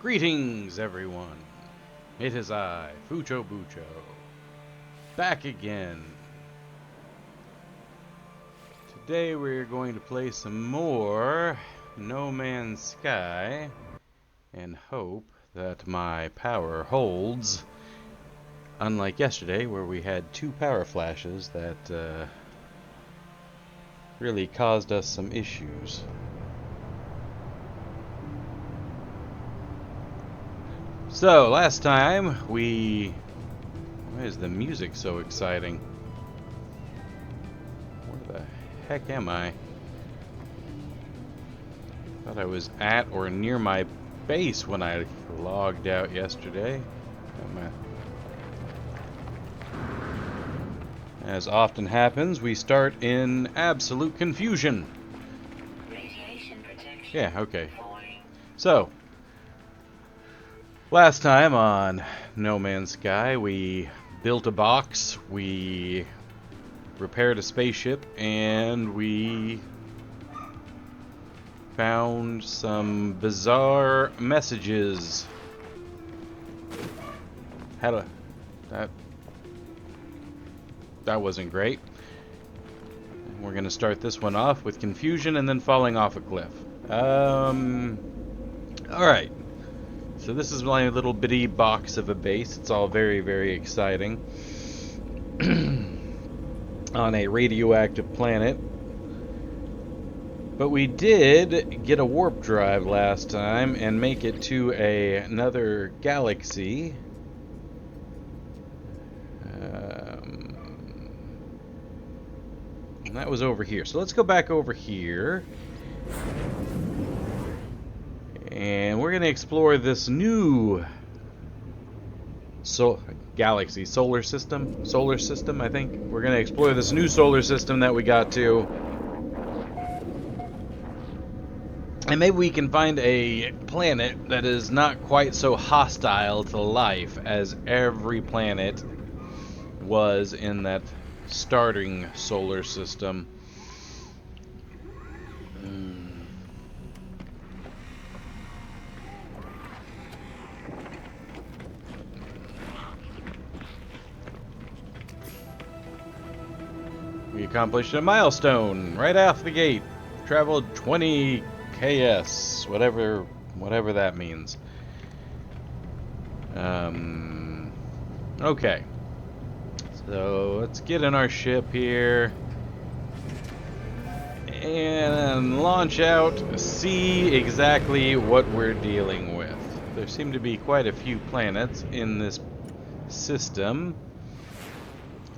Greetings, everyone. It is I, Fucho Bucho, back again. Today we're going to play some more No Man's Sky and hope that my power holds. Unlike yesterday, where we had 2 power flashes that really caused us some issues. So, last time why is the music so exciting? Where the heck am I? Thought I was at or near my base when I logged out yesterday. As often happens, we start in absolute confusion. Yeah, okay. So, last time on No Man's Sky, we built a box, we repaired a spaceship, and we found some bizarre messages. That wasn't great. We're gonna start this one off with confusion and then falling off a cliff. Alright. So this is my little bitty box of a base. It's all very, very exciting. On a radioactive planet. But we did get a warp drive last time and make it to another galaxy. And that was over here. So let's go back over here. And we're going to explore this new galaxy, solar system, I think. We're going to explore this new solar system that we got to. And maybe we can find a planet that is not quite so hostile to life as every planet was in that starting solar system. We accomplished a milestone right off the gate. Traveled 20 KS, whatever that means. Okay. So let's get in our ship here and launch out, see exactly what we're dealing with. There seem to be quite a few planets in this system.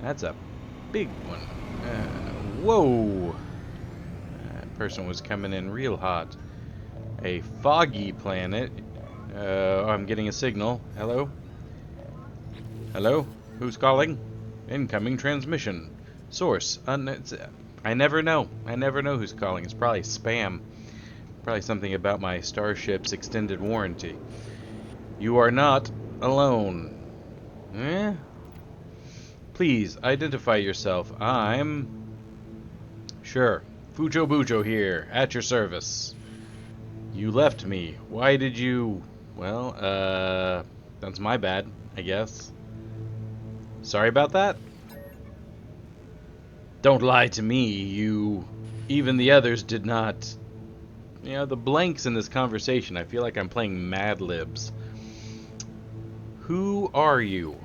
That's a big one. Whoa! That person was coming in real hot. A foggy planet. I'm getting a signal. Hello? Hello? Who's calling? Incoming transmission. Source. I never know. I never know who's calling. It's probably spam. Probably something about my starship's extended warranty. You are not alone. Eh? Please, identify yourself. I'm... Sure. Fucho Bucho here, at your service. You left me. Why did you... Well, that's my bad, I guess. Sorry about that? Don't lie to me, you... Even the others did not... You know, the blanks in this conversation, I feel like I'm playing Mad Libs. Who are you?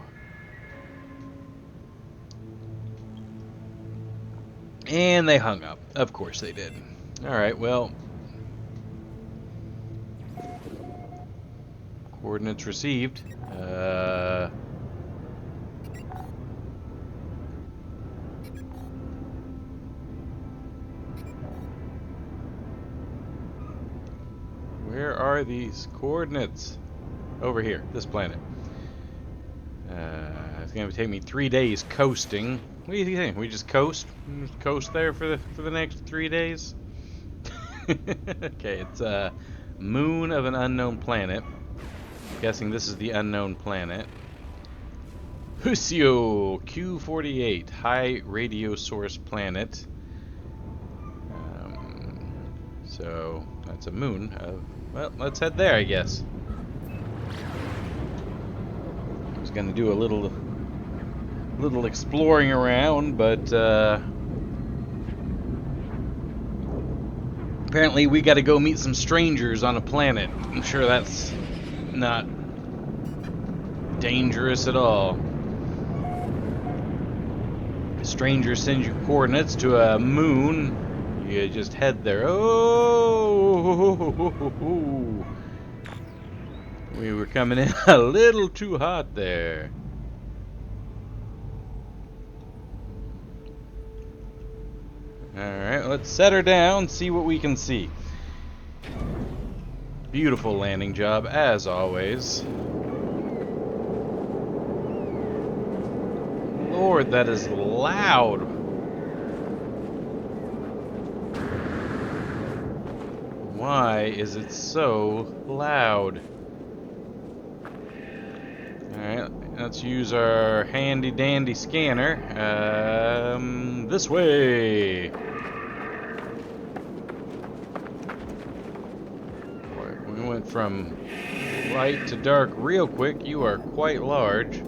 And they hung up. Of course they did. Alright, well... Coordinates received. Where are these coordinates? Over here, this planet. It's gonna take me 3 days coasting. What do you think? We just coast? Just coast there for the next 3 days? Okay, it's a moon of an unknown planet. I'm guessing this is the unknown planet. Fucho Q48, high radio source planet. So that's a moon. Well, let's head there, I guess. gonna do a little exploring around, but apparently we got to go meet some strangers on a planet. I'm sure that's not dangerous at all. Stranger sends you coordinates to a moon. You just head there. Oh, we were coming in a little too hot there. Alright, let's set her down, see what we can see. Beautiful landing job, as always. Lord, that is loud. Why is it so loud? Alright, let's use our handy dandy scanner. This way. We went from light to dark real quick. You are quite large.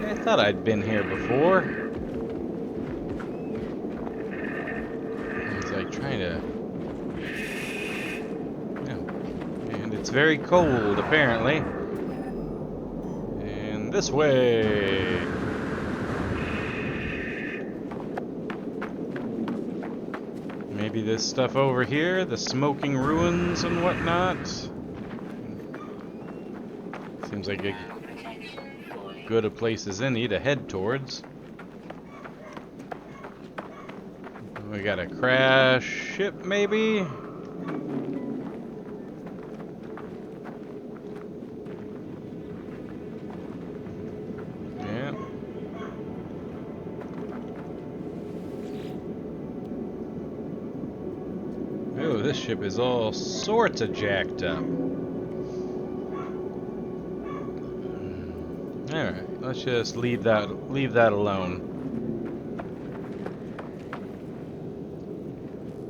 I thought I'd been here before. It's like trying to... Yeah. And it's very cold, apparently. And this way. Maybe this stuff over here, the smoking ruins and whatnot. Seems like a good a place as any to head towards. We got a crash ship, maybe? Yeah. Oh, this ship is all sorts of jacked up. Alright, let's just leave that alone.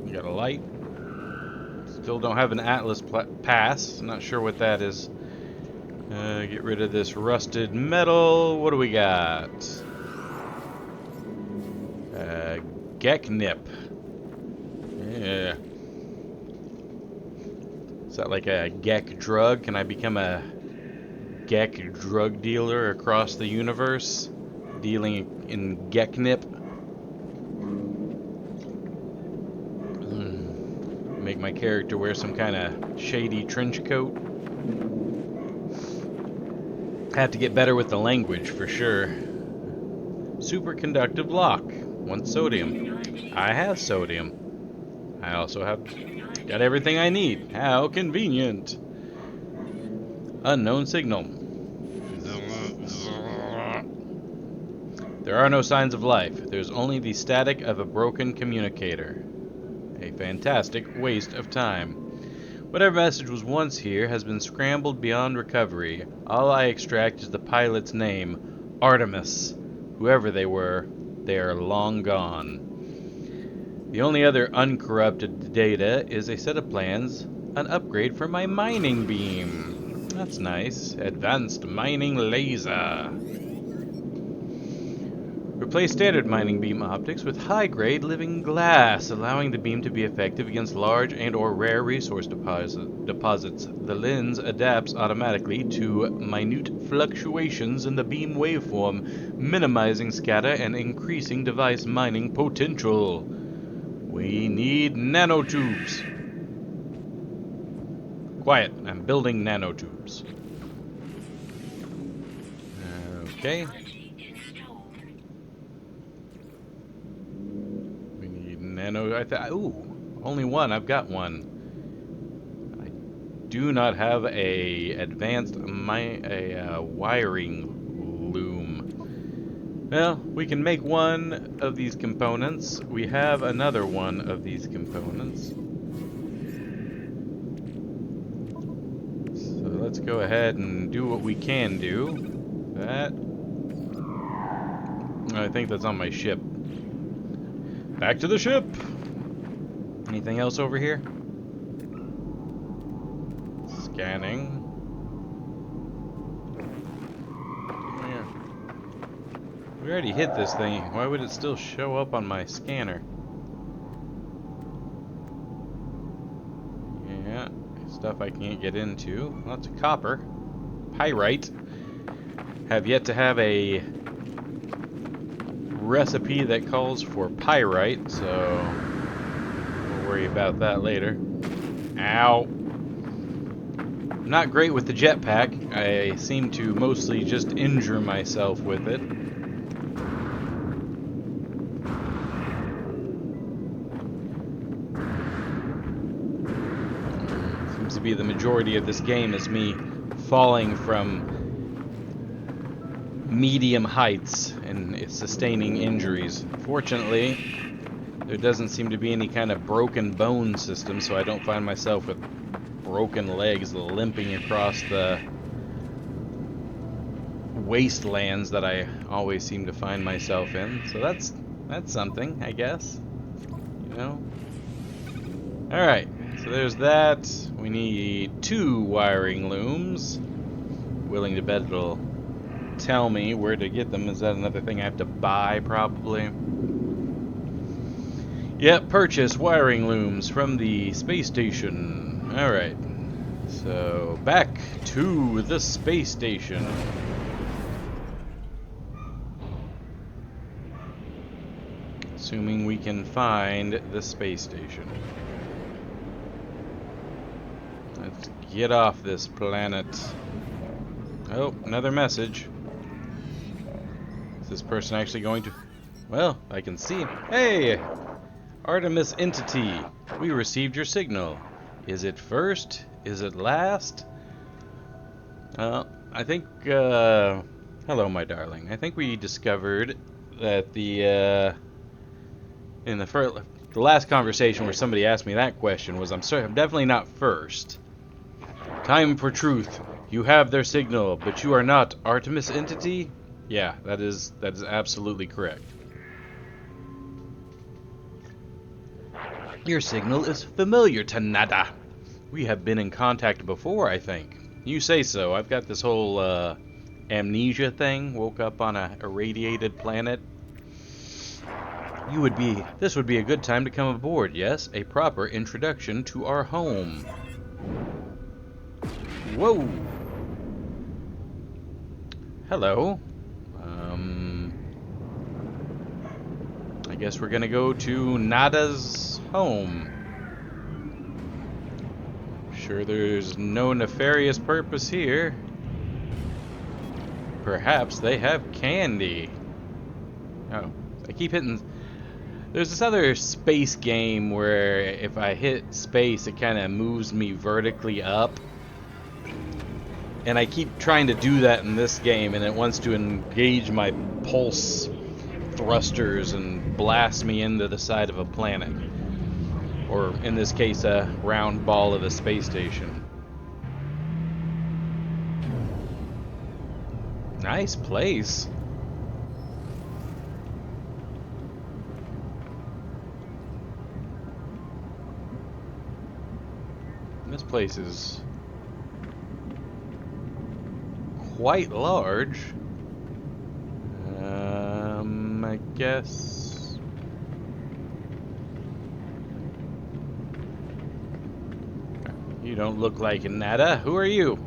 You got a light. Still don't have an Atlas pass. Not sure what that is. Get rid of this rusted metal. What do we got? Geknip. Yeah. Is that like a Gek drug? Can I become a Gek drug dealer across the universe? Dealing in Geknip? Make my character wear some kind of shady trench coat. Have to get better with the language for sure. Superconductive lock. 1 sodium. I have sodium. I also have got everything I need. How convenient. Unknown signal. There are no signs of life. There's only the static of a broken communicator. A fantastic waste of time. Whatever message was once here has been scrambled beyond recovery. All I extract is the pilot's name, Artemis. Whoever they were, they are long gone. The only other uncorrupted data is a set of plans, an upgrade for my mining beam. That's nice. Advanced mining laser. Replace standard mining beam optics with high-grade living glass, allowing the beam to be effective against large and/or rare resource deposits. The lens adapts automatically to minute fluctuations in the beam waveform, minimizing scatter and increasing device mining potential. We need nanotubes. Quiet, I'm building nanotubes. Okay. Ooh, only one. I've got one. I do not have a advanced wiring loom. Well, we can make one of these components. We have another one of these components. So let's go ahead and do what we can do. That. I think that's on my ship. Back to the ship! Anything else over here? Scanning. We already hit this thing. Why would it still show up on my scanner? Yeah, stuff I can't get into. Lots of copper. Pyrite. Have yet to have a recipe that calls for pyrite, so we'll worry about that later. Ow! Not great with the jetpack. I seem to mostly just injure myself with it. Seems to be the majority of this game is me falling from medium heights and it's sustaining injuries. Fortunately, there doesn't seem to be any kind of broken bone system, so I don't find myself with broken legs limping across the wastelands that I always seem to find myself in. So that's something, I guess. You know? Alright, so there's that. We need 2 wiring looms. Willing to bet it'll tell me where to get them. Is that another thing I have to buy, probably? Yep, purchase wiring looms from the space station. Alright. So, back to the space station. Assuming we can find the space station. Let's get off this planet. Oh, another message. Is this person actually going to... Well, I can see him. Hey! Artemis Entity, we received your signal. Is it first? Is it last? I think, hello, my darling. I think we discovered that the last conversation where somebody asked me that question was, I'm definitely not first. Time for truth. You have their signal, but you are not Artemis Entity? Yeah, that is absolutely correct. Your signal is familiar to Nada. We have been in contact before, I think. You say so. I've got this whole amnesia thing. Woke up on a irradiated planet. This would be a good time to come aboard, yes? A proper introduction to our home. Whoa! Hello. I guess we're gonna go to Nada's home. Sure there's no nefarious purpose here. Perhaps they have candy. Oh, I keep hitting... There's this other space game where if I hit space, it kind of moves me vertically up. And I keep trying to do that in this game, and it wants to engage my pulse thrusters and blast me into the side of a planet. Or, in this case, a round ball of a space station. Nice place. This place is quite large. I guess. You don't look like Nada. Who are you?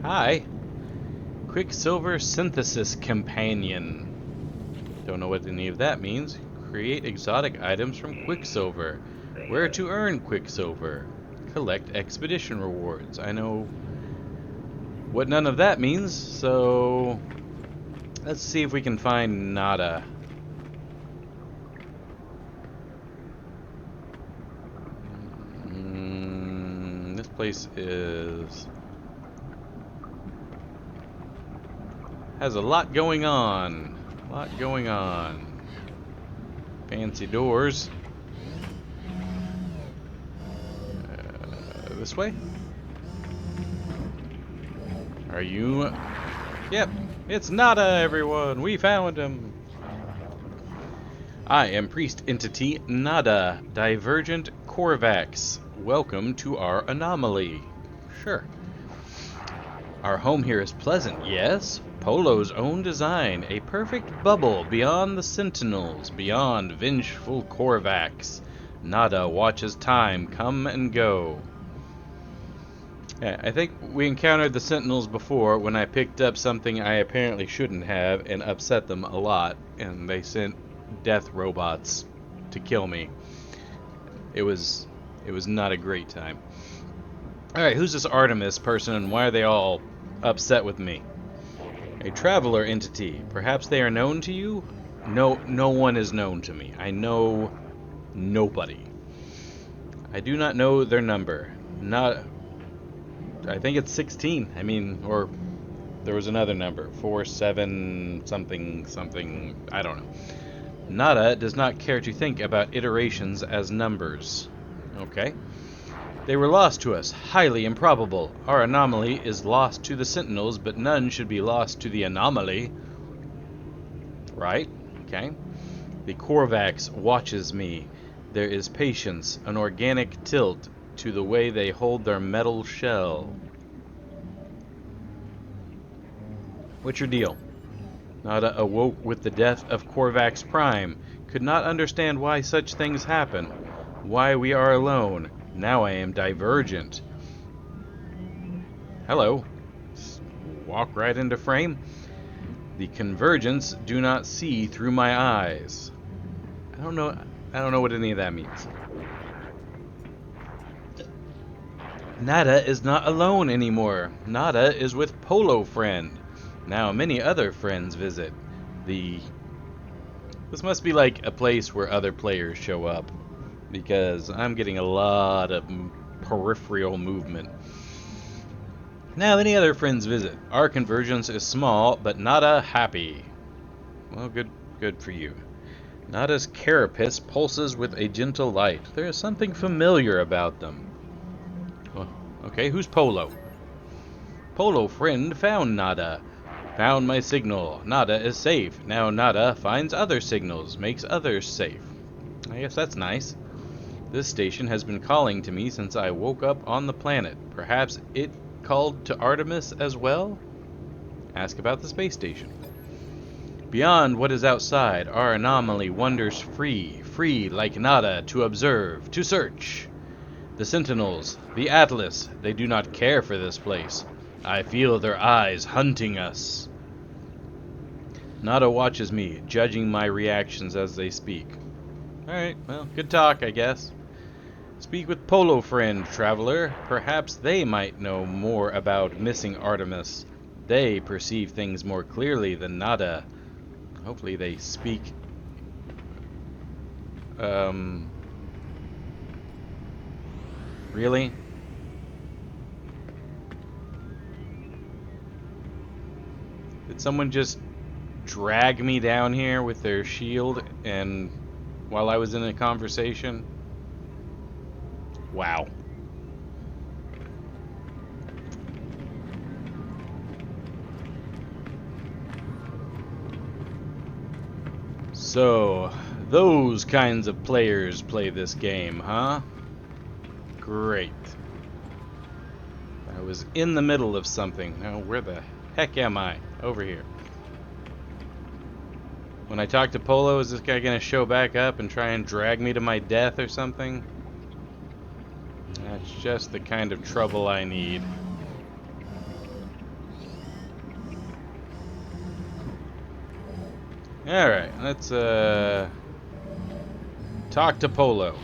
Hi. Quicksilver Synthesis Companion. Don't know what any of that means. Create exotic items from Quicksilver. Where to earn Quicksilver? Collect expedition rewards. I know what none of that means, so let's see if we can find Nada. This place has a lot going on. Fancy doors. This way? Are you... Yep, it's Nada, everyone. We found him. I am Priest Entity Nada, Divergent Corvax. Welcome to our anomaly. Sure. Our home here is pleasant, yes? Polo's own design, a perfect bubble beyond the sentinels, beyond vengeful Korvax. Nada watches time come and go. Yeah, I think we encountered the sentinels before when I picked up something I apparently shouldn't have and upset them a lot, and they sent death robots to kill me. It was not a great time. Alright, who's this Artemis person and why are they all upset with me? A traveler entity. Perhaps they are known to you? No one is known to me. I know nobody. I do not know their number. I think it's 16. I mean, or there was another number. 4, 7, something, I don't know. Nada does not care to think about iterations as numbers. Okay. They were lost to us. Highly improbable. Our anomaly is lost to the Sentinels, but none should be lost to the anomaly. Right? Okay. The Korvax watches me. There is patience, an organic tilt to the way they hold their metal shell. What's your deal? Nada awoke with the death of Korvax Prime. Could not understand why such things happen. Why we are alone. Now I am divergent. Hello. Walk right into frame. The convergence do not see through my eyes. I don't know what any of that means. Nada is not alone anymore. Nada is with Polo Friend. Now many other friends visit. This must be like a place where other players show up, because I'm getting a lot of peripheral movement. Now many other friends visit. Our convergence is small, but Nada happy. Well, good for you. Nada's carapace pulses with a gentle light. There is something familiar about them. Well, okay, who's Polo? Polo Friend found Nada. Found my signal. Nada is safe. Now Nada finds other signals, makes others safe. I guess that's nice. This station has been calling to me since I woke up on the planet. Perhaps it called to Artemis as well? Ask about the space station. Beyond what is outside, our anomaly wanders free like Nada to observe, to search. The Sentinels, the Atlas, they do not care for this place. I feel their eyes hunting us. Nada watches me, judging my reactions as they speak. Alright, well, good talk, I guess. Speak with Polo Friend, traveler. Perhaps they might know more about missing Artemis. They perceive things more clearly than Nada. Hopefully they speak... Really? Did someone just drag me down here with their shield and while I was in a conversation? Wow. So, those kinds of players play this game, huh? Great. I was in the middle of something. Now, where the heck am I? Over here. When I talk to Polo, is this guy gonna show back up and try and drag me to my death or something? That's just the kind of trouble I need. Alright, let's talk to Polo.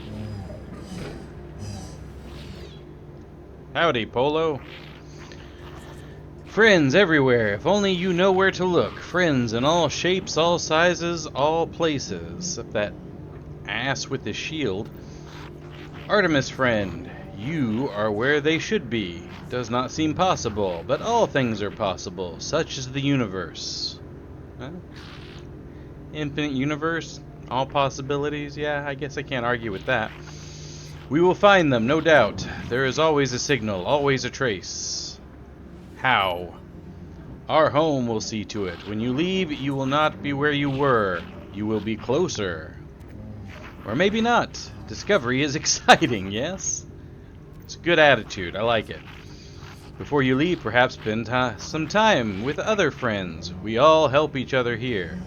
Howdy, Polo. Friends everywhere, if only you know where to look. Friends in all shapes, all sizes, all places. Except that ass with the shield. Artemis friend, you are where they should be. Does not seem possible, but all things are possible. Such is the universe. Huh? Infinite universe? All possibilities? Yeah, I guess I can't argue with that. We will find them, no doubt. There is always a signal, always a trace. How? Our home will see to it. When you leave, you will not be where you were. You will be closer. Or maybe not. Discovery is exciting, yes? It's a good attitude. I like it. Before you leave, perhaps spend some time with other friends. We all help each other here.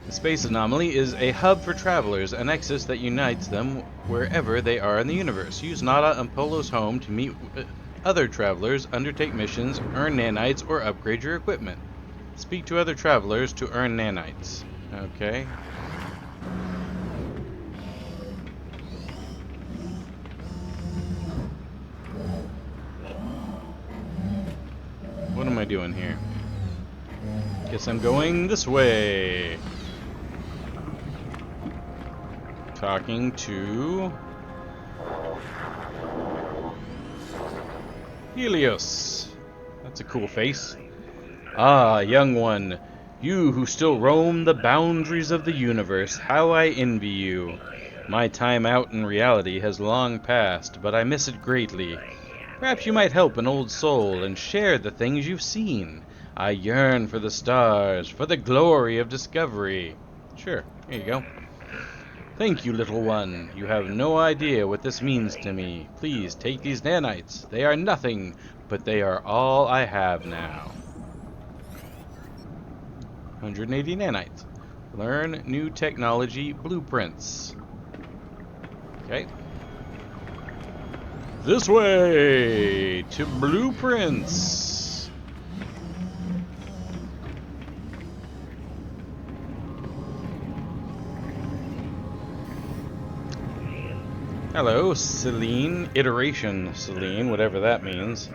The space anomaly is a hub for travelers, a nexus that unites them wherever they are in the universe. Use Nada and Polo's home to meet other travelers, undertake missions, earn nanites, or upgrade your equipment. Speak to other travelers to earn nanites. Okay. What am I doing here? Guess I'm going this way. Talking to Helios. That's a cool face. Ah, young one, you who still roam the boundaries of the universe, how I envy you. My time out in reality has long passed, but I miss it greatly. Perhaps you might help an old soul and share the things you've seen. I yearn for the stars, for the glory of discovery. Sure, here you go. Thank you, little one. You have no idea what this means to me. Please take these nanites. They are nothing, but they are all I have now. 180 nanites. Learn new technology blueprints. Okay. This way to blueprints. Hello, Celine. Iteration Celine, whatever that means.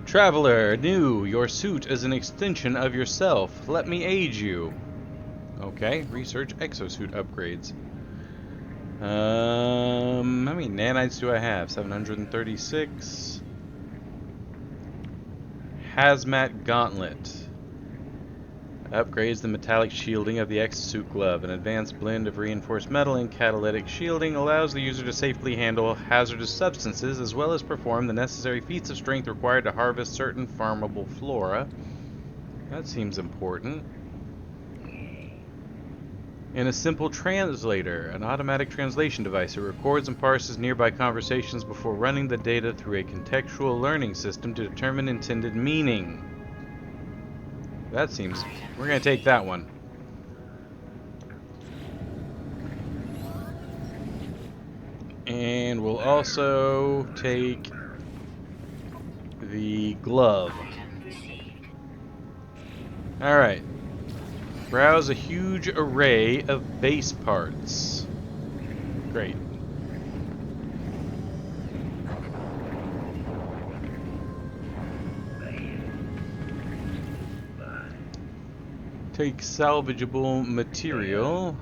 Traveler, new. Your suit is an extension of yourself. Let me aid you. Okay, research exosuit upgrades. How many nanites do I have? 736. Hazmat Gauntlet. Upgrades the metallic shielding of the exosuit glove. An advanced blend of reinforced metal and catalytic shielding allows the user to safely handle hazardous substances as well as perform the necessary feats of strength required to harvest certain farmable flora. That seems important. And a simple translator, an automatic translation device. It records and parses nearby conversations before running the data through a contextual learning system to determine intended meaning. That seems... We're going to take that one. And we'll also take the glove. Alright. Browse a huge array of base parts. Great. Take salvageable material.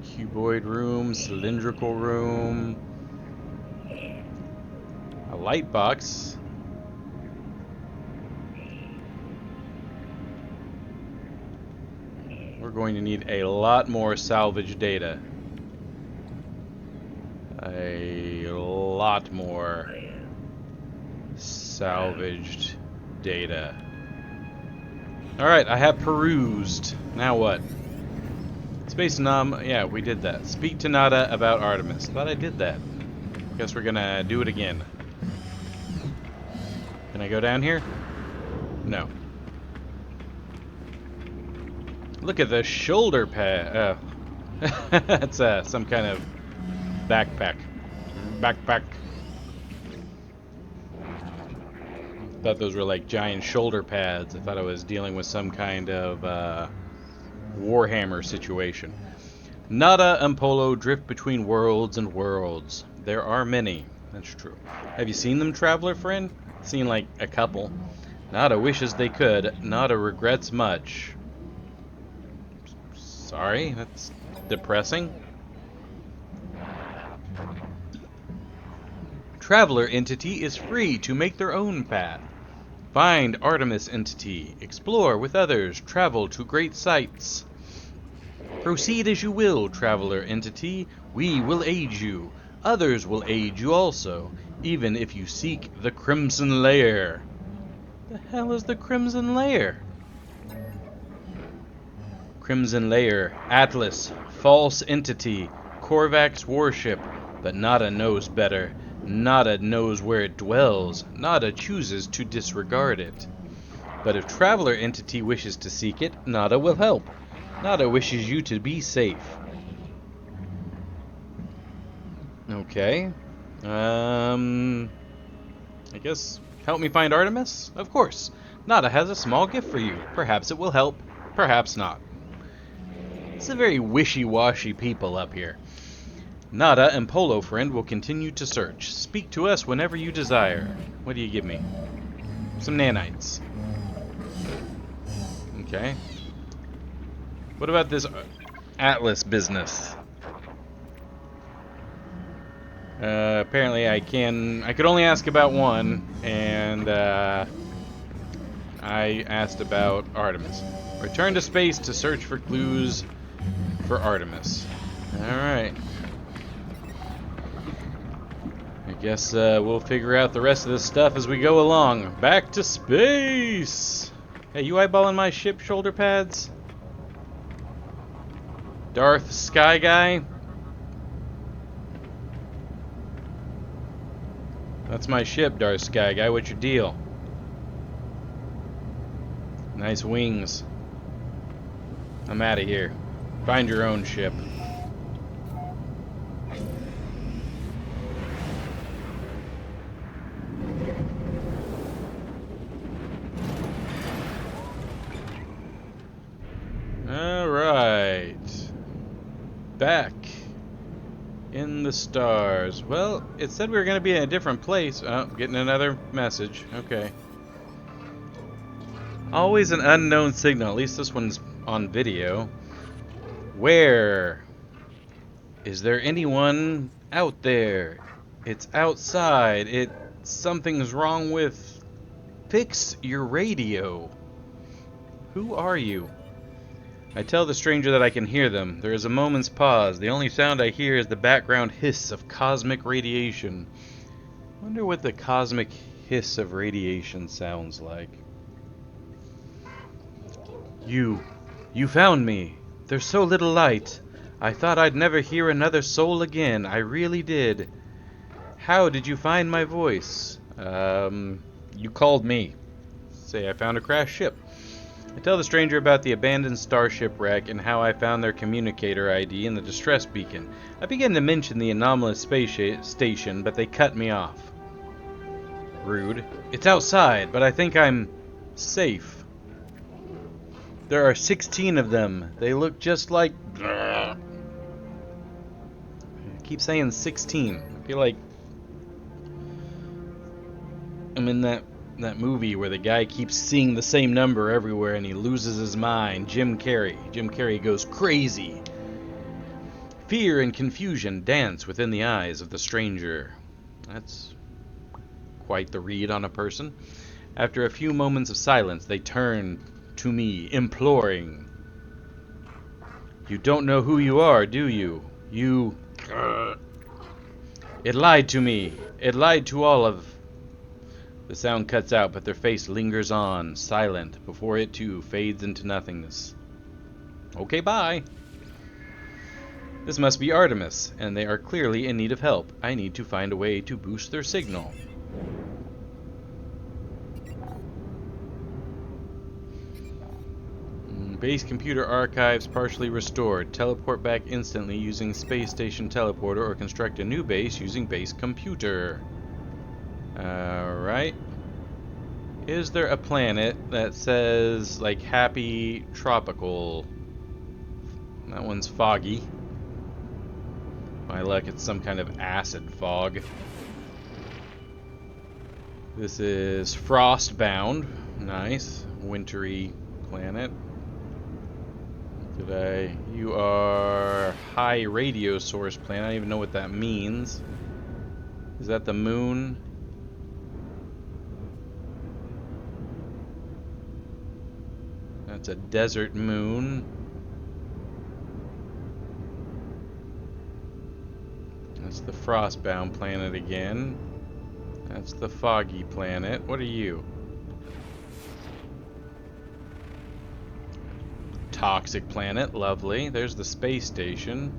Cuboid room, cylindrical room. A light box. We're going to need a lot more salvage data. A lot more salvaged data. Alright, I have perused. Now what? Space Nom, yeah, we did that. Speak to Nada about Artemis. Thought I did that. Guess we're gonna do it again. Can I go down here? No. Look at the shoulder pad. That's some kind of backpack. Backpack. Thought those were like giant shoulder pads. I thought I was dealing with some kind of Warhammer situation. Nada and Polo drift between worlds and worlds. There are many. That's true. Have you seen them, traveler friend? Seen like a couple. Nada wishes they could. Nada regrets much. Sorry, that's depressing. Traveler entity is free to make their own path. Find Artemis entity. Explore with others. Travel to great sights. Proceed as you will, traveler entity. We will aid you. Others will aid you also, even if you seek the Crimson Lair. The hell is the Crimson Lair? Crimson Lair, Atlas, false entity. Korvac's warship, but Nada knows better. Nada knows where it dwells. Nada chooses to disregard it. But if Traveler Entity wishes to seek it, Nada will help. Nada wishes you to be safe. Okay. I guess help me find Artemis? Of course. Nada has a small gift for you. Perhaps it will help, perhaps not. It's a very wishy-washy people up here. Nada and Polo Friend will continue to search. Speak to us whenever you desire. What do you give me? Some nanites. Okay. What about this Atlas business? Apparently I could only ask about one, and I asked about Artemis. Return to space to search for clues for Artemis. Alright. I guess we'll figure out the rest of this stuff as we go along. Back to space! Hey, you eyeballing my ship shoulder pads? Darth Sky Guy? That's my ship, Darth Sky Guy. What's your deal? Nice wings. I'm out of here. Find your own ship. Alright. Back in the stars. Well, it said we were going to be in a different place. Oh, getting another message. Okay. Always an unknown signal. At least this one's on video. Where? Is there anyone out there? It's outside. Something's wrong with... Fix your radio. Who are you? I tell the stranger that I can hear them. There is a moment's pause. The only sound I hear is the background hiss of cosmic radiation. Wonder what the cosmic hiss of radiation sounds like. You found me. There's so little light. I thought I'd never hear another soul again. I really did. How did you find my voice? You called me. Say I found a crashed ship. I tell the stranger about the abandoned starship wreck and how I found their communicator ID in the distress beacon. I begin to mention the anomalous space station, but they cut me off. Rude. It's outside, but I think I'm safe. There are 16 of them. They look just like... I keep saying 16. I feel like I'm in that movie where the guy keeps seeing the same number everywhere and he loses his mind. Jim Carrey. Jim Carrey goes crazy. Fear and confusion dance within the eyes of the stranger. That's quite the read on a person. After a few moments of silence, they turn to me, imploring. You don't know who you are, do you? You... It lied to me. It lied to all of... The sound cuts out, but their face lingers on, silent, before it too fades into nothingness. Okay, bye. This must be Artemis, and they are clearly in need of help. I need to find a way to boost their signal. Base computer archives partially restored. Teleport back instantly using space station teleporter or construct a new base using base computer. Alright. Is there a planet that says, like, happy tropical? That one's foggy. My luck, it's some kind of acid fog. This is frostbound. Nice. Wintry planet. You are high radio source planet. I don't even know what that means. Is that the moon? That's a desert moon. That's the frostbound planet again. That's the foggy planet. What are you? Toxic planet. Lovely. There's the space station.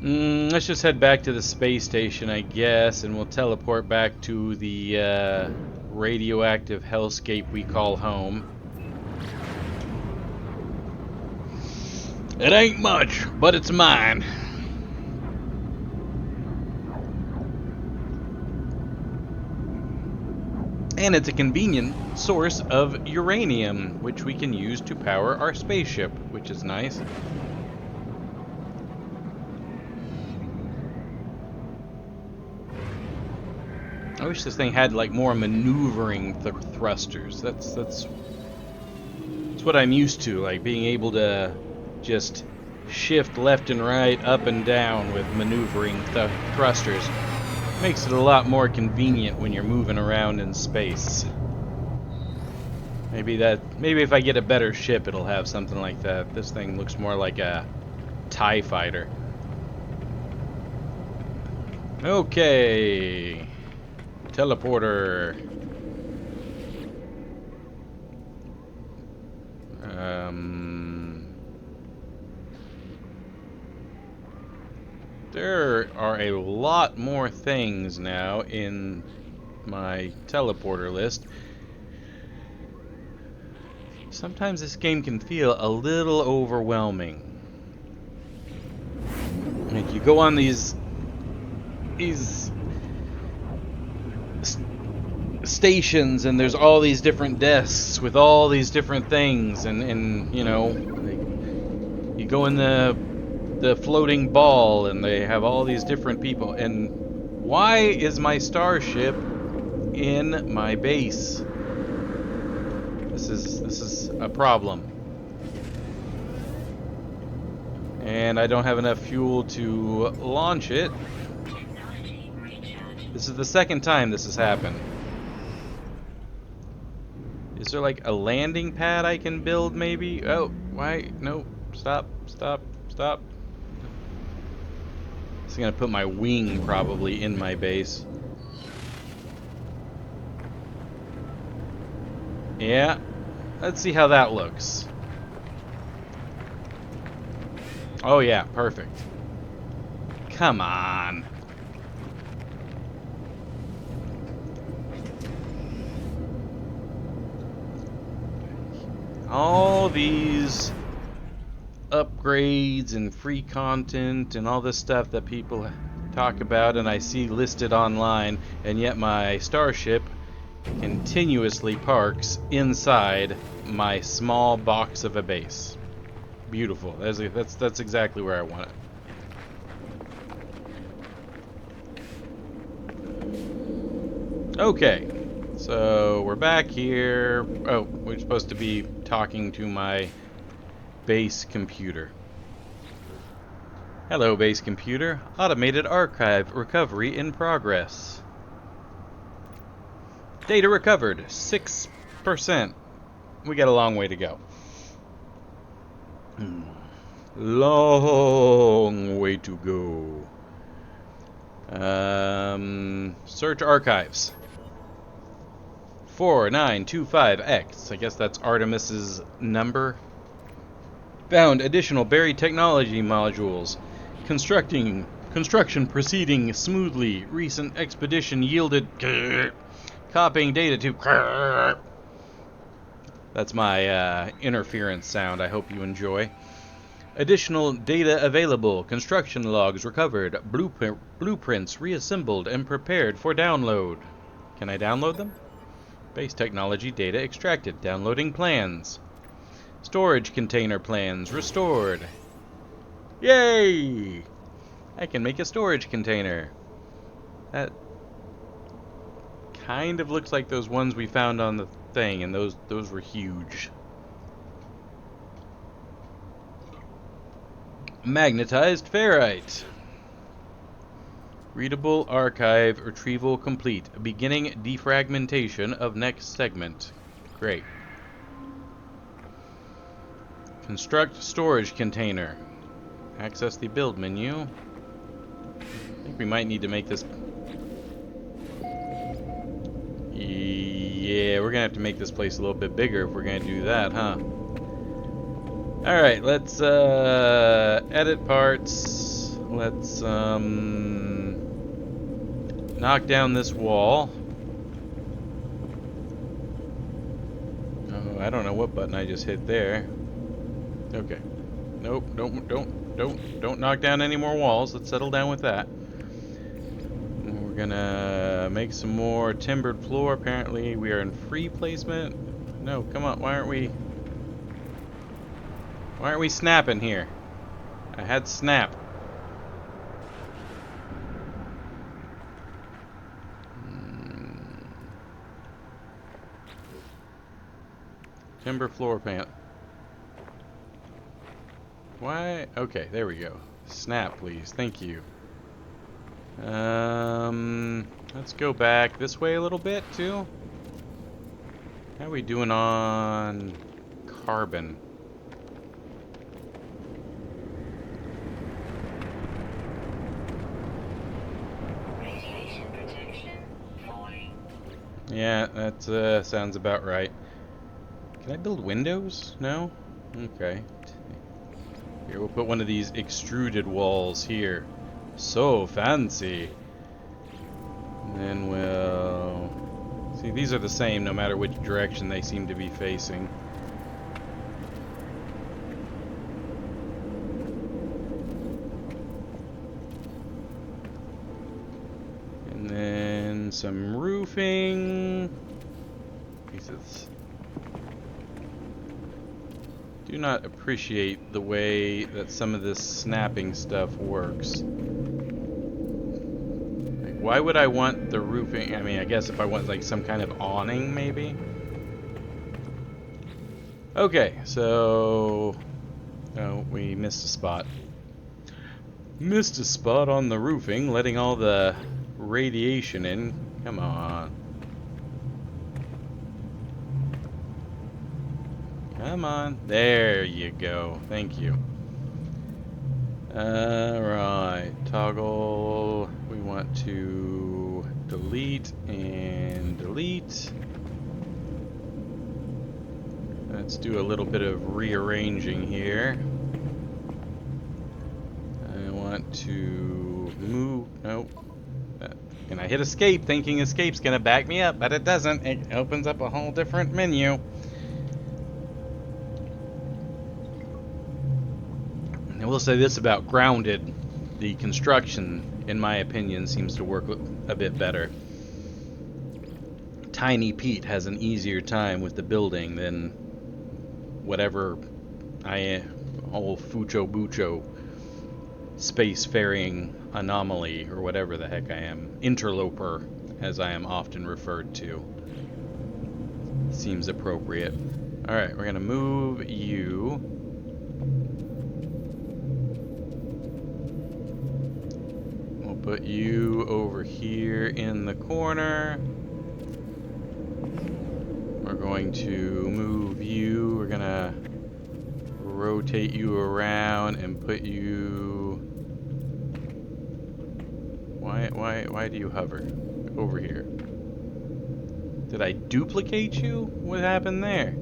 Let's just head back to the space station, I guess, and we'll teleport back to the radioactive hellscape we call home. It ain't much, but it's mine. And it's a convenient source of uranium, which we can use to power our spaceship, which is nice. I wish this thing had like more maneuvering thrusters. That's what I'm used to, like being able to just shift left and right, up and down with maneuvering thrusters. Makes it a lot more convenient when you're moving around in space. Maybe if I get a better ship, it'll have something like that. This thing looks more like a TIE fighter. Okay. Teleporter. There are a lot more things now in my teleporter list. Sometimes this game can feel a little overwhelming. Like you go on these stations and there's all these different desks with all these different things, and you know, like, you go in the floating ball and they have all these different people, and why is my starship in my base? This is a problem. And I don't have enough fuel to launch it. This is the second time this has happened. Is there like a landing pad I can build maybe? Oh, why? No. Stop. It's gonna put my wing probably in my base. Yeah. Let's see how that looks. Oh yeah, perfect. Come on. All these upgrades and free content and all this stuff that people talk about and I see listed online, and yet my starship continuously parks inside my small box of a base. Beautiful. That's exactly where I want it. Okay, so we're back here. Oh, we're supposed to be talking to my base computer. Hello, base computer. Automated archive recovery in progress. Data recovered, 6%. We got a long way to go. Long way to go. Search archives. 4925X. I guess that's Artemis's number. Found additional buried technology modules. Construction proceeding smoothly. Recent expedition yielded. Copying data to. That's my interference sound. I hope you enjoy. Additional data available. Construction logs recovered. Blueprints reassembled and prepared for download. Can I download them? Base technology data extracted. Downloading plans. Storage container plans restored. Yay! I can make a storage container. That kind of looks like those ones we found on the thing, and those were huge. Magnetized ferrite. Readable archive retrieval complete. Beginning defragmentation of next segment. Great. Construct storage container. Access the build menu. I think we might need to make this. Yeah, we're gonna have to make this place a little bit bigger if we're gonna do that, huh? Alright, let's edit parts. let's knock down this wall. Oh, I don't know what button I just hit there. Okay. Nope, don't knock down any more walls. Let's settle down with that. We're gonna make some more timbered floor. Apparently we are in free placement. No, come on, why aren't we snapping here? I had snap. Timber floor pan. Why? Okay, there we go. Snap, please. Thank you. Let's go back this way a little bit, too. How are we doing on carbon? Radiation protection falling. Yeah, that sounds about right. Can I build windows? No? Okay. Here, we'll put one of these extruded walls here. So fancy. And then we'll... See, these are the same no matter which direction they seem to be facing. And then some roofing. Pieces. Do not appreciate the way that some of this snapping stuff works. Like, why would I want the roofing? I mean, I guess if I want like some kind of awning, maybe. Okay, so oh, we missed a spot. Missed a spot on the roofing, letting all the radiation in. Come on. Come on. There you go. Thank you. Alright. Toggle. We want to delete and delete. Let's do a little bit of rearranging here. I want to move. Nope. And I hit escape thinking escape's gonna back me up, but it doesn't. It opens up a whole different menu. I will say this about Grounded. The construction, in my opinion, seems to work a bit better. Tiny Pete has an easier time with the building than whatever old Fucho Bucho spacefaring anomaly, or whatever the heck I am. Interloper, as I am often referred to. Seems appropriate. Alright, we're gonna move you. Put you over here in the corner. We're going to move you. We're gonna rotate you around and put you... Why do you hover? Over here. Did I duplicate you? What happened there?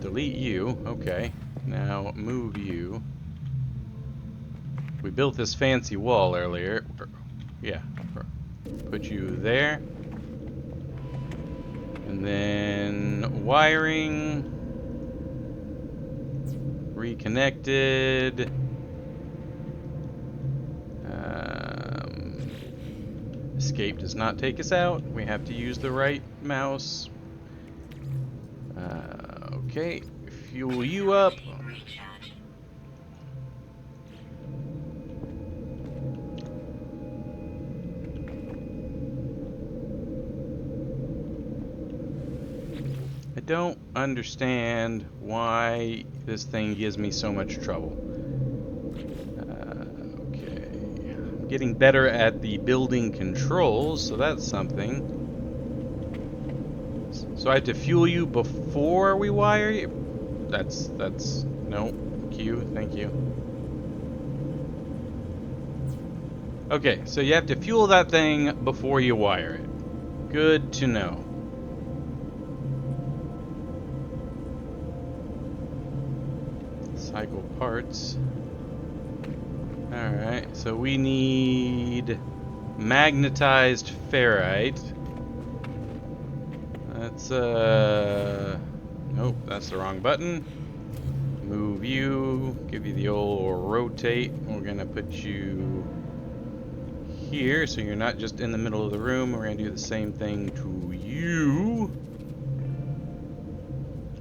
Delete you. Okay. Now move you. We built this fancy wall earlier. Yeah. Put you there. And then wiring. Reconnected. Escape does not take us out. We have to use the right mouse. Okay. Fuel you up. I don't understand why this thing gives me so much trouble. Okay. I'm getting better at the building controls, so that's something. So I have to fuel you before we wire you? That's, no. Q, thank you. Okay, so you have to fuel that thing before you wire it. Good to know. Recycle parts. Alright, so we need magnetized ferrite. That's, nope, that's the wrong button. Move you, give you the old rotate. We're gonna put you here, so you're not just in the middle of the room. We're gonna do the same thing to you.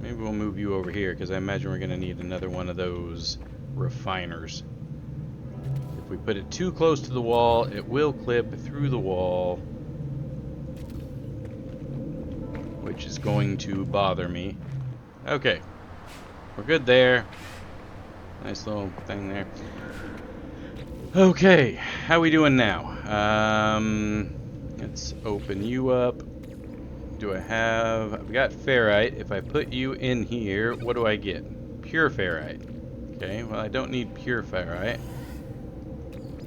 Maybe we'll move you over here, because I imagine we're gonna need another one of those refiners. If we put it too close to the wall, it will clip through the wall, which is going to bother me. Okay, we're good there. Nice little thing there. Okay, how we doing now? Let's open you up. Do I have... I've got ferrite. If I put you in here, what do I get? Pure ferrite. Okay, well I don't need pure ferrite.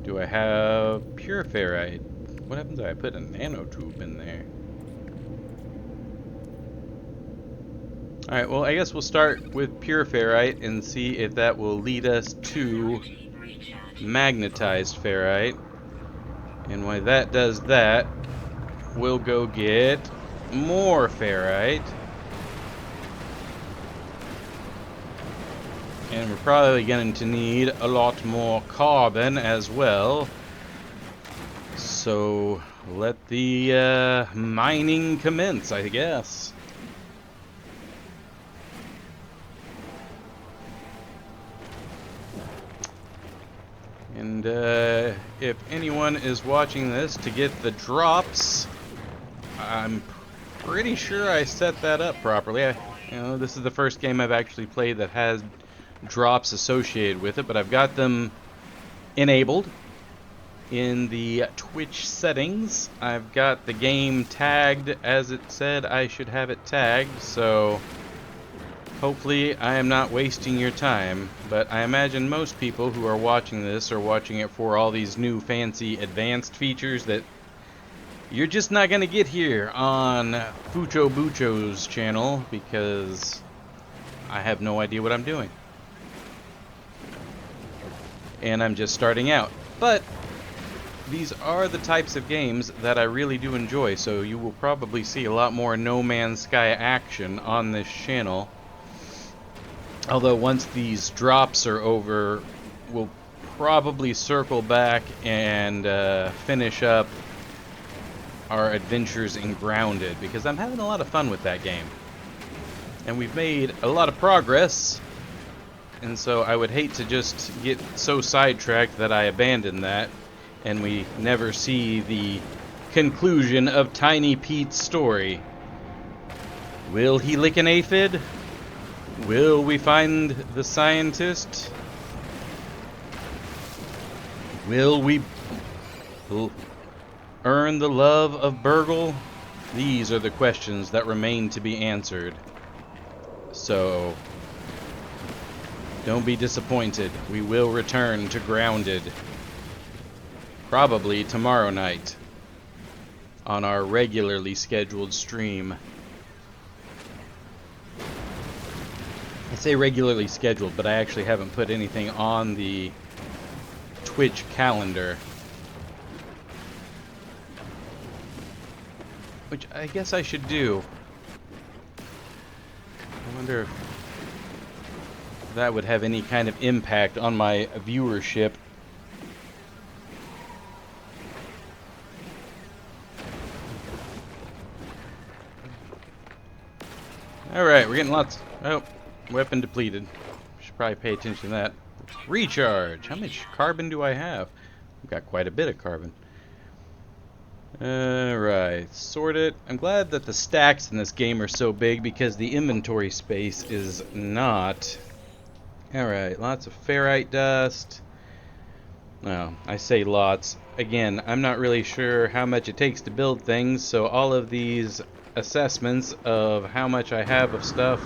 Do I have pure ferrite? What happens if I put a nanotube in there? Alright, well I guess we'll start with pure ferrite and see if that will lead us to magnetized ferrite. And while that does that, we'll go get more ferrite. And we're probably going to need a lot more carbon as well. So let the mining commence, I guess. And if anyone is watching this to get the drops, I'm pretty sure I set that up properly. This is the first game I've actually played that has drops associated with it, but I've got them enabled in the Twitch settings. I've got the game tagged as it said I should have it tagged, so hopefully I am not wasting your time, but I imagine most people who are watching this are watching it for all these new fancy advanced features that you're just not going to get here on Fucho Bucho's channel, because I have no idea what I'm doing. And I'm just starting out. But these are the types of games that I really do enjoy, so you will probably see a lot more No Man's Sky action on this channel. Although once these drops are over, we'll probably circle back and finish up our adventures in Grounded, because I'm having a lot of fun with that game. And we've made a lot of progress, and so I would hate to just get so sidetracked that I abandon that, and we never see the conclusion of Tiny Pete's story. Will he lick an aphid? Will we find the scientist? Will we earn the love of Burgle? These are the questions that remain to be answered. So, don't be disappointed. We will return to Grounded. Probably tomorrow night on our regularly scheduled stream. I say regularly scheduled, but I actually haven't put anything on the Twitch calendar. Which I guess I should do. I wonder if that would have any kind of impact on my viewership. Alright, we're getting lots... Oh, weapon depleted. Should probably pay attention to that. Recharge! How much carbon do I have? I've got quite a bit of carbon. Alright, sort it. I'm glad that the stacks in this game are so big, because the inventory space is not. Alright, lots of ferrite dust. Well, I say lots. Again, I'm not really sure how much it takes to build things, so all of these assessments of how much I have of stuff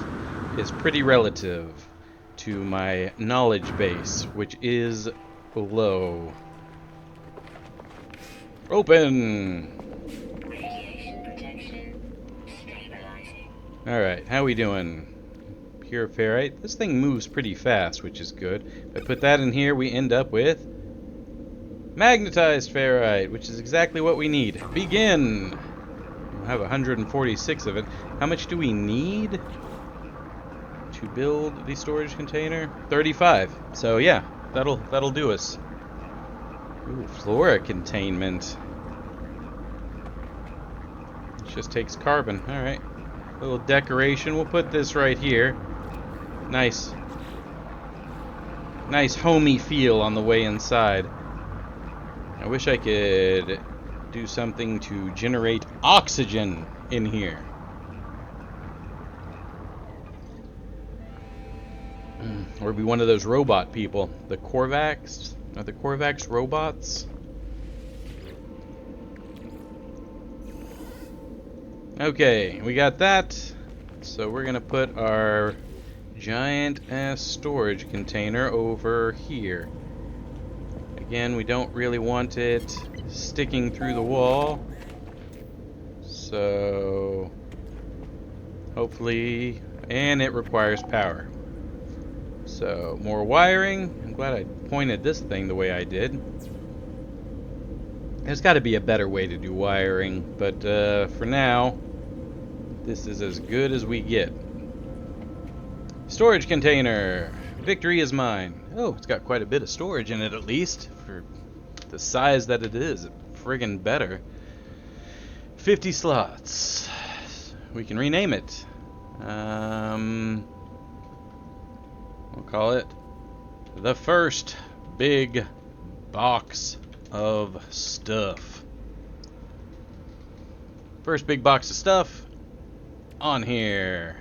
is pretty relative to my knowledge base, which is low. Open! Radiation protection stabilizing. Alright, how we doing? pure ferrite. This thing moves pretty fast, which is good. If I put that in here, we end up with magnetized ferrite, which is exactly what we need. Begin! We'll have 146 of it. How much do we need to build the storage container? 35. So yeah, that'll do us. Ooh, flora containment. It just takes carbon. Alright. Little decoration. We'll put this right here. Nice. Nice homey feel on the way inside. I wish I could do something to generate oxygen in here. Or be one of those robot people. The Korvax? Are the Korvax robots? Okay, we got that. So we're gonna put our giant ass storage container over here. Again, we don't really want it sticking through the wall. So hopefully, and it requires power. So more wiring. I'm glad I pointed this thing the way I did. There's got to be a better way to do wiring, but for now, this is as good as we get. Storage container. Victory is mine. Oh, it's got quite a bit of storage in it, at least for the size that it is. Friggin' better. 50 slots. We can rename it. We'll call it the first big box of stuff. First big box of stuff on here.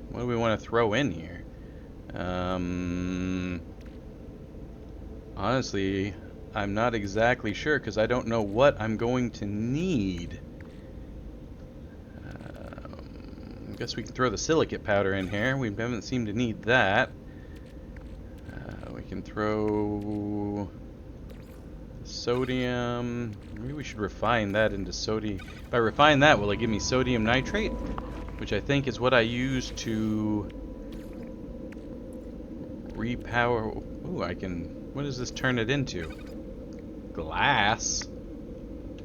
What do we want to throw in here? Honestly, I'm not exactly sure because I don't know what I'm going to need. I guess we can throw the silicate powder in here. We haven't seemed to need that. We can throw sodium. Maybe we should refine that into sodium. If I refine that, will it give me sodium nitrate? Which I think is what I use to repower. Ooh, I can. What does this turn it into? Glass?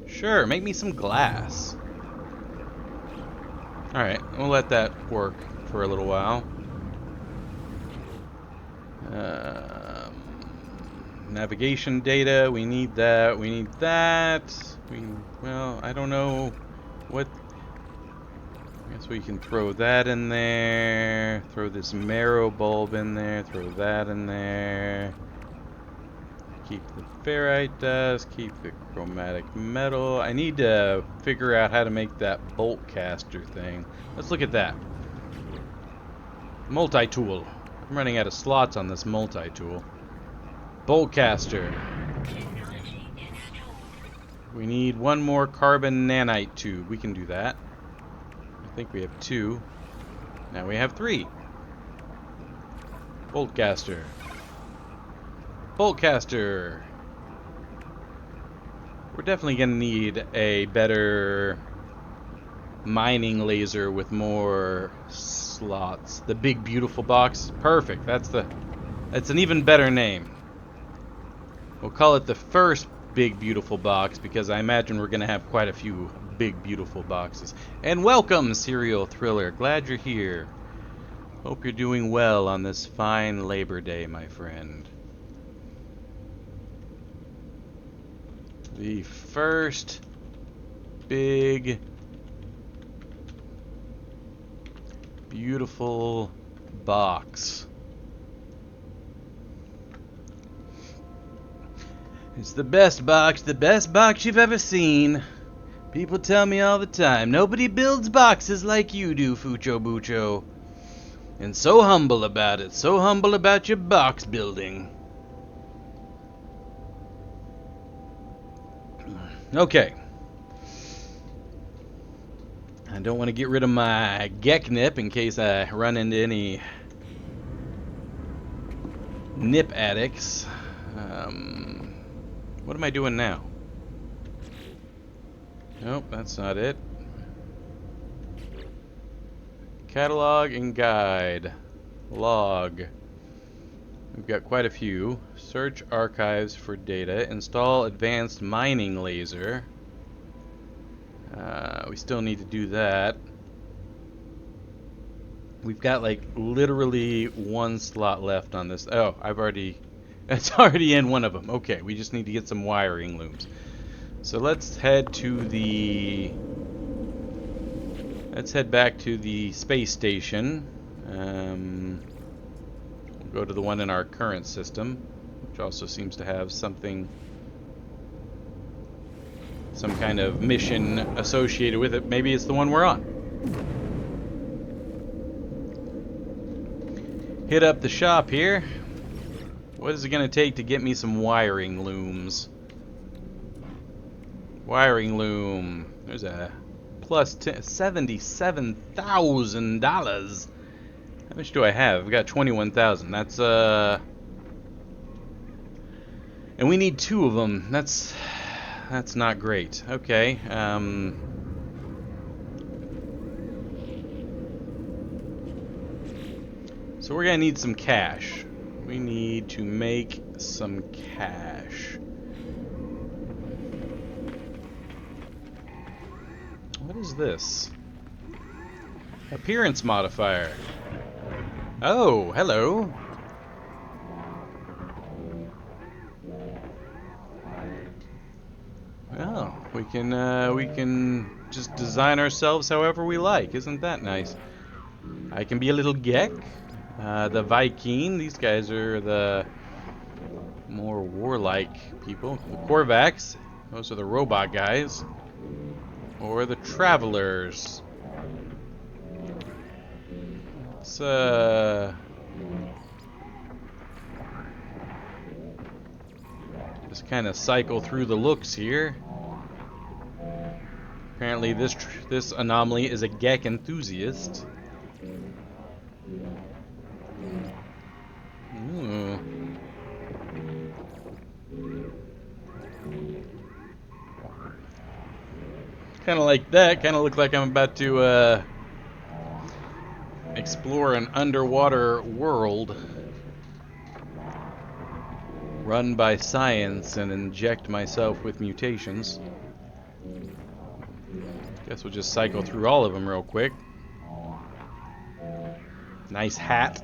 Sure, make me some glass. Alright, we'll let that work for a little while. Navigation data, we need that, we need that. Well, I don't know what. I guess we can throw that in there, throw this marrow bulb in there, throw that in there. Keep the ferrite dust, keep the chromatic metal. I need to figure out how to make that bolt caster thing. Let's look at that. Multi-tool. I'm running out of slots on this multi-tool. Bolt caster. We need one more carbon nanite tube. We can do that. I think we have 2. Now we have 3. Bolt caster. Bolt caster. We're definitely going to need a better mining laser with more slots. The big beautiful box. Perfect. That's an even better name. We'll call it the first big beautiful box because I imagine we're going to have quite a few big beautiful boxes. And welcome, Serial Thriller. Glad you're here. Hope you're doing well on this fine Labor Day, my friend. The first big beautiful box. It's the best box you've ever seen. People tell me all the time, nobody builds boxes like you do, Fucho Bucho. And so humble about it, so humble about your box building. Okay. I don't want to get rid of my Geknip in case I run into any nip addicts. What am I doing now? Nope, that's not it. Catalog and guide. Log. We've got quite a few. Search archives for data. Install advanced mining laser. We still need to do that. We've got like literally one slot left on this. Oh, it's already in one of them. Okay, we just need to get some wiring looms. So let's head back to the space station. We'll go to the one in our current system, which also seems to have some kind of mission associated with it. Maybe it's the one we're on. Hit up the shop here. What is it going to take to get me some wiring looms? Wiring loom. There's a plus $77,000. How much do I have? I've got 21,000. That's and we need 2 of them. That's not great. Okay. So we're gonna need some cash. We need to make some cash. What is this? Appearance modifier. Oh, hello. Oh, we can just design ourselves however we like. Isn't that nice? I can be a little geck. The Viking, these guys are the more warlike people. The Korvax, those are the robot guys. Or the Travelers. Let's just kind of cycle through the looks here. Apparently this anomaly is a Gek enthusiast. Ooh. Kind of like that. Kind of look like I'm about to explore an underwater world run by science and inject myself with mutations. Guess we'll just cycle through all of them real quick. Nice hat.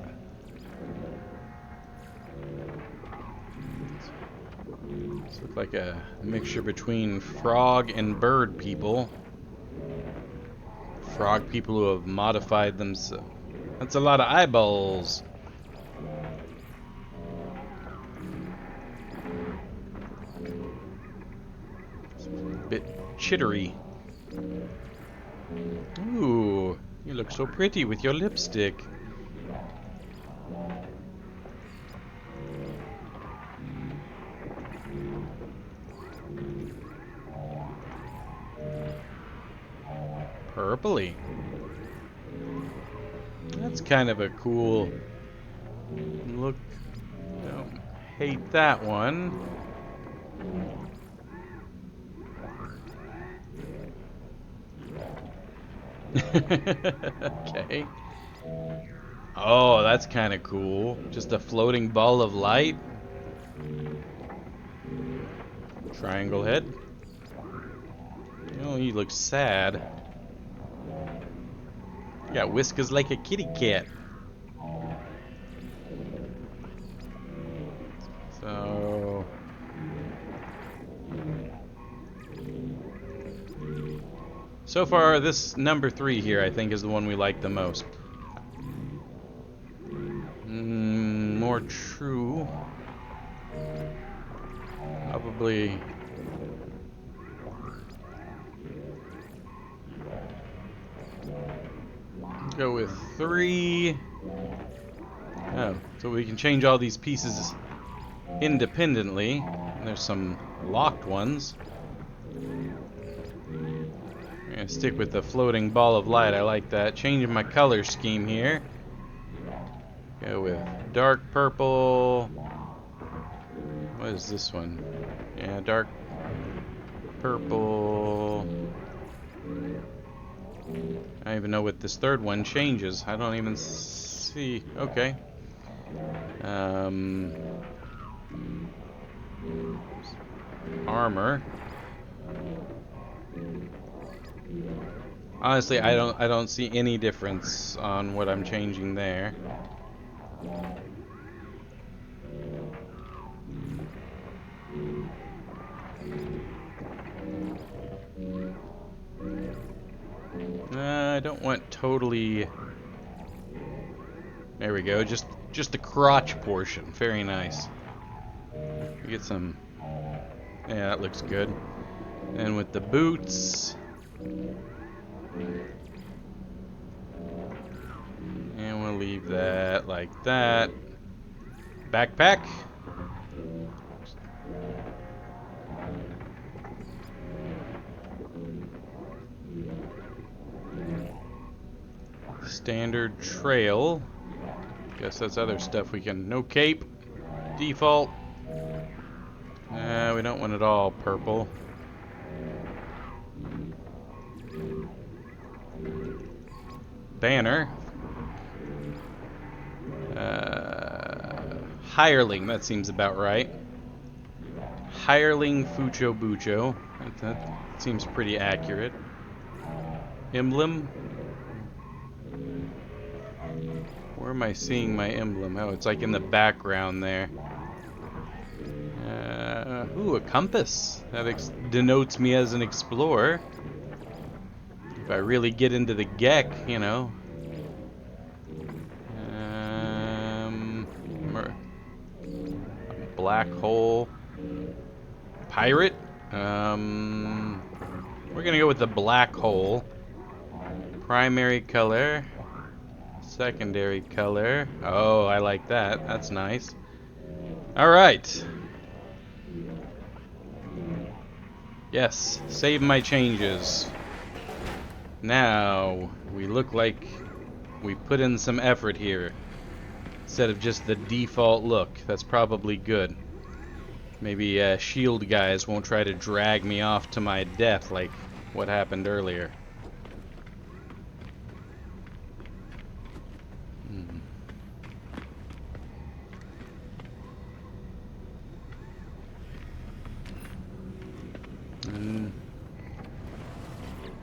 This looks like a mixture between frog and bird people. Frog people who have modified themselves. That's a lot of eyeballs. It's a bit chittery. Ooh, you look so pretty with your lipstick. Purpley. That's kind of a cool look. Don't hate that one. Okay. Oh, that's kind of cool. Just a floating ball of light. Triangle head. Oh, he looks sad. Got whiskers like a kitty cat. So far, this number 3 here, I think, is the one we like the most. More true. Probably. Go with 3. Oh, so we can change all these pieces independently. And there's some locked ones. I'm gonna stick with the floating ball of light. I like that. Changing my color scheme here. Go with dark purple. What is this one? Yeah, dark purple. I don't even know what this third one changes. I don't even see see. Okay. Um, armor. Honestly, I don't see any difference on what I'm changing there. I don't want totally. There we go. Just the crotch portion. Very nice. We get some. Yeah, that looks good. And with the boots, and we'll leave that like that. Backpack. Standard trail. Guess that's other stuff we can. No cape. Default. We don't want it all purple. Banner. Hireling, that seems about right. Hireling Fucho Bucho. That seems pretty accurate. Emblem. Where am I seeing my emblem? Oh, it's like in the background there. Ooh, a compass. That denotes me as an explorer. If I really get into the geck, you know. Black hole. Pirate. We're gonna go with the black hole. Primary color. Secondary color. Oh, I like that. That's nice. Alright. Yes, save my changes. Now, we look like we put in some effort here. Instead of just the default look. That's probably good. Maybe shield guys won't try to drag me off to my death like what happened earlier.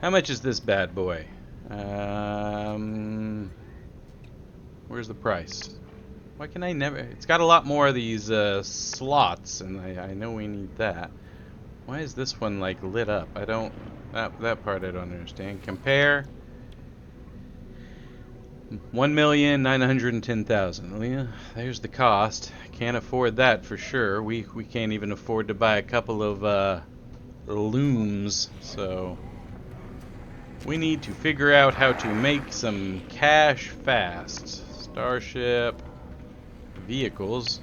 How much is this bad boy? Where's the price? Why can I never... It's got a lot more of these slots, and I know we need that. Why is this one, like, lit up? I don't... That part I don't understand. Compare. 1,910,000. Well, yeah, there's the cost. Can't afford that for sure. We can't even afford to buy a couple of looms, so... We need to figure out how to make some cash fast. Starship. Vehicles.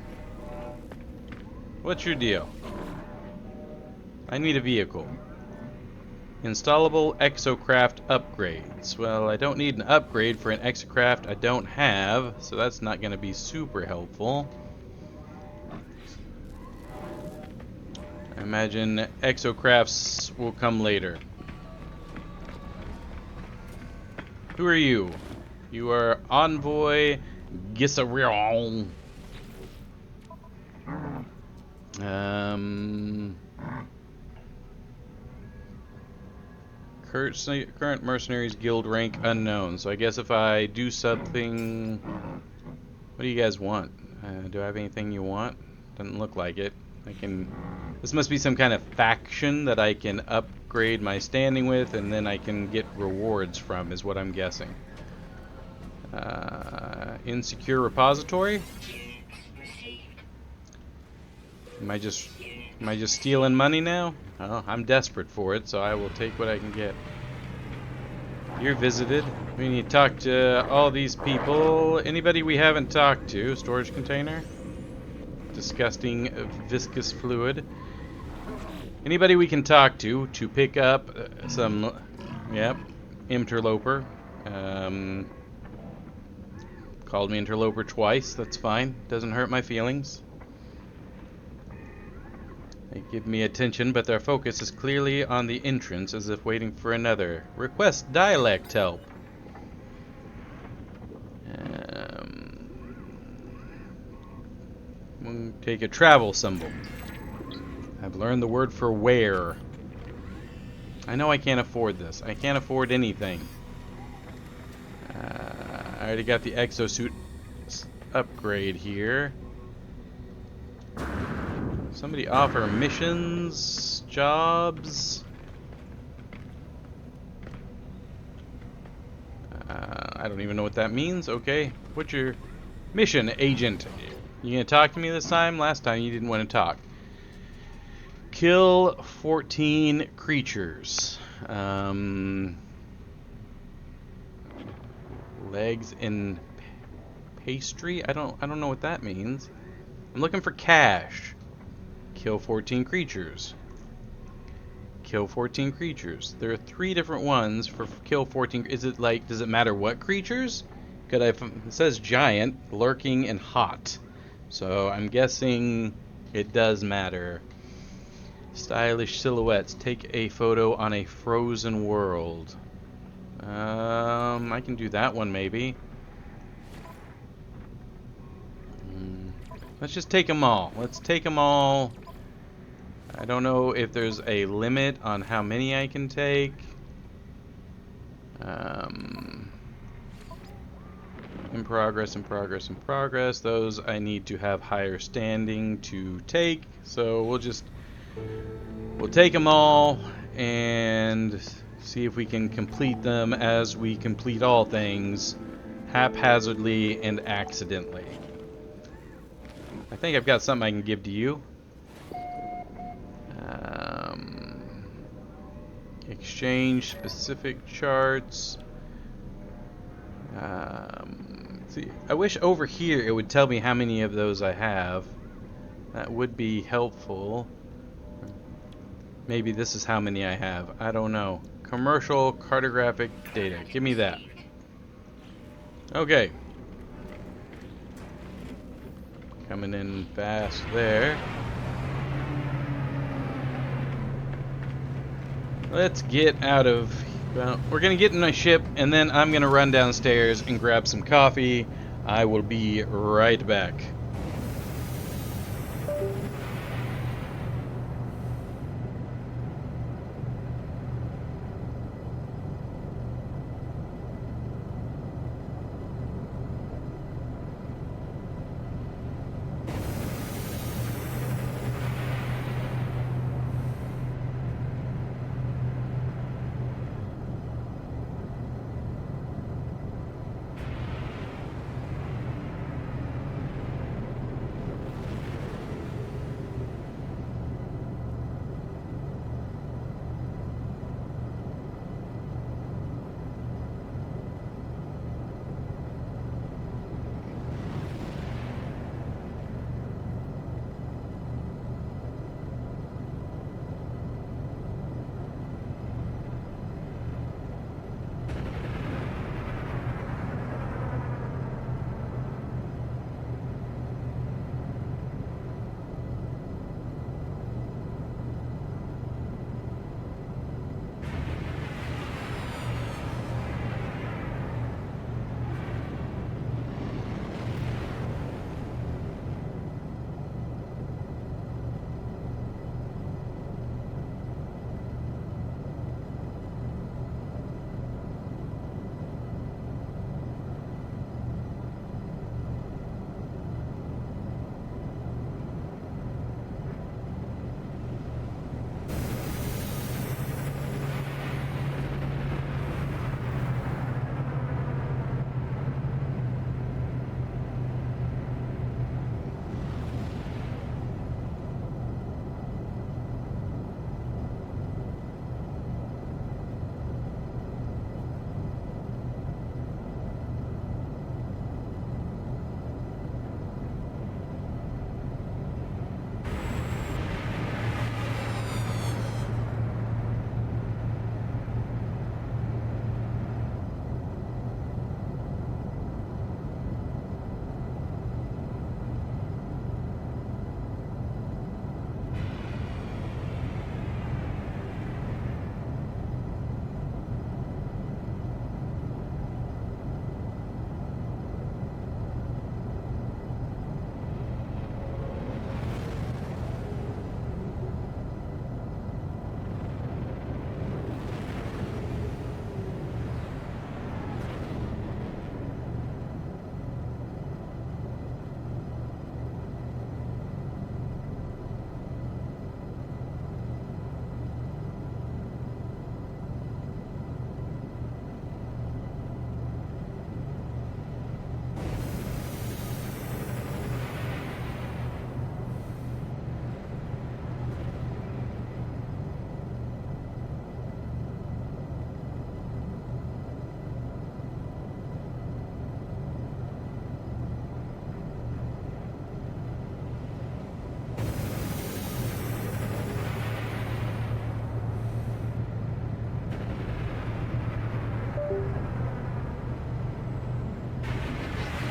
What's your deal? I need a vehicle. Installable exocraft upgrades. Well, I don't need an upgrade for an exocraft I don't have, so that's not going to be super helpful. I imagine exocrafts will come later. Who are you? You are Envoy Gisarion. Current Mercenaries Guild rank unknown. So I guess if I do something... What do you guys want? Do I have anything you want? Doesn't look like it. I can... This must be some kind of faction that I can upgrade my standing with, and then I can get rewards from, is what I'm guessing. Insecure repository? Am I just stealing money now? Oh, I'm desperate for it, so I will take what I can get. You're visited. We need to talk to all these people. Anybody we haven't talked to? Storage container? Disgusting viscous fluid. Anybody we can talk to pick up some... Yep. Interloper. Called me interloper twice. That's fine. Doesn't hurt my feelings. They give me attention, but their focus is clearly on the entrance, as if waiting for another. Request dialect help. Take a travel symbol. I've learned the word for where. I know I can't afford this. I can't afford anything. I already got the exosuit upgrade here. Somebody offer missions, jobs. I don't even know what that means. Okay, what's your mission, agent? You gonna talk to me this time? Last time you didn't want to talk. Kill 14 creatures. Legs in pastry? I don't know what that means. I'm looking for cash. Kill 14 creatures. Kill 14 creatures. There are 3 different ones for kill 14. Is it like, does it matter what creatures? It says giant, lurking, and hot. So I'm guessing it does matter. Stylish silhouettes. Take a photo on a frozen world. I can do that one maybe. Let's just take them all. Let's take them all. I don't know if there's a limit on how many I can take. In progress, in progress, in progress. Those I need to have higher standing to take. So we'll take them all and see if we can complete them as we complete all things, haphazardly and accidentally. I think I've got something I can give to you. Exchange specific charts. See, I wish over here it would tell me how many of those I have. That would be helpful. Maybe this is how many I have. I don't know. Commercial cartographic data. Give me that. Okay. Coming in fast there. Let's get out of... Well, we're going to get in my ship, and then I'm going to run downstairs and grab some coffee. I will be right back.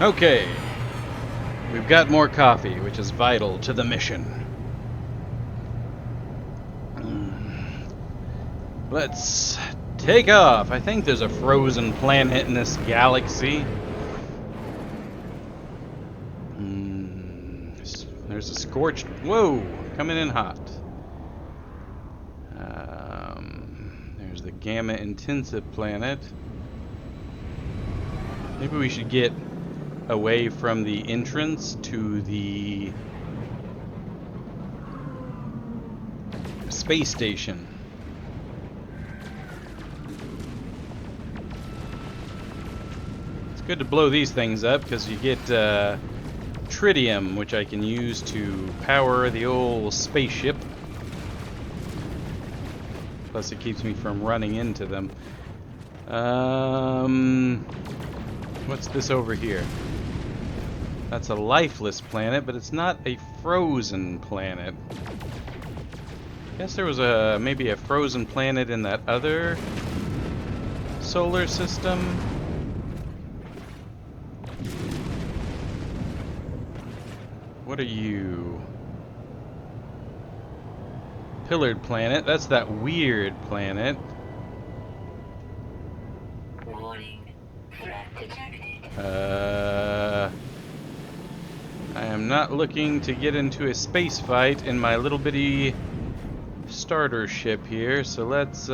Okay. We've got more coffee, which is vital to the mission. Let's take off. I think there's a frozen planet in this galaxy. There's a scorched... Whoa! Coming in hot. There's the gamma intensive planet. Maybe we should get away from the entrance to the space station. It's good to blow these things up because you get tritium, which I can use to power the old spaceship. Plus it keeps me from running into them. What's this over here? That's a lifeless planet, but it's not a frozen planet. Guess there was maybe a frozen planet in that other solar system. What are you? Pillared planet. That's that weird planet. Warning. Threat detected. I am not looking to get into a space fight in my little bitty starter ship here, so let's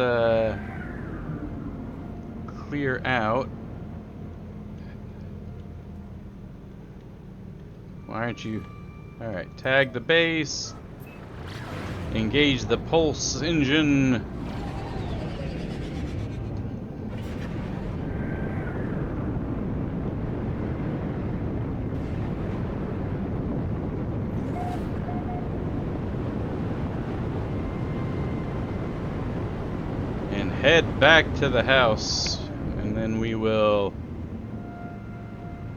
clear out. Why aren't you? Alright, tag the base. Engage the pulse engine. And head back to the house. And then we will...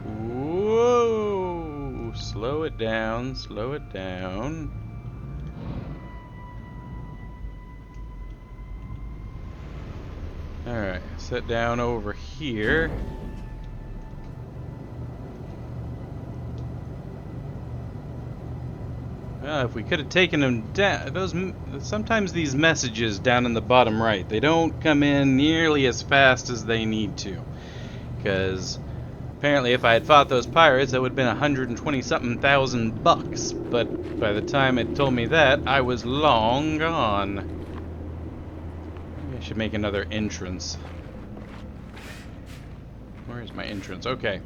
Whoa! Slow it down, slow it down. Alright, sit down over here. If we could have taken them down, sometimes these messages down in the bottom right, they don't come in nearly as fast as they need to. Because apparently if I had fought those pirates, that would have been 120-something thousand bucks. But by the time it told me that, I was long gone. Maybe I should make another entrance. Where's my entrance? Okay.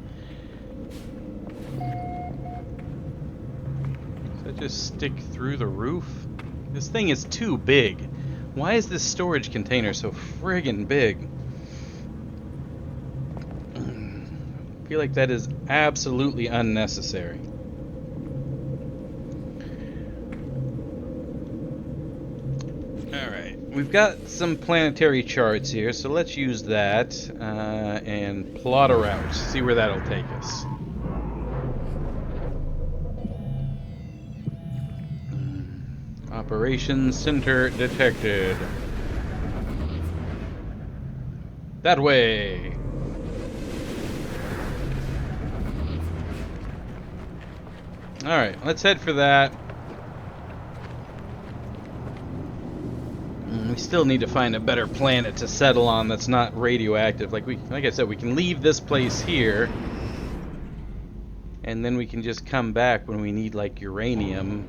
Does that just stick through the roof? This thing is too big. Why is this storage container so friggin' big? I feel like that is absolutely unnecessary. Alright, we've got some planetary charts here, so let's use that and plot a route. See where that'll take us. Operations center detected. That way. Alright, let's head for that. We still need to find a better planet to settle on that's not radioactive. Like I said, we can leave this place here. And then we can just come back when we need like uranium.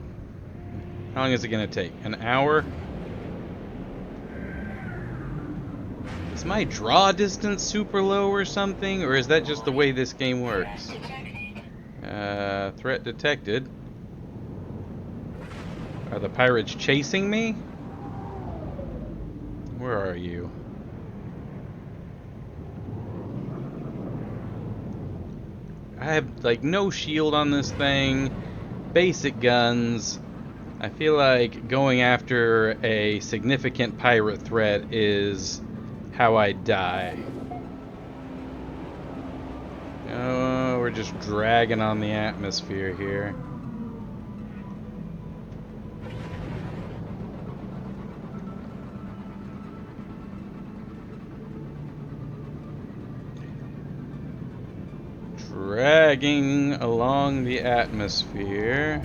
How long is it gonna take? An hour? Is my draw distance super low or something? Or is that just the way this game works? Threat detected. Are the pirates chasing me? Where are you? I have like no shield on this thing. Basic guns. I feel like going after a significant pirate threat is how I die. Oh, we're just dragging on the atmosphere here. zigzagging along the atmosphere.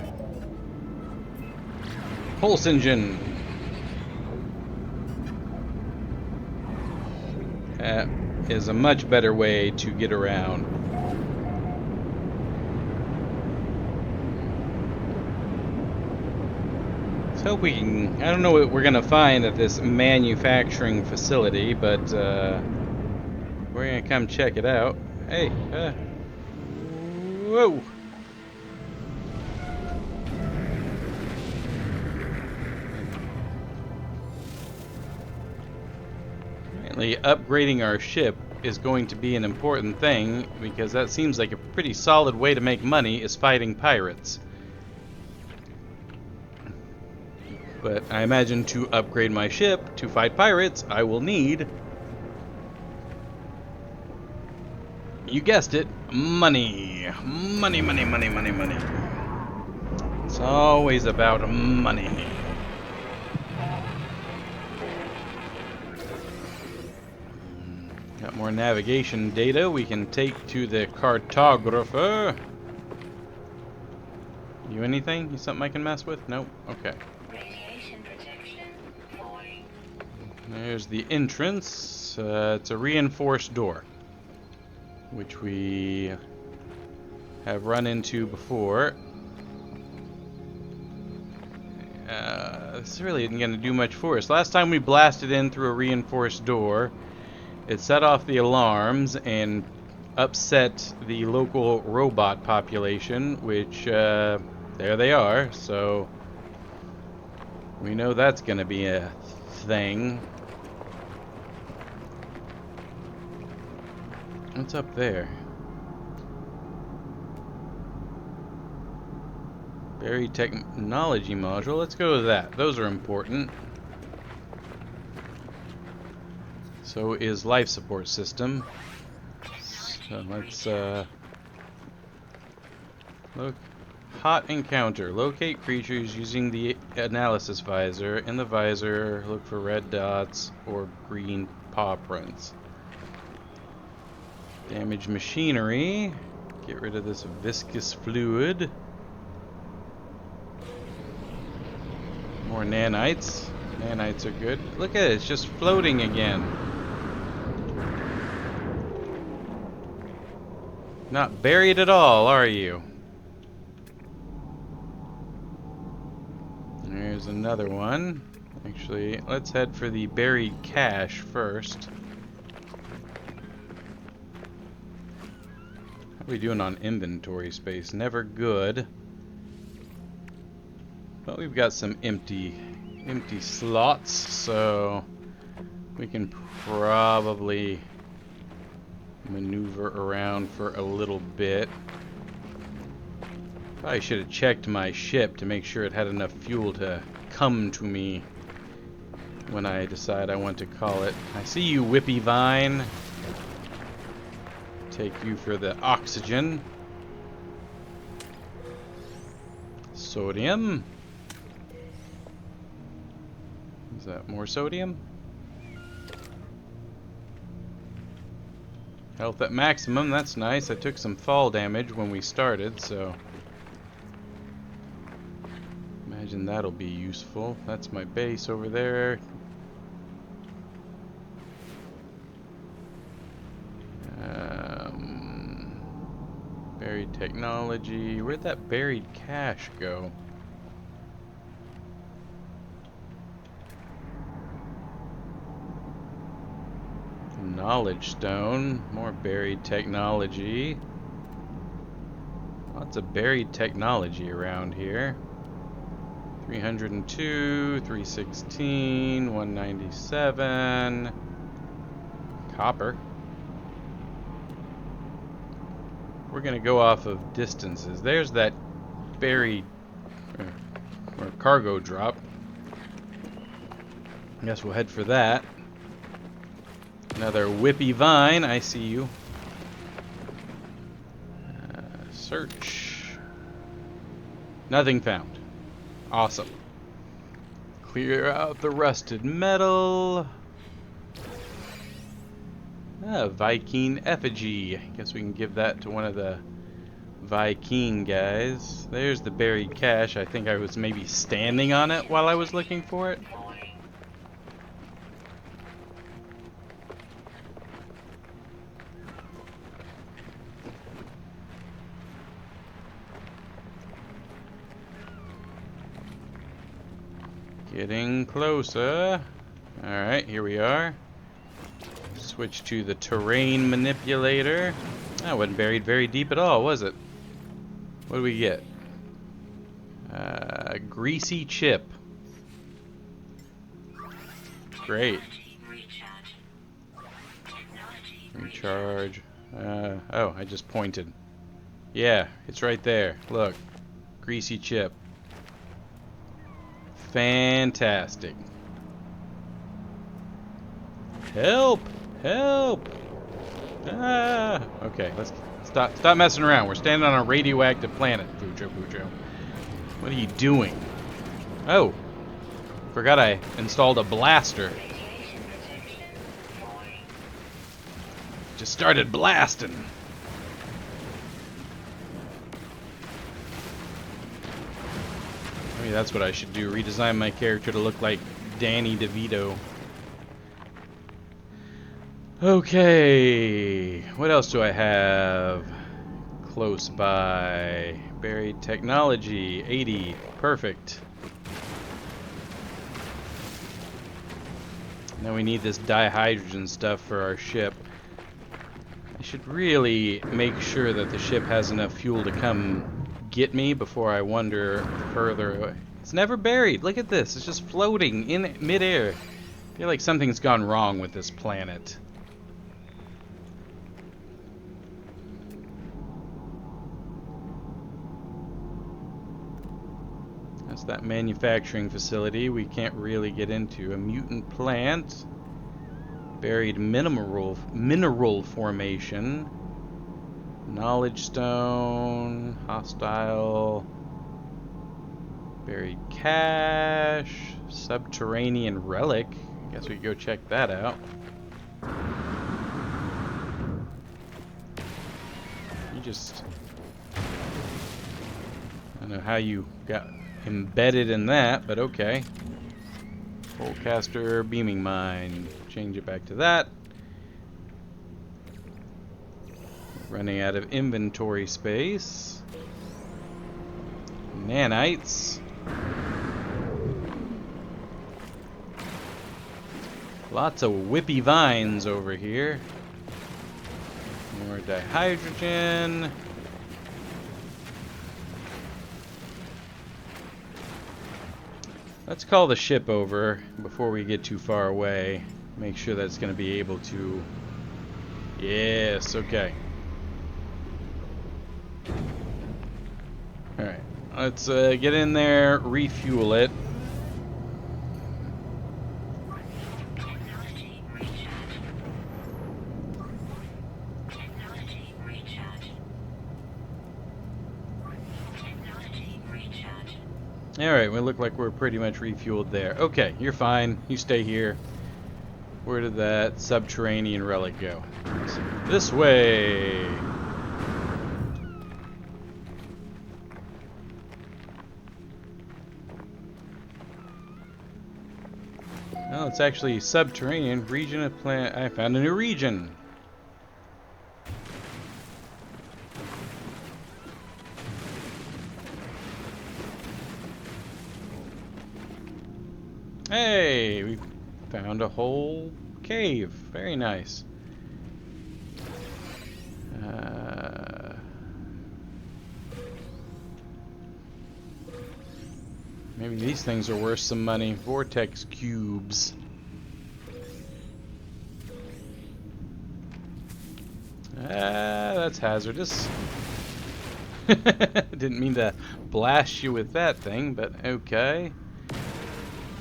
Pulse engine. That is a much better way to get around. Let's hope we can. I don't know what we're gonna find at this manufacturing facility, but we're gonna come check it out. Hey, whoa! Apparently, upgrading our ship is going to be an important thing because that seems like a pretty solid way to make money is fighting pirates. But I imagine to upgrade my ship to fight pirates, I will need, you guessed it, money. Money, money, money, money, money. It's always about money. Got more navigation data we can take to the cartographer. You anything? You something I can mess with? Nope. Okay. Radiation protection falling. There's the entrance. It's a reinforced door, which we have run into before. This really isn't going to do much for us. Last time we blasted in through a reinforced door, it set off the alarms and upset the local robot population, which, there they are, so we know that's going to be a thing. What's up there? Buried technology module. Let's go with that. Those are important. So is life support system. So let's look. Hot encounter. Locate creatures using the analysis visor. In the visor, look for red dots or green paw prints. Damage machinery. Get rid of this viscous fluid. More nanites. Nanites are good. Look at it, it's just floating again. Not buried at all, are you? There's another one. Actually, let's head for the buried cache first. How are we doing on inventory space? Never good. But we've got some empty slots, so we can probably maneuver around for a little bit. Probably should have checked my ship to make sure it had enough fuel to come to me when I decide I want to call it. I see you, Whippy Vine. Take you for the oxygen. Sodium. Is that more sodium? Health at maximum, that's nice. I took some fall damage when we started, so imagine that'll be useful. That's my base over there. Buried technology. Where'd that buried cache go? Knowledge stone. More buried technology. Lots of buried technology around here. 302, 316, 197. Copper. We're gonna go off of distances. There's that buried or cargo drop. I guess we'll head for that. Another Whippy Vine, I see you. Search. Nothing found. Awesome. Clear out the rusted metal. Viking effigy. I guess we can give that to one of the Viking guys. There's the buried cache. I think I was maybe standing on it while I was looking for it. Getting closer. Alright, here we are. Switch to the terrain manipulator. That wasn't buried very deep at all, was it? What do we get? Greasy chip. Great. Recharge. Oh, I just pointed. Yeah, it's right there. Look. Greasy chip. Fantastic. Help! Help! Ah! Okay, let's stop messing around. We're standing on a radioactive planet, Fucho Bucho. What are you doing? Oh! Forgot I installed a blaster. Just started blasting. Maybe that's what I should do. Redesign my character to look like Danny DeVito. Okay. What else do I have close by? Buried technology. 80. Perfect. Now we need this dihydrogen stuff for our ship. I should really make sure that the ship has enough fuel to come get me before I wander further. It's never buried. Look at this. It's just floating in midair. I feel like something's gone wrong with this planet. That's that manufacturing facility we can't really get into. A mutant plant. Buried mineral formation. Knowledge stone. Hostile. Buried cache. Subterranean relic. Guess we could go check that out. You just... I don't know how you got embedded in that, but okay. Coalcaster beaming mine. Change it back to that. Running out of inventory space. Nanites. Lots of whippy vines over here. More dihydrogen. Let's call the ship over before we get too far away. Make sure that it's going to be able to... Yes, okay. Alright, let's get in there, refuel it. Alright, we look like we're pretty much refueled there. Okay, you're fine. You stay here. Where did that subterranean relic go? This way! Well, it's actually subterranean region of planet. I found a new region! Hey, we found a whole cave. Very nice. Maybe these things are worth some money. Vortex cubes. That's hazardous. Didn't mean to blast you with that thing, but okay.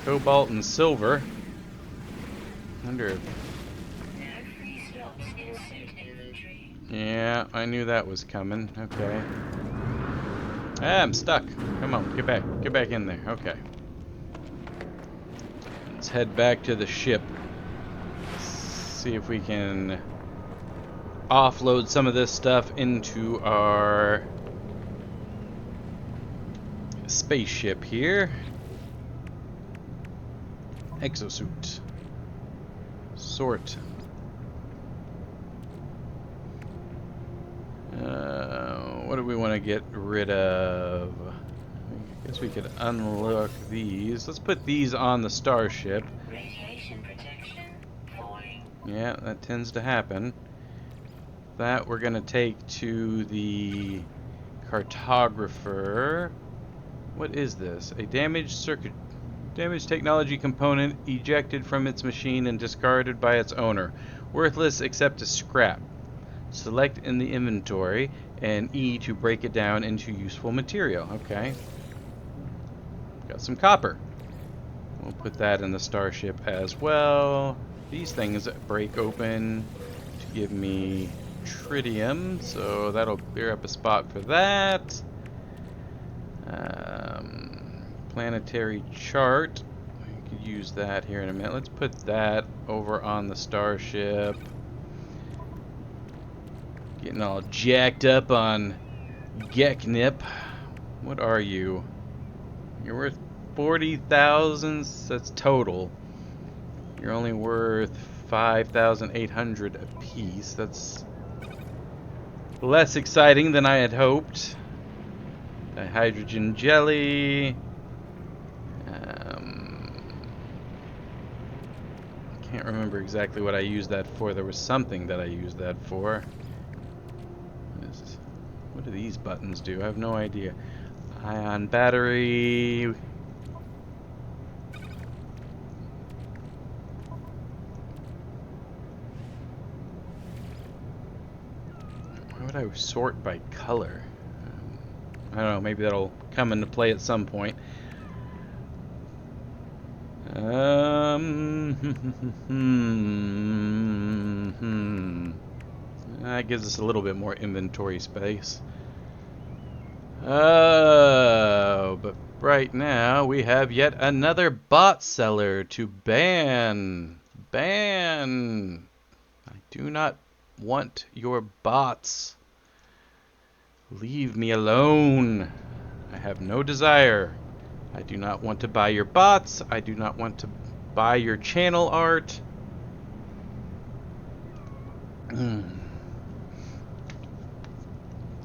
Cobalt and silver. Wonder if... Yeah, I knew that was coming. Okay. Ah, I'm stuck. Come on, get back. Get back in there. Okay. Let's head back to the ship. See if we can offload some of this stuff into our spaceship here. Exosuit. Sort. What do we want to get rid of? I guess we could unlock these. Let's put these on the starship. Radiation protection falling. Yeah, that tends to happen. That we're going to take to the cartographer. What is this? A damaged technology component ejected from its machine and discarded by its owner. Worthless except as scrap. Select in the inventory and E to break it down into useful material. Okay. Got some copper. We'll put that in the starship as well. These things break open to give me tritium, so that'll clear up a spot for that. Planetary chart. We could use that here in a minute. Let's put that over on the starship. Getting all jacked up on Geknip. What are you? You're worth 40,000. That's total. You're only worth 5,800 apiece. That's less exciting than I had hoped. A hydrogen jelly. Can't remember exactly what I used that for. There was something that I used that for. What do these buttons do? I have no idea. Ion battery. Why would I sort by color? I don't know. Maybe that'll come into play at some point. That gives us a little bit more inventory space. But right now we have yet another bot seller to ban. Ban. I do not want your bots. Leave me alone. I have no desire. I do not want to buy your bots. I do not want to buy your channel art.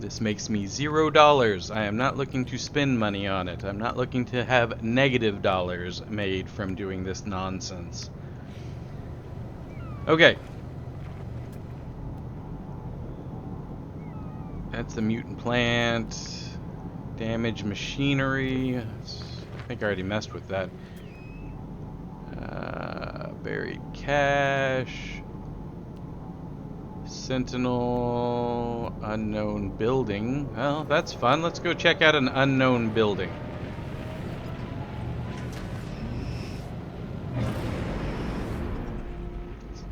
This makes me $0. I am not looking to spend money on it. I'm not looking to have negative dollars made from doing this nonsense. Okay. That's the mutant plant. Damaged machinery. I think I already messed with that. Buried cache. Sentinel. Unknown building. Well, that's fun. Let's go check out an unknown building.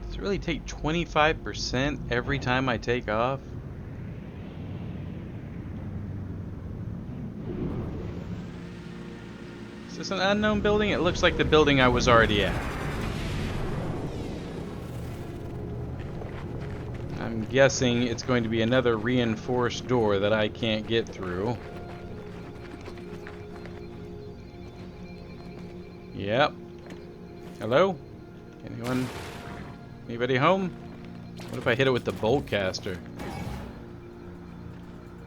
Does it really take 25% every time I take off? Is this an unknown building? It looks like the building I was already at. I'm guessing it's going to be another reinforced door that I can't get through. Yep. Hello? Anybody home? What if I hit it with the bolt caster?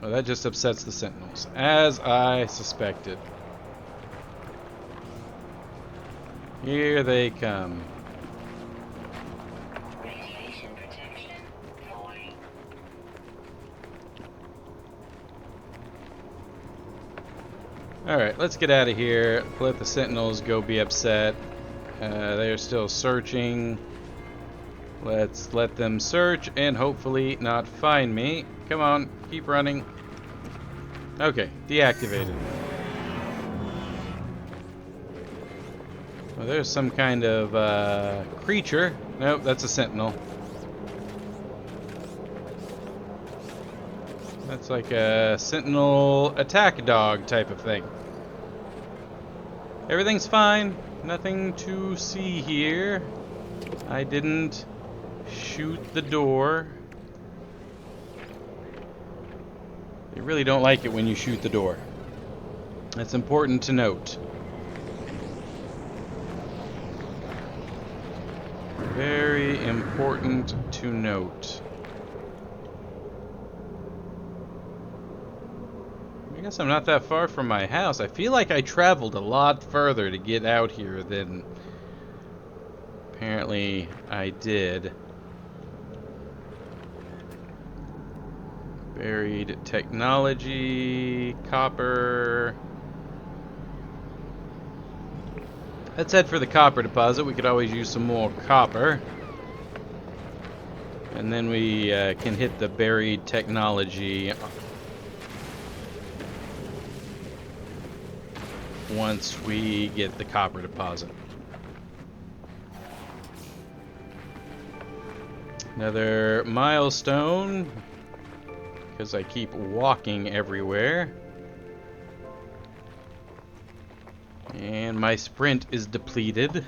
Oh, that just upsets the sentinels, as I suspected. Here they come. Radiation protection falling. Alright, let's get out of here. Let the sentinels go be upset. They're still searching. Let's let them search and hopefully not find me. Come on, keep running. Okay, deactivated. Well, there's some kind of creature. Nope, that's a sentinel. That's like a sentinel attack dog type of thing. Everything's fine. Nothing to see here. I didn't shoot the door. They really don't like it when you shoot the door. That's important to note. Very important to note. I guess I'm not that far from my house. I feel like I traveled a lot further to get out here than apparently I did. Buried technology, copper. Let's head for the copper deposit. We could always use some more copper. And then we can hit the buried technology once we get the copper deposit. Another milestone, because I keep walking everywhere. And my sprint is depleted.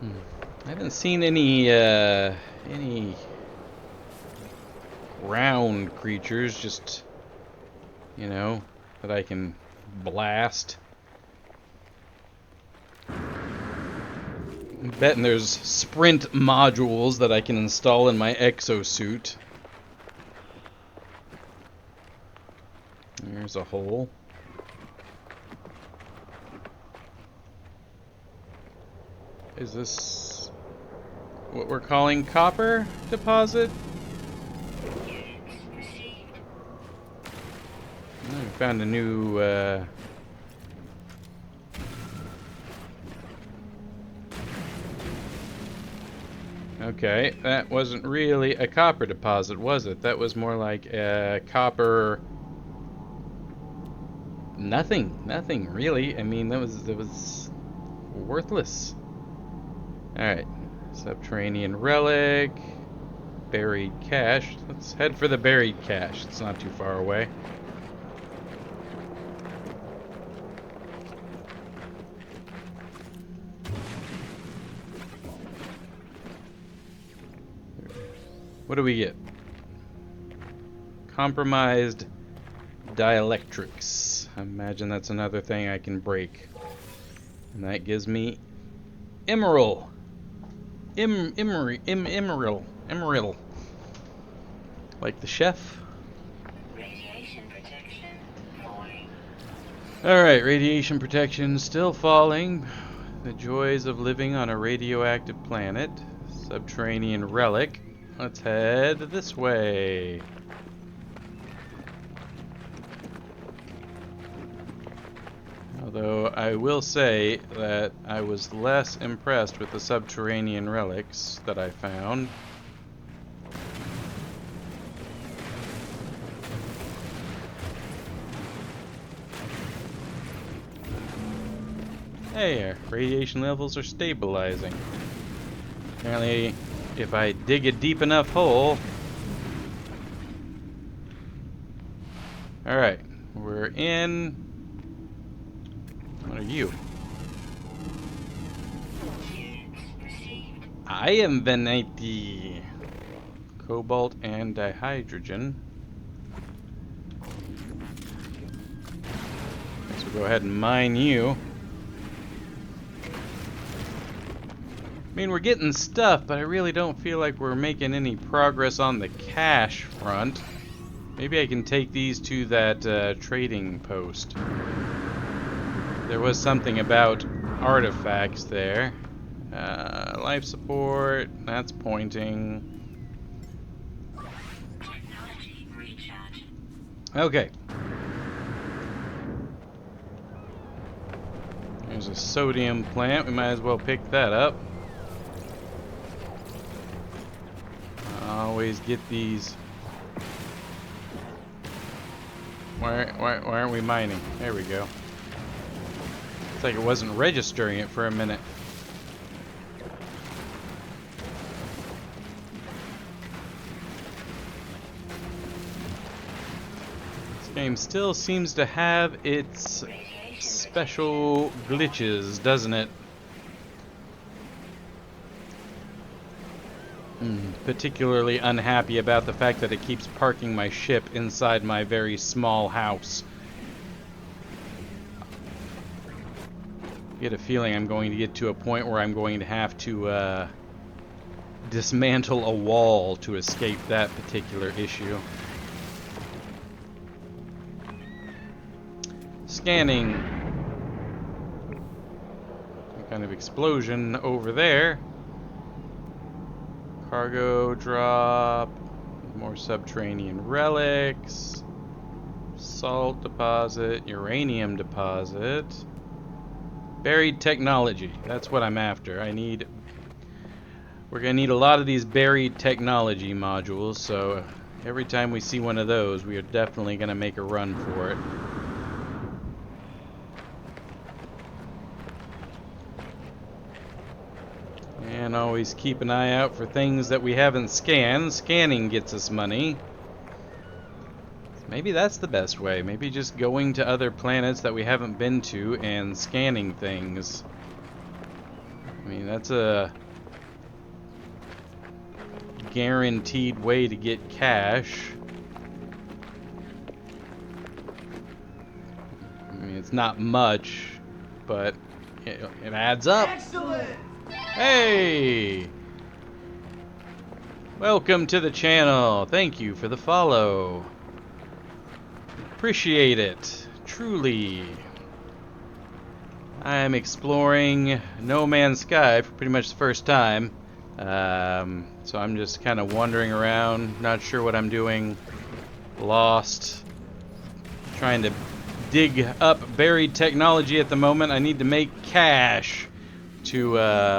I haven't seen any ground creatures, just, you know, that I can blast. I'm betting there's sprint modules that I can install in my exosuit. There's a hole. Is this what we're calling copper deposit? Oh, we found a new okay, that wasn't really a copper deposit, was it? That was more like a copper. Nothing really. I mean, that was worthless. All right, subterranean relic, buried cache. Let's head for the buried cache. It's not too far away. What do we get? Compromised dielectrics. I imagine that's another thing I can break. And that gives me emerald. Emerald. Like the chef. Radiation protection falling. Alright, radiation protection still falling. The joys of living on a radioactive planet. Subterranean relic. Let's head this way. Although I will say that I was less impressed with the subterranean relics that I found. Hey, our radiation levels are stabilizing. Apparently, if I dig a deep enough hole... Alright, we're in... What are you? I am vanity. Cobalt and dihydrogen. Guess we'll go ahead and mine you. I mean, we're getting stuff, but I really don't feel like we're making any progress on the cash front. Maybe I can take these to that trading post. There was something about artifacts there. Life support, that's pointing. Technology recharge. Okay. There's a sodium plant. We might as well pick that up. Always get these. Why aren't we mining? There we go. It's like it wasn't registering it for a minute. This game still seems to have its special glitches, doesn't it? Particularly unhappy about the fact that it keeps parking my ship inside my very small house. I get a feeling I'm going to get to a point where I'm going to have to dismantle a wall to escape that particular issue. Scanning. Some kind of explosion over there. Cargo drop. More subterranean relics. Salt deposit. Uranium deposit. Buried technology. That's what I'm after. We're going to need a lot of these buried technology modules, so every time we see one of those, we are definitely going to make a run for it. And always keep an eye out for things that we haven't scanned. Scanning gets us money. Maybe that's the best way. Maybe just going to other planets that we haven't been to and scanning things. I mean, that's a guaranteed way to get cash. I mean, it's not much, but it adds up. Excellent! Hey! Welcome to the channel. Thank you for the follow. Appreciate it. Truly. I'm exploring No Man's Sky for pretty much the first time. So I'm just kind of wandering around, not sure what I'm doing, lost, trying to dig up buried technology at the moment. I need to make cash to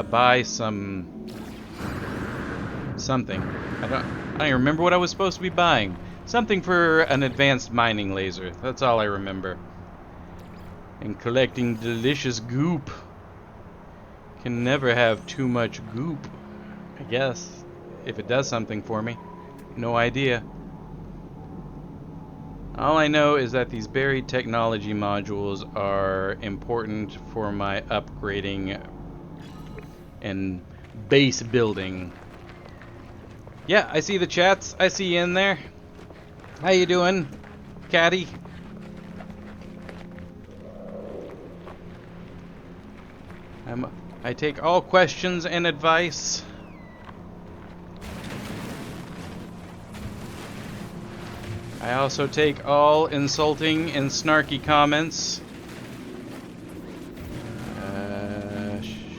buy something. I don't even remember what I was supposed to be buying. Something for an advanced mining laser. That's all I remember. And collecting delicious goop. Can never have too much goop. I guess, if it does something for me. No idea. All I know is that these buried technology modules are important for my upgrading and base building. Yeah, I see the chats. I see you in there. How you doing, Catty? I take all questions and advice. I also take all insulting and snarky comments.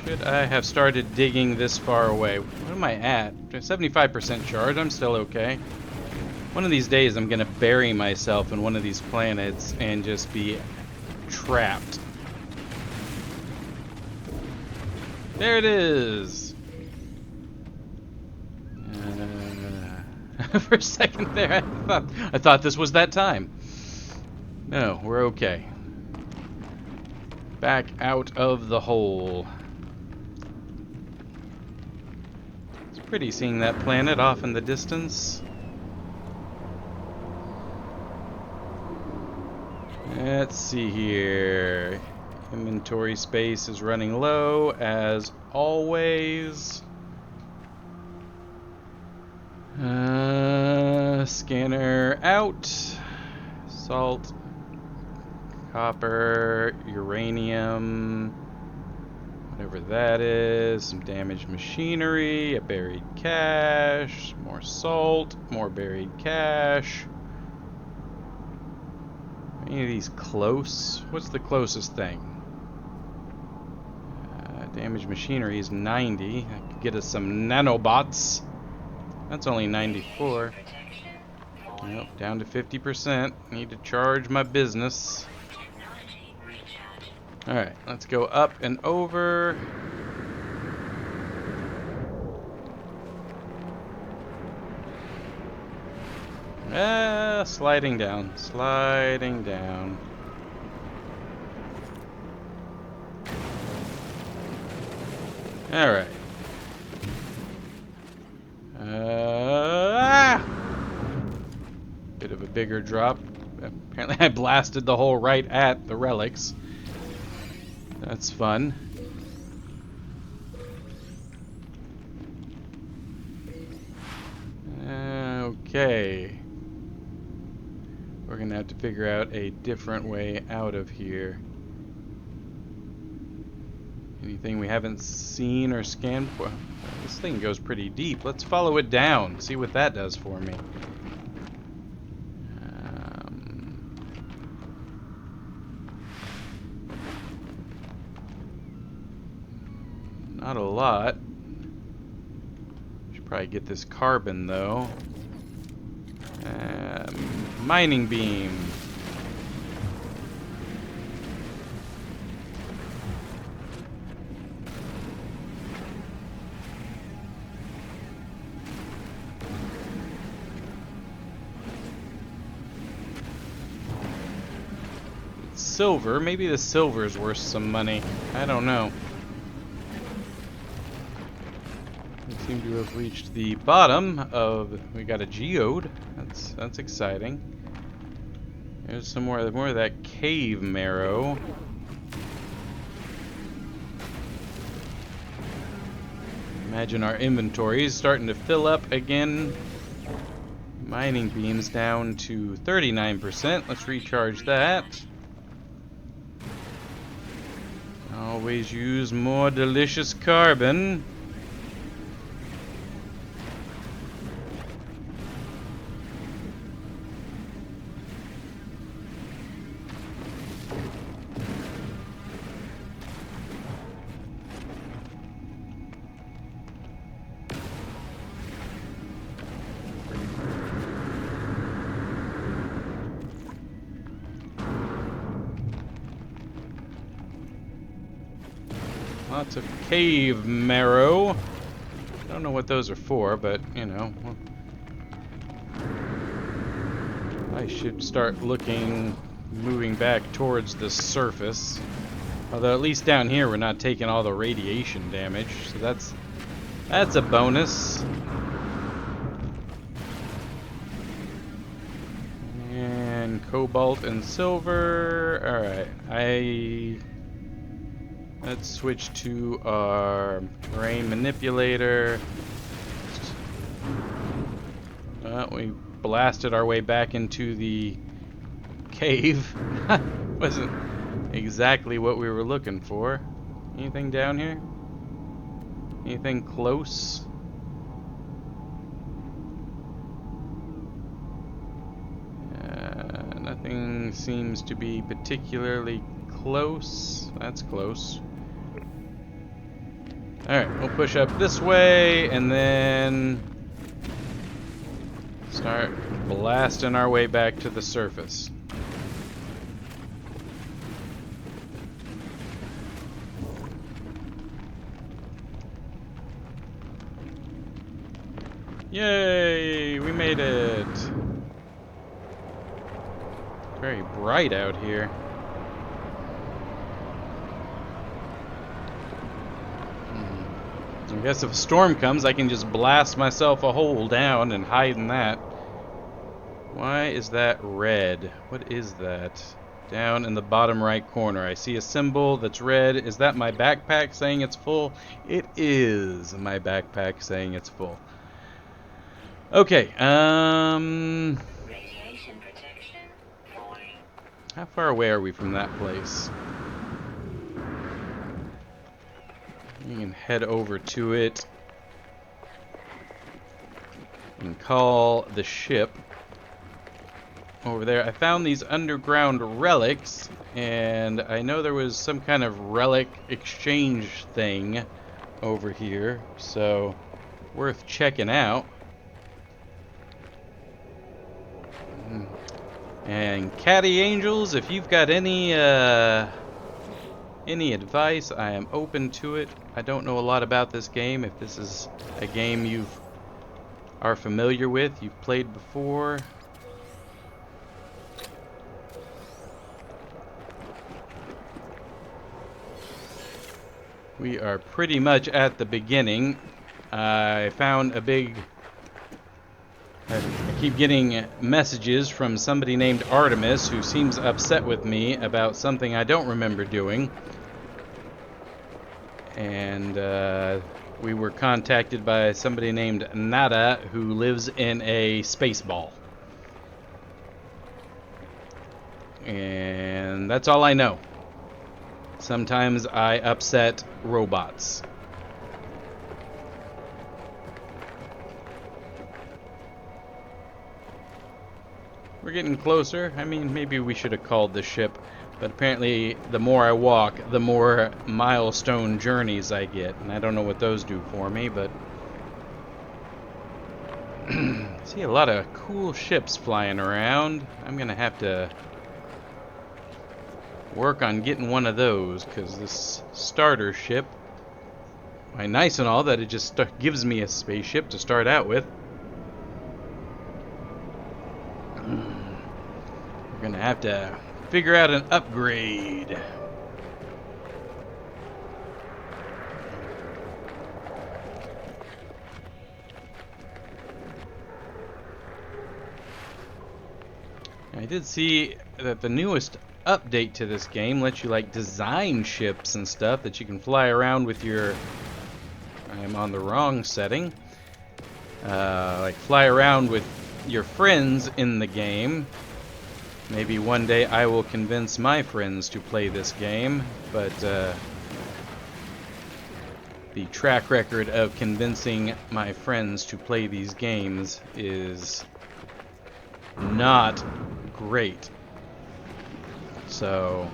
Should I have started digging this far away? What am I at? 75% charge. I'm still okay. One of these days I'm gonna bury myself in one of these planets and just be trapped. There it is! For a second there, I thought this was that time. No, we're okay. Back out of the hole. It's pretty seeing that planet off in the distance. Let's see here. Inventory space is running low, as always. Scanner out. Salt. Copper. Uranium. Whatever that is. Some damaged machinery. A buried cache. More salt. More buried cache. Any of these close? What's the closest thing? Damaged machinery is 90. That could get us some nanobots. That's only 94. Nope, down to 50%. Need to charge my business. Alright, let's go up and over. Sliding down. Sliding down. Alright. Bit of a bigger drop. Apparently I blasted the hole right at the relics. That's fun. Okay. We're gonna have to figure out a different way out of here. Anything we haven't seen or scanned before? This thing goes pretty deep. Let's follow it down, see what that does for me. Not a lot. Should probably get this carbon though. Mining beam. Silver. Maybe the silver is worth some money. I don't know. We seem to have reached the bottom of. We got a geode. That's exciting. There's some more of that cave marrow. Imagine our inventory is starting to fill up again. Mining beams down to 39%. Let's recharge that. Always use more delicious carbon. Lots of cave marrow. I don't know what those are for, but, you know. I should start moving back towards the surface. Although at least down here we're not taking all the radiation damage, so that's a bonus. And cobalt and silver. Alright, let's switch to our terrain manipulator. We blasted our way back into the cave. Wasn't exactly what we were looking for. Anything down here? Anything close? Nothing seems to be particularly close. That's close. Alright, we'll push up this way and then start blasting our way back to the surface. Yay! We made it! Very bright out here. I guess if a storm comes, I can just blast myself a hole down and hide in that. Why is that red? What is that? Down in the bottom right corner. I see a symbol that's red. Is that my backpack saying it's full? It is my backpack saying it's full. Okay, Radiation protection falling. how far away are we from that place? You can head over to it and call the ship over there. I found these underground relics, and I know there was some kind of relic exchange thing over here, so worth checking out. And Catty Angels, if you've got any advice, I am open to it. I don't know a lot about this game. If this is a game you are familiar with, you've played before. We are pretty much at the beginning. I found a big... I keep getting messages from somebody named Artemis who seems upset with me about something I don't remember doing. And we were contacted by somebody named Nada who lives in a space ball. And that's all I know. Sometimes I upset robots. We're getting closer. I mean, maybe we should have called the ship, but apparently the more I walk, the more milestone journeys I get, and I don't know what those do for me, but see a lot of cool ships flying around. I'm gonna have to work on getting one of those, because this starter ship, why, nice and all that it just gives me a spaceship to start out with. We're gonna have to figure out an upgrade. I did see that the newest update to this game lets you like design ships and stuff that you can fly around with your... I'm on the wrong setting. Like fly around with your friends in the game. Maybe one day I will convince my friends to play this game, but the track record of convincing my friends to play these games is not great. So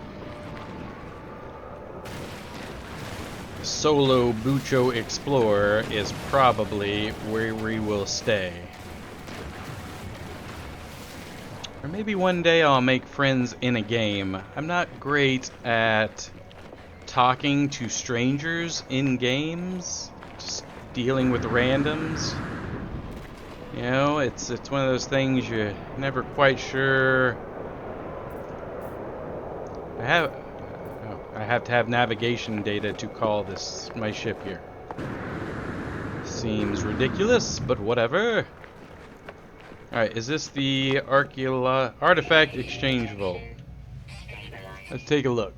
Solo Bucho Explorer is probably where we will stay. Or maybe one day I'll make friends in a game. I'm not great at talking to strangers in games, just dealing with randoms. You know, it's one of those things you're never quite sure. I have to have navigation data to call this my ship here. Seems ridiculous, but whatever. Alright, is this the artifact exchange vault? Let's take a look.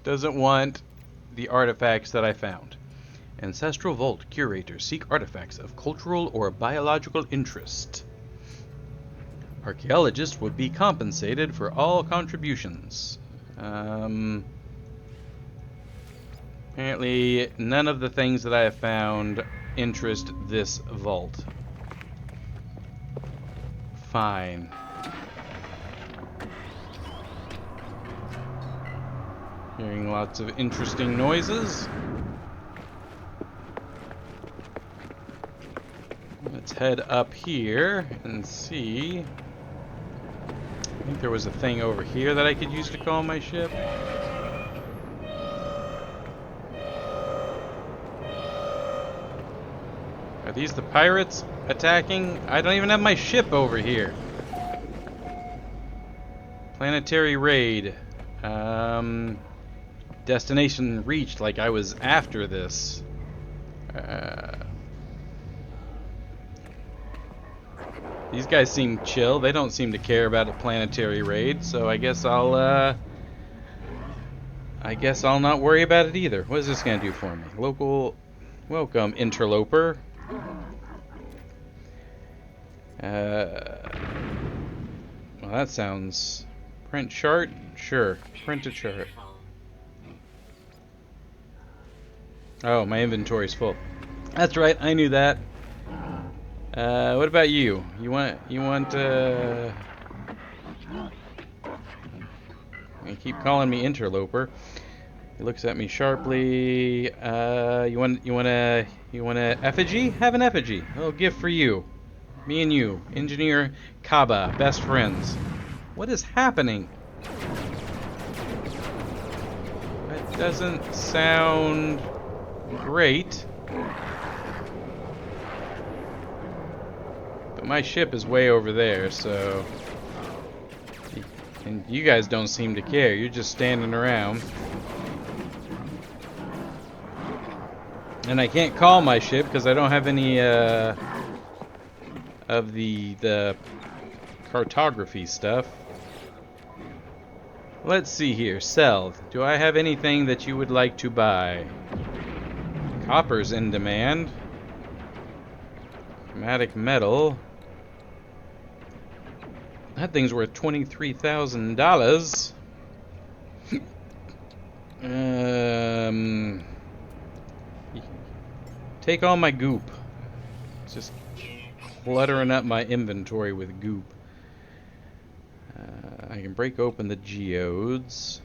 Doesn't want the artifacts that I found. Ancestral Vault Curator. Seek artifacts of cultural or biological interest. Archaeologists would be compensated for all contributions. Apparently, none of the things that I have found interest this vault. Fine. Hearing lots of interesting noises. Let's head up here and see. I think there was a thing over here that I could use to call my ship. Are these the pirates attacking? I don't even have my ship over here. Planetary raid. Destination reached, like I was after this. These guys seem chill. They don't seem to care about a planetary raid, so I guess I'll not worry about it either. What is this gonna do for me? Local welcome, interloper. Well, that sounds... Print chart? Sure. Print a chart. Oh, my inventory's full. That's right, I knew that. What about you? You want, you keep calling me interloper. He looks at me sharply. You want a effigy? Have an effigy. A little gift for you. Me and you, Engineer Kaba, best friends. What is happening? That doesn't sound great. But my ship is way over there, so... And you guys don't seem to care. You're just standing around. And I can't call my ship because I don't have any of the cartography stuff. Let's see here. Sell. Do I have anything that you would like to buy? Copper's in demand. Chromatic metal. That thing's worth $23,000. Take all my goop. It's just cluttering up my inventory with goop. I can break open the geodes.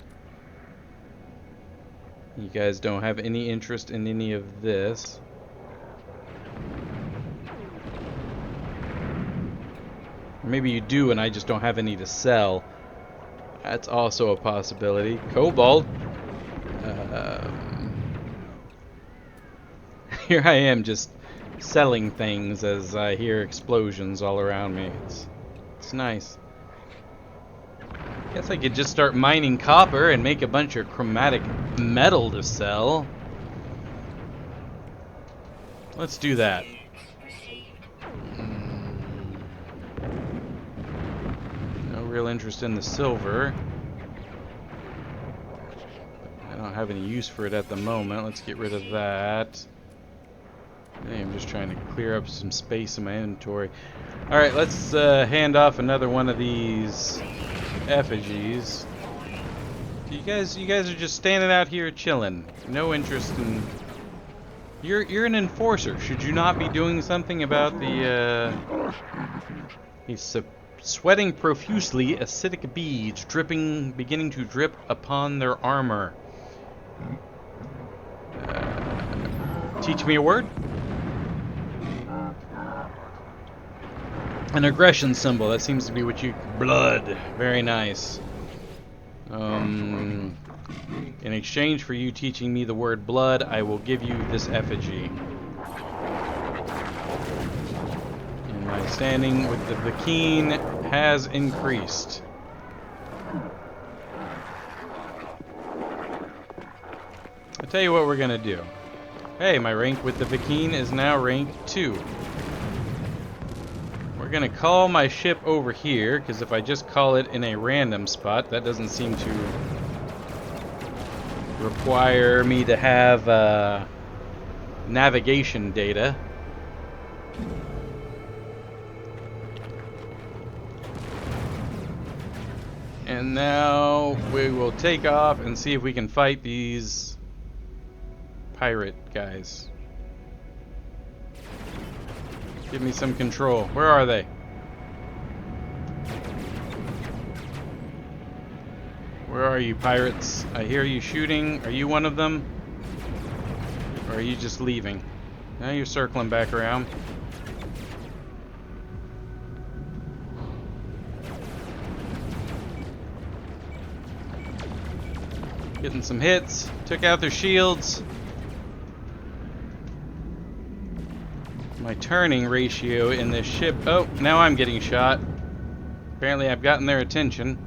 You guys don't have any interest in any of this. Maybe you do and I just don't have any to sell. That's also a possibility. Cobalt. Here I am just selling things as I hear explosions all around me. It's nice. Guess I could just start mining copper and make a bunch of chromatic metal to sell. Let's do that. No real interest in the silver. I don't have any use for it at the moment. Let's get rid of that. I'm just trying to clear up some space in my inventory. Alright, let's hand off another one of these effigies. You guys are just standing out here chilling. No interest in... You're an enforcer. Should you not be doing something about the he's sweating profusely, acidic beads beginning to drip upon their armor. Teach me a word? An aggression symbol. That seems to be what you... Blood. Very nice. In exchange for you teaching me the word blood, I will give you this effigy. And my standing with the Vakeen has increased. I'll tell you what we're gonna do. Hey, my rank with the Vakeen is now rank 2. We're gonna call my ship over here, because if I just call it in a random spot, that doesn't seem to require me to have navigation data. And now we will take off and see if we can fight these pirate guys. Give me some control. Where are they? Where are you, pirates? I hear you shooting. Are you one of them? Or are you just leaving? Now you're circling back around. Getting some hits. Took out their shields. My turning ratio in this ship... Oh, now I'm getting shot. Apparently I've gotten their attention.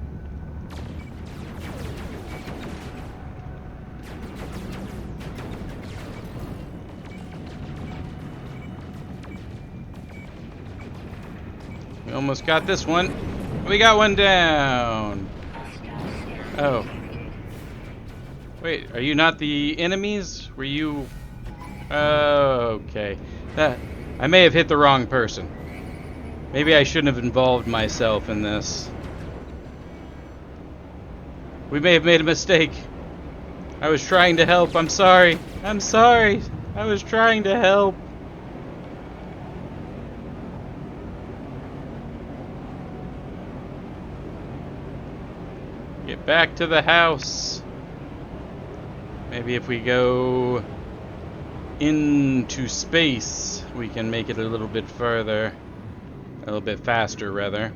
We almost got this one. We got one down. Oh. Wait, are you not the enemies? Were you... Oh, okay. I may have hit the wrong person. Maybe I shouldn't have involved myself in this. We may have made a mistake. I was trying to help. I'm sorry. I'm sorry. I was trying to help. Get back to the house. Maybe if we go into space, we can make it a little bit further. A little bit faster, rather.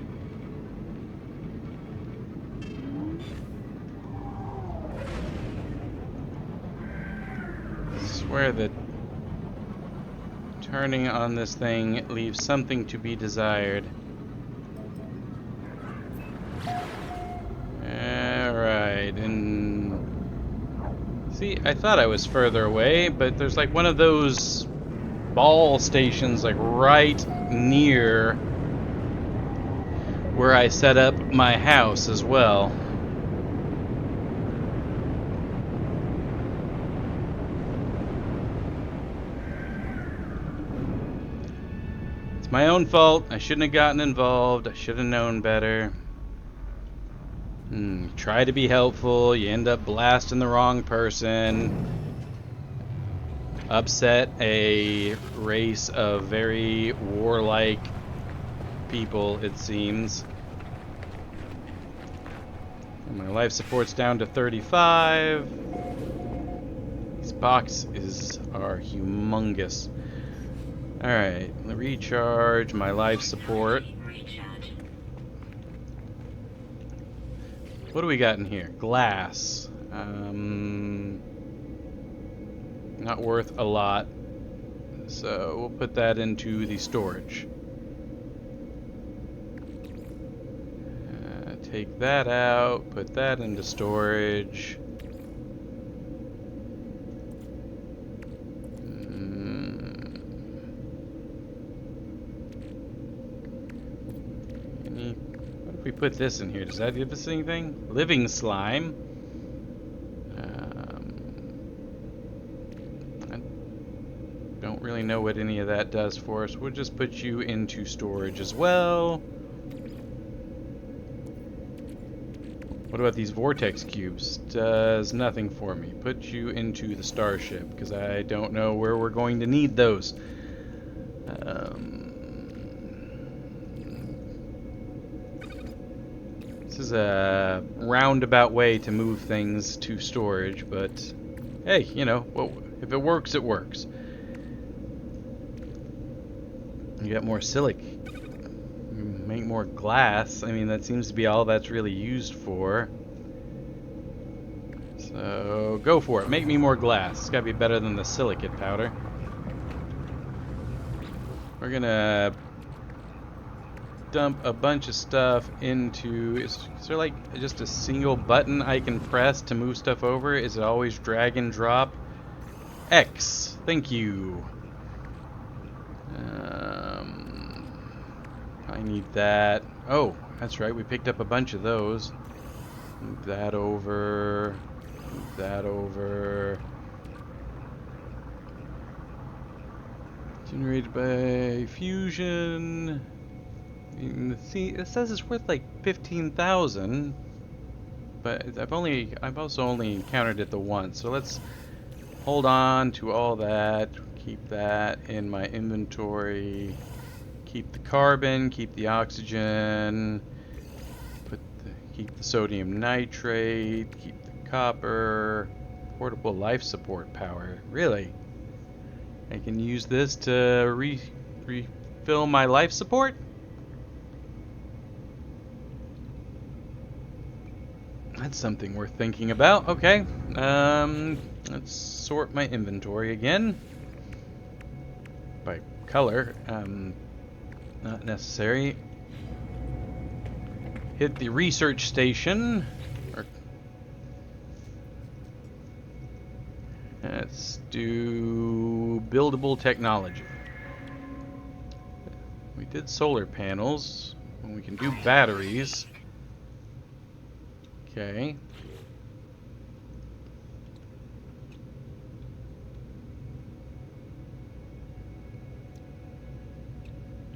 I swear that turning on this thing leaves something to be desired. Alright, and... See, I thought I was further away, but there's like one of those ball stations like right near where I set up my house as well. It's my own fault. I shouldn't have gotten involved. I should have known better. Try to be helpful. You end up blasting the wrong person. Upset a race of very warlike people, it seems. And my life support's down to 35. These boxes are humongous. Alright, recharge my life support. Recharge. What do we got in here? Glass. Not worth a lot. So we'll put that into the storage. Take that out, put that into storage. What if we put this in here? Does that give us anything? Living slime. I don't really know what any of that does for us. We'll just put you into storage as well. What about these vortex cubes? Does nothing for me. Put you into the starship, because I don't know where we're going to need those. This is a roundabout way to move things to storage, but hey, you know, well, if it works, it works. You got more silic. Make more glass. I mean, that seems to be all that's really used for. So, go for it. Make me more glass. It's gotta be better than the silicate powder. We're gonna dump a bunch of stuff into... Is there like just a single button I can press to move stuff over? Is it always drag and drop? X. Thank you. I need that. Oh, that's right. We picked up a bunch of those. Move that over. Move that over. Generated by fusion. See, it says it's worth like 15,000, but I've also only encountered it the once. So let's hold on to all that. Keep that in my inventory. Keep the carbon. Keep the oxygen. Keep the sodium nitrate. Keep the copper. Portable life support power. Really? I can use this to refill my life support? That's something worth thinking about. Okay. Let's sort my inventory again. By color. Not necessary. Hit the research station. Let's do buildable technology. We did solar panels. And we can do batteries. Okay.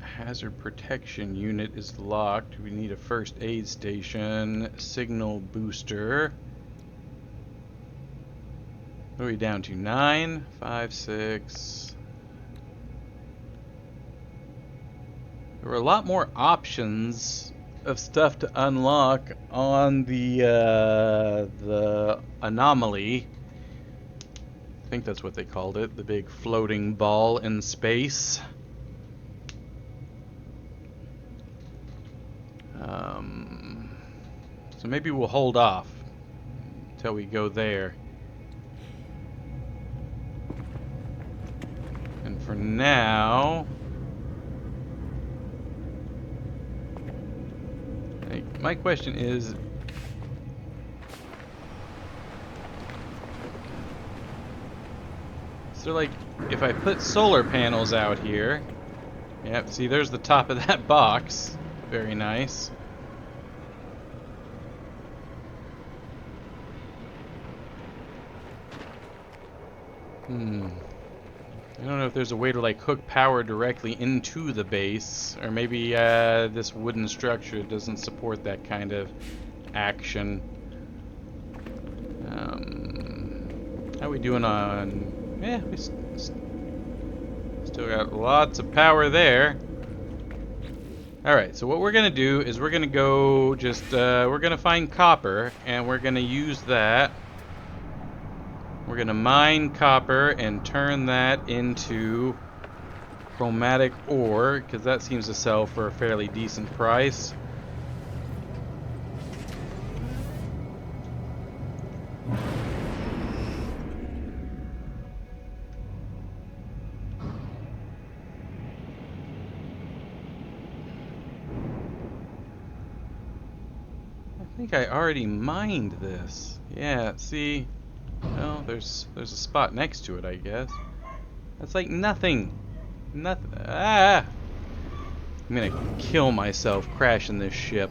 Hazard protection unit is locked. We need a first aid station. Signal booster. What are we down to? 9, 5, 6. There were a lot more options of stuff to unlock on the anomaly. I think that's what they called it. The big floating ball in space. So maybe we'll hold off until we go there. And for now, my question is, so like, if I put solar panels out here, yep, see there's the top of that box, very nice. I don't know if there's a way to like hook power directly into the base, or maybe this wooden structure doesn't support that kind of action. How we doing on? Yeah, we still got lots of power there. All right, so what we're gonna do is we're gonna go just we're gonna find copper, and we're gonna use that. We're gonna mine copper and turn that into chromatic ore, because that seems to sell for a fairly decent price. I think I already mined this. Yeah, see? Well, there's a spot next to it, I guess. That's like nothing. Nothing. Ah! I'm gonna kill myself crashing this ship.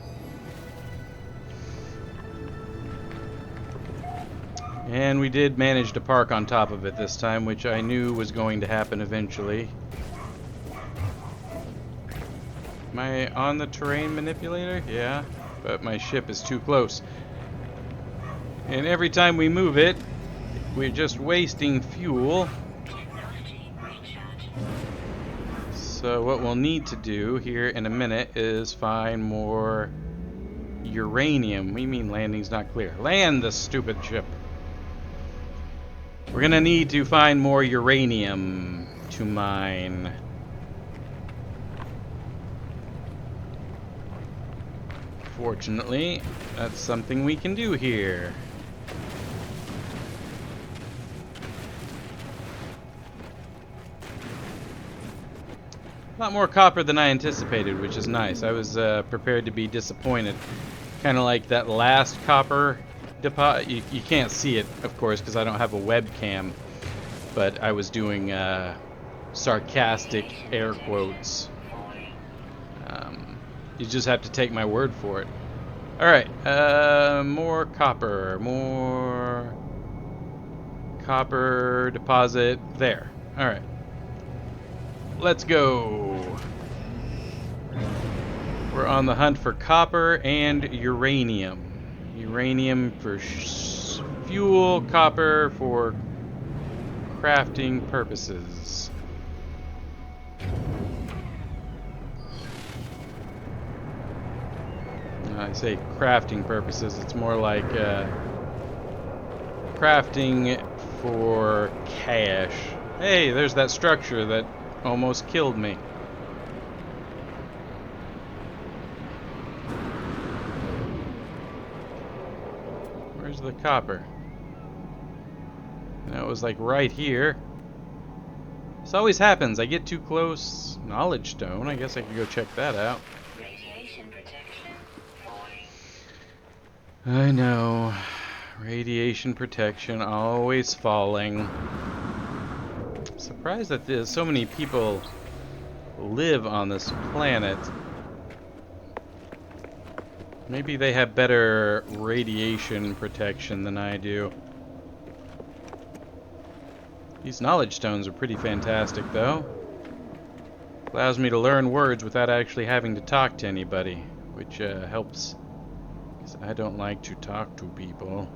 And we did manage to park on top of it this time, which I knew was going to happen eventually. Am I on the terrain manipulator? Yeah, but my ship is too close. And every time we move it, we're just wasting fuel. So what we'll need to do here in a minute is find more uranium. We mean landing's not clear. Land the stupid ship. We're gonna need to find more uranium to mine. Fortunately, that's something we can do here. A lot more copper than I anticipated, which is nice. I was prepared to be disappointed. Kind of like that last copper deposit. You can't see it, of course, because I don't have a webcam. But I was doing sarcastic air quotes. You just have to take my word for it. Alright, more copper. More copper deposit there. Alright. Let's go. We're on the hunt for copper and uranium. Uranium for fuel, copper for crafting purposes. I say crafting purposes, it's more like crafting for cash. Hey, there's that structure that almost killed me. Where's the copper? That was like right here. This always happens. I get too close. Knowledge stone. I guess I could go check that out. Radiation protection falling. I know. Radiation protection always falling. Surprised that there's so many people live on this planet. Maybe they have better radiation protection than I do. These knowledge stones are pretty fantastic, though. Allows me to learn words without actually having to talk to anybody, which helps, because I don't like to talk to people.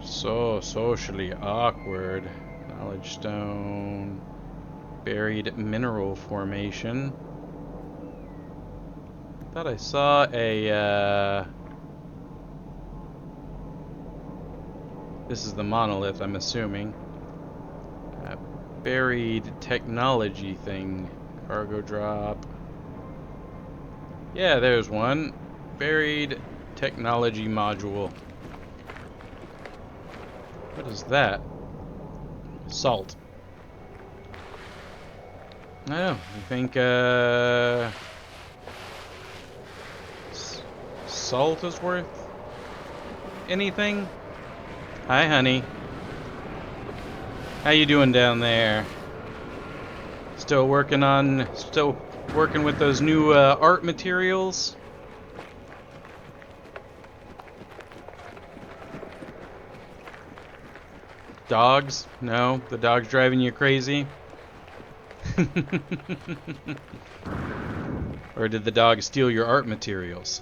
So socially awkward. Knowledge stone. Buried mineral formation. I thought I saw a this is the monolith, I'm assuming. A buried technology thing. Cargo drop. Yeah, there's one. Buried technology module. What is that? Salt. Oh, I think salt is worth anything? Hi, honey. How you doing down there? Still working with those new art materials? Dogs? No, the dog's driving you crazy? Or did the dog steal your art materials?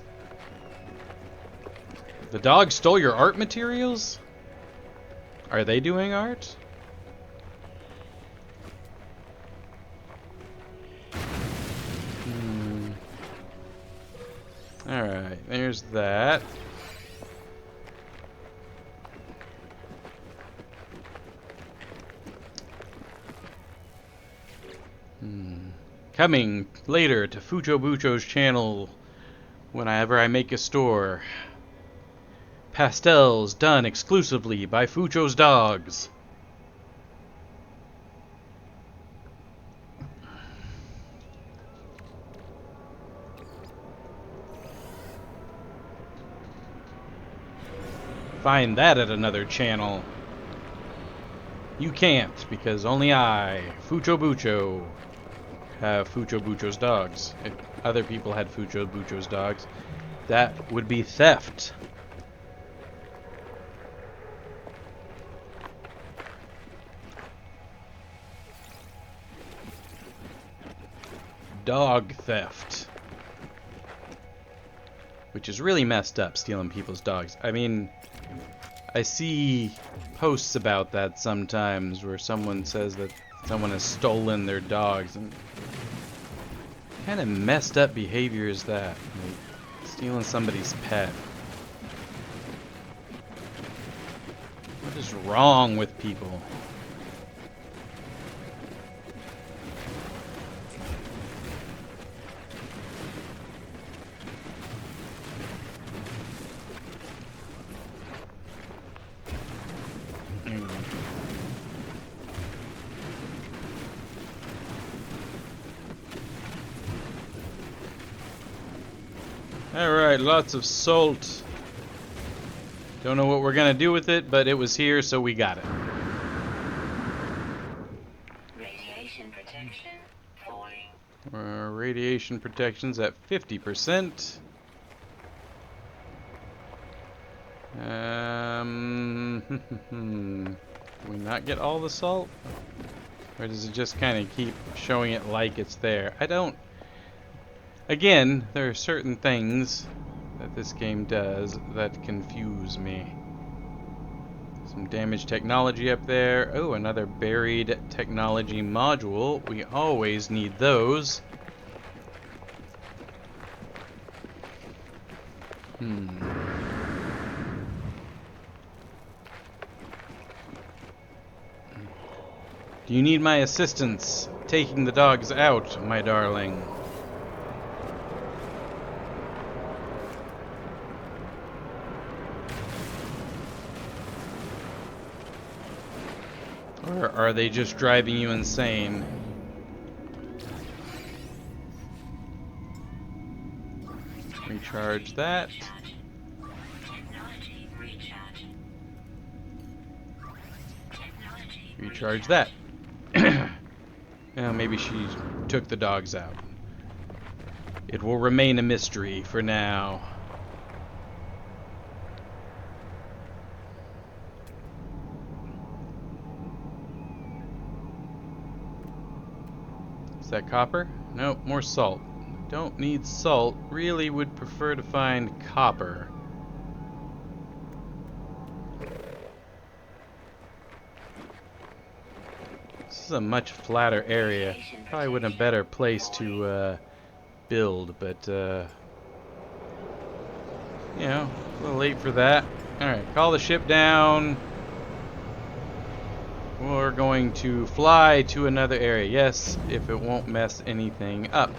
The dog stole your art materials? Are they doing art? Alright, there's that. Coming later to Fucho Bucho's channel whenever I make a store. Pastels done exclusively by Fucho's dogs. Find that at another channel. You can't, because only I, Fucho Bucho, have Fucho Bucho's dogs. If other people had Fucho Bucho's dogs, that would be theft. Dog theft. Which is really messed up, stealing people's dogs. I mean, I see posts about that sometimes where someone says that someone has stolen their dogs, and what kind of messed up behavior is that? Like, stealing somebody's pet. What is wrong with people? Alright, lots of salt. Don't know what we're gonna do with it, but it was here, so we got it. Radiation protection falling. Radiation protection's at 50%. Can we not get all the salt? Or does it just kind of keep showing it like it's there? I don't... Again, there are certain things that this game does that confuse me. Some damaged technology up there. Oh, another buried technology module. We always need those. Do you need my assistance taking the dogs out, my darling? Or are they just driving you insane? Recharge that. Technology recharge. Technology Recharge that. Well, maybe she took the dogs out. It will remain a mystery for now. Is that copper? Nope, more salt. Don't need salt. Really would prefer to find copper. This is a much flatter area. Probably would have been a better place to build, but you know, a little late for that. Alright, call the ship down. We're going to fly to another area. Yes, if it won't mess anything up.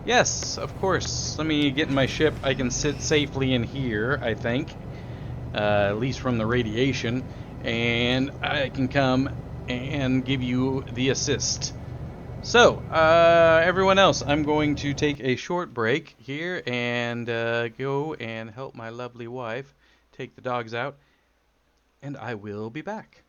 Yes, of course. Let me get in my ship. I can sit safely in here, I think. At least from the radiation. And I can come and give you the assist. So, everyone else, I'm going to take a short break here and go and help my lovely wife take the dogs out. And I will be back.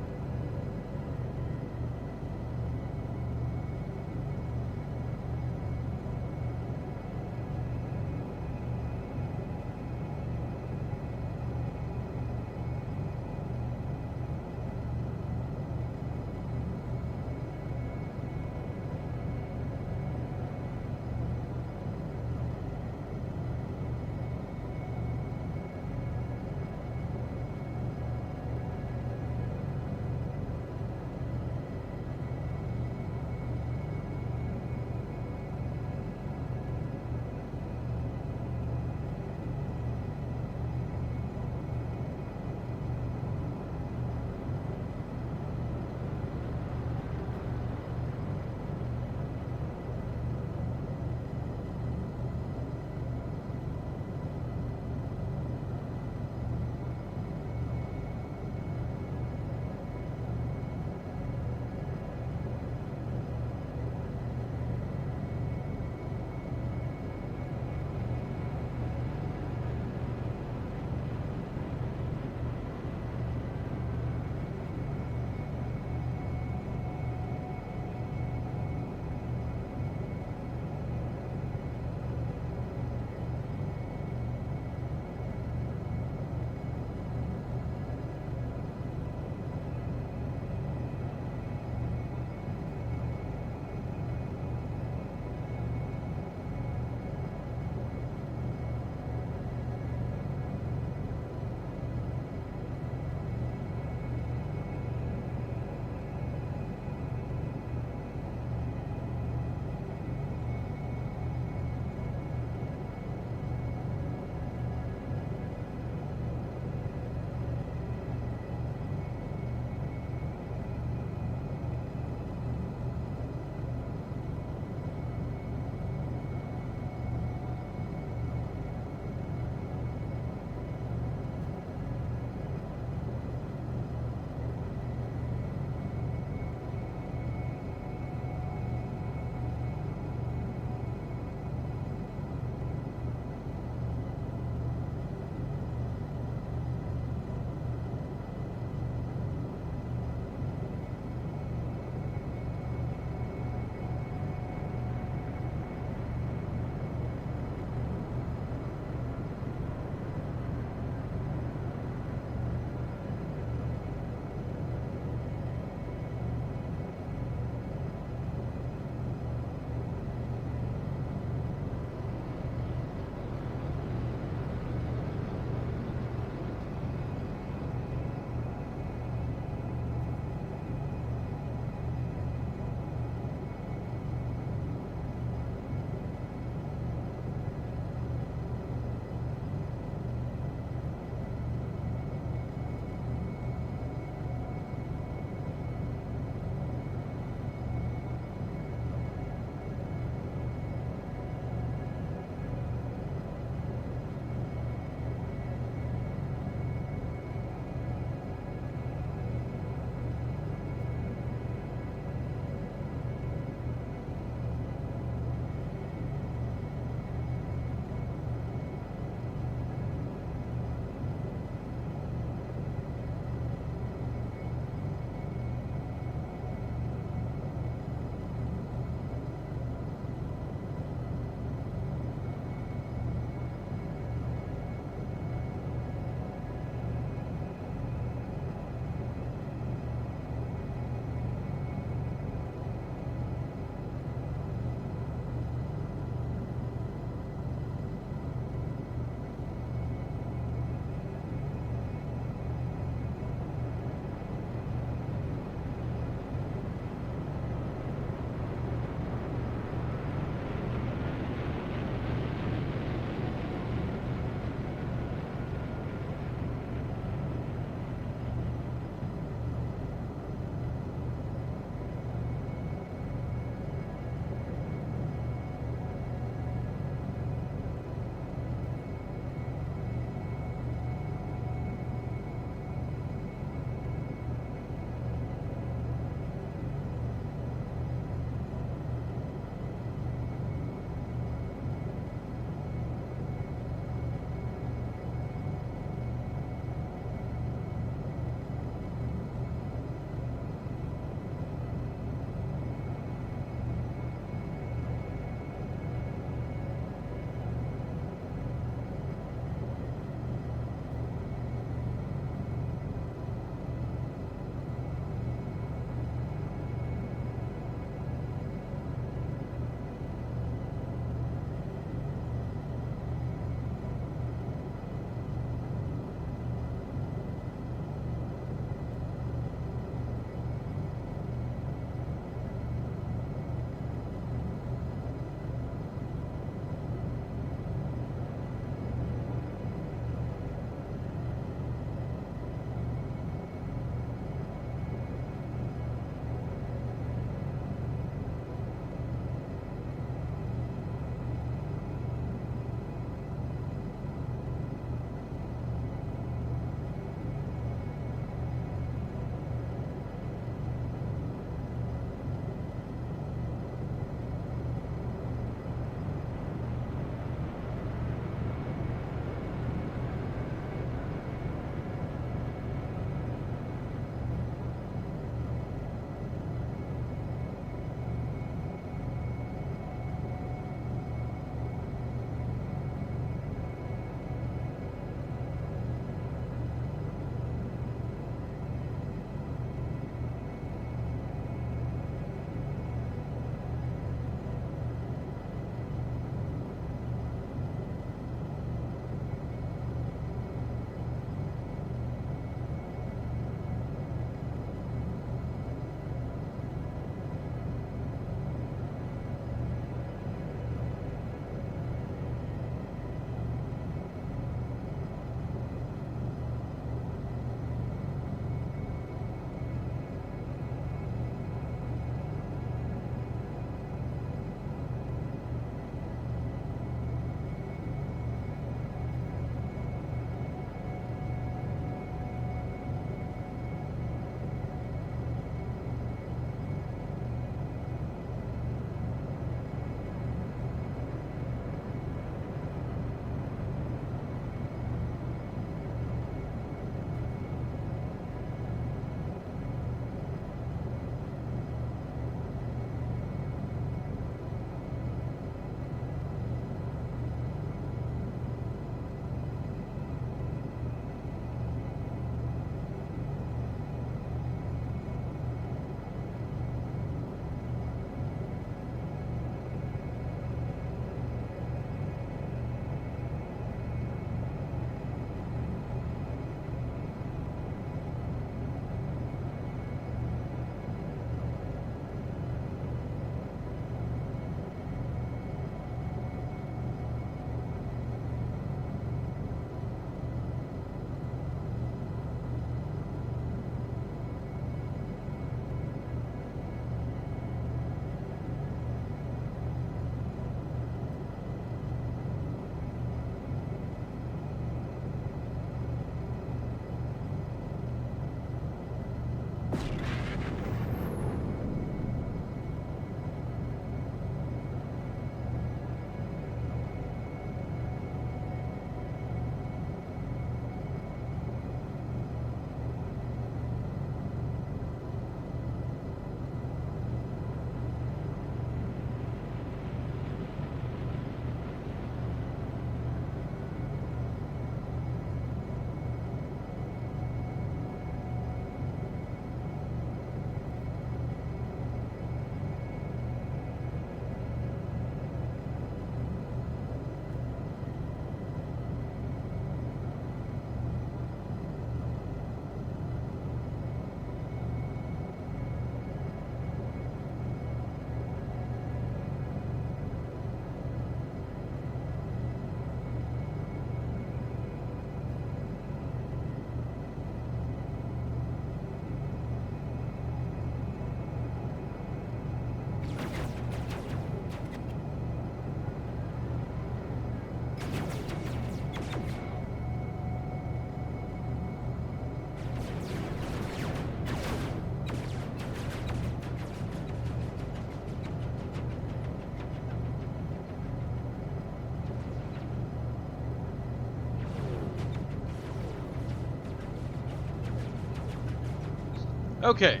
Okay,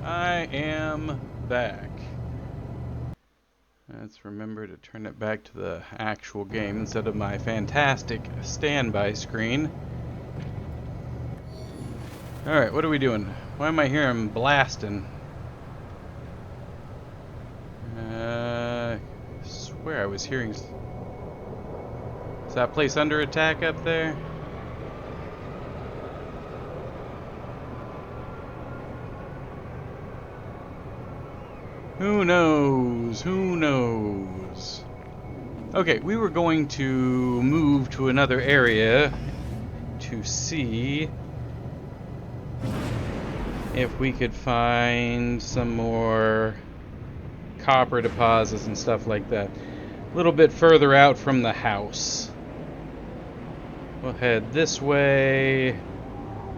I am back. Let's remember to turn it back to the actual game instead of my fantastic standby screen. Alright, what are we doing? Why am I hearing blasting? I swear I was hearing... Is that place under attack up there? Who knows? Who knows? Okay, we were going to move to another area to see if we could find some more copper deposits and stuff like that. A little bit further out from the house. We'll head this way.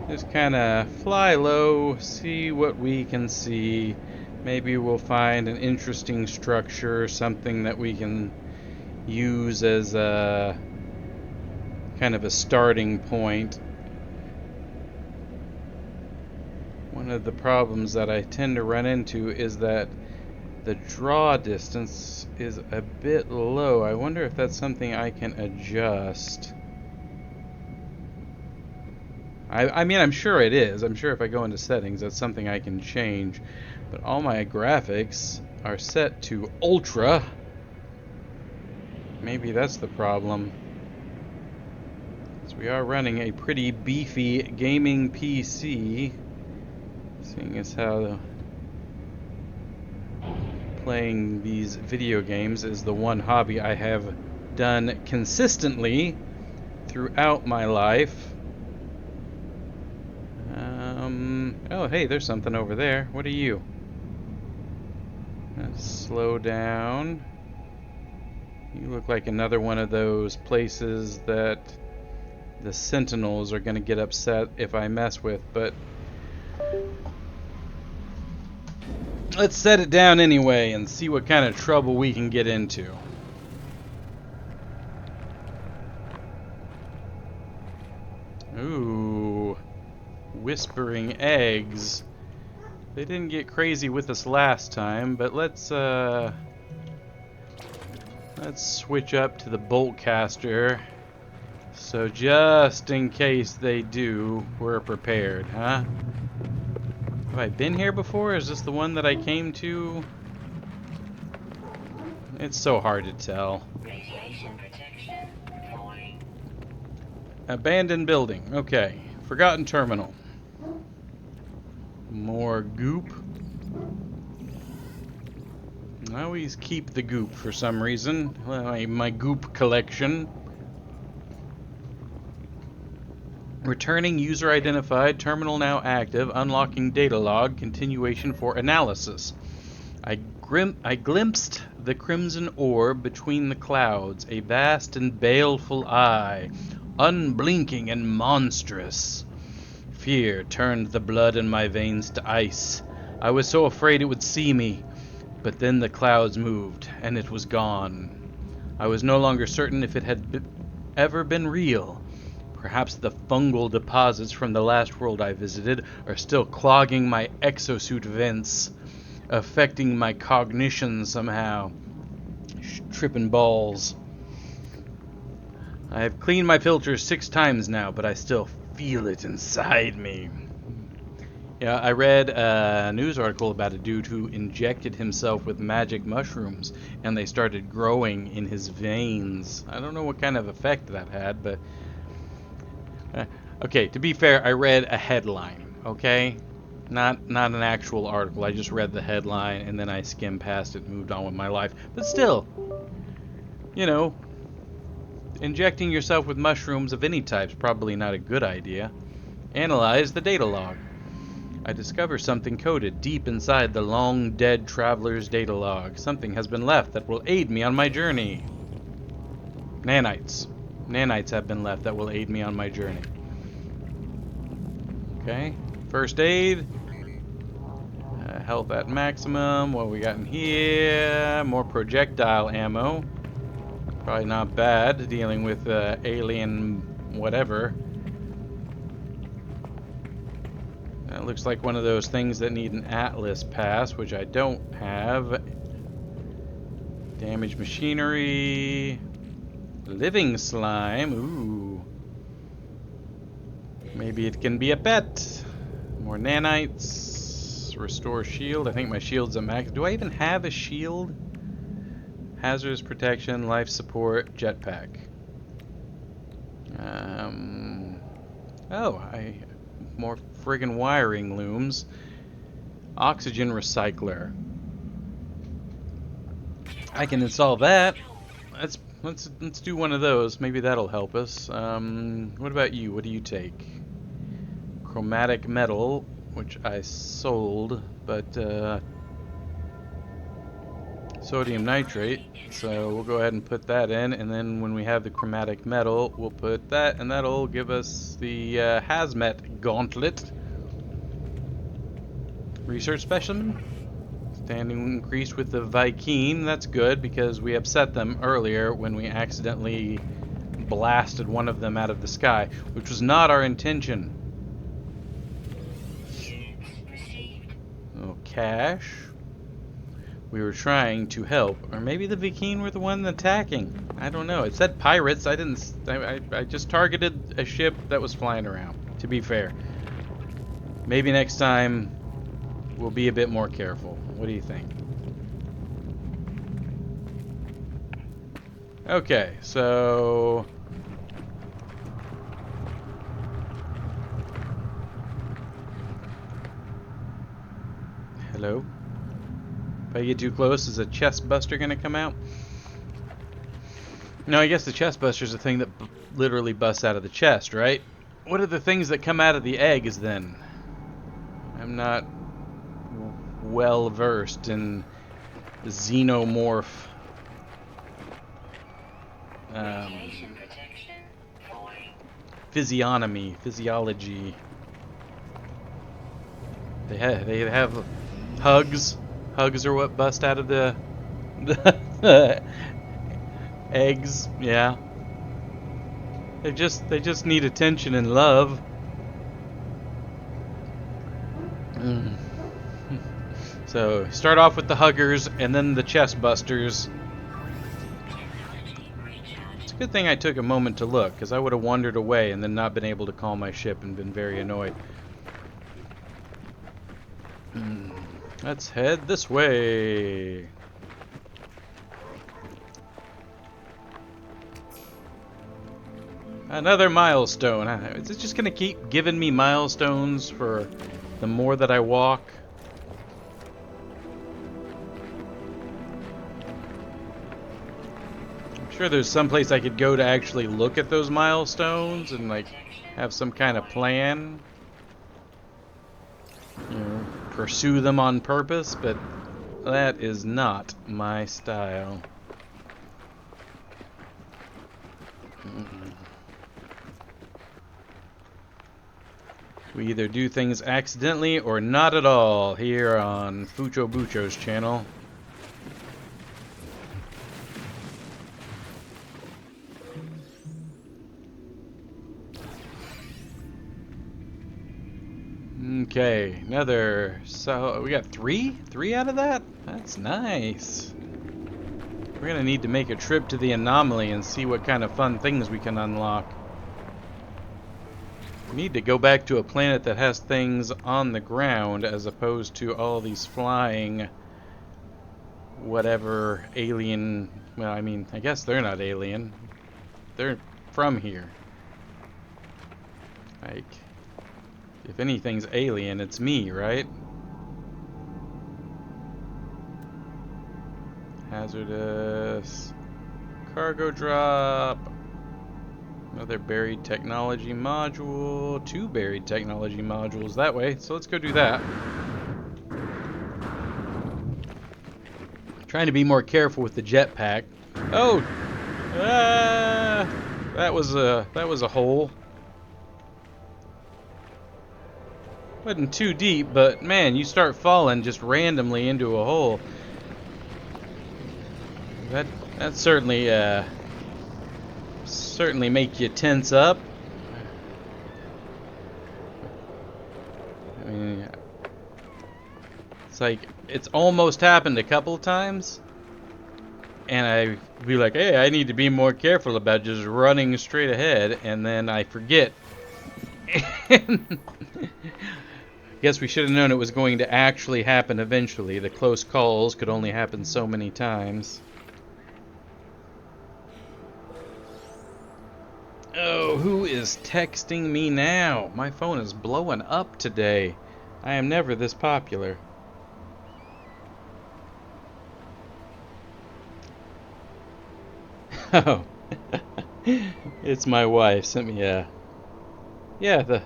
Just kind of fly low, see what we can see. Maybe we'll find an interesting structure, something that we can use as a kind of a starting point. One of the problems that I tend to run into is that the draw distance is a bit low. I wonder if that's something I can adjust. I mean, I'm sure it is. I'm sure if I go into settings, that's something I can change. But all my graphics are set to ultra. Maybe that's the problem. So we are running a pretty beefy gaming PC. Seeing as how playing these video games is the one hobby I have done consistently throughout my life. Oh, hey, there's something over there. What are you? Let's slow down. You look like another one of those places that the Sentinels are going to get upset if I mess with, but let's set it down anyway and see what kind of trouble we can get into. Ooh, whispering eggs. They didn't get crazy with us last time, but let's switch up to the boltcaster. So just in case they do, we're prepared, huh? Have I been here before? Is this the one that I came to? It's so hard to tell. Radiation protection falling. Abandoned building. Okay. Forgotten terminal. More goop. I always keep the goop for some reason. My goop collection. Returning user identified, terminal now active, unlocking data log, continuation for analysis. I glimpsed the crimson orb between the clouds, a vast and baleful eye, unblinking and monstrous. Fear turned the blood in my veins to ice. I was so afraid it would see me, but then the clouds moved, and it was gone. I was no longer certain if it had ever been real. Perhaps the fungal deposits from the last world I visited are still clogging my exosuit vents, affecting my cognition somehow. Tripping balls. I have cleaned my filters 6 times now, but I still feel it inside me. Yeah, I read a news article about a dude who injected himself with magic mushrooms, and they started growing in his veins. I don't know what kind of effect that had, but... okay, to be fair, I read a headline, okay? Not an actual article. I just read the headline, and then I skimmed past it and moved on with my life. But still, you know, injecting yourself with mushrooms of any type is probably not a good idea. Analyze the data log. I discover something coded deep inside the long-dead traveler's data log. Something has been left that will aid me on my journey. Nanites. Nanites have been left that will aid me on my journey. Okay. First aid. Health at maximum. What we got in here? More projectile ammo. Probably not bad dealing with alien whatever. That looks like one of those things that need an Atlas pass, which I don't have. Damaged machinery. Living slime. Ooh. Maybe it can be a pet. More nanites. Restore shield. I think my shield's at max. Do I even have a shield? Hazardous protection, life support, jetpack. Oh, more friggin' wiring looms. Oxygen recycler. I can install that. Let's do one of those. Maybe that'll help us. What about you? What do you take? Chromatic metal, which I sold, but sodium nitrate. So we'll go ahead and put that in, and then when we have the chromatic metal, we'll put that, and that'll give us the hazmat gauntlet. Research specimen. Standing increased with the Viking. That's good because we upset them earlier when we accidentally blasted one of them out of the sky, which was not our intention. Oh, cash. We were trying to help, or maybe the Viking were the one attacking. I don't know. It said pirates. I didn't. I just targeted a ship that was flying around. To be fair, maybe next time we'll be a bit more careful. What do you think? Okay, so hello. If I get too close, is a chest buster gonna come out? No, I guess the chest buster is the thing that literally busts out of the chest, right? What are the things that come out of the eggs then? I'm not well versed in xenomorph physiology. They have hugs. Hugs are what bust out of the eggs. Yeah. They just need attention and love. So start off with the huggers and then the chest busters. It's a good thing I took a moment to look, because I would have wandered away and then not been able to call my ship and been very annoyed. Let's head this way. Another milestone. Is it just going to keep giving me milestones for the more that I walk? I'm sure there's some place I could go to actually look at those milestones and like have some kind of plan. You know, pursue them on purpose, but that is not my style. We either do things accidentally or not at all here on Fucho Bucho's channel. Okay, another. So we got three out of that. That's nice. We're gonna need to make a trip to the anomaly and see what kind of fun things we can unlock. We need to go back to a planet that has things on the ground as opposed to all these flying whatever alien. Well, I mean, I guess they're not alien. They're from here. Like, if anything's alien, it's me, right? Hazardous cargo drop. Another buried technology module. 2 buried technology modules that way. So let's go do that. Trying to be more careful with the jetpack. Oh, that was a hole. Wasn't too deep, but man, you start falling just randomly into a hole. That certainly make you tense up. mean, it's like, it's almost happened a couple times. And I'd be like, hey, I need to be more careful about just running straight ahead. And then I forget. Guess we should have known it was going to actually happen eventually. The close calls could only happen so many times. Oh, who is texting me now? My phone is blowing up today. I am never this popular. Oh, it's my wife. Sent me a... Yeah,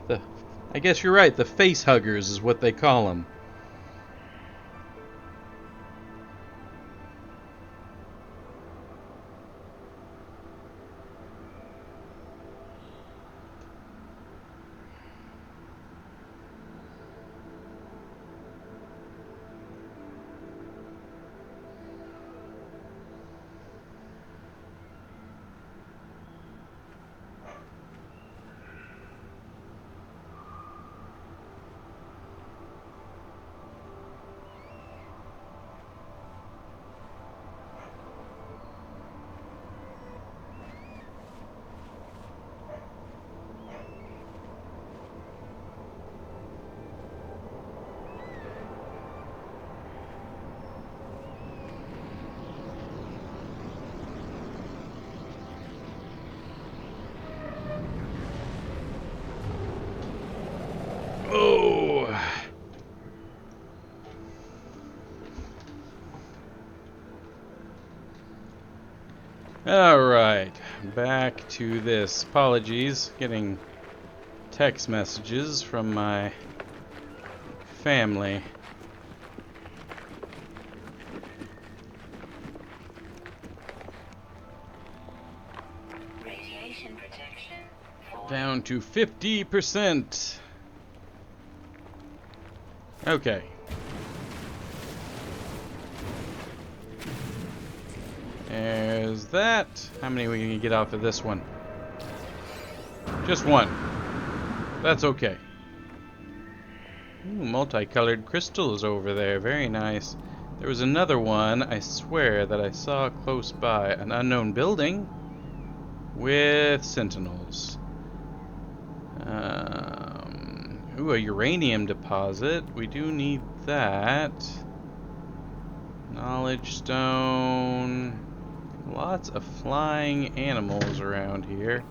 I guess you're right. The face huggers is what they call them. Oh. Alright, back to this. Apologies, getting text messages from my family. Radiation protection. Down to 50%. Okay. There's that. How many are we gonna get off of this one? Just one. That's okay. Ooh, multicolored crystals over there. Very nice. There was another one, I swear, that I saw close by. An unknown building with sentinels. Ooh, a uranium deposit. We do need that. Knowledge stone. Lots of flying animals around here.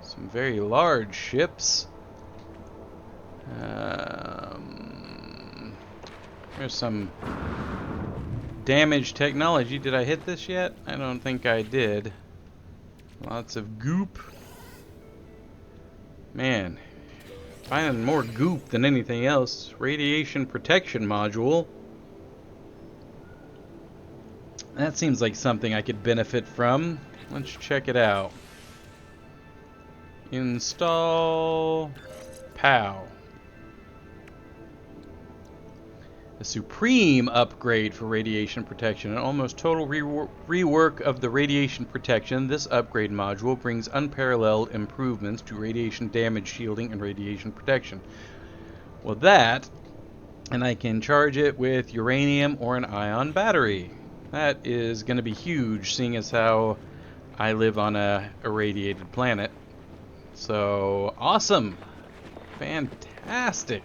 Some very large ships. There's some damaged technology. Did I hit this yet? I don't think I did. Lots of goop. Man, finding more goop than anything else. Radiation protection module. That seems like something I could benefit from. Let's check it out. Install. POW. A supreme upgrade for radiation protection. An almost total rework of the radiation protection. This upgrade module brings unparalleled improvements to radiation damage shielding and radiation protection. Well, that, and I can charge it with uranium or an ion battery. That is going to be huge, seeing as how I live on a irradiated planet. So, awesome! Fantastic!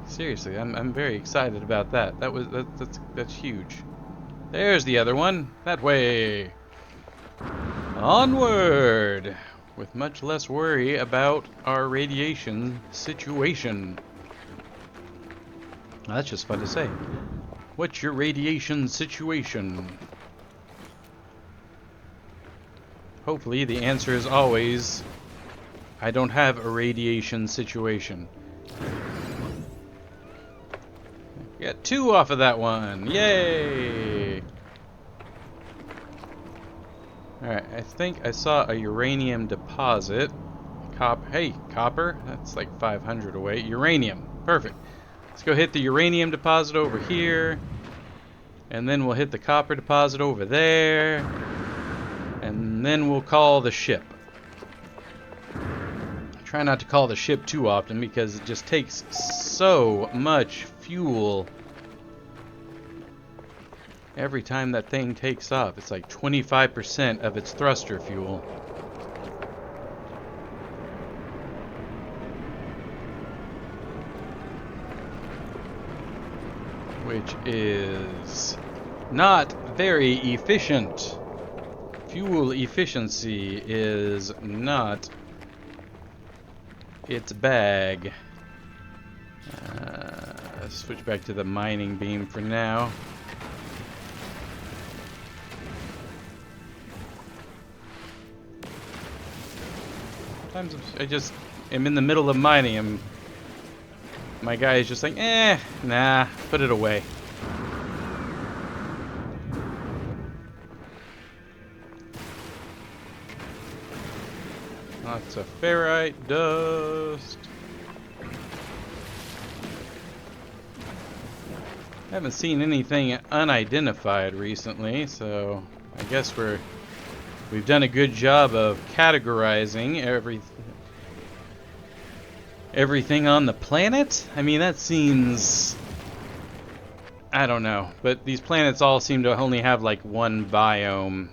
Seriously, I'm very excited about that. That's huge. There's the other one. That way. Onward! With much less worry about our radiation situation. Well, that's just fun to say. What's your radiation situation? Hopefully the answer is always, I don't have a radiation situation. Got 2 off of that one. Yay! Alright, I think I saw a uranium deposit Hey, copper. That's like 500 away. Uranium. Perfect. Let's go hit the uranium deposit over here. And then we'll hit the copper deposit over there. And then we'll call the ship. Try not to call the ship too often because it just takes so much fuel every time that thing takes off. It's like 25% of its thruster fuel. Which is not very efficient. Fuel efficiency is not its bag. Switch back to the mining beam for now. Sometimes I just am in the middle of mining. My guy is just like, nah, put it away. Lots of ferrite dust. I haven't seen anything unidentified recently, so I guess we've done a good job of categorizing everything on the planet. I mean, that seems, I don't know, but these planets all seem to only have like one biome.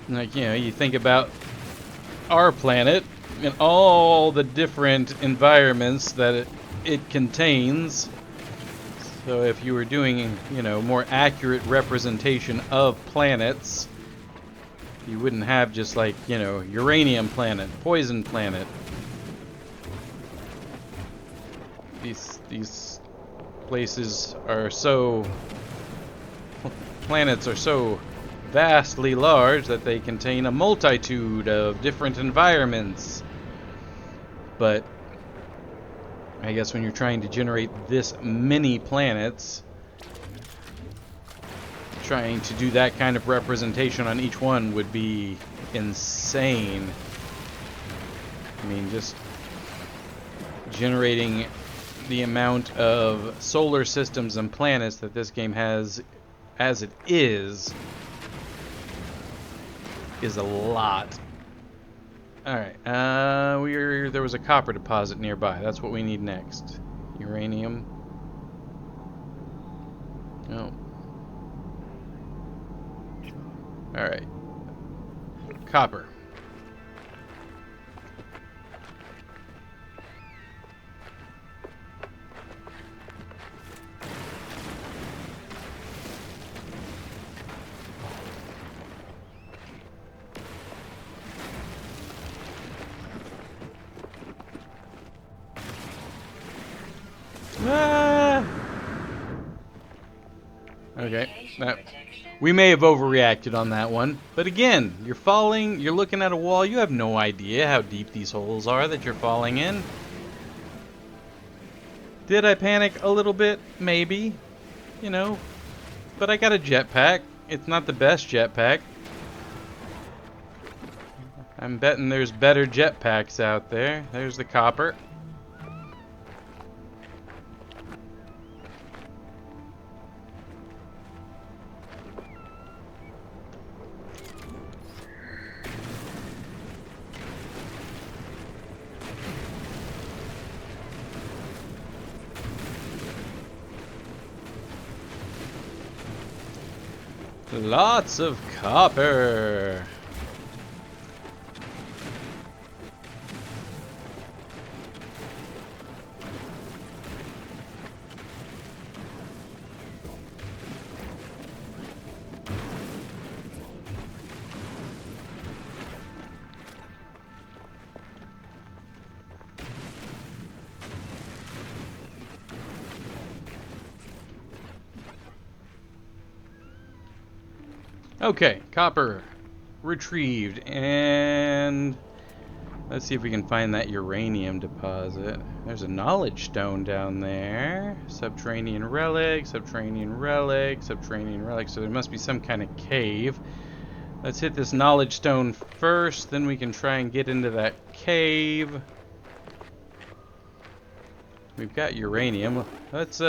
Like, you know, you think about our planet and all the different environments that it contains. So if you were doing, you know, more accurate representation of planets, you wouldn't have just like, you know, uranium planet, poison planet. These places are so, planets are so vastly large that they contain a multitude of different environments. But I guess when you're trying to generate this many planets, trying to do that kind of representation on each one would be insane. I mean, just generating the amount of solar systems and planets that this game has as it is a lot. Alright, there was a copper deposit nearby. That's what we need next. Uranium. Oh. Alright. Copper. Ah! Okay, we may have overreacted on that one, but again, you're falling, you're looking at a wall, you have no idea how deep these holes are that you're falling in. Did I panic a little bit? Maybe, you know, but I got a jetpack. It's not the best jetpack. I'm betting there's better jetpacks out there. There's the copper. Lots of copper. Okay, copper retrieved, and Let's see if we can find that uranium deposit. There's a knowledge stone down there. Subterranean relic, subterranean relic, subterranean relic. So there must be some kind of cave. Let's hit this knowledge stone first, then we can try and get into that cave. We've got uranium. Let's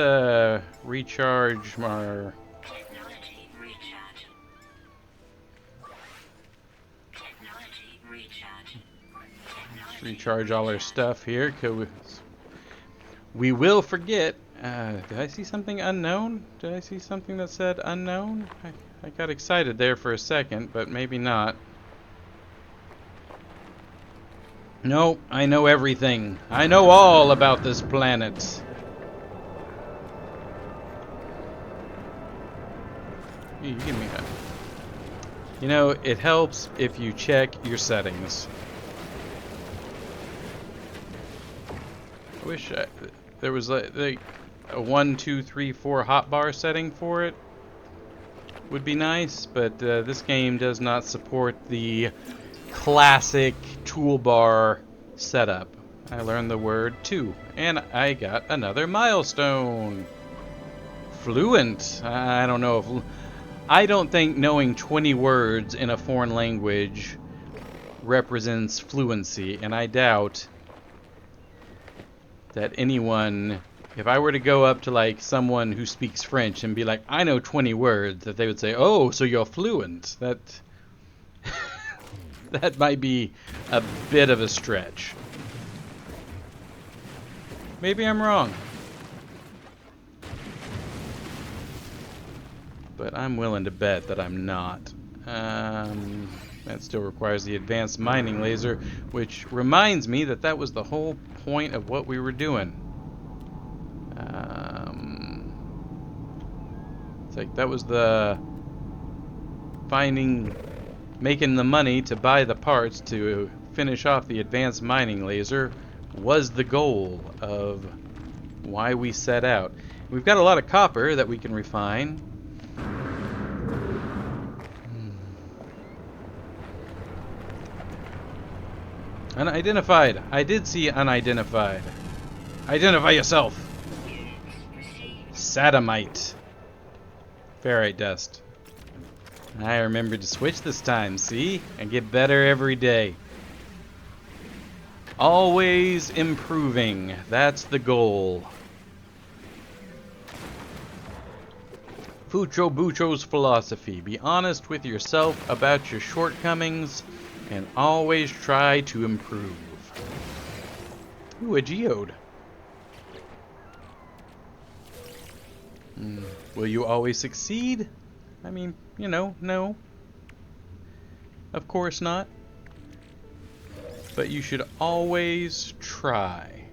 recharge our... Technology recharge. Technology recharge. Technology recharge all our stuff here, cause we will forget. Did I see something unknown? Did I see something that said unknown? I got excited there for a second, but maybe not. No, I know everything. I know all about this planet. You give me that. You know, it helps if you check your settings. I wish there was like a 1, 2, 3, 4 hotbar setting for it. Would be nice, but this game does not support the classic toolbar setup. I learned the word two, and I got another milestone. Fluent. I don't know if... I don't think knowing 20 words in a foreign language represents fluency, and I doubt that anyone... If I were to go up to like someone who speaks French and be like, I know 20 words, that they would say, oh, so you're fluent. That that might be a bit of a stretch. Maybe I'm wrong. But I'm willing to bet that I'm not. That still requires the advanced mining laser, which reminds me that that was the whole point of what we were doing. It's like that was the making the money to buy the parts to finish off the advanced mining laser was the goal of why we set out. We've got a lot of copper that we can refine. Unidentified. I did see unidentified. Identify yourself. Satamite. Ferrite dust. I remembered to switch this time, see? I get better every day. Always improving. That's the goal. Fucho Bucho's philosophy. Be honest with yourself about your shortcomings and always try to improve. Ooh, a geode. Will you always succeed? I mean, you know, no. Of course not. But you should always try.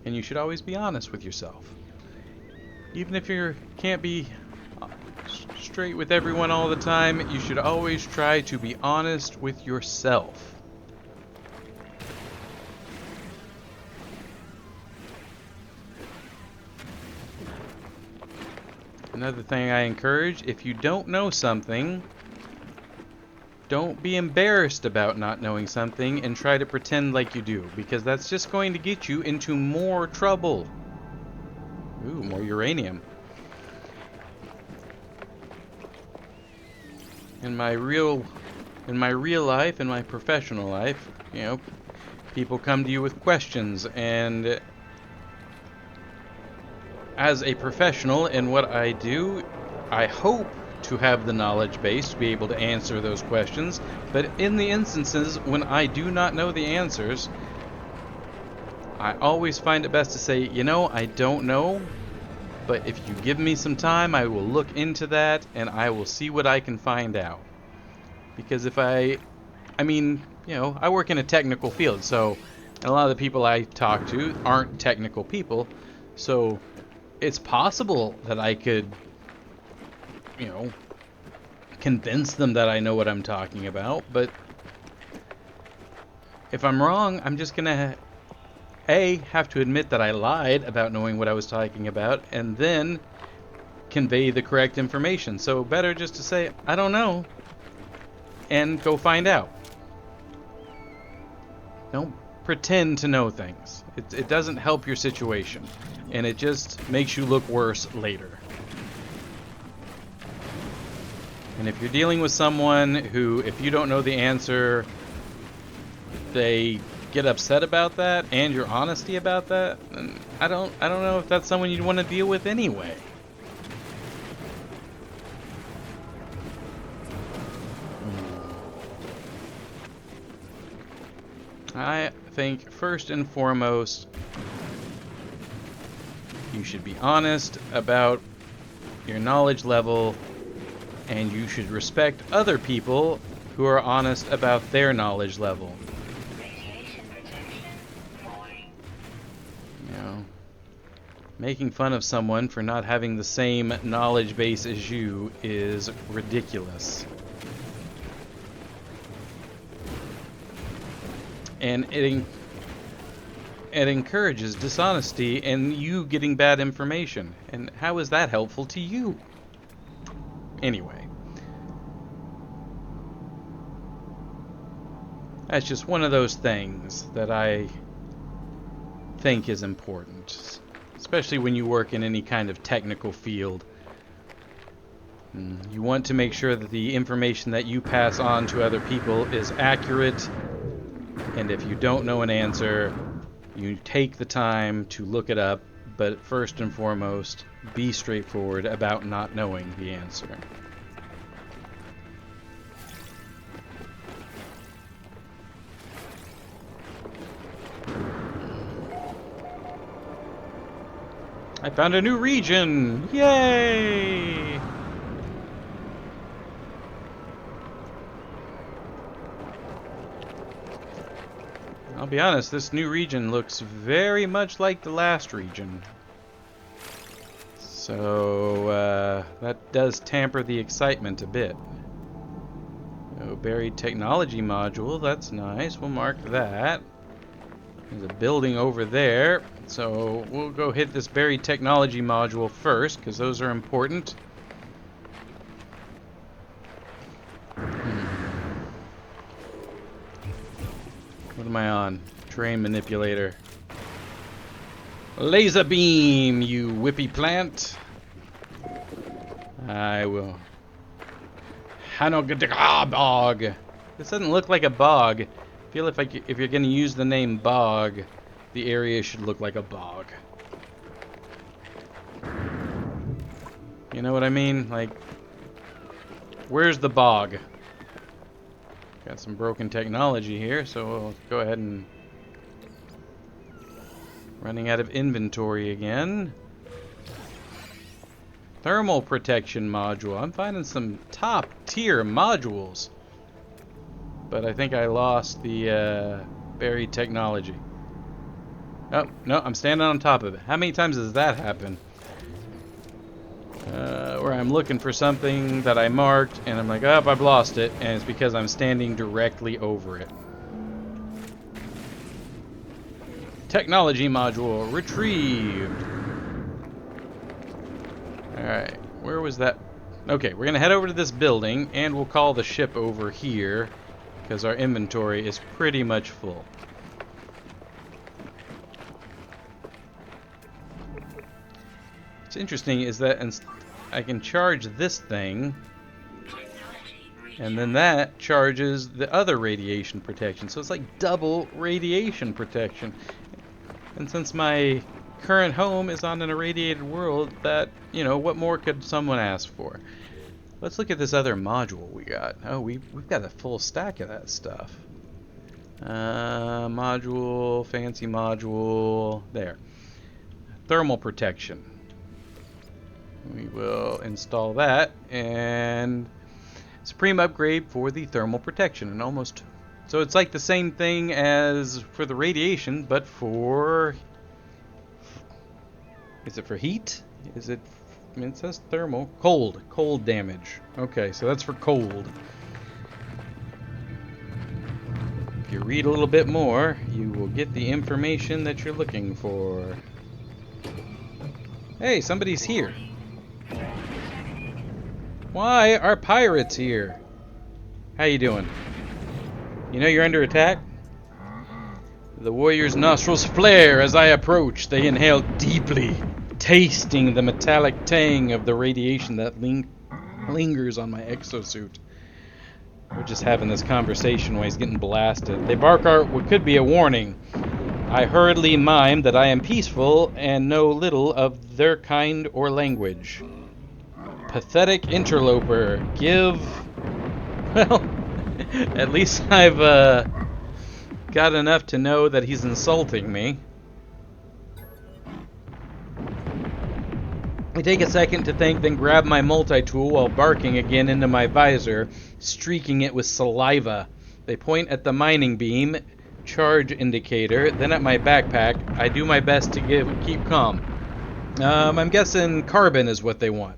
And you should always be honest with yourself. Even if you can't be straight with everyone all the time, you should always try to be honest with yourself. Another thing I encourage, if you don't know something, don't be embarrassed about not knowing something and try to pretend like you do, because that's just going to get you into more trouble. Ooh, more uranium. In my real life, in my professional life, you know, people come to you with questions, and as a professional in what I do, I hope to have the knowledge base to be able to answer those questions, but in the instances when I do not know the answers, I always find it best to say, you know, I don't know, but if you give me some time, I will look into that and I will see what I can find out. Because if I mean, you know, I work in a technical field, so a lot of the people I talk to aren't technical people, so it's possible that I could, you know, convince them that I know what I'm talking about, but if I'm wrong, I'm just gonna have to admit that I lied about knowing what I was talking about, and then convey the correct information. So better just to say, I don't know, and go find out. Don't pretend to know things. It doesn't help your situation, and it just makes you look worse later. And if you're dealing with someone who, if you don't know the answer, they get upset about that, and your honesty about that, then I don't know if that's someone you'd want to deal with anyway. I think first and foremost, you should be honest about your knowledge level, and you should respect other people who are honest about their knowledge level. Radiation protection. Falling. You know, making fun of someone for not having the same knowledge base as you is ridiculous. And it encourages dishonesty and you getting bad information. And how is that helpful to you? Anyway. That's just one of those things that I think is important. Especially when you work in any kind of technical field. You want to make sure that the information that you pass on to other people is accurate. And if you don't know an answer, you take the time to look it up, but first and foremost, be straightforward about not knowing the answer. I found a new region! Yay! I'll be honest, this new region looks very much like the last region. So, that does tamper the excitement a bit. Oh, buried technology module, that's nice. We'll mark that. There's a building over there. So, we'll go hit this buried technology module first, because those are important. What am I on? Terrain manipulator. Laser beam, you whippy plant. I will. Bog. This doesn't look like a bog. I feel if you're going to use the name bog, the area should look like a bog. You know what I mean? Like, where's the bog? Got some broken technology here, so we'll go ahead and... Running out of inventory again. Thermal protection module. I'm finding some top tier modules. But I think I lost the buried technology. Oh, no, I'm standing on top of it. How many times does that happen? Where I'm looking for something that I marked, and I'm like, oh, I've lost it, and it's because I'm standing directly over it. Technology module retrieved. Alright, where was that? Okay, we're going to head over to this building, and we'll call the ship over here, because our inventory is pretty much full. What's interesting is that I can charge this thing, and then that charges the other radiation protection. So it's like double radiation protection. And since my current home is on an irradiated world, that, you know, what more could someone ask for? Let's look at this other module we got. Oh, we've got a full stack of that stuff. Module, fancy module, there. Thermal protection. We will install that, and supreme upgrade for the thermal protection, and almost... So it's like the same thing as for the radiation, but for... Is it for heat? Is it... I mean, it says thermal. Cold damage. Okay, so that's for cold. If you read a little bit more, you will get the information that you're looking for. Hey, somebody's here. Why are pirates here? How you doing? You know you're under attack? The warrior's nostrils flare as I approach. They inhale deeply, tasting the metallic tang of the radiation that lingers on my exosuit. We're just having this conversation while he's getting blasted. They bark out what could be a warning. I hurriedly mime that I am peaceful and know little of their kind or language. Pathetic interloper, give... Well, at least I've got enough to know that he's insulting me. I take a second to think, then grab my multi-tool while barking again into my visor, streaking it with saliva. They point at the mining beam, charge indicator, then at my backpack. I do my best to keep calm. I'm guessing carbon is what they want.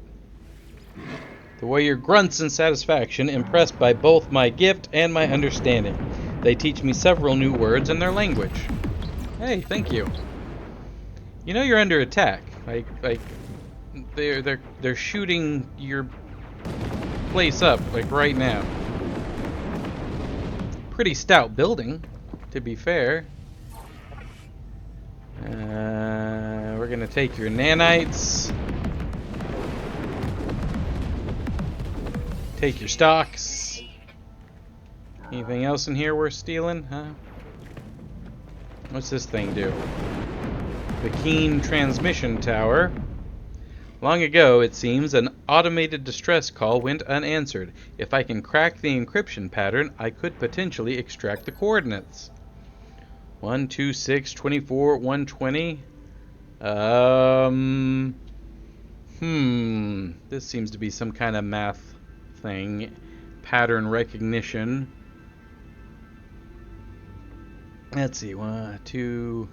The warrior grunts in satisfaction, impressed by both my gift and my understanding. They teach me several new words in their language. Hey, thank you. You know you're under attack. Like they're shooting your place up like right now. Pretty stout building, to be fair. We're gonna take your nanites. Take your stocks. Anything else in here worth stealing, huh? What's this thing do? The Keen Transmission Tower. Long ago, it seems, an automated distress call went unanswered. If I can crack the encryption pattern, I could potentially extract the coordinates. 126 24 120. This seems to be some kind of math thing. Pattern recognition. Let's see. 1, 2.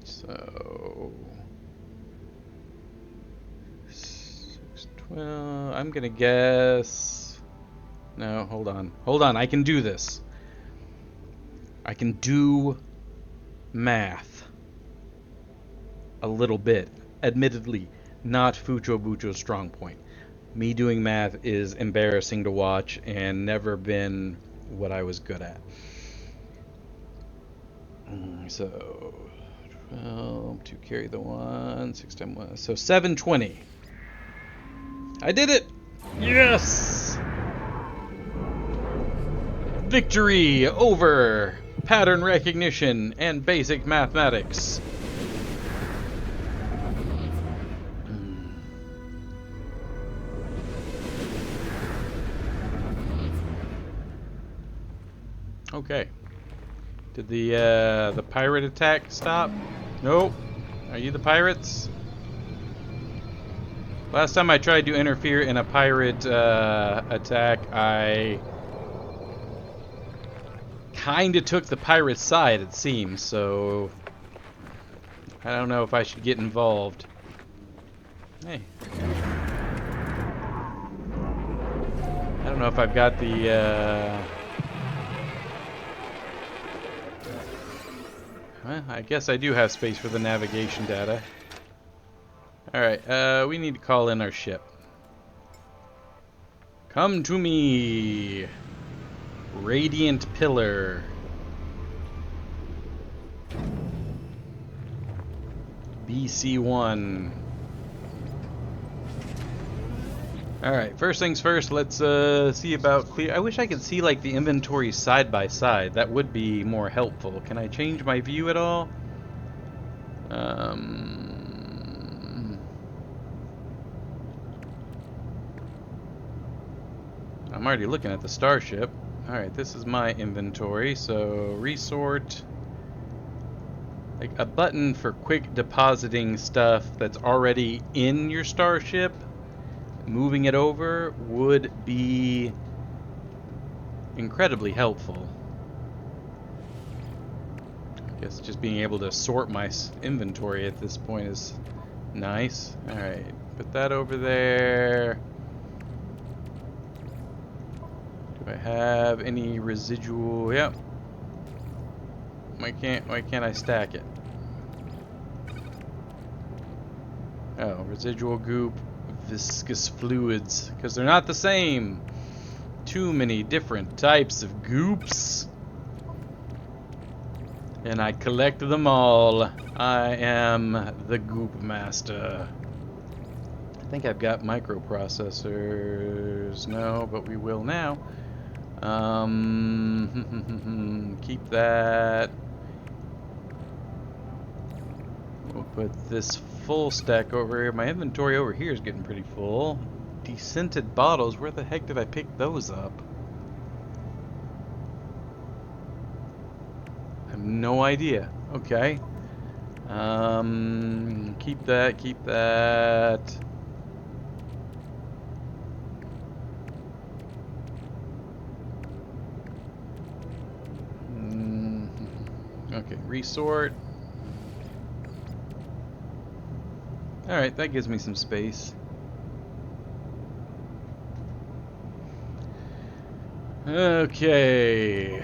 So 6, 12. I'm gonna guess. No, hold on. Hold on. I can do this. I can do math a little bit. Admittedly, not Fucho Bucho's strong point. Me doing math is embarrassing to watch and never been what I was good at. So 12 to carry the 1, 6 times 1. So 720. I did it! Yes! Victory over pattern recognition and basic mathematics. Okay. Did the pirate attack stop? Nope. Are you the pirates? Last time I tried to interfere in a pirate attack, I kinda took the pirate side, it seems, so I don't know if I should get involved. Hey. I don't know if I've got the well, I guess I do have space for the navigation data. Alright, we need to call in our ship. Come to me, Radiant Pillar. BC1. Alright, first things first, let's see about clear. I wish I could see like the inventory side by side. That would be more helpful. Can I change my view at all? I'm already looking at the starship. Alright, this is my inventory, so resort. Like a button for quick depositing stuff that's already in your starship. Moving it over would be incredibly helpful. I guess just being able to sort my inventory at this point is nice. Alright, put that over there. Do I have any residual? Yep. Why can't I stack it? Oh, residual goop. viscous fluids, because they're not the same. Too many different types of goops. And I collect them all. I am the goop master. I think I've got microprocessors. No, but we will now. Keep that. We'll put this full stack over here. My inventory over here is getting pretty full. Descented bottles. Where the heck did I pick those up? I have no idea. Okay. Keep that, keep that. Okay, resort. Alright, that gives me some space. Okay.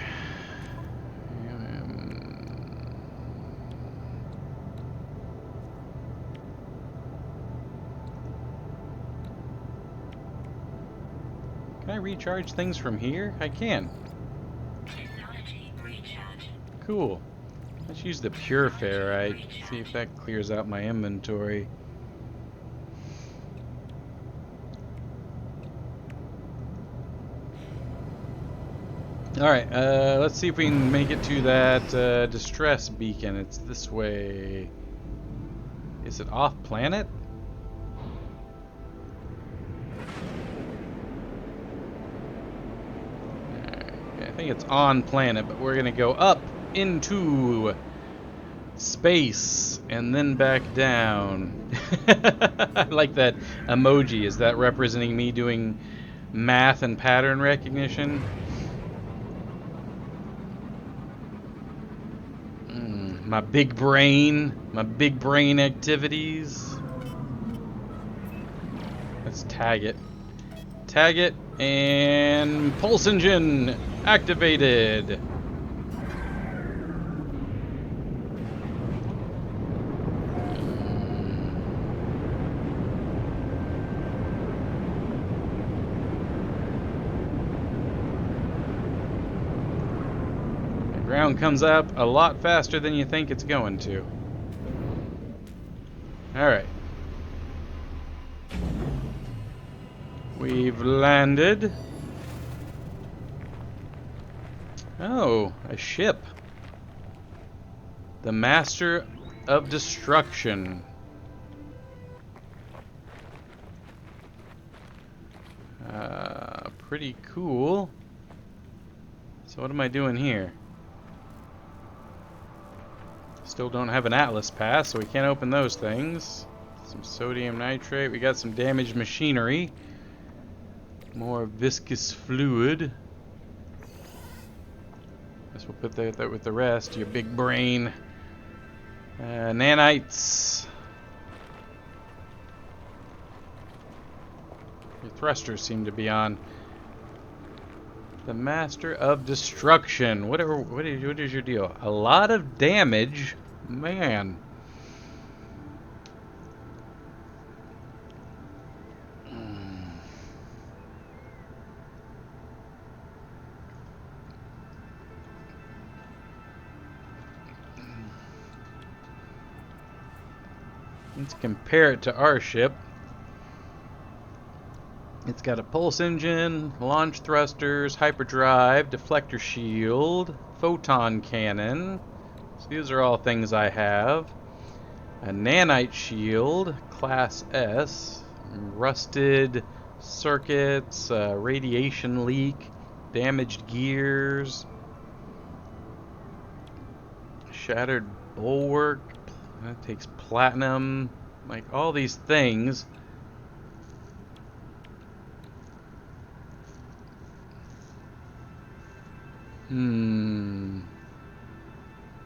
Can I recharge things from here? I can. Technology recharge. Cool. Let's use the pure ferrite. See if that clears out my inventory. Alright, let's see if we can make it to that distress beacon. It's this way. Is it off planet? I think it's on planet, but we're gonna go up into space and then back down. I like that emoji. Is that representing me doing math and pattern recognition? My big brain activities. Let's tag it. Tag it, and pulse engine activated. Ground comes up a lot faster than you think it's going to. Alright. We've landed. Oh, a ship. The Master of Destruction. Pretty cool. So what am I doing here? Still don't have an Atlas pass, so we can't open those things. Some sodium nitrate. We got some damaged machinery. More viscous fluid. Guess we'll put that with the rest. Your big brain. Nanites. Your thrusters seem to be on. The Master of Destruction. What is your deal? A lot of damage. Man. Let's compare it to our ship. It's got a pulse engine, launch thrusters, hyperdrive, deflector shield, photon cannon. So these are all things I have. A nanite shield, class S, rusted circuits, radiation leak, damaged gears, shattered bulwark, that takes platinum, like all these things.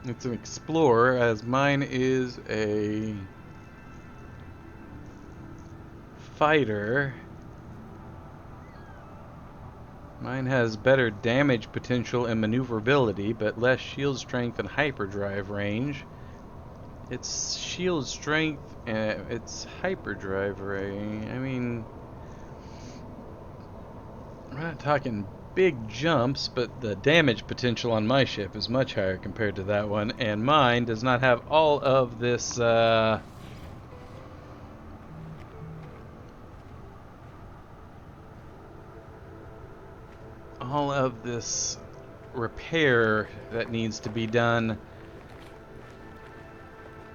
It's an explorer, as mine is a fighter. Mine has better damage potential and maneuverability, but less shield strength and hyperdrive range. Its shield strength, its hyperdrive ray. I mean, we're not talking big jumps, but the damage potential on my ship is much higher compared to that one, and mine does not have all of this, repair that needs to be done.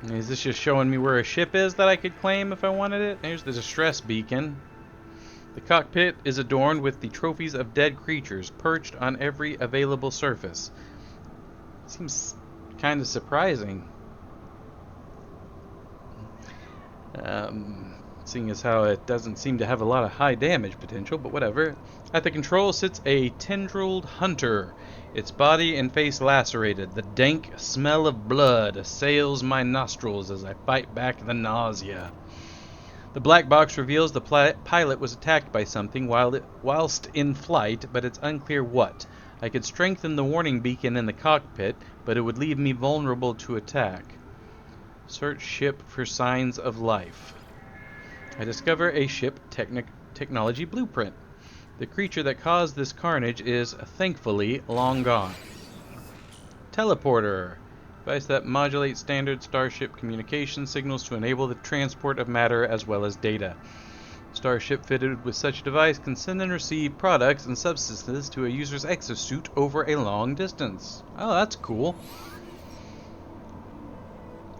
Is this just showing me where a ship is that I could claim if I wanted it? There's the distress beacon. The cockpit is adorned with the trophies of dead creatures perched on every available surface. Seems kind of surprising. Seeing as how it doesn't seem to have a lot of high damage potential, but whatever. At the controls sits a tendrilled hunter, its body and face lacerated. The dank smell of blood assails my nostrils as I fight back the nausea. The black box reveals the pilot was attacked by something whilst in flight, but it's unclear what. I could strengthen the warning beacon in the cockpit, but it would leave me vulnerable to attack. Search ship for signs of life. I discover a ship technology blueprint. The creature that caused this carnage is, thankfully, long gone. Teleporter. Device that modulates standard starship communication signals to enable the transport of matter as well as data. Starship fitted with such a device can send and receive products and substances to a user's exosuit over a long distance. Oh, that's cool.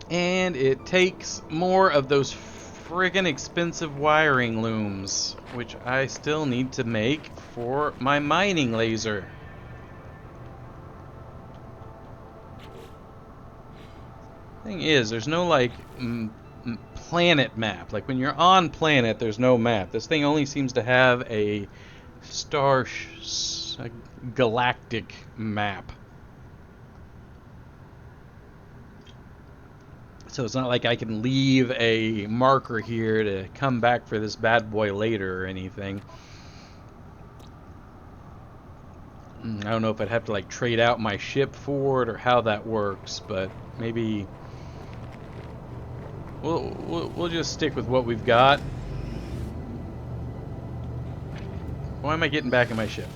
And it takes more of those friggin' expensive wiring looms, which I still need to make for my mining laser. Thing is, there's no like planet map. Like when you're on planet, there's no map. This thing only seems to have a a galactic map. So it's not like I can leave a marker here to come back for this bad boy later or anything. I don't know if I'd have to like trade out my ship for it or how that works, but maybe we'll just stick with what we've got. Why am I getting back in my ship?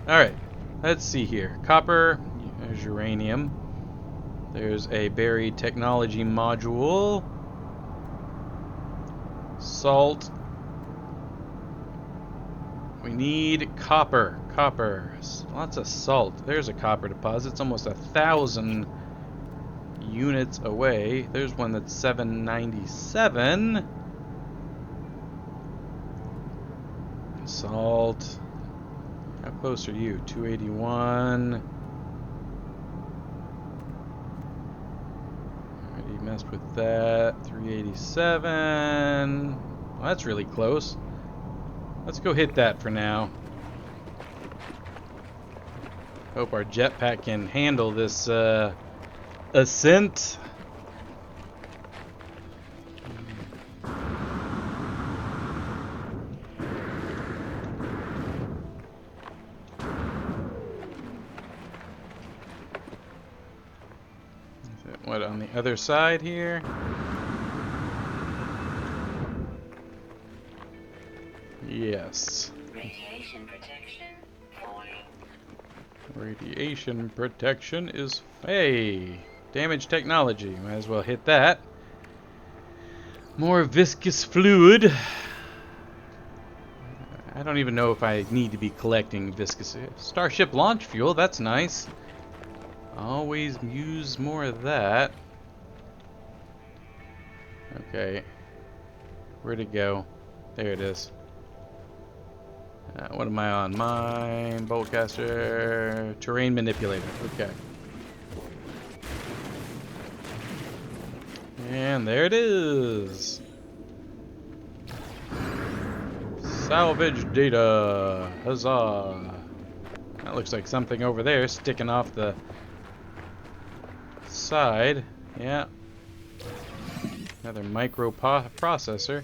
Alright, let's see here. Copper, there's uranium. There's a buried technology module. Salt. We need copper. Copper. Lots of salt. There's a copper deposit. It's almost 1,000 units away. There's one that's 797. Salt. How close are you? 281. Already messed with that. 387. Well, that's really close. Let's go hit that for now. Hope our jetpack can handle this ascent. What, on the other side here? Yes. Radiation protection falling. Radiation protection is... Hey! Damage technology. Might as well hit that. More viscous fluid. I don't even know if I need to be collecting viscous... Starship launch fuel, that's nice. Always use more of that. Okay. Where'd it go? There it is. What am I on? Mine, boltcaster, terrain manipulator. Okay. And there it is. Salvage data. Huzzah. That looks like something over there sticking off the side. Yeah. Another microprocessor.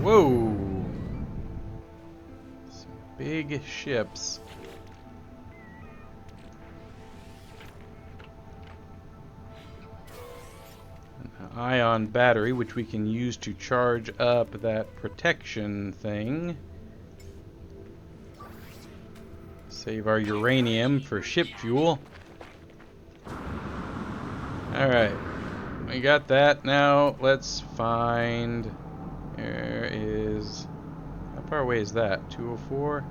Whoa! Some big ships. ion battery, which we can use to charge up that protection thing. Save our uranium for ship fuel. Alright, we got that. Now let's find... There is... How far away is that? 204?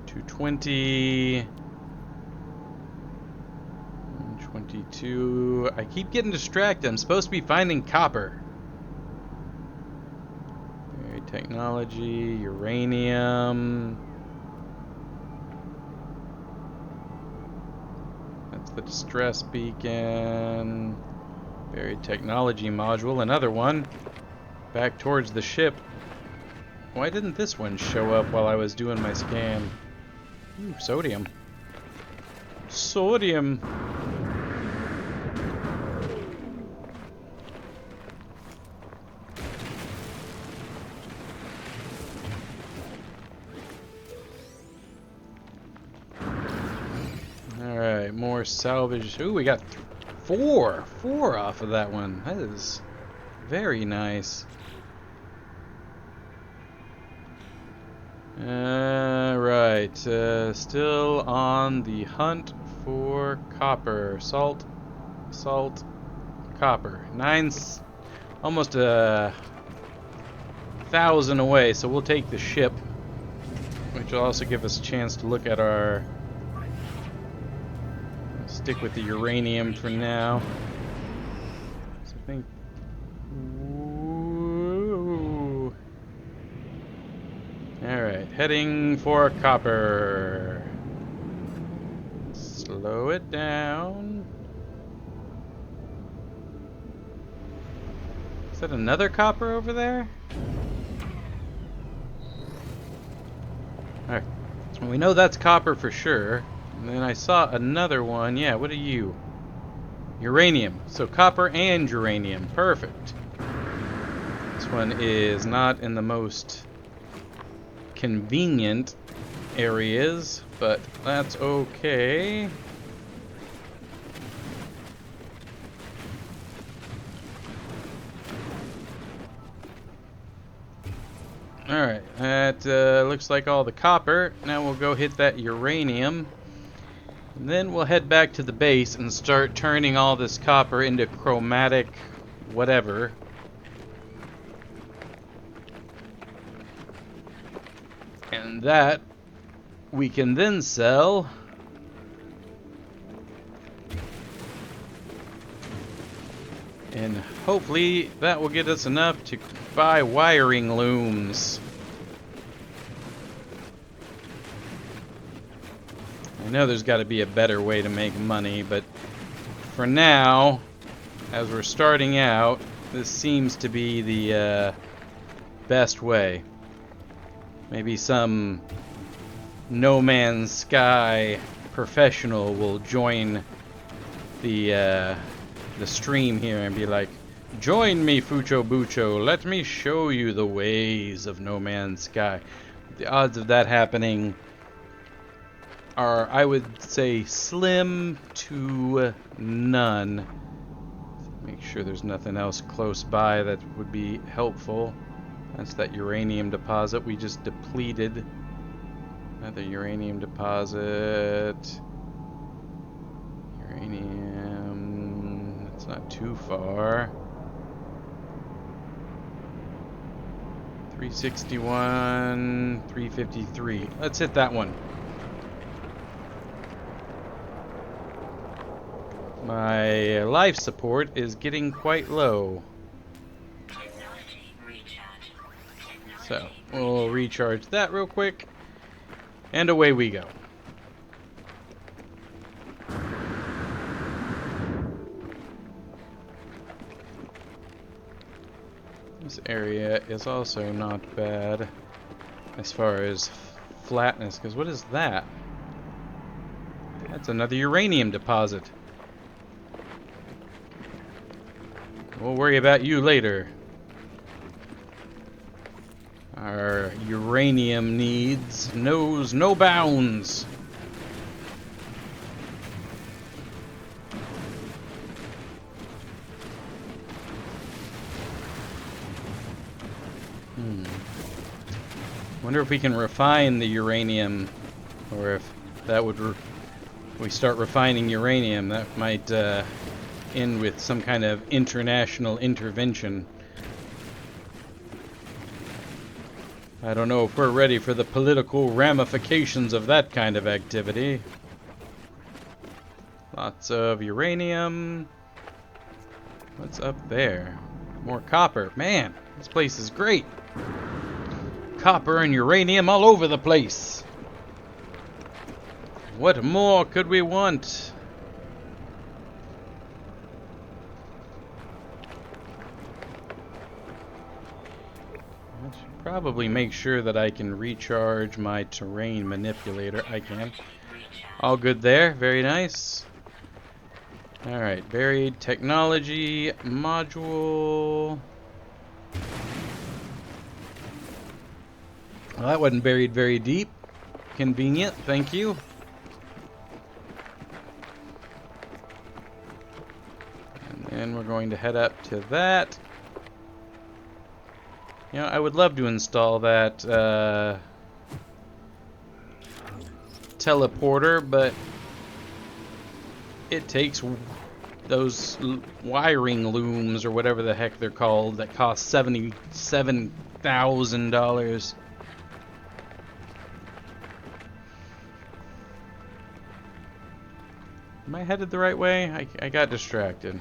220... 22... I keep getting distracted. I'm supposed to be finding copper. Technology, uranium... That's the distress beacon. Buried technology module, another one. Back towards the ship. Why didn't this one show up while I was doing my scan? Ooh, sodium. Sodium! Alright, more salvage. Ooh, we got four off of that one. That is very nice. Right, still on the hunt for copper. Salt, copper. Almost 1,000 away, so we'll take the ship, which will also give us a chance to look at our... Stick with the uranium for now. So I think... Alright, heading for copper. Slow it down. Is that another copper over there? Alright, we know that's copper for sure. And then I saw another one. Yeah, what are you? Uranium. So copper and uranium. Perfect. This one is not in the most convenient areas, but that's okay. Alright, that looks like all the copper. Now we'll go hit that uranium. And then we'll head back to the base and start turning all this copper into chromatic whatever. And that we can then sell and hopefully that will get us enough to buy wiring looms. I know there's got to be a better way to make money, but for now, as we're starting out, this seems to be the best way. Maybe some No Man's Sky professional will join the stream here and be like, "Join me, Fucho Bucho. Let me show you the ways of No Man's Sky." The odds of that happening are, I would say, slim to none. Make sure there's nothing else close by that would be helpful. That's that uranium deposit we just depleted. Another uranium deposit. Uranium. That's not too far. 361, 353. Let's hit that one. My life support is getting quite low. So, we'll recharge that real quick. And away we go. This area is also not bad as far as flatness, because what is that? That's another uranium deposit. We'll worry about you later. Our uranium needs knows no bounds. Wonder if we can refine the uranium, or if that would, we start refining uranium, that might end with some kind of international intervention. I don't know if we're ready for the political ramifications of that kind of activity. Lots of uranium. What's up there? More copper. Man, this place is great. Copper and uranium all over the place. What more could we want? I should probably make sure that I can recharge my terrain manipulator. I can. All good there. Very nice. Alright, buried technology module. Well, that wasn't buried very deep. Convenient, thank you. And then we're going to head up to that. You know, I would love to install that teleporter, but it takes those wiring looms, or whatever the heck they're called, that cost $77,000. Am I headed the right way? I got distracted.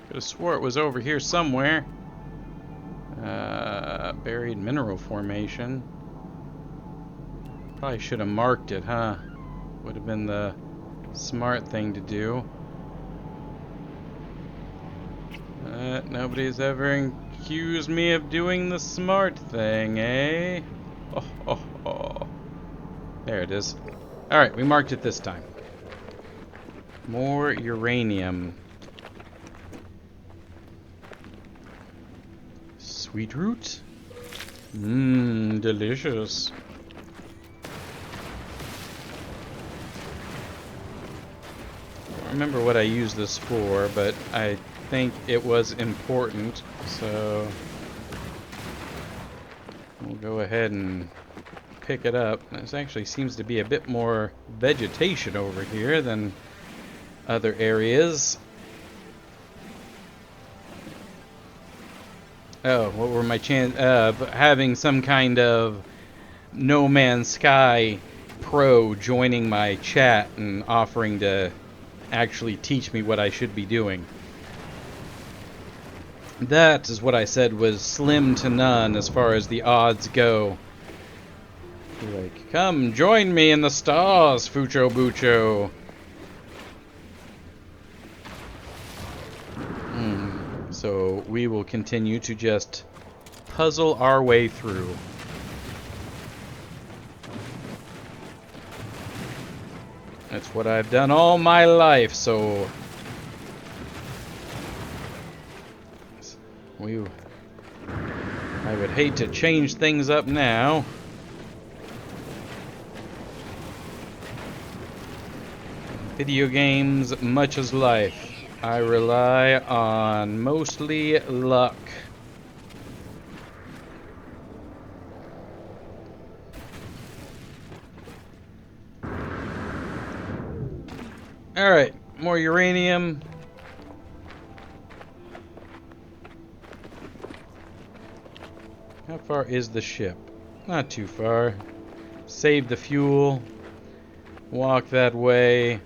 Could have swore it was over here somewhere. Buried mineral formation. Probably should have marked it, huh? Would have been the smart thing to do. Nobody's ever accused me of doing the smart thing, eh? Oh, oh, oh. There it is. Alright, we marked it this time. More uranium. Sweet root? Mmm, delicious. I don't remember what I used this for, but I think it was important, so we'll go ahead and pick it up. This actually seems to be a bit more vegetation over here than other areas. Oh, what were my chances of having some kind of No Man's Sky pro joining my chat and offering to actually teach me what I should be doing? That is what I said was slim to none as far as the odds go. Like, come join me in the stars, Fucho Bucho. So we will continue to just puzzle our way through. That's what I've done all my life, so I would hate to change things up now. Video games, much as life, I rely on mostly luck. Alright, more uranium. How far is the ship? Not too far. Save the fuel. Walk that way.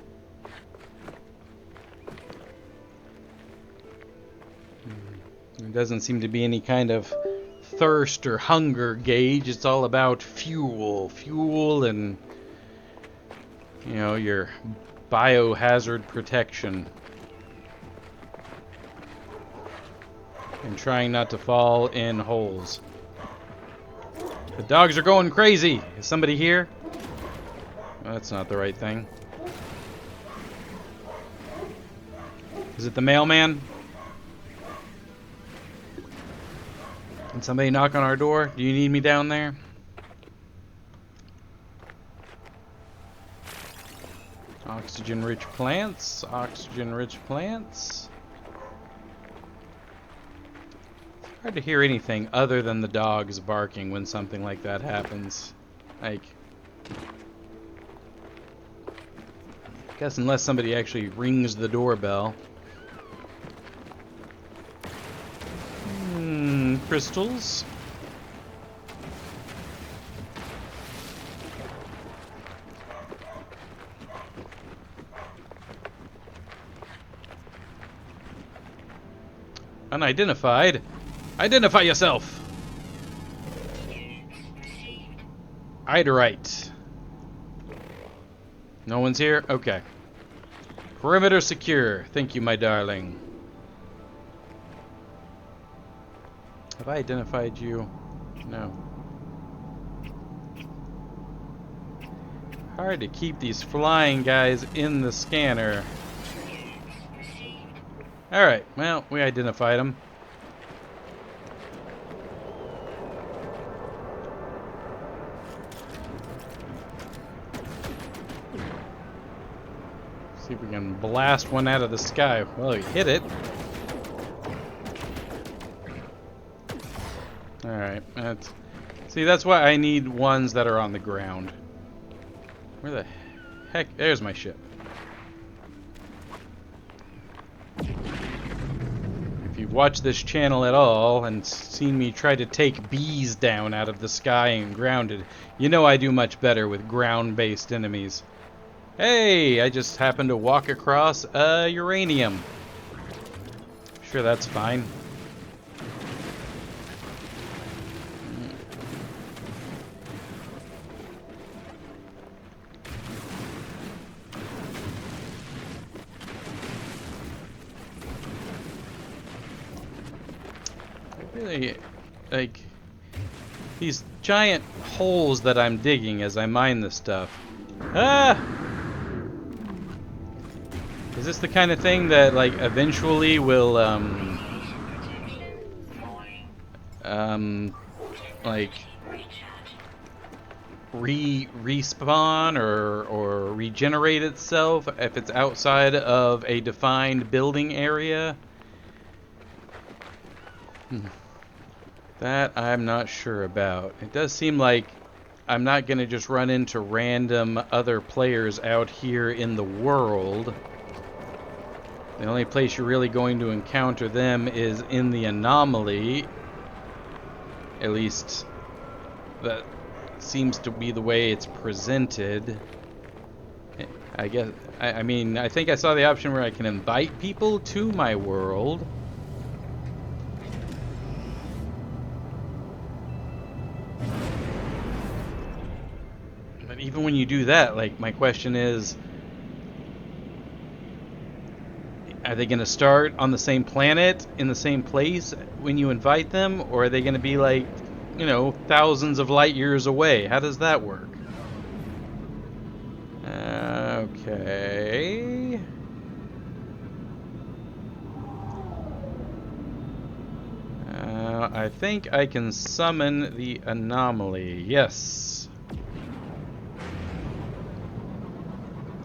There doesn't seem to be any kind of thirst or hunger gauge. It's all about fuel. Fuel and, you know, your biohazard protection. And trying not to fall in holes. The dogs are going crazy. Is somebody here? Oh, that's not the right thing. Is it the mailman? Can somebody knock on our door? Do you need me down there? Oxygen-rich plants. Oxygen-rich plants. It's hard to hear anything other than the dogs barking when something like that happens. Like, I guess unless somebody actually rings the doorbell. Crystals. Unidentified. Identify yourself. Iderite. No one's here? Okay. Perimeter secure. Thank you, my darling. Have I identified you? No. Hard to keep these flying guys in the scanner. Alright, well, we identified them. See if we can blast one out of the sky. Well, we hit it. Alright, that's why I need ones that are on the ground. Where the heck? There's my ship. If you've watched this channel at all and seen me try to take bees down out of the sky and grounded, you know I do much better with ground-based enemies. Hey, I just happened to walk across uranium. Sure, that's fine. Really, like, these giant holes that I'm digging as I mine this stuff. Ah! Is this the kind of thing that, like, eventually will, like, respawn or regenerate itself if it's outside of a defined building area? That I'm not sure about. It does seem like I'm not going to just run into random other players out here in the world. The only place you're really going to encounter them is in the anomaly. At least that seems to be the way it's presented. I guess, I mean, I think I saw the option where I can invite people to my world. Even when you do that, like, my question is, are they going to start on the same planet, in the same place when you invite them? Or are they going to be, like, you know, thousands of light years away? How does that work? Okay. I think I can summon the anomaly. Yes.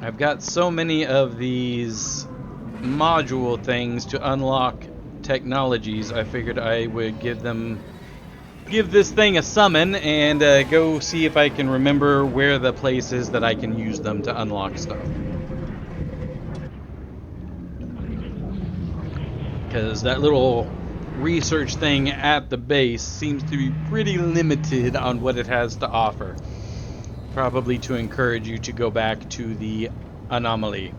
I've got so many of these module things to unlock technologies, I figured I would give this thing a summon and go see if I can remember where the place is that I can use them to unlock stuff. Because that little research thing at the base seems to be pretty limited on what it has to offer. Probably to encourage you to go back to the anomaly.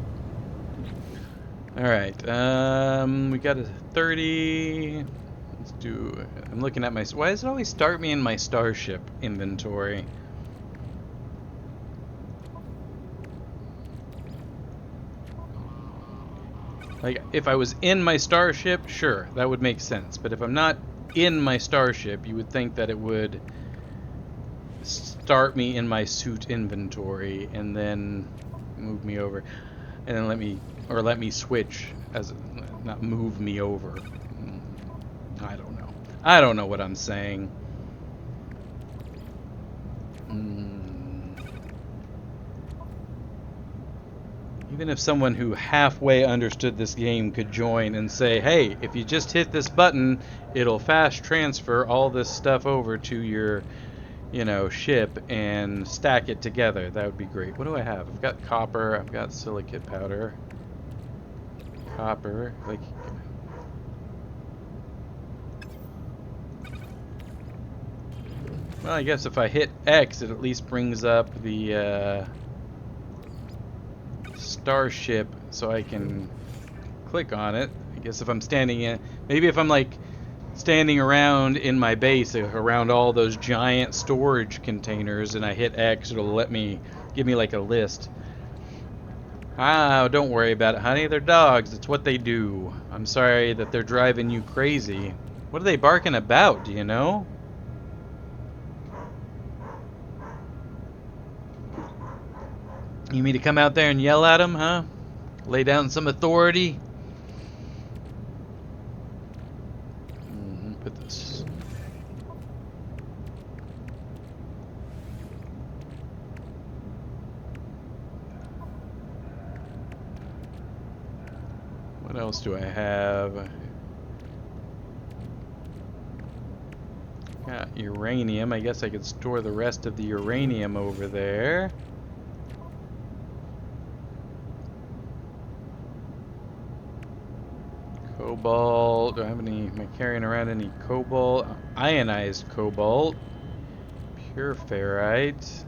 Alright, we got a 30. Let's do, I'm looking at my, why does it always start me in my starship inventory? Like, if I was in my starship, sure, that would make sense. But if I'm not in my starship, you would think that it would start me in my suit inventory and then move me over. and then let me switch as not move me over. I don't know. I don't know what I'm saying. Even if someone who halfway understood this game could join and say, hey, if you just hit this button, it'll fast transfer all this stuff over to your, ship and stack it together. That would be great. What do I have? I've got copper. I've got silicate powder. Copper. Well, I guess if I hit X, it at least brings up the starship so I can click on it. I guess if I'm standing in, maybe if I'm like standing around in my base around all those giant storage containers and I hit X, it'll give me like a list. Ah, don't worry about it, honey. They're dogs. It's what they do. I'm sorry that they're driving you crazy. What are they barking about? Do you know? You mean to come out there and yell at them, huh? Lay down some authority? Put this. What else do I have? Got uranium. I guess I could store the rest of the uranium over there. Cobalt. Do I have any? Am I carrying around any cobalt? Ionized cobalt. Pure ferrite.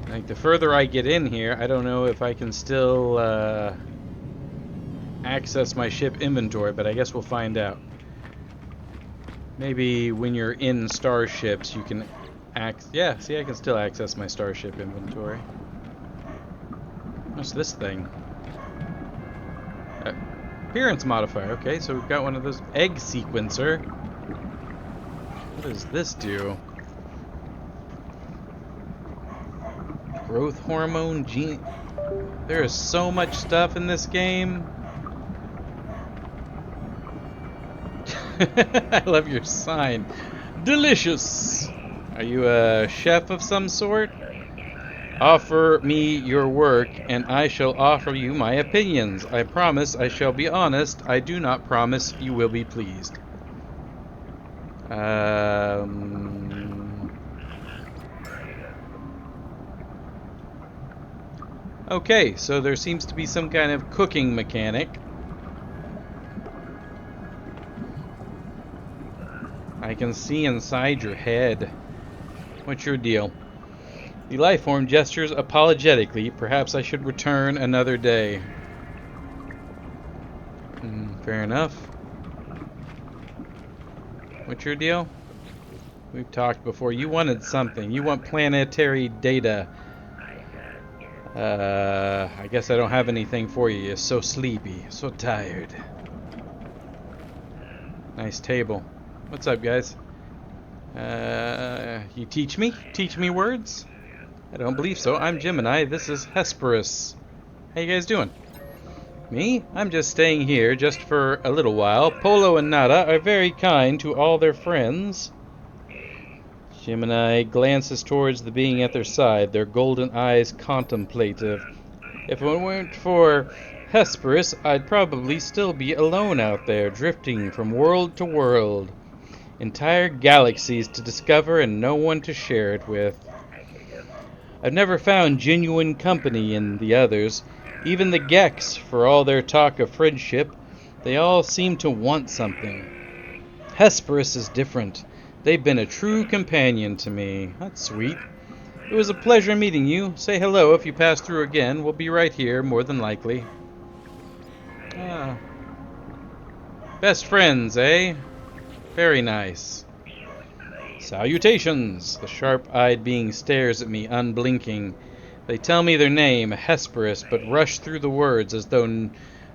Like the further I get in here, I don't know if I can still access my ship inventory, but I guess we'll find out. Maybe when you're in starships, you can yeah, see, I can still access my starship inventory. What's this thing? Appearance modifier. Okay, so we've got one of those. Egg sequencer. What does this do? Growth hormone, gene. There is so much stuff in this game. I love your sign. Delicious. Are you a chef of some sort? Offer me your work, and I shall offer you my opinions. I promise I shall be honest. I do not promise you will be pleased. Okay, so there seems to be some kind of cooking mechanic. I can see inside your head. What's your deal? The life form gestures apologetically. Perhaps I should return another day. Fair enough. What's your deal? We've talked before. You wanted something. You want planetary data. I guess I don't have anything for you. You're so sleepy, so tired. Nice table. What's up, guys? You teach me? Teach me words? I don't believe so. I'm Gemini. This is Hesperus. How you guys doing? Me? I'm just staying here just for a little while. Polo and Nada are very kind to all their friends. Gemini glances towards the being at their side, their golden eyes contemplative. If it weren't for Hesperus, I'd probably still be alone out there, drifting from world to world. Entire galaxies to discover and no one to share it with. I've never found genuine company in the others. Even the Gex, for all their talk of friendship, they all seem to want something. Hesperus is different. They've been a true companion to me. That's sweet. It was a pleasure meeting you. Say hello if you pass through again. We'll be right here, more than likely. Ah. Best friends, eh? Very nice. Salutations! The sharp-eyed being stares at me, unblinking. They tell me their name, Hesperus, but rush through the words as though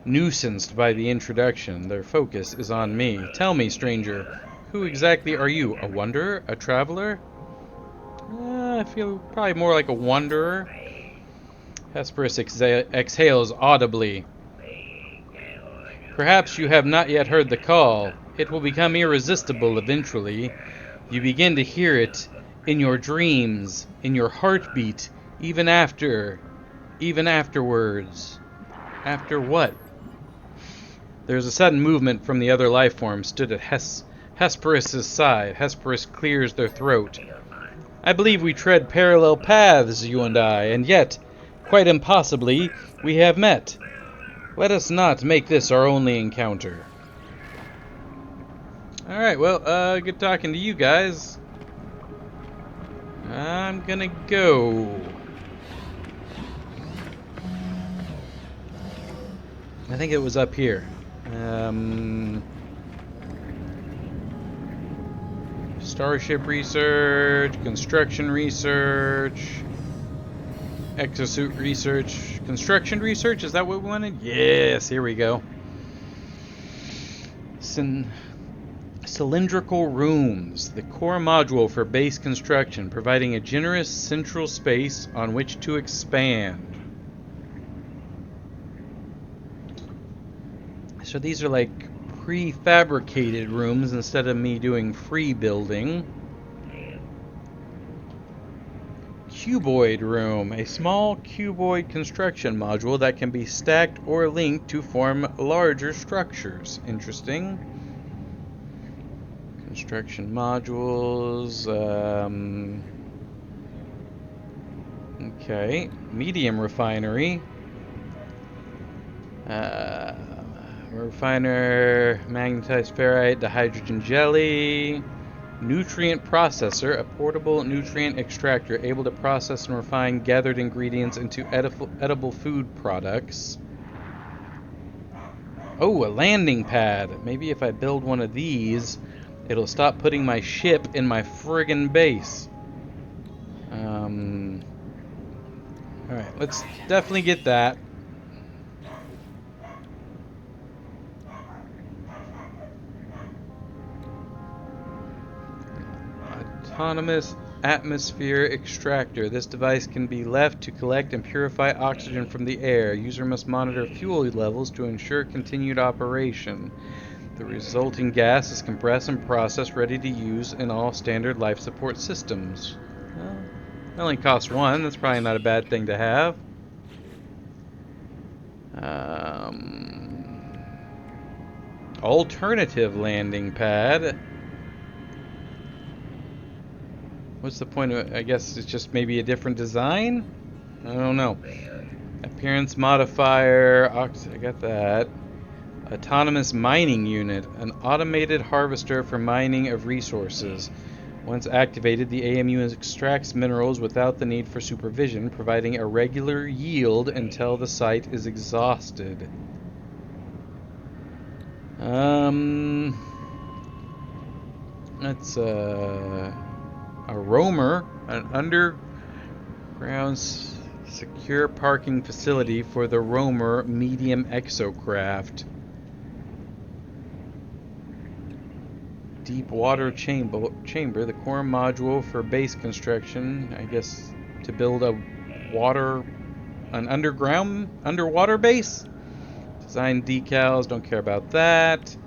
nuisanced by the introduction. Their focus is on me. Tell me, stranger, who exactly are you? A wanderer? A traveler? I feel probably more like a wanderer. Hesperus exhales audibly. Perhaps you have not yet heard the call. It will become irresistible eventually. You begin to hear it in your dreams, in your heartbeat, even afterwards. After what? There's a sudden movement from the other life forms stood at Hesperus' side. Hesperus clears their throat. I believe we tread parallel paths, you and I, and yet, quite impossibly, we have met. Let us not make this our only encounter. Alright, well, good talking to you guys. I'm gonna go. I think it was up here. Starship research, construction research, exosuit research, construction research. Is that what we wanted? Yes, here we go. Cylindrical rooms, the core module for base construction, providing a generous central space on which to expand. So these are like prefabricated rooms instead of me doing free building. Cuboid room, a small cuboid construction module that can be stacked or linked to form larger structures. Interesting. Construction modules. Okay. Medium refinery. Refiner, magnetized ferrite, dihydrogen jelly. Nutrient processor, a portable nutrient extractor able to process and refine gathered ingredients into edible food products. Oh, a landing pad. Maybe if I build one of these, it'll stop putting my ship in my friggin' base. Alright, let's definitely get that. Autonomous atmosphere extractor. This device can be left to collect and purify oxygen from the air. User must monitor fuel levels to ensure continued operation. The resulting gas is compressed and processed, ready to use in all standard life support systems. Well, it only costs one. That's probably not a bad thing to have. Alternative landing pad. What's the point of it? I guess it's just maybe a different design? I don't know. Appearance modifier. I got that. Autonomous mining unit. An automated harvester for mining of resources. Once activated, the AMU extracts minerals without the need for supervision, providing a regular yield until the site is exhausted. That's a roamer, an underground secure parking facility for the roamer medium exocraft. Deep water chamber, the core module for base construction, I guess to build an underwater base. Design decals, don't care about that.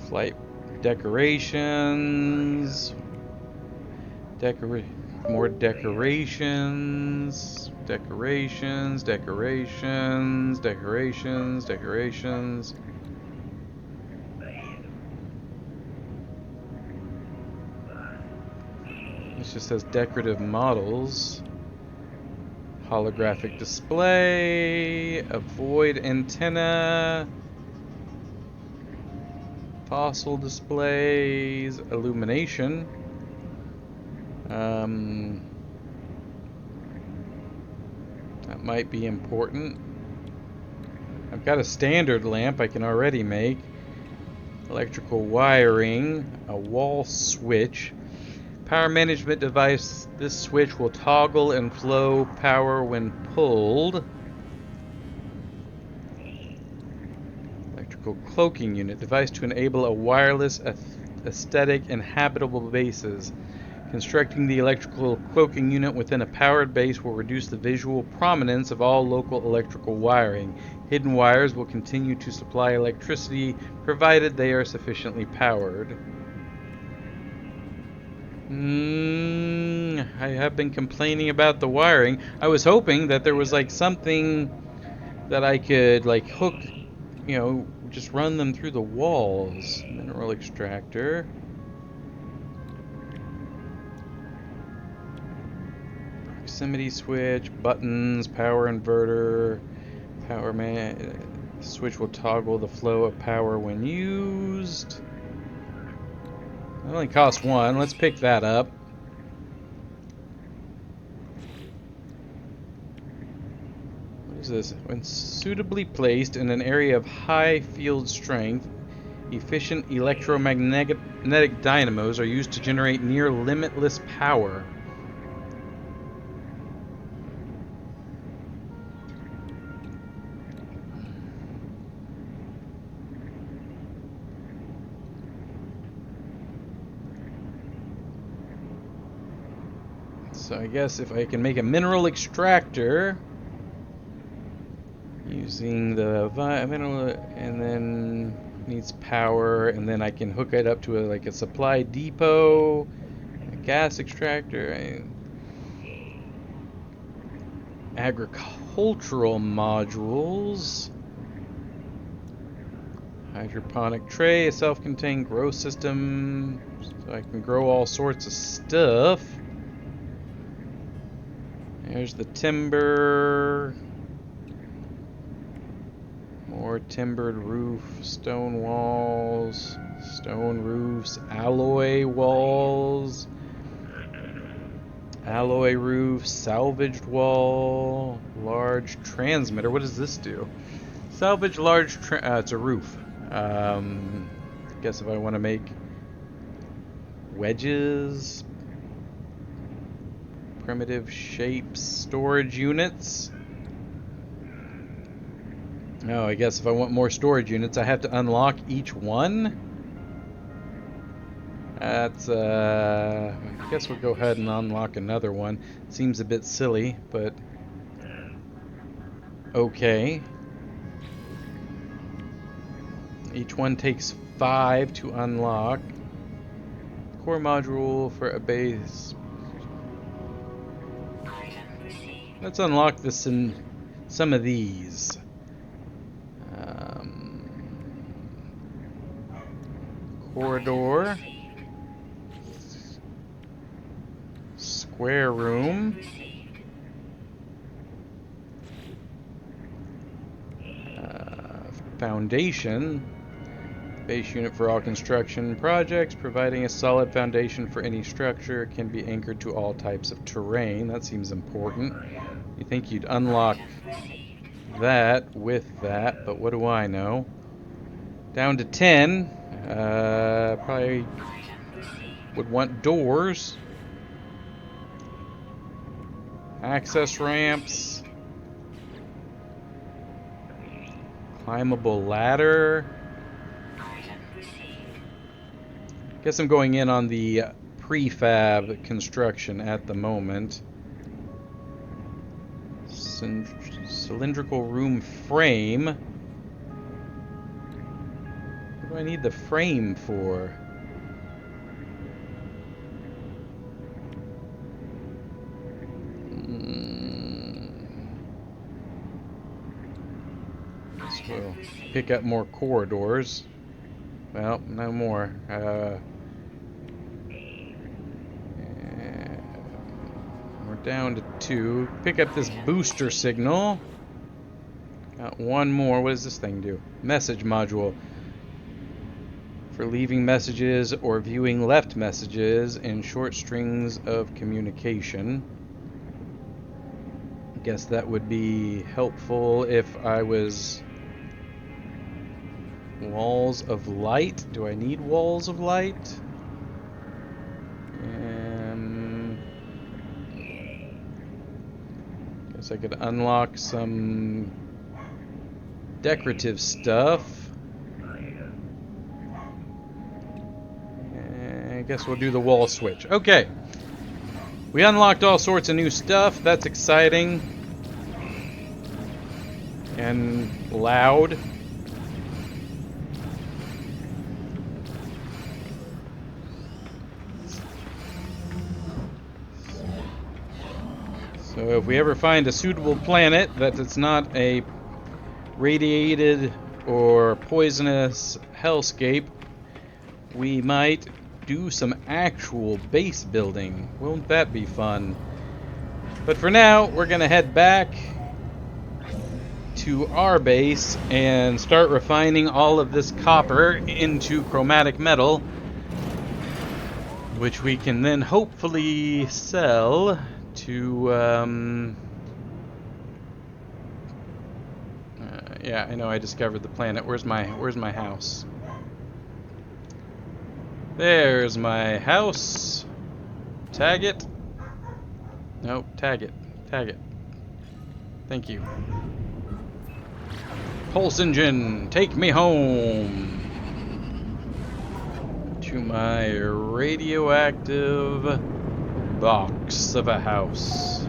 Flight decorations. More decorations. Decorations. This just says decorative models. Holographic display. A void antenna. Fossil displays. Illumination. That might be important. I've got a standard lamp I can already make. Electrical wiring. A wall switch. Power management device. This switch will toggle and flow power when pulled. optical cloaking unit, device to enable a wireless, aesthetic, and habitable bases. Constructing the electrical cloaking unit within a powered base will reduce the visual prominence of all local electrical wiring. Hidden wires will continue to supply electricity, provided they are sufficiently powered. I have been complaining about the wiring. I was hoping that there was like something that I could like hook, just run them through the walls. Mineral extractor. Proximity switch, buttons, power inverter, power switch will toggle the flow of power when used. It only costs one. Let's pick that up. What is this? When suitably placed in an area of high field strength, efficient electromagnetic dynamos are used to generate near limitless power. So I guess if I can make a mineral extractor using the mineral, and then needs power, and then I can hook it up to a supply depot, a gas extractor, agricultural modules, hydroponic tray, a self-contained grow system, so I can grow all sorts of stuff. There's the timber. More timbered roof, stone walls, stone roofs, alloy walls, alloy roof, salvaged wall, large transmitter. What does this do? Salvage large, it's a roof. I guess if I want to make wedges, primitive shapes, storage units. Oh, I guess if I want more storage units, I have to unlock each one. That's, I guess we'll go ahead and unlock another one. Seems a bit silly, but okay. Each one takes 5 to unlock. Core module for a base. Let's unlock this in some of these. Corridor. Square room. Foundation. Base unit for all construction projects, providing a solid foundation for any structure, can be anchored to all types of terrain. That seems important. You think you'd unlock that with that, but what do I know? Down to 10. Probably would want doors. Access ramps. Climbable ladder. Guess I'm going in on the prefab construction at the moment. Cylindrical room frame. What do I need the frame for? Guess we'll pick up more corridors. Well, no more. We're down to 2. Pick up this booster signal. Got one more. What does this thing do? Message module. For leaving messages or viewing left messages in short strings of communication. I guess that would be helpful if I was... Walls of light. Do I need walls of light? Guess I could unlock some decorative stuff. guess we'll do the wall switch. Okay. We unlocked all sorts of new stuff. That's exciting. And loud. So if we ever find a suitable planet that it's not a radiated or poisonous hellscape, we might do some actual base building. Won't that be fun? But for now, we're going to head back to our base and start refining all of this copper into chromatic metal, which we can then hopefully sell to yeah, I know I discovered the planet. Where's my house? There's my house. Tag it. Nope, tag it. Tag it. Thank you. Pulse engine, take me home to my radioactive box of a house.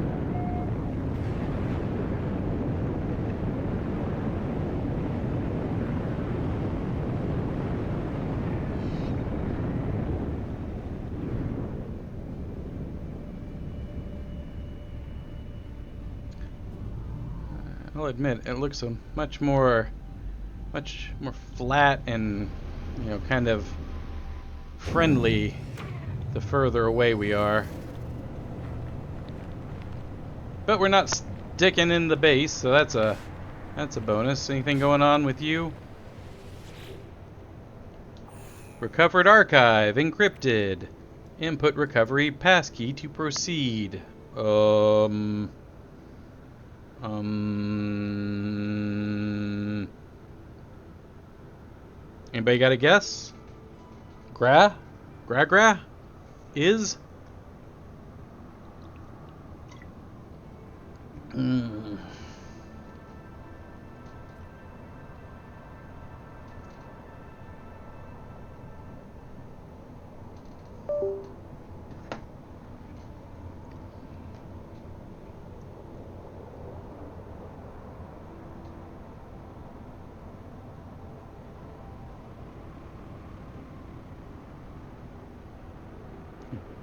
I'll admit, it looks a much more flat and, kind of friendly the further away we are. But we're not sticking in the base, so that's a bonus. Anything going on with you? Recovered archive encrypted. Input recovery passkey to proceed. Anybody got a guess? Gra is.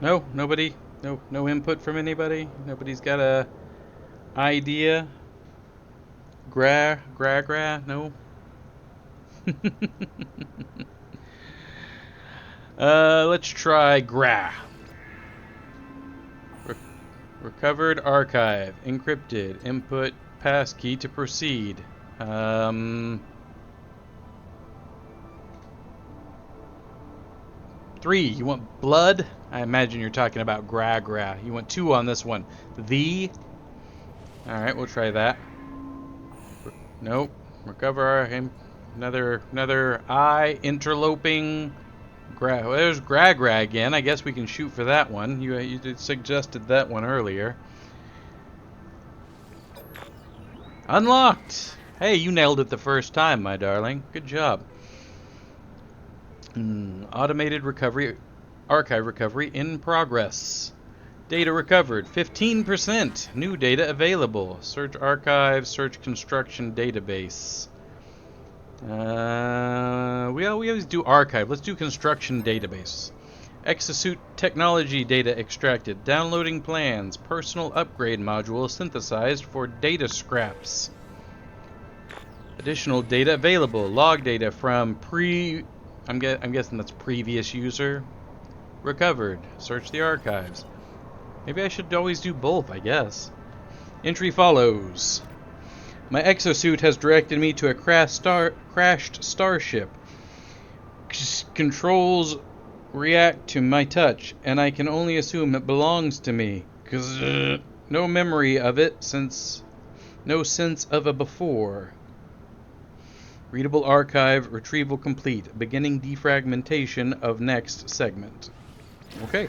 No, nobody. No input from anybody. Nobody's got a idea. Gra. No. Let's try Gra. Recovered archive encrypted. Input passkey to proceed. 3. You want blood? I imagine you're talking about Gra. You want 2 on this one. The. Alright, we'll try that. Nope. Recover our another I. Interloping. Well, there's Gra again. I guess we can shoot for that one. You suggested that one earlier. Unlocked! Hey, you nailed it the first time, my darling. Good job. Automated recovery, archive recovery in progress. Data recovered, 15%. New data available. Search archive, search construction database. We always do archive. Let's do construction database. Exosuit technology data extracted. Downloading plans. Personal upgrade module synthesized for data scraps. Additional data available. Log data from I'm guessing that's previous user. Recovered. Search the archives. Maybe I should always do both, I guess. Entry follows. My exosuit has directed me to a crashed starship. Controls react to my touch, and I can only assume it belongs to me. 'Cause no memory of it since no sense of a before. Readable archive, retrieval complete. Beginning defragmentation of next segment. Okay.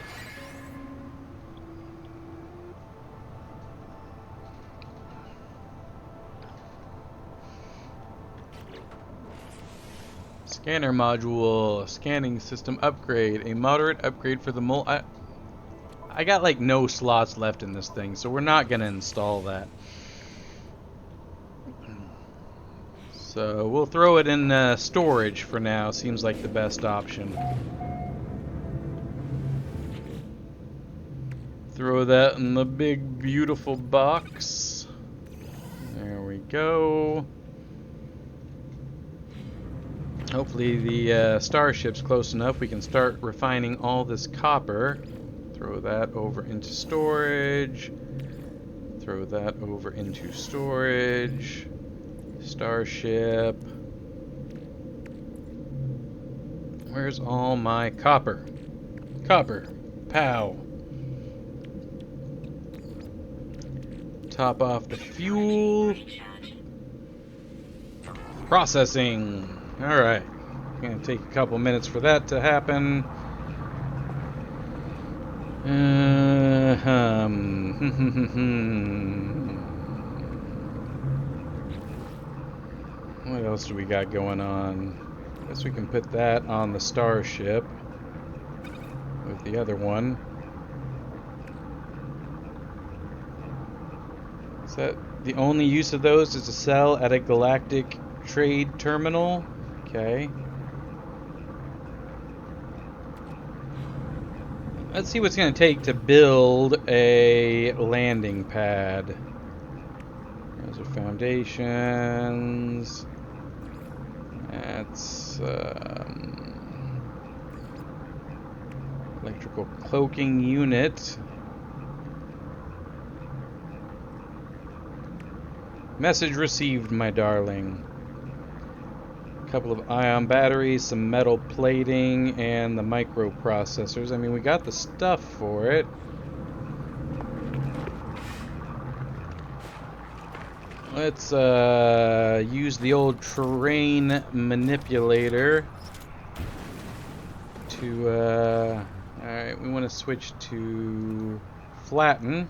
Scanner module, scanning system upgrade, a moderate upgrade for the I got like no slots left in this thing, so we're not gonna install that. So we'll throw it in storage for now. Seems like the best option. Throw that in the big beautiful box. There we go. Hopefully the starship's close enough we can start refining all this copper. Throw that over into storage. Throw that over into storage. Starship. Where's all my copper? Copper. Pow. Top off the fuel. Recharge. Processing. Alright. Gonna take a couple minutes for that to happen. What else do we got going on? Guess we can put that on the starship with the other one. Is that the only use of those is to sell at a galactic trade terminal? Okay. Let's see what's going to take to build a landing pad. Those are foundations. That's electrical cloaking unit. Message received, my darling. A couple of ion batteries, some metal plating, and the microprocessors. I mean, we got the stuff for it. Let's use the old terrain manipulator to alright, we want to switch to flatten.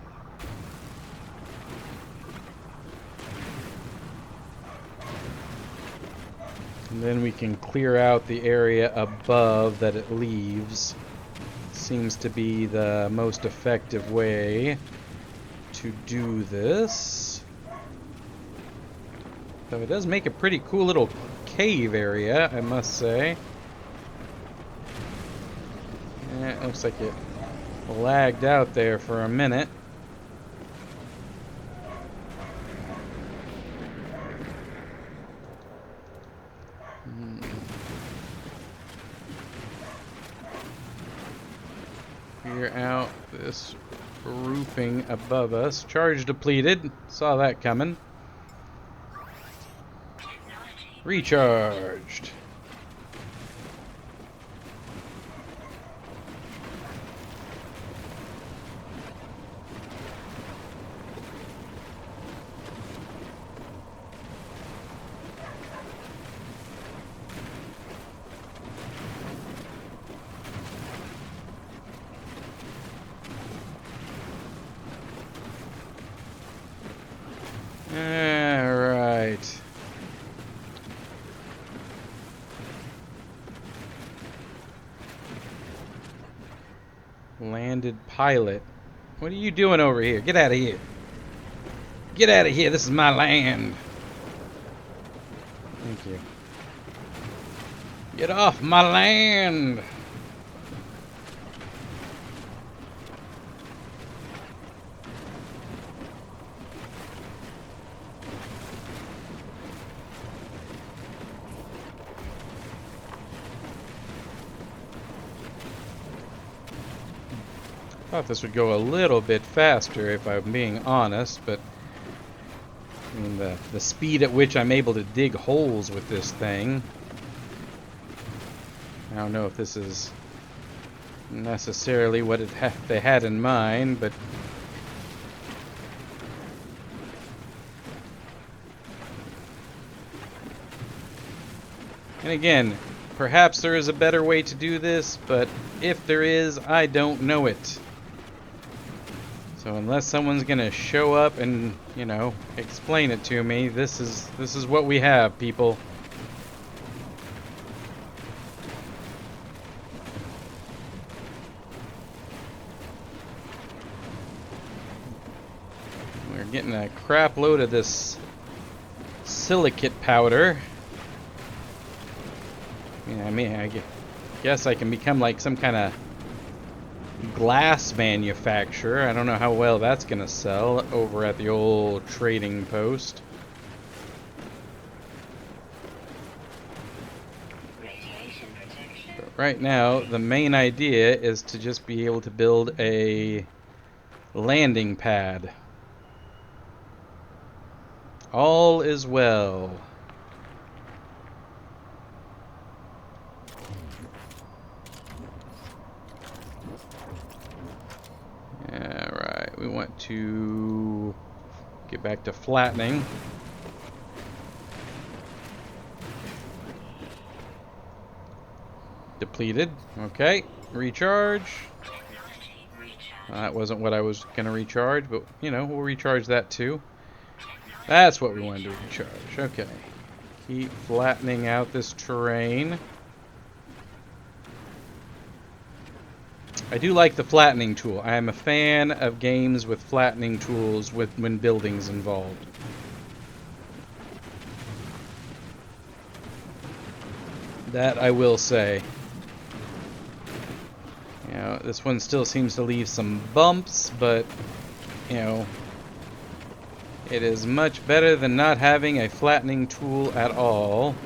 And then we can clear out the area above that it leaves. Seems to be the most effective way to do this. So it does make a pretty cool little cave area, I must say. Yeah, it looks like it lagged out there for a minute. Clear out this roofing above us. Charge depleted. Saw that coming. Recharged. Alright. Landed pilot. What are you doing over here? Get out of here. Get out of here. This is my land. Thank you. Get off my land. Thought this would go a little bit faster if I'm being honest, but I mean the speed at which I'm able to dig holes with this thing, I don't know if this is necessarily what they had in mind, but and again, perhaps there is a better way to do this, but if there is, I don't know it. So unless someone's gonna show up and, you know, explain it to me, this is what we have, people. getting a crap load of this silicate powder. I mean, I guess I can become like some kind of glass manufacturer. I don't know how well that's gonna sell over at the old trading post. Radiation protection. But right now, the main idea is to just be able to build a landing pad. All is well. Alright, we want to get back to flattening. Depleted. Okay, recharge. Technology recharge. That wasn't what I was going to recharge, but, you know, we'll recharge that too. That's what we wanted to recharge. Okay. Keep flattening out this terrain. I do like the flattening tool. I am a fan of games with flattening tools when building's involved. That I will say. You know, this one still seems to leave some bumps, but, you know, it is much better than not having a flattening tool at all.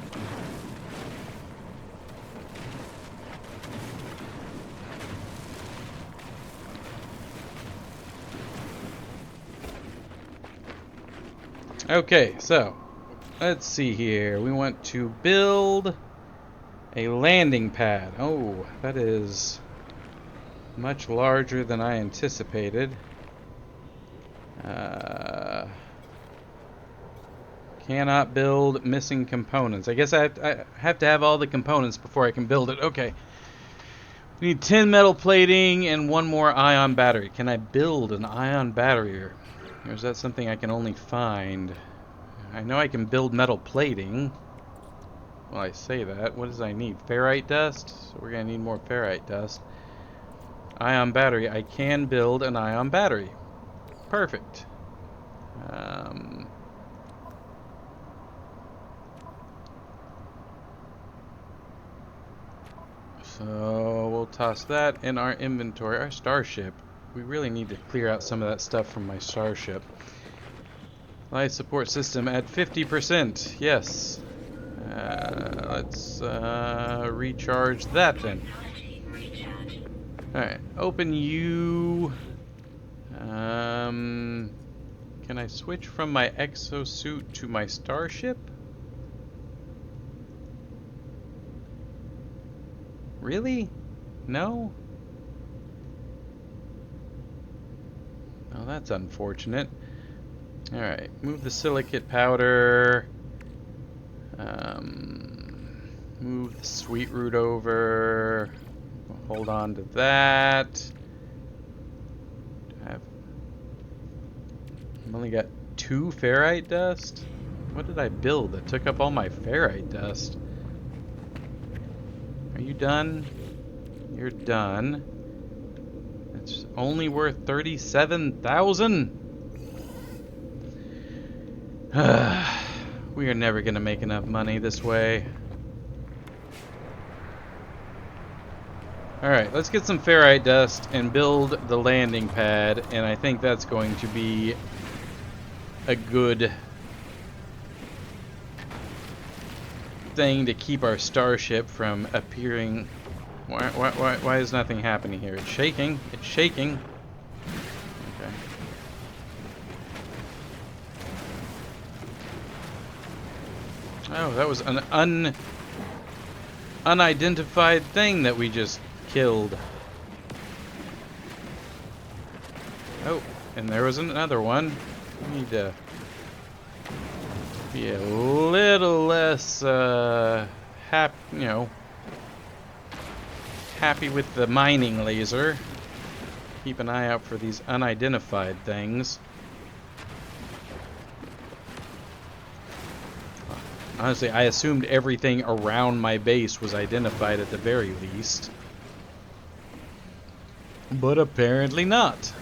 Okay, so let's see here. We want to build a landing pad. Oh, that is much larger than I anticipated. Cannot build missing components. I guess I have to have all the components before I can build it. Okay. We need 10 metal plating and 1 more ion battery. Can I build an ion battery? Or is that something I can only find? I know I can build metal plating. Well, I say that. What does I need? Ferrite dust? So we're going to need more ferrite dust. Ion battery. I can build an ion battery. Perfect. So we'll toss that in our inventory. Our starship. We really need to clear out some of that stuff from my starship. Life support system at 50%. Yes. Let's recharge that then. Technology recharge. Alright, open you. Can I switch from my exosuit to my starship? Really? No? Oh, that's unfortunate. Alright, move the silicate powder. Move the sweet root over. Hold on to that. I've only got 2 ferrite dust? What did I build that took up all my ferrite dust? Are you done? You're done. It's only worth 37,000? We are never gonna make enough money this way. Alright, let's get some ferrite dust and build the landing pad, and I think that's going to be a good thing to keep our starship from appearing. Why is nothing happening here? It's shaking. It's shaking. Okay. Oh, that was an unidentified thing that we just killed. Oh, and there was another one. We need to be a little less happy with the mining laser. Keep an eye out for these unidentified things. Honestly, I assumed everything around my base was identified at the very least. But apparently not.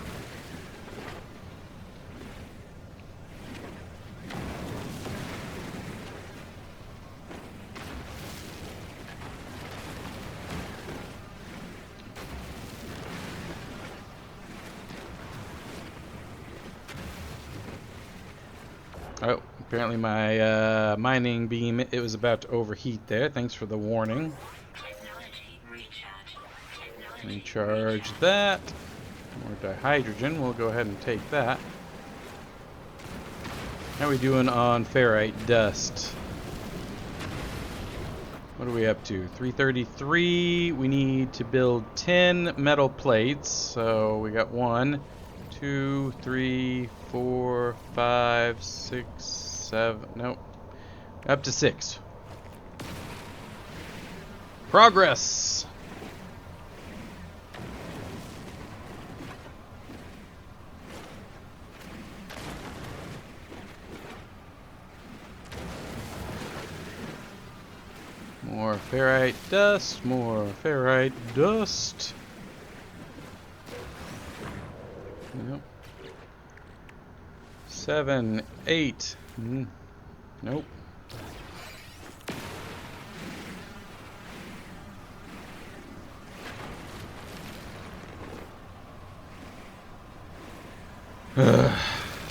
Oh, apparently my mining beam, it was about to overheat there. Thanks for the warning. Technology recharge. Recharge that. More dihydrogen. We'll go ahead and take that. How are we doing on ferrite dust? What are we up to? 333. We need to build 10 metal plates. So we got 1, 2, 3, 4, 5, 6, 7. Nope. Up to 6. Progress! More ferrite dust, more ferrite dust. Nope. 7, 8. Nope.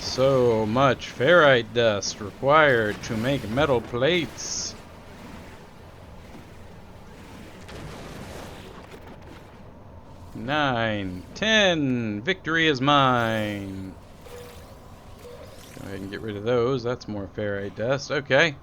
So much ferrite dust required to make metal plates. Nine, 10. Victory is mine. Go ahead and get rid of those. That's more ferrite dust. Okay.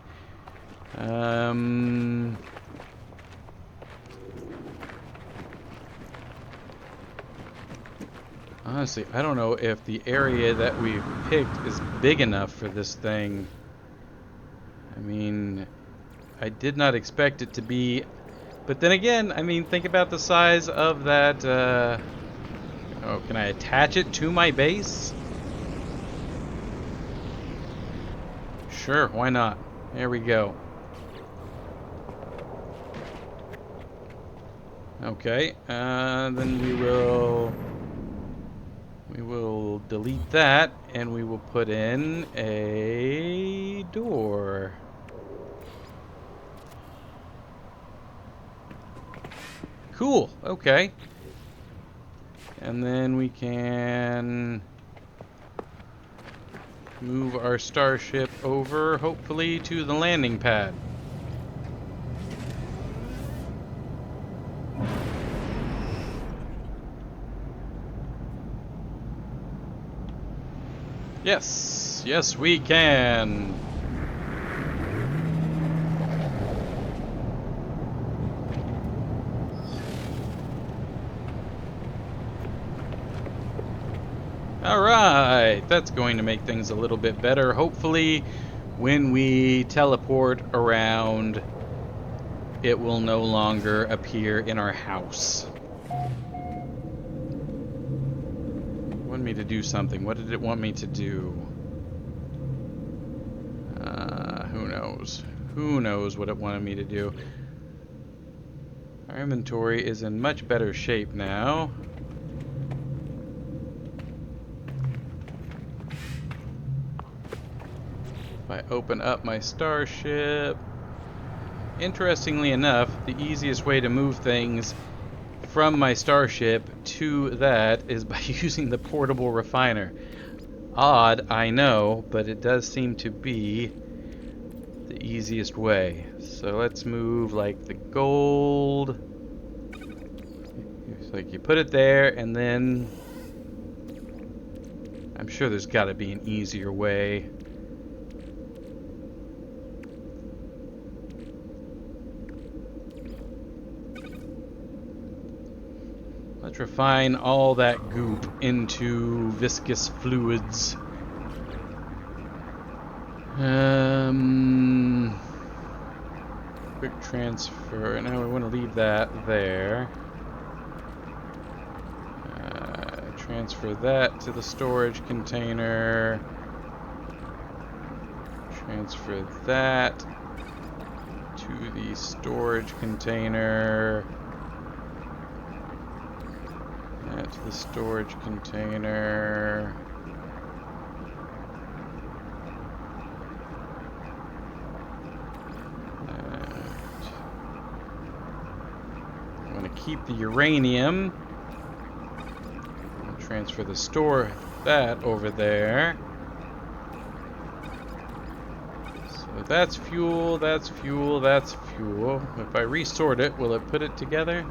Honestly, I don't know if the area that we've picked is big enough for this thing. I mean, I did not expect it to be. But then again, I mean, think about the size of that. Oh, can I attach it to my base? Sure, why not? There we go. Okay, then we will delete that, and we will put in a door. Cool. Okay. And then we can move our starship over, hopefully, to the landing pad. Yes. Yes, we can. Alright, that's going to make things a little bit better. Hopefully, when we teleport around, it will no longer appear in our house. It wanted me to do something. What did it want me to do? Who knows? Who knows what it wanted me to do? Our inventory is in much better shape now. If I open up my starship... Interestingly enough, the easiest way to move things from my starship to that is by using the portable refiner. Odd, I know, but it does seem to be the easiest way. So let's move like the gold. It's like you put it there, and then I'm sure there's got to be an easier way. Let's refine all that goop into viscous fluids. Quick transfer. Now we want to leave that there. Transfer that to the storage container. Transfer that to the storage container. That to the storage container. I'm going to keep the uranium. Transfer the that over there. If that's fuel, that's fuel, that's fuel. If I resort it, will it put it together?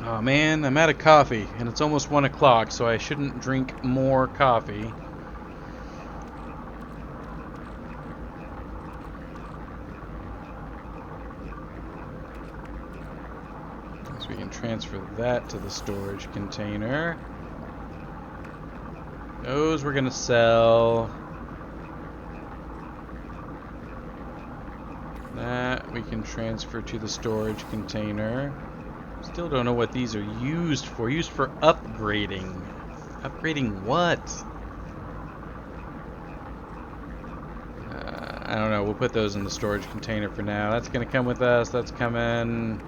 Oh man, I'm out of coffee, and it's almost 1 o'clock, so I shouldn't drink more coffee. So we can transfer that to the storage container. Those we're gonna sell. That we can transfer to the storage container. Still don't know what these are used for. Used for upgrading. Upgrading what? I don't know. We'll put those in the storage container for now. That's gonna come with us. That's coming.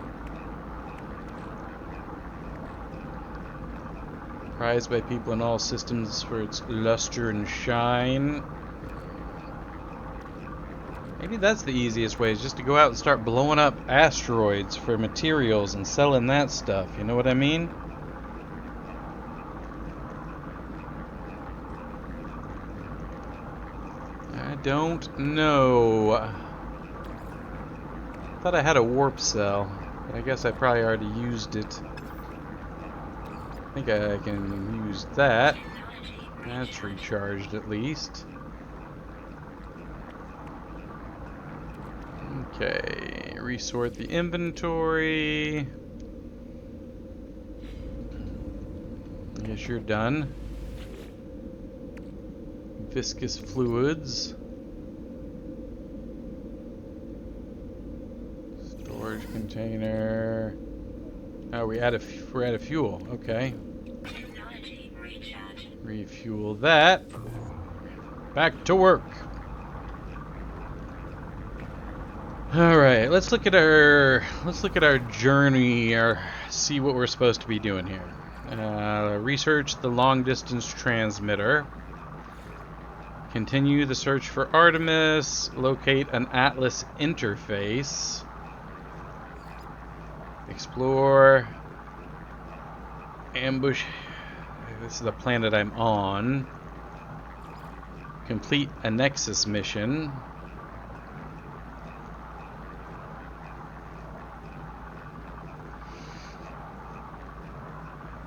Prized by people in all systems for its luster and shine. Maybe that's the easiest way, is just to go out and start blowing up asteroids for materials and selling that stuff. You know what I mean? I don't know. Thought I had a warp cell, but I guess I probably already used it. I think I can use that. That's recharged at least. Okay, resort the inventory. I guess you're done. Viscous fluids. Storage container. Oh, we're out of fuel. Okay. Technology recharge. Refuel that. Back to work. All right, let's look at our journey, or see what we're supposed to be doing here. Research the long distance transmitter. Continue the search for Artemis. Locate an Atlas interface. Explore. Ambush. This is the planet I'm on. Complete a Nexus mission.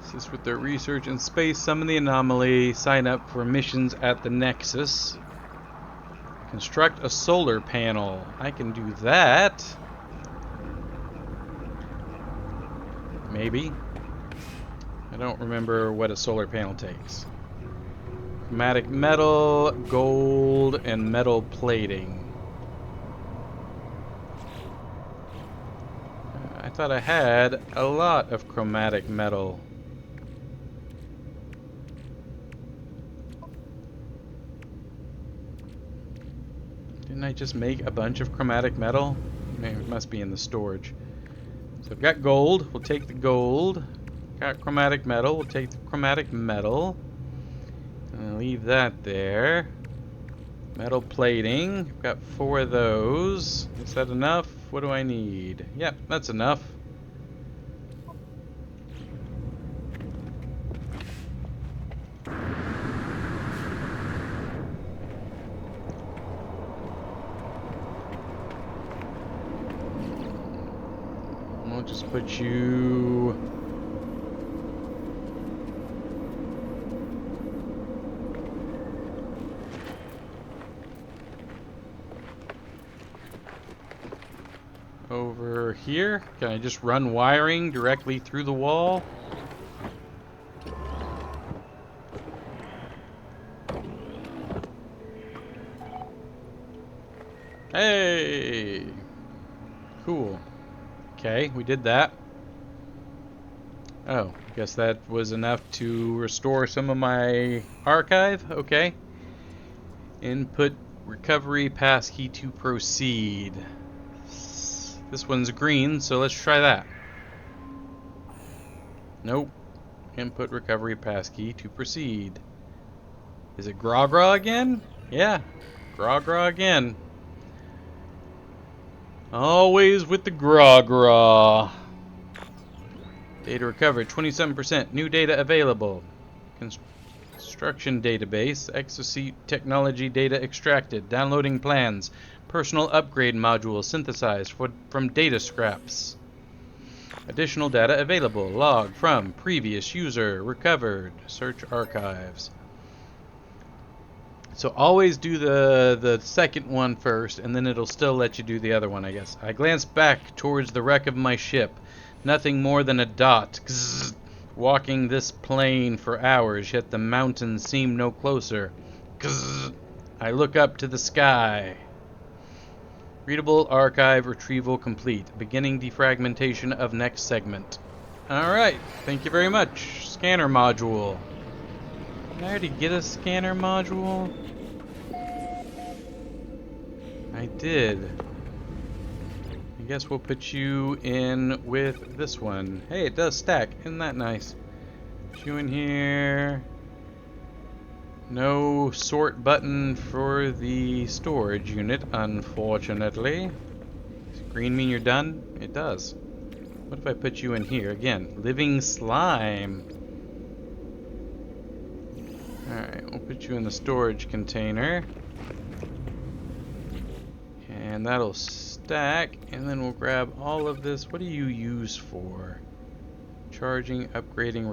Assist with their research in space. Summon the anomaly. Sign up for missions at the Nexus. Construct a solar panel. I can do that. Maybe. I don't remember what a solar panel takes. Chromatic metal, gold, and metal plating. I thought I had a lot of chromatic metal. Didn't I just make a bunch of chromatic metal? Maybe it must be in the storage. So I've got gold. We'll take the gold. Got chromatic metal. We'll take the chromatic metal. And I'll leave that there. Metal plating. I've got 4 of those. Is that enough? What do I need? Yep, that's enough. We'll just put you... over here. Can I just run wiring directly through the wall? Hey! Cool. Okay, we did that. Oh, I guess that was enough to restore some of my archive. Okay. Input recovery passkey to proceed. This one's green, so let's try that. Nope. Input recovery passkey to proceed. Is it Gra Gra again? Yeah. Gra Gra again. Always with the Gra Gra. Data recovered 27%. New data available. Construction database. Exosuit technology data extracted. Downloading plans. Personal upgrade module synthesized from data scraps. Additional data available. Log from previous user. Recovered. Search archives. So always do the second one first, and then it'll still let you do the other one, I guess. I glanced back towards the wreck of my ship. Nothing more than a dot. Gzzz. Walking this plane for hours, yet the mountains seem no closer. Gzzz. I look up to the sky. Readable archive retrieval complete. Beginning defragmentation of next segment. Alright, thank you very much. Scanner module. Did I already get a scanner module? I did. I guess we'll put you in with this one. Hey, it does stack. Isn't that nice? Put you in here. No sort button for the storage unit, unfortunately. Does green mean you're done? It does. What if I put you in here? Again, living slime. Alright, we'll put you in the storage container. And that'll stack, and then we'll grab all of this. What do you use for? Charging, upgrading,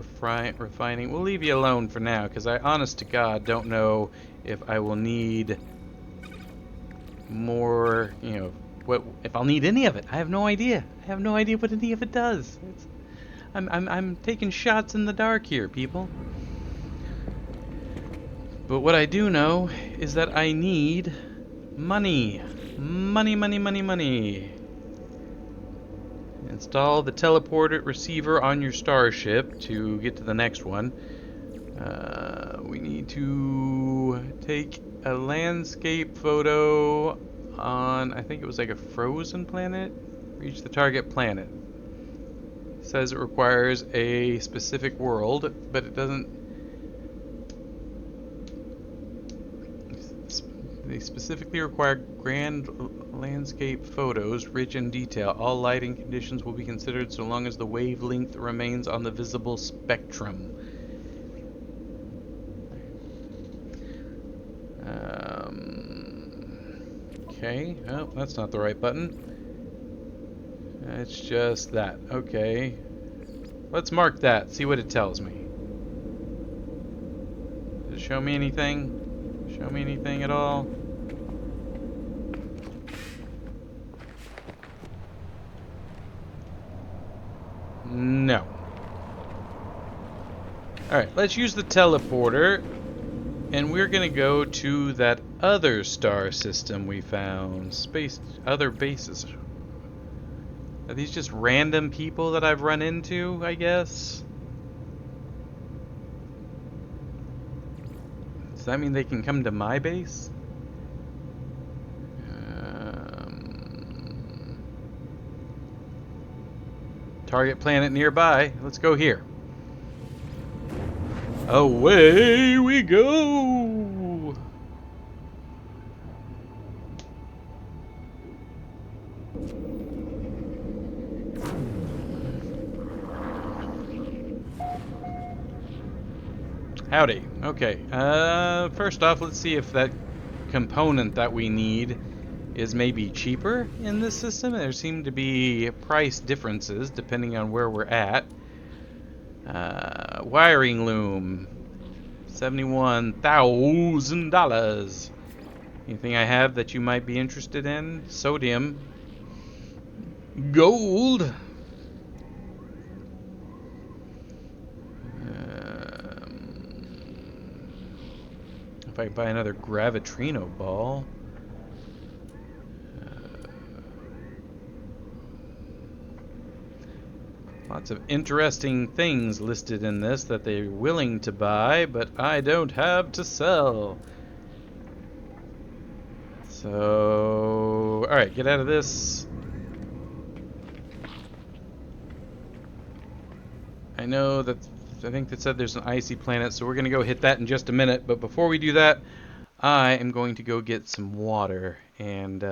refining. We'll leave you alone for now, because I, honest to God, don't know if I will need more, what if I'll need any of it. I have no idea. I have no idea what any of it does. I'm taking shots in the dark here, people. But what I do know is that I need money. Money, money, money, money. Install the teleporter receiver on your starship to get to the next one. We need to take a landscape photo on, I think it was like a frozen planet. Reach the target planet. It says it requires a specific world, but it doesn't. They specifically require grand landscape photos, rich in detail. All lighting conditions will be considered so long as the wavelength remains on the visible spectrum. Okay. Oh, that's not the right button. It's just that. Okay. Let's mark that. See what it tells me. Does it show me anything? Show me anything at all? No. Alright, let's use the teleporter, and we're gonna go to that other star system we found. Other bases. Are these just random people that I've run into, I guess? Does that mean they can come to my base? Target planet nearby. Let's go here. Away we go! Howdy. Okay. First off, let's see if that component that we need is maybe cheaper in this system. There seem to be price differences depending on where we're at. Wiring loom, $71,000. Anything I have that you might be interested in? Sodium. Gold. If I can buy another Gravitrino ball. Lots of interesting things listed in this that they're willing to buy, but I don't have to sell. So, alright, get out of this. I know that, I think that said there's an icy planet, so we're going to go hit that in just a minute. But before we do that, I am going to go get some water, and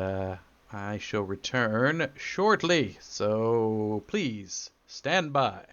I shall return shortly. So, please, stand by.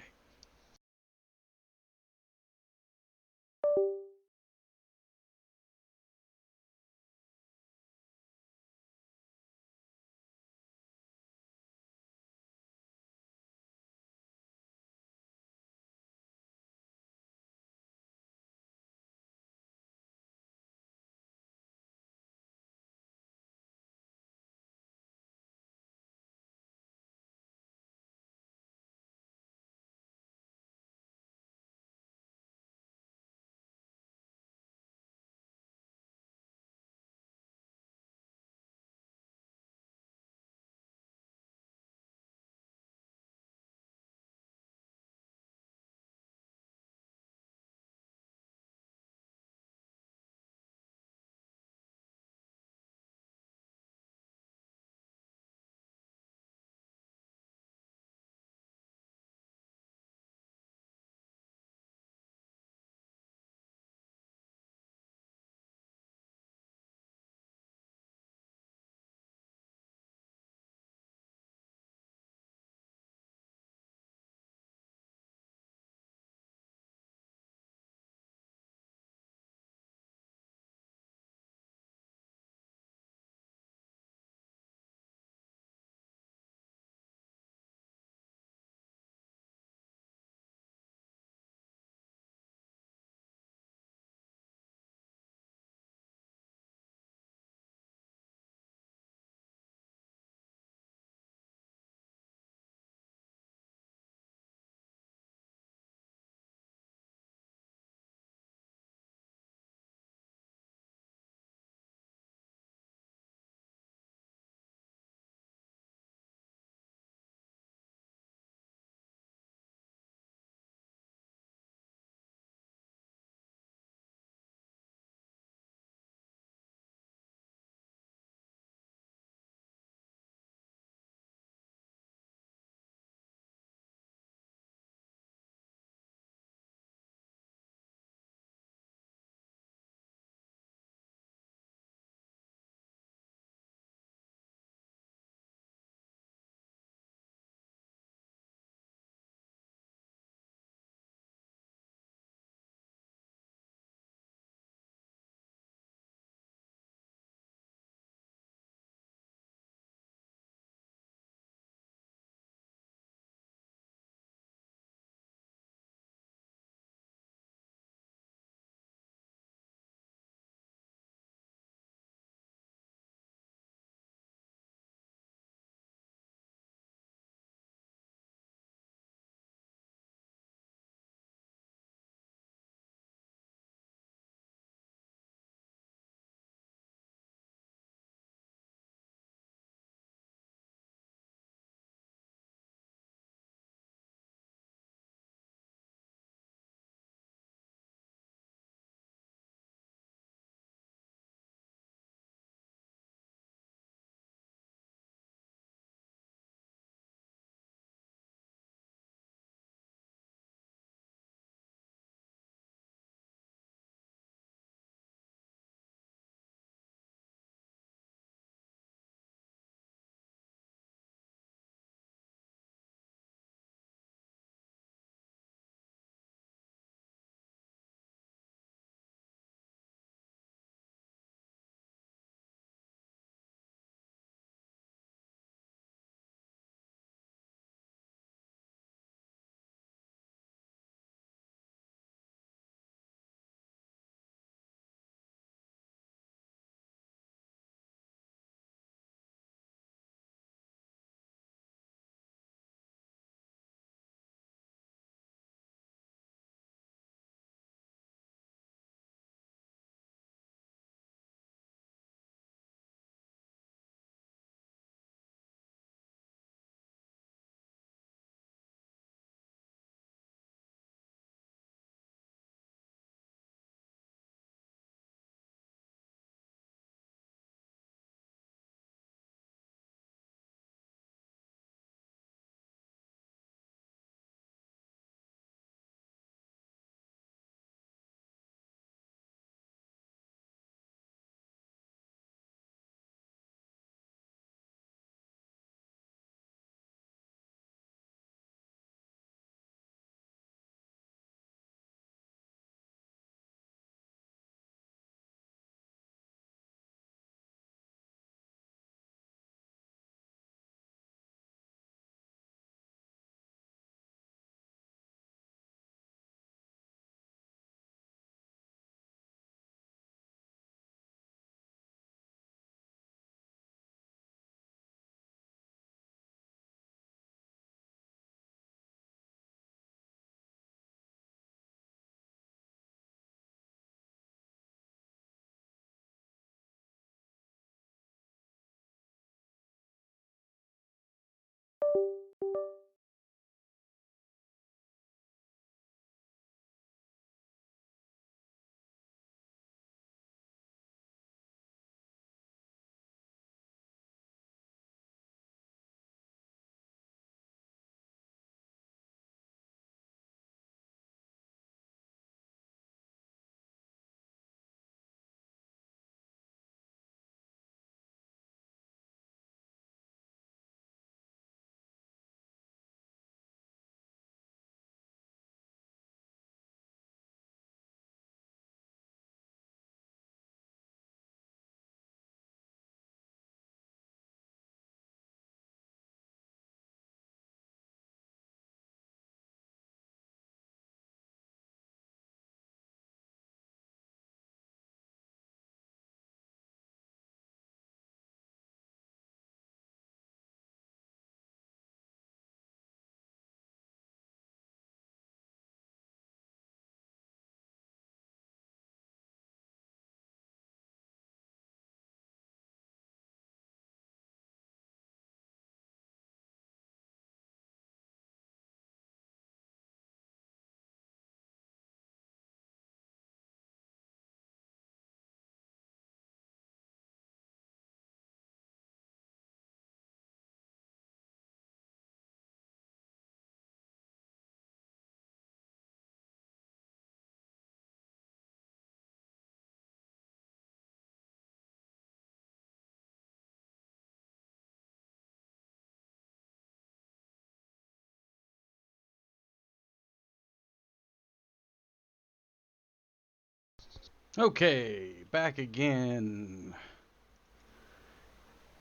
Okay, back again.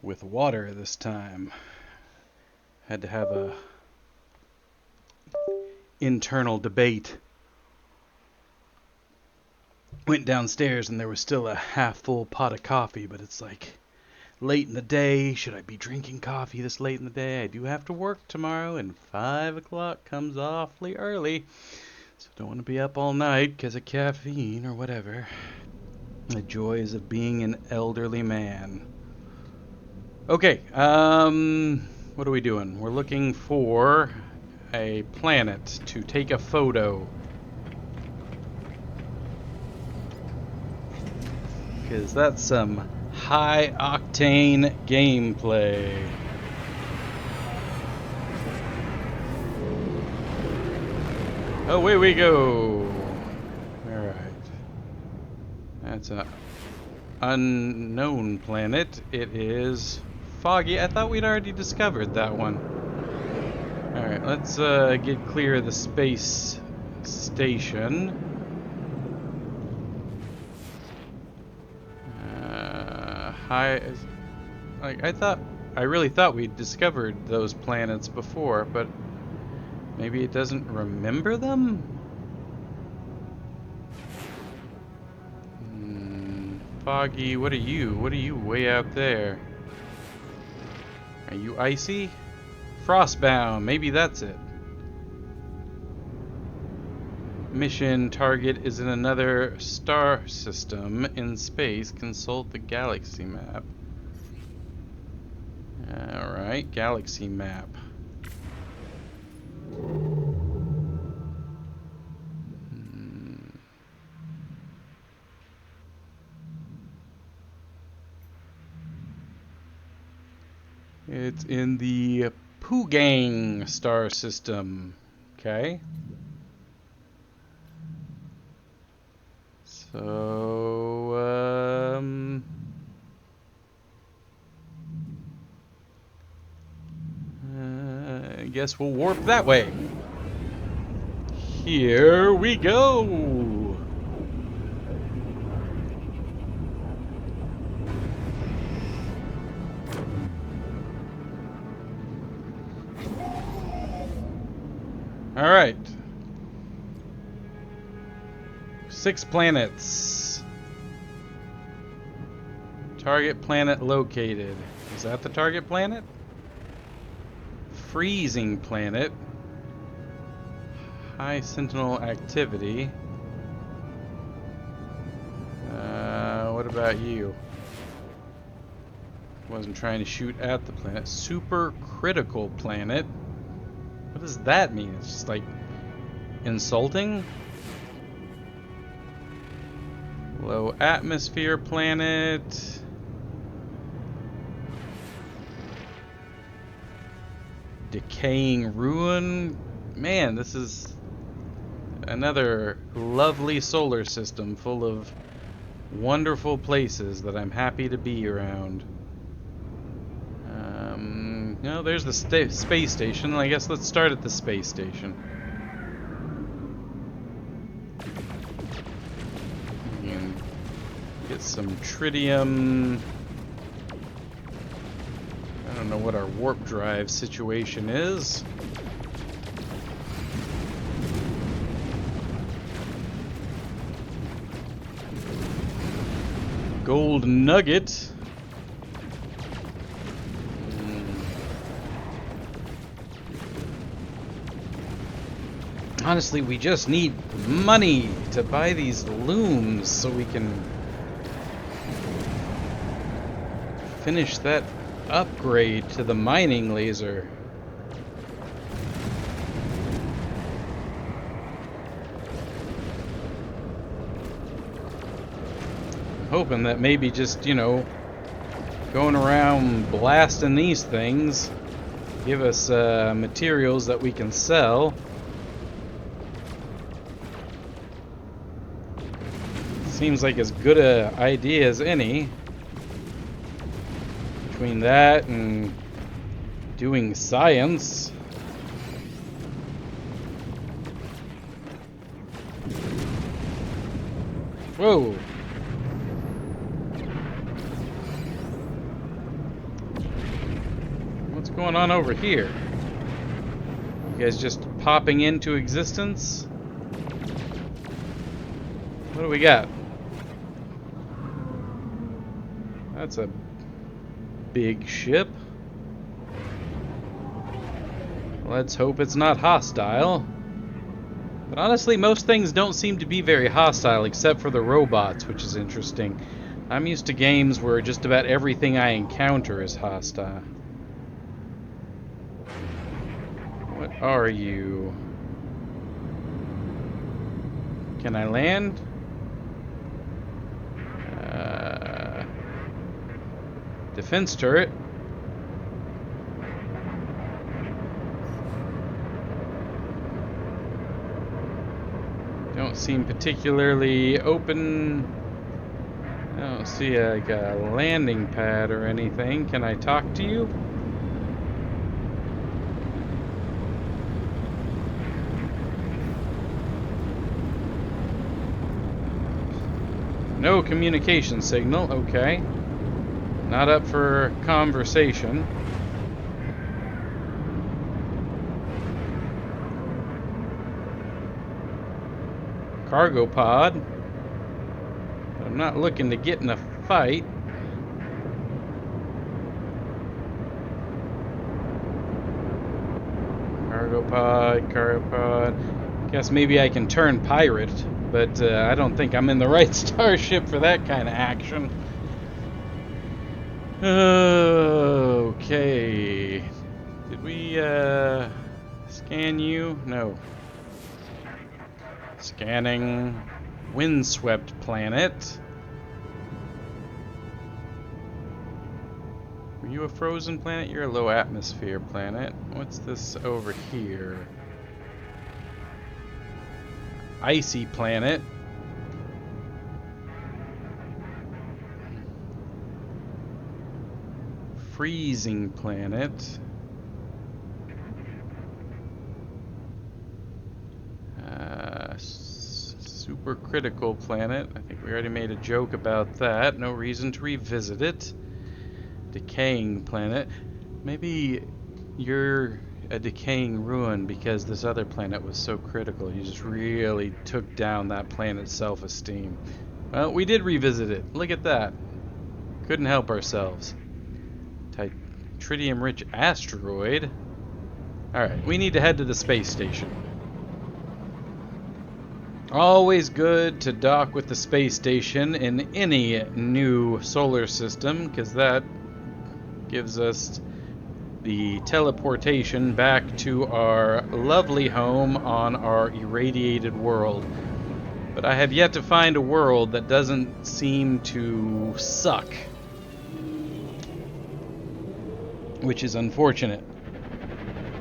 With water this time. Had to have a internal debate. Went downstairs and there was still a half full pot of coffee, but it's like late in the day. Should I be drinking coffee this late in the day? I do have to work tomorrow, and 5 o'clock comes awfully early. So don't want to be up all night because of caffeine or whatever. The joys of being an elderly man. Okay, what are we doing? We're looking for a planet to take a photo. Because that's some high-octane gameplay. Away we go! Alright. That's an unknown planet. It is foggy. I thought we'd already discovered that one. Alright, let's get clear of the space station. I really thought we'd discovered those planets before, but maybe it doesn't remember them? Foggy, what are you? What are you way out there? Are you icy? Frostbound, maybe that's it. Mission target is in another star system in space. Consult the galaxy map. Alright, galaxy map. It's in the Poogang star system. Okay. So, I guess we'll warp that way. Here we go. All right. 6 planets. Target planet located. Is that the target planet? Freezing planet. High sentinel activity. What about you? Wasn't trying to shoot at the planet. Super critical planet. What does that mean? It's just like insulting? Low atmosphere planet. Decaying ruin. Man, this is another lovely solar system full of wonderful places that I'm happy to be around. No, there's the space station. I guess let's start at the space station. And get some tritium. I don't know what our warp drive situation is. Gold nugget. Honestly, we just need money to buy these looms so we can finish that upgrade to the mining laser. I'm hoping that maybe just, going around blasting these things give us materials that we can sell. Seems like as good a idea as any. Between that and doing science. Whoa, going on over here? You guys just popping into existence? What do we got? That's a big ship. Let's hope it's not hostile. But honestly, most things don't seem to be very hostile except for the robots, which is interesting. I'm used to games where just about everything I encounter is hostile. What are you? Can I land? Defense turret. Don't seem particularly open. I don't see like a landing pad or anything. Can I talk to you? No communication signal. Okay. Not up for conversation. Cargo pod. But I'm not looking to get in a fight. Cargo pod. Guess maybe I can turn pirate, but I don't think I'm in the right starship for that kind of action. Okay. Did we scan you? No. Scanning windswept planet. Were you a frozen planet? You're a low atmosphere planet. What's this over here? Icy planet. Freezing planet. Super critical planet. I think we already made a joke about that. No reason to revisit it. Decaying planet. Maybe you're a decaying ruin because this other planet was so critical. You just really took down that planet's self-esteem. Well, we did revisit it. Look at that. Couldn't help ourselves. Tritium-rich asteroid. Alright, we need to head to the space station. Always good to dock with the space station in any new solar system, because that gives us the teleportation back to our lovely home on our irradiated world. But I have yet to find a world that doesn't seem to suck. Which is unfortunate.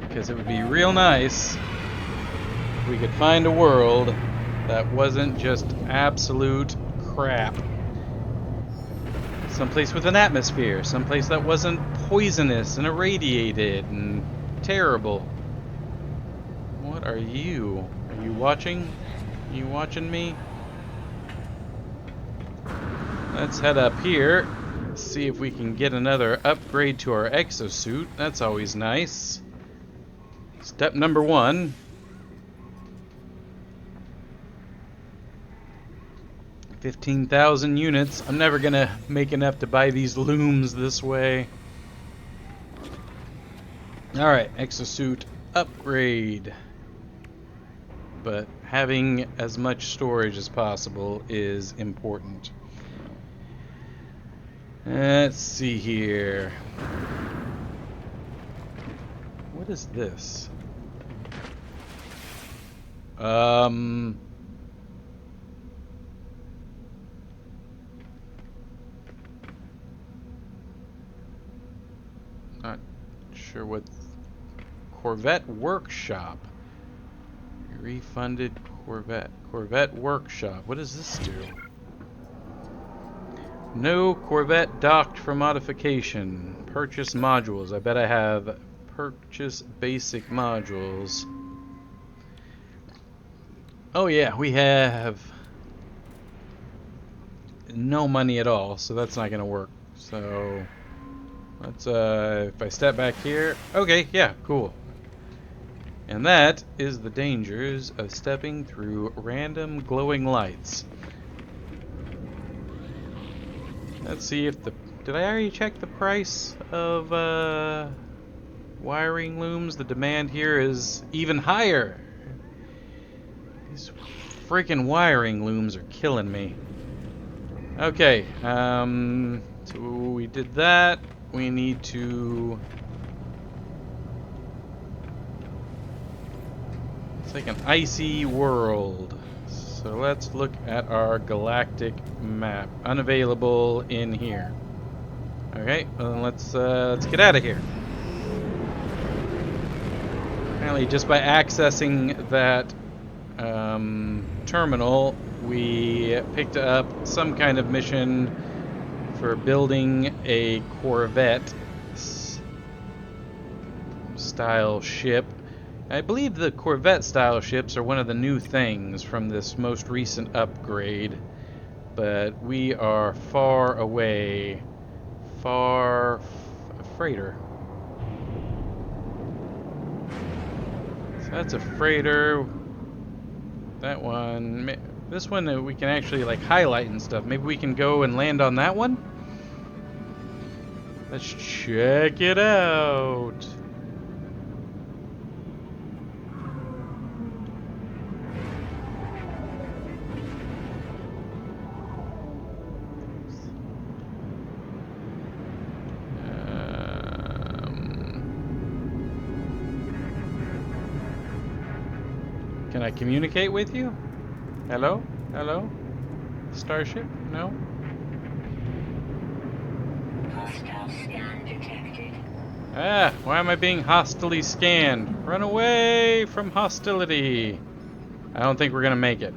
Because it would be real nice if we could find a world that wasn't just absolute crap. Someplace with an atmosphere, someplace that wasn't poisonous and irradiated and terrible. What are you? Are you watching? Are you watching me? Let's head up here. See if we can get another upgrade to our exosuit. That's always nice. Step number 1. $15,000 units. I'm never gonna make enough to buy these looms this way. Alright, exosuit upgrade. But having as much storage as possible is important. Let's see here. What is this? Not sure what. Corvette Workshop. Refunded Corvette. Corvette Workshop. What does this do? No Corvette docked for modification. Purchase modules. I bet I have purchase basic modules. Oh yeah, we have no money at all, so that's not gonna work. So Let's, if I step back here. Okay, yeah, cool. And that is the dangers of stepping through random glowing lights. Let's see if the... Did I already check the price of, wiring looms? The demand here is even higher. These freaking wiring looms are killing me. Okay, so we did that. We need to... It's like an icy world. So let's look at our galactic map. Unavailable in here. Okay, well then let's get out of here. Apparently, just by accessing that terminal, we picked up some kind of mission for building a Corvette style ship. I believe the Corvette style ships are one of the new things from this most recent upgrade, but we are far away. A freighter. So that's a freighter. That one. This one we can actually like highlight and stuff. Maybe we can go and land on that one? Let's check it out. Can I communicate with you? Hello? Hello? Starship? No? Hostile scan detected. Ah, why am I being hostilely scanned? Run away from hostility. I don't think we're gonna make it.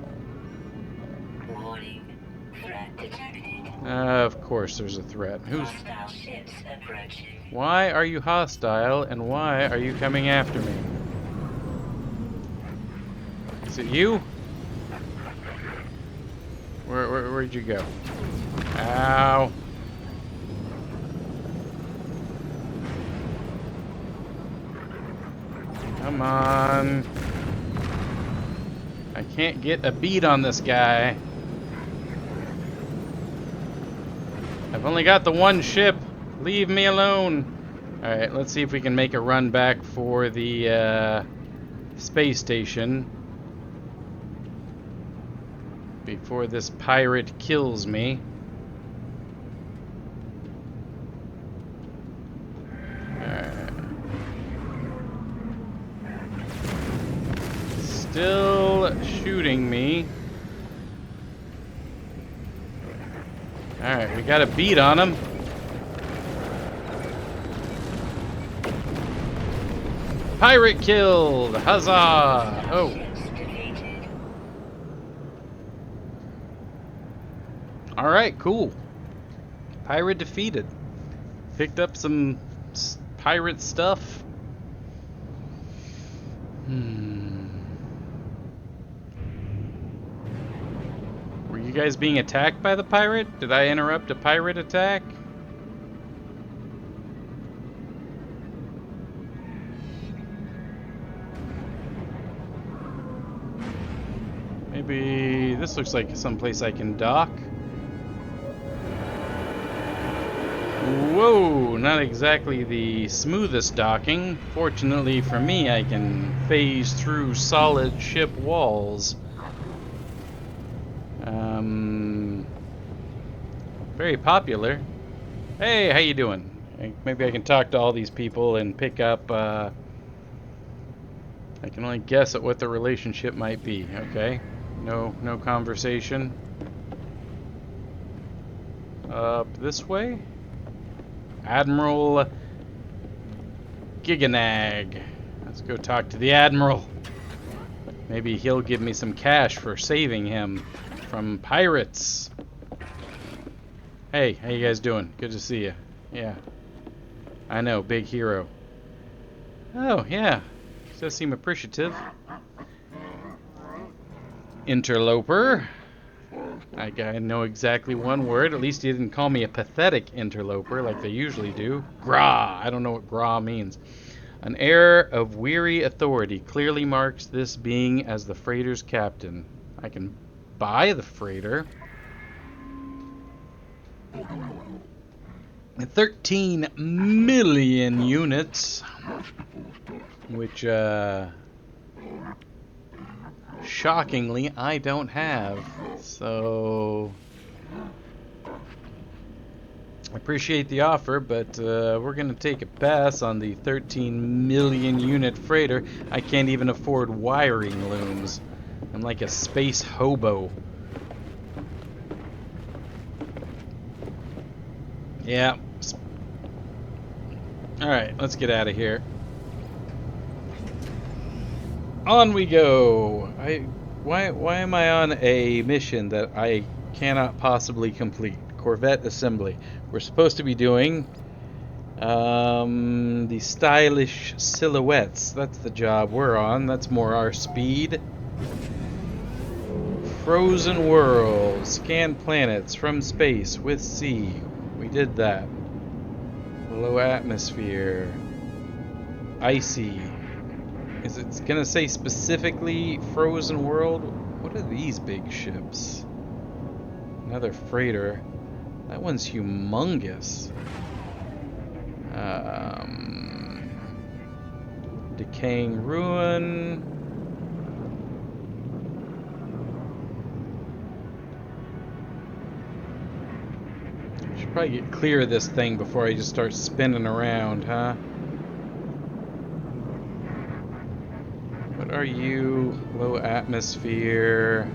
Warning. Threat detected. Of course there's a threat. Hostile ships approaching. Why are you hostile and why are you coming after me? Is it you? Where'd you go? Ow. Come on. I can't get a beat on this guy. I've only got the one ship. Leave me alone. Alright, let's see if we can make a run back for the space station before this pirate kills me. Still shooting me. Alright, we got a beat on him. Pirate killed! Huzzah! Oh. Alright, cool. Pirate defeated. Picked up some pirate stuff. Were you guys being attacked by the pirate? Did I interrupt a pirate attack? Maybe this looks like someplace I can dock. Whoa, not exactly the smoothest docking. Fortunately for me, I can phase through solid ship walls. Very popular. Hey, how you doing? Maybe I can talk to all these people and pick up, I can only guess at what the relationship might be. Okay. No conversation. Up this way? Admiral Giganag. Let's go talk to the Admiral. Maybe he'll give me some cash for saving him from pirates. Hey, how you guys doing? Good to see you. Yeah. I know, big hero. Oh, yeah. He does seem appreciative. Interloper. I know exactly one word. At least he didn't call me a pathetic interloper like they usually do. Gra. I don't know what gra means. An air of weary authority clearly marks this being as the freighter's captain. I can buy the freighter. 13 million units, which, shockingly, I don't have. So, I appreciate the offer, but we're going to take a pass on the 13 million unit freighter. I can't even afford wiring looms. I'm like a space hobo. Yeah. Alright, let's get out of here. On we go! Why am I on a mission that I cannot possibly complete? Corvette assembly. We're supposed to be doing the stylish silhouettes. That's the job we're on. That's more our speed. Frozen world. Scan planets from space with sea. We did that. Low atmosphere. Icy. Is it gonna say specifically frozen world? What are these big ships? Another freighter. That one's humongous. Decaying ruin. Should probably get clear of this thing before I just start spinning around, huh? What are you? Low atmosphere.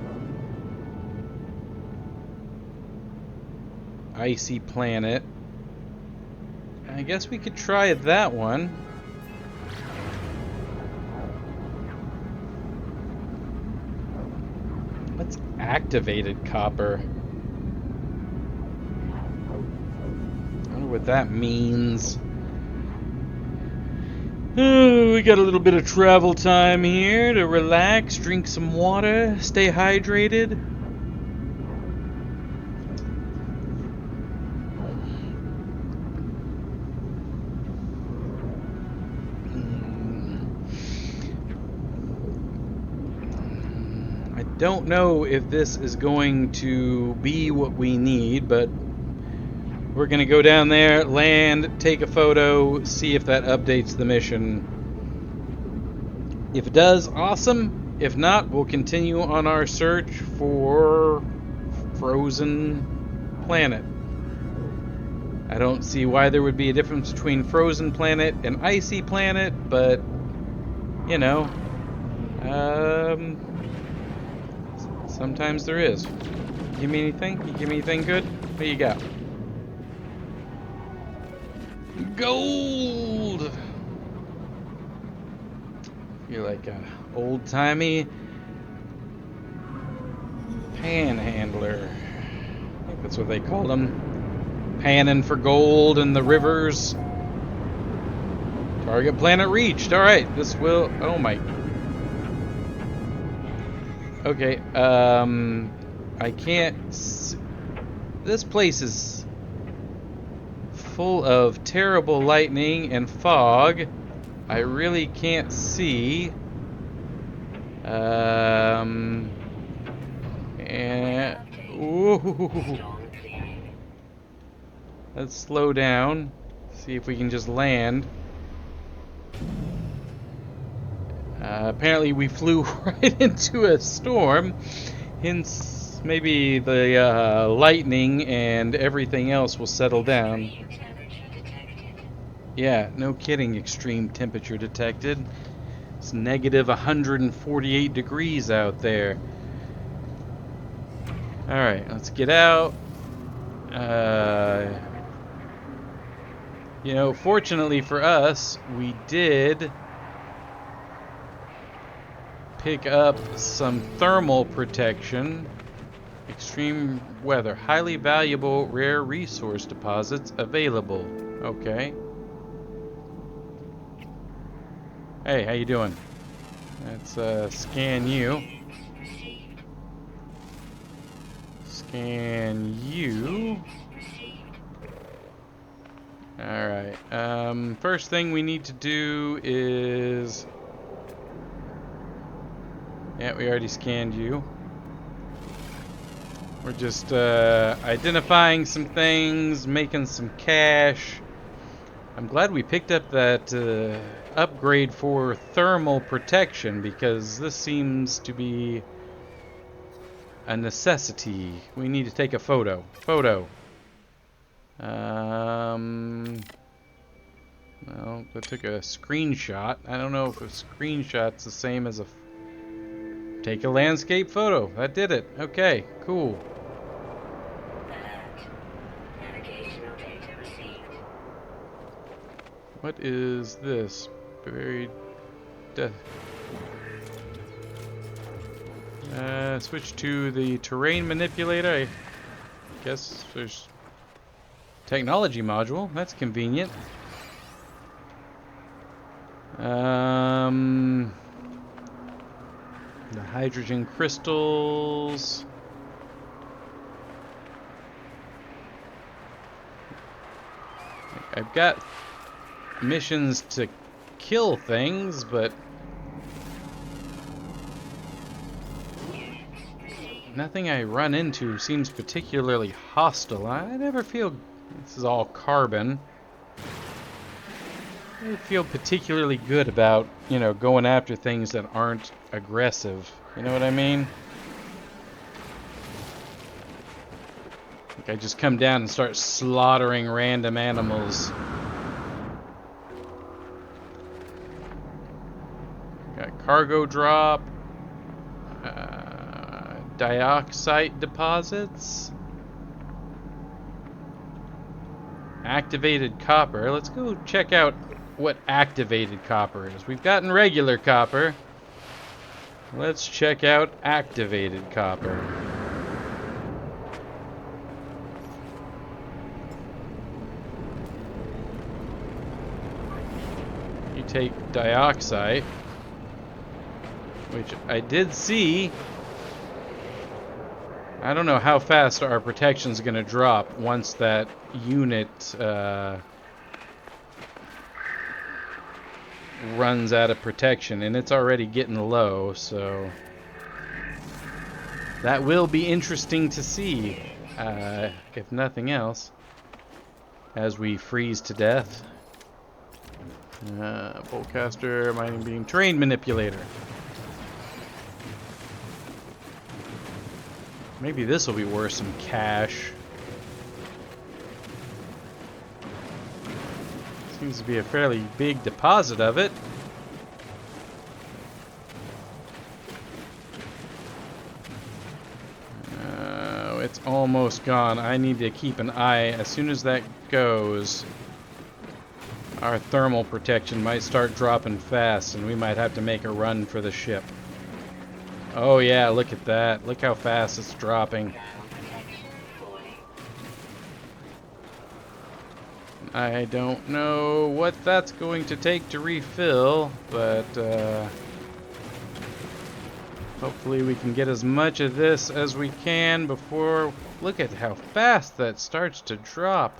Icy planet. I guess we could try that one. What's activated copper? I wonder what that means. Oh, we got a little bit of travel time here to relax, drink some water, stay hydrated. I don't know if this is going to be what we need, but we're going to go down there, land, take a photo, see if that updates the mission. If it does, awesome. If not, we'll continue on our search for frozen planet. I don't see why there would be a difference between frozen planet and icy planet, but you know, sometimes there is. Give me anything? You give me anything good? What do you got? Gold! You're like a old-timey panhandler. I think that's what they call them. Panning for gold in the rivers. Target planet reached. Alright, this will... Oh my... Okay, I can't... This place is full of terrible lightning and fog. I really can't see. And... Ooh. Let's slow down. See if we can just land. Apparently we flew right into a storm. Hence, maybe the lightning and everything else will settle down. Yeah, no kidding, extreme temperature detected. It's negative 148 degrees out there. Alright, let's get out. You know, fortunately for us, we did pick up some thermal protection. Extreme weather. Highly valuable rare resource deposits available. Okay. Hey, how you doing? Let's scan you. And you. Received. Alright. First thing we need to do is... Yeah, we already scanned you. We're just identifying some things, making some cash. I'm glad we picked up that upgrade for thermal protection, because this seems to be a necessity. We need to take a photo. Well, I took a screenshot. I don't know if a screenshot's the same as a... Take a landscape photo. That did it. Okay, cool. Alert. Navigational data received. What is this? Buried... switch to the terrain manipulator. I guess there's... Technology module. That's convenient. The hydrogen crystals. I've got missions to kill things, but nothing I run into seems particularly hostile. I never feel... This is all carbon. I never feel particularly good about, you know, going after things that aren't aggressive. You know what I mean? Like I just come down and start slaughtering random animals. Got cargo drop. Dioxide deposits. Activated copper. Let's go check out what activated copper is. We've gotten regular copper. Let's check out activated copper. You take dioxide, which I did see. I don't know how fast our protection's going to drop once that unit runs out of protection, and it's already getting low, so that will be interesting to see, if nothing else, as we freeze to death. Boltcaster, mining beam, terrain manipulator. Maybe this will be worth some cash. Seems to be a fairly big deposit of it. It's almost gone. I need to keep an eye. As soon as that goes, our thermal protection might start dropping fast, and we might have to make a run for the ship. Oh yeah, look at that. Look how fast it's dropping. I don't know what that's going to take to refill, but hopefully we can get as much of this as we can before... Look at how fast that starts to drop.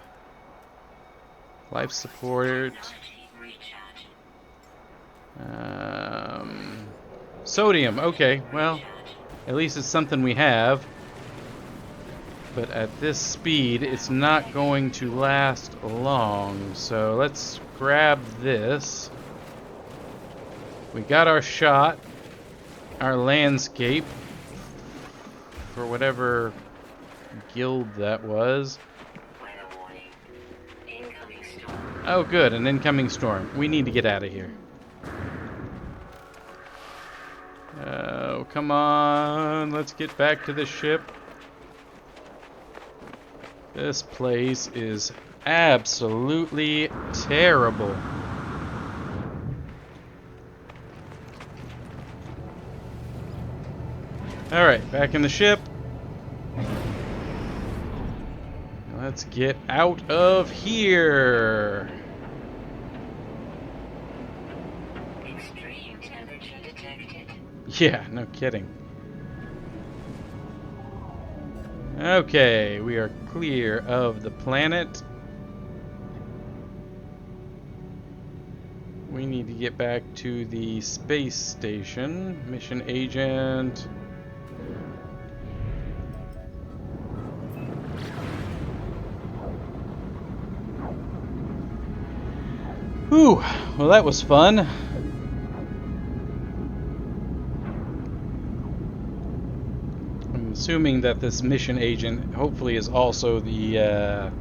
Life support. Sodium. Okay, well, at least it's something we have. But at this speed, it's not going to last long. So let's grab this. We got our shot, our landscape, for whatever guild that was. Oh good, an incoming storm. We need to get out of here. Oh, come on. Let's get back to the ship. This place is absolutely terrible. Alright, back in the ship. Let's get out of here. Extreme temperature detected. Yeah, no kidding. Okay, we are clear of the planet. We need to get back to the space station. Mission agent. Whew, well that was fun. I'm assuming that this mission agent hopefully is also the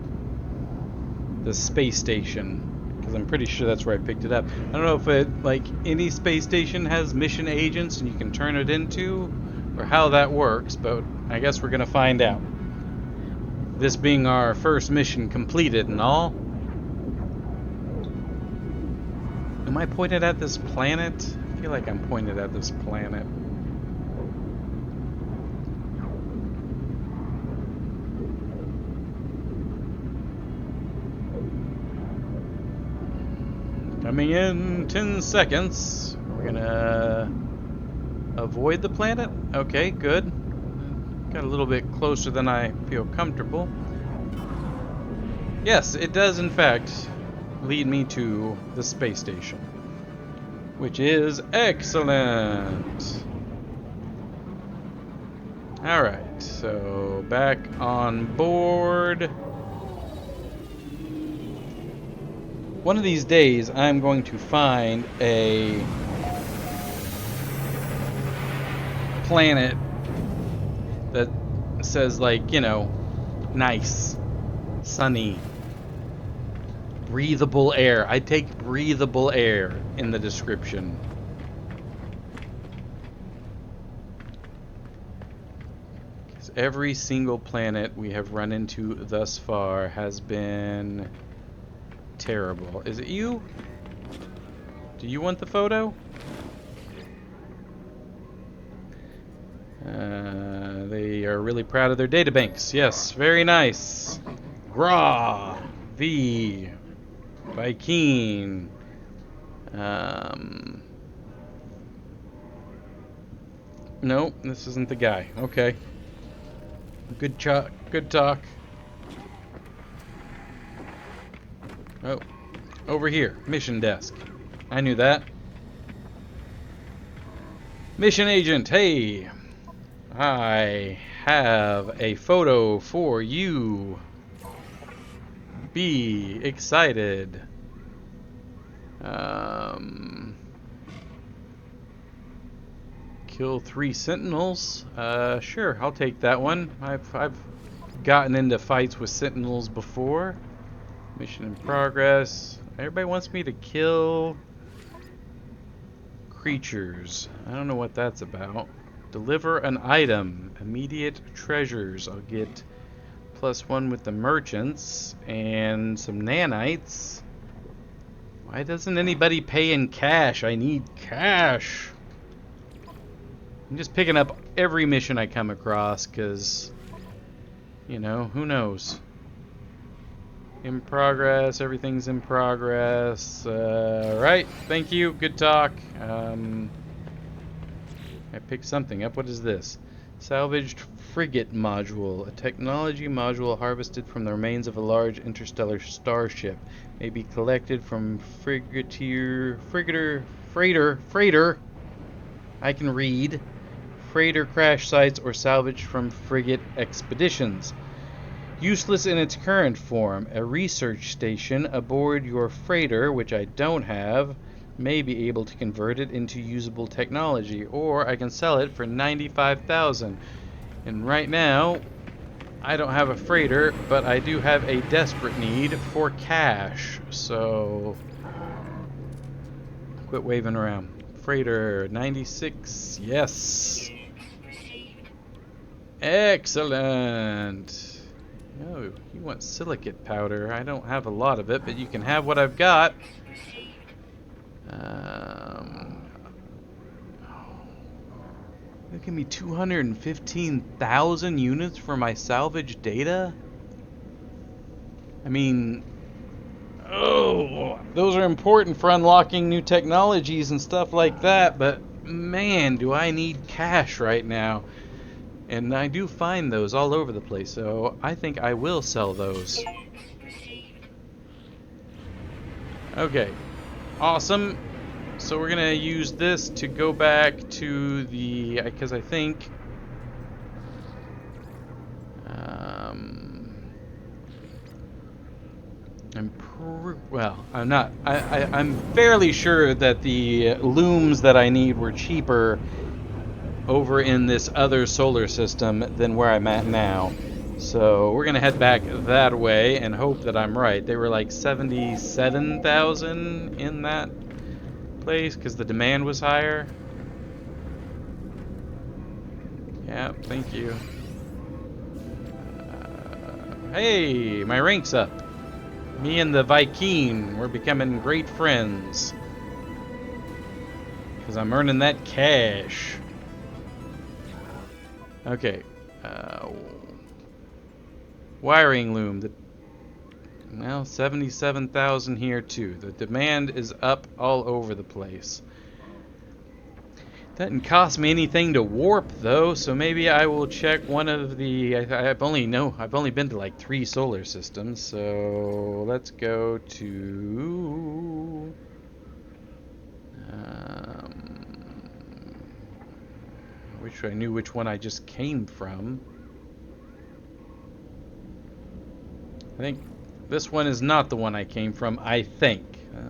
space station, because I'm pretty sure that's where I picked it up. I don't know if it, like, any space station has mission agents and you can turn it into, or how that works, but I guess we're gonna find out. This being our first mission completed and all. Am I pointed at this planet? I feel like I'm pointed at this planet. Coming in 10 seconds. We're gonna avoid the planet. Okay, good. Got a little bit closer than I feel comfortable. Yes, it does in fact lead me to the space station, which is excellent. Alright, so back on board. One of these days, I'm going to find a planet that says, like, you know, nice, sunny, breathable air. I take breathable air in the description. Because every single planet we have run into thus far has been terrible. Is it you? Do you want the photo? They are really proud of their databanks. Yes, very nice. Gra V Viking. Nope, this isn't the guy. Okay. Good talk. Oh, over here. Mission desk. I knew that. Mission agent, hey. I have a photo for you. Be excited. Kill 3 sentinels. Sure, I'll take that one. I've gotten into fights with sentinels before. Mission in progress. Everybody wants me to kill creatures. I don't know what that's about. Deliver an item. Immediate treasures. I'll get +1 with the merchants and some nanites. Why doesn't anybody pay in cash? I need cash. I'm just picking up every mission I come across because, you know, who knows? In progress. Everything's in progress. Right. Thank you. Good talk. I picked something up. What is this? Salvaged frigate module. A technology module harvested from the remains of a large interstellar starship. May be collected from freighter. I can read. Freighter crash sites or salvaged from frigate expeditions. Useless in its current form. A research station aboard your freighter, which I don't have, may be able to convert it into usable technology, or I can sell it for 95,000. And right now, I don't have a freighter, but I do have a desperate need for cash. So, quit waving around. Freighter 96. Yes. Excellent. Oh, you want silicate powder. I don't have a lot of it, but you can have what I've got. Give me 215,000 units for my salvage data? I mean, oh, those are important for unlocking new technologies and stuff like that, but man, do I need cash right now. And I do find those all over the place, so I think I will sell those. Units received. Okay, awesome. So we're gonna use this to go back to the, because I think, um, I'm not. I'm fairly sure that the looms that I need were cheaper over in this other solar system than where I'm at now. So we're gonna head back that way and hope that I'm right. They were like 77,000 in that place because the demand was higher. Yeah, thank you. Hey, my rank's up. Me and the Viking, we're becoming great friends. Because I'm earning that cash. Okay. Wiring loom. Well, 77,000 here too. The demand is up all over the place. Doesn't cost me anything to warp though, so maybe I will check one of the. I've only been to like 3 solar systems, so let's go to. Which I knew which one I just came from. I think this one is not the one I came from, I think.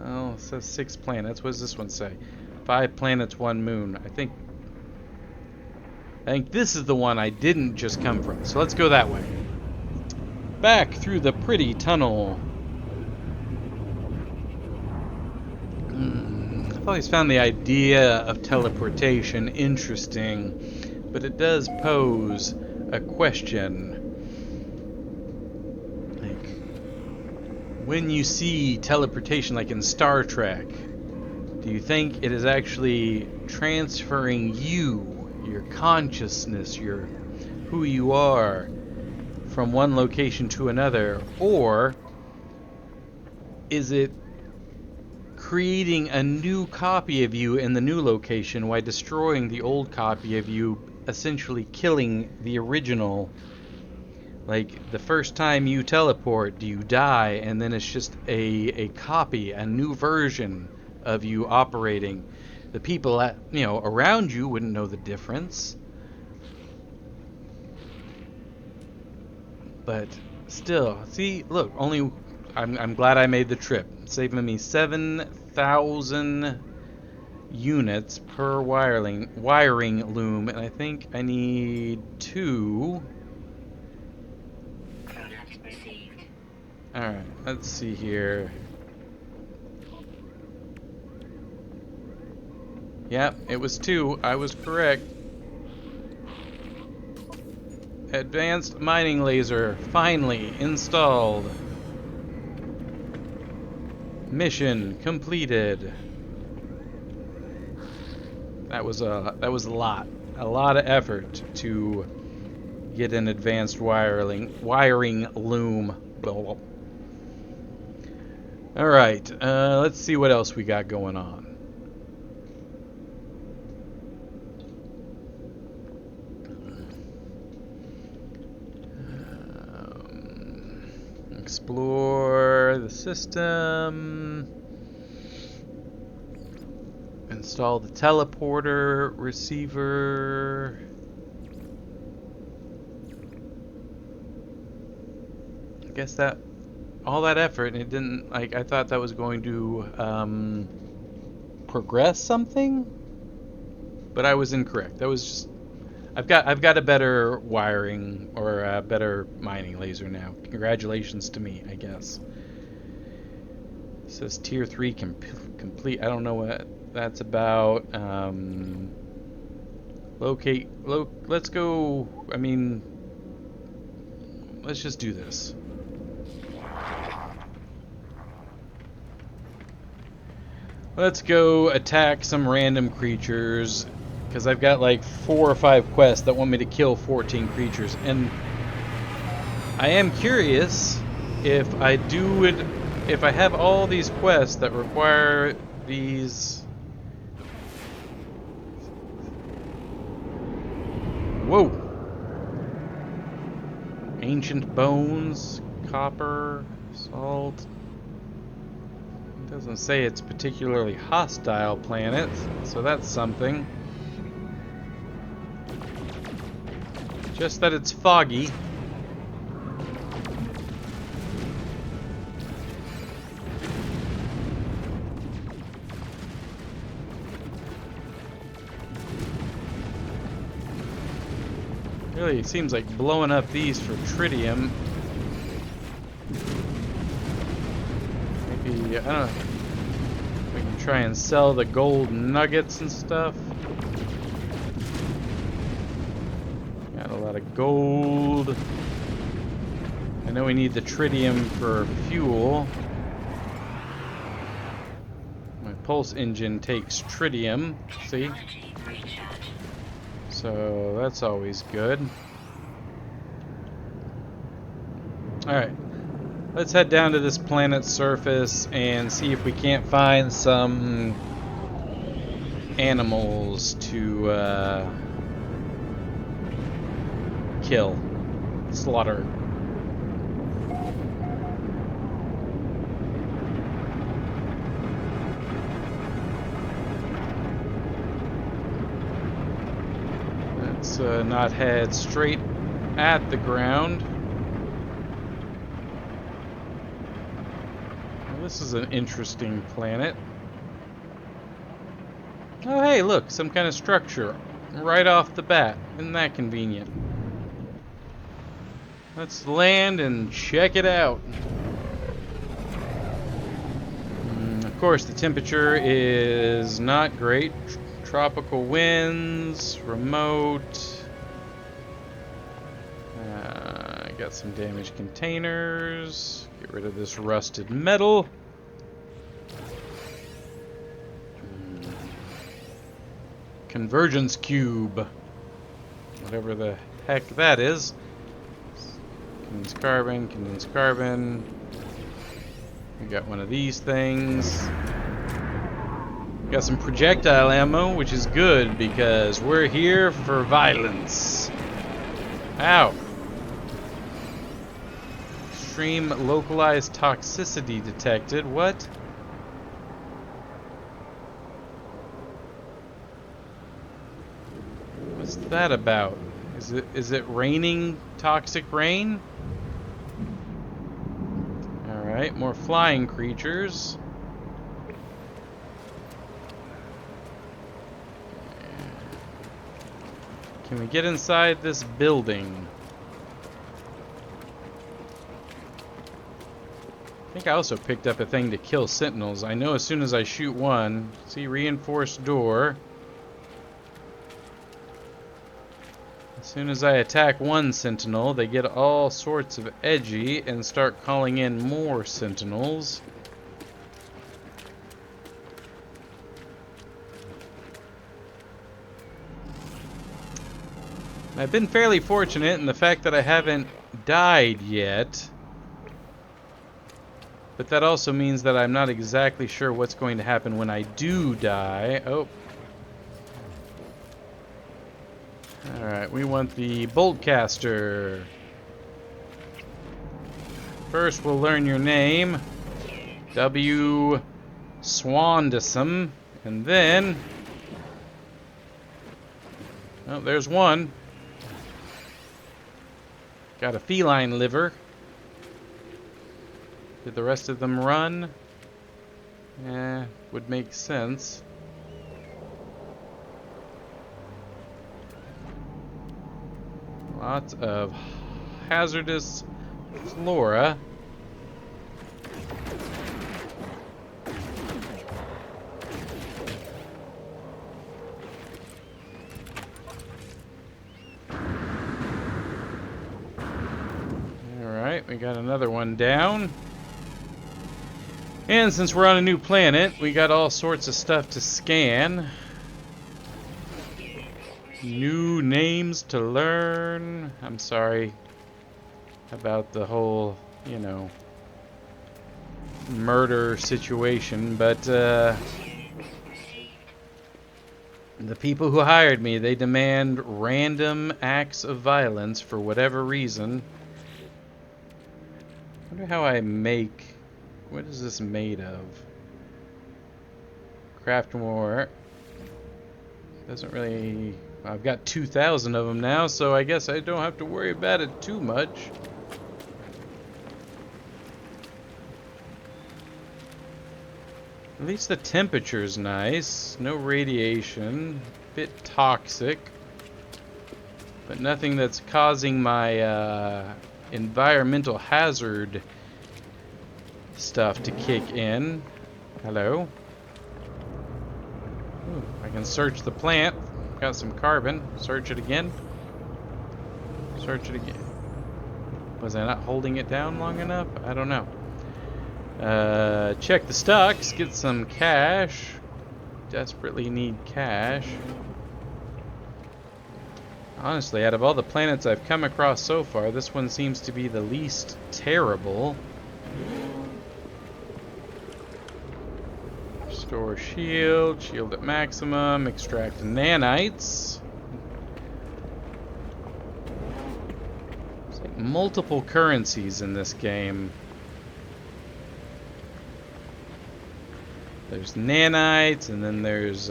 Oh, it says 6 planets. What does this one say? 5 planets, 1 moon. I think this is the one I didn't just come from. So let's go that way. Back through the pretty tunnel. I've always found the idea of teleportation interesting, but it does pose a question. When you see teleportation like in Star Trek, do you think it is actually transferring your consciousness, who you are, from one location to another, or is it creating a new copy of you in the new location while destroying the old copy of you, essentially killing the original? Like, the first time you teleport, do you die, and then it's just a copy, a new version of you operating. The people around you wouldn't know the difference. But still, see, look, I'm glad I made the trip. It's saving me 7,000 units per wiring loom, and I think I need 2. Alright, let's see here. Yep, it was 2. I was correct. Advanced mining laser finally installed. Mission completed. That was a lot of effort to get an advanced wiring loom. All right, let's see what else we got going on. Explore the system. Install the teleporter receiver. I guess that all that effort, and it didn't, like, I thought that was going to progress something, but I was incorrect. That was just, I've got a better wiring or a better mining laser now. Congratulations to me, I guess. It says tier 3 complete. I don't know what that's about. Let's go. I mean, let's just do this. Let's go attack some random creatures, because I've got like 4 or 5 quests that want me to kill 14 creatures, and I am curious if I do it, if I have all these quests that require these. Whoa! Ancient bones, copper, salt. It doesn't say it's particularly hostile planet, so that's something. Just that it's foggy. Really, it seems like blowing up these for tritium. Maybe, I don't know, we can try and sell the gold nuggets and stuff. Got a lot of gold. I know we need the tritium for fuel. My pulse engine takes tritium, see? Technology recharge. So that's always good. Alright, let's head down to this planet's surface and see if we can't find some animals to kill, slaughter. Let's not head straight at the ground. Well, this is an interesting planet. Oh hey, look, some kind of structure right off the bat. Isn't that convenient? Let's land and check it out. Of course, the temperature is not great. Tropical winds, remote. Got some damaged containers. Get rid of this rusted metal. Convergence cube. Whatever the heck that is. Condensed carbon, condensed carbon. We got one of these things. Got some projectile ammo, which is good because we're here for violence. Ow. Extreme localized toxicity detected. What? What's that about? Is it raining toxic rain? Alright, more flying creatures. Can we get inside this building? I think I also picked up a thing to kill sentinels. I know as soon as I shoot one. See, reinforced door. As soon as I attack one sentinel, they get all sorts of edgy and start calling in more sentinels. I've been fairly fortunate in the fact that I haven't died yet. But that also means that I'm not exactly sure what's going to happen when I do die. Oh. Alright, we want the boltcaster. First, we'll learn your name. W. Swandism. And then... oh, there's one. Got a feline liver. Did the rest of them run? Would make sense. Lots of hazardous flora. Alright, we got another one down. And since we're on a new planet, we got all sorts of stuff to scan. New names to learn. I'm sorry about the whole, you know, murder situation, but the people who hired me, they demand random acts of violence for whatever reason. Wonder how I make... What is this made of? Craft more. Doesn't really... I've got 2,000 of them now, so I guess I don't have to worry about it too much. At least the temperature's nice. No radiation. Bit toxic. But nothing that's causing my environmental hazard stuff to kick in. Hello. Ooh, I can search the plant. Got some carbon. Search it again. Search it again. Was I not holding it down long enough? I don't know. Check the stocks. Get some cash. Desperately need cash. Honestly, out of all the planets I've come across so far, this one seems to be the least terrible. Restore shield. Shield at maximum. Extract nanites. There's like multiple currencies in this game. There's nanites, and then there's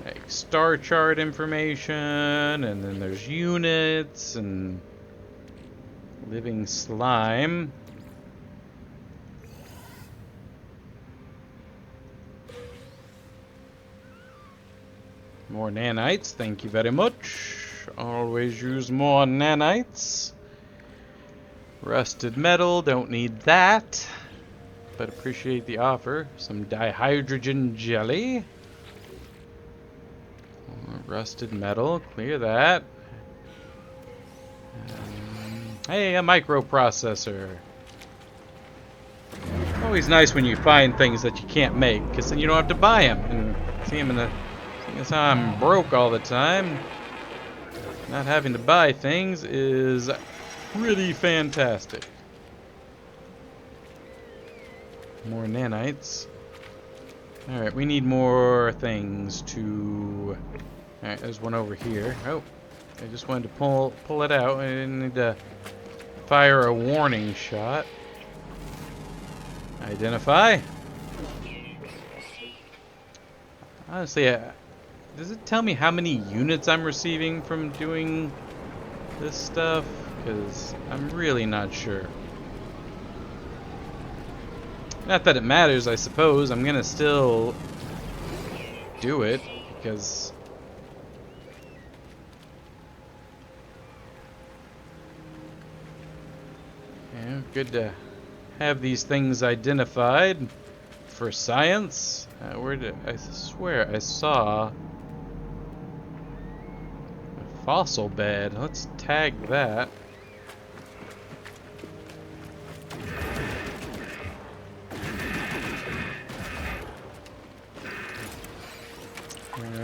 like star chart information, and then there's units and living slime. More nanites, thank you very much. Always use more nanites. Rusted metal, don't need that. But appreciate the offer. Some dihydrogen jelly. Rusted metal, clear that. Hey, a microprocessor. Always nice when you find things that you can't make, because then you don't have to buy them. And see them in the... Seeing as how I'm broke all the time, not having to buy things is pretty fantastic. More nanites. Alright, we need more things to... Alright, there's one over here. Oh, I just wanted to pull it out. I didn't need to fire a warning shot. Identify. Honestly, does it tell me how many units I'm receiving from doing this stuff? Because I'm really not sure. Not that it matters, I suppose. I'm gonna still do it because yeah, good to have these things identified for science. Where did I swear I saw a fossil bed? Let's tag that.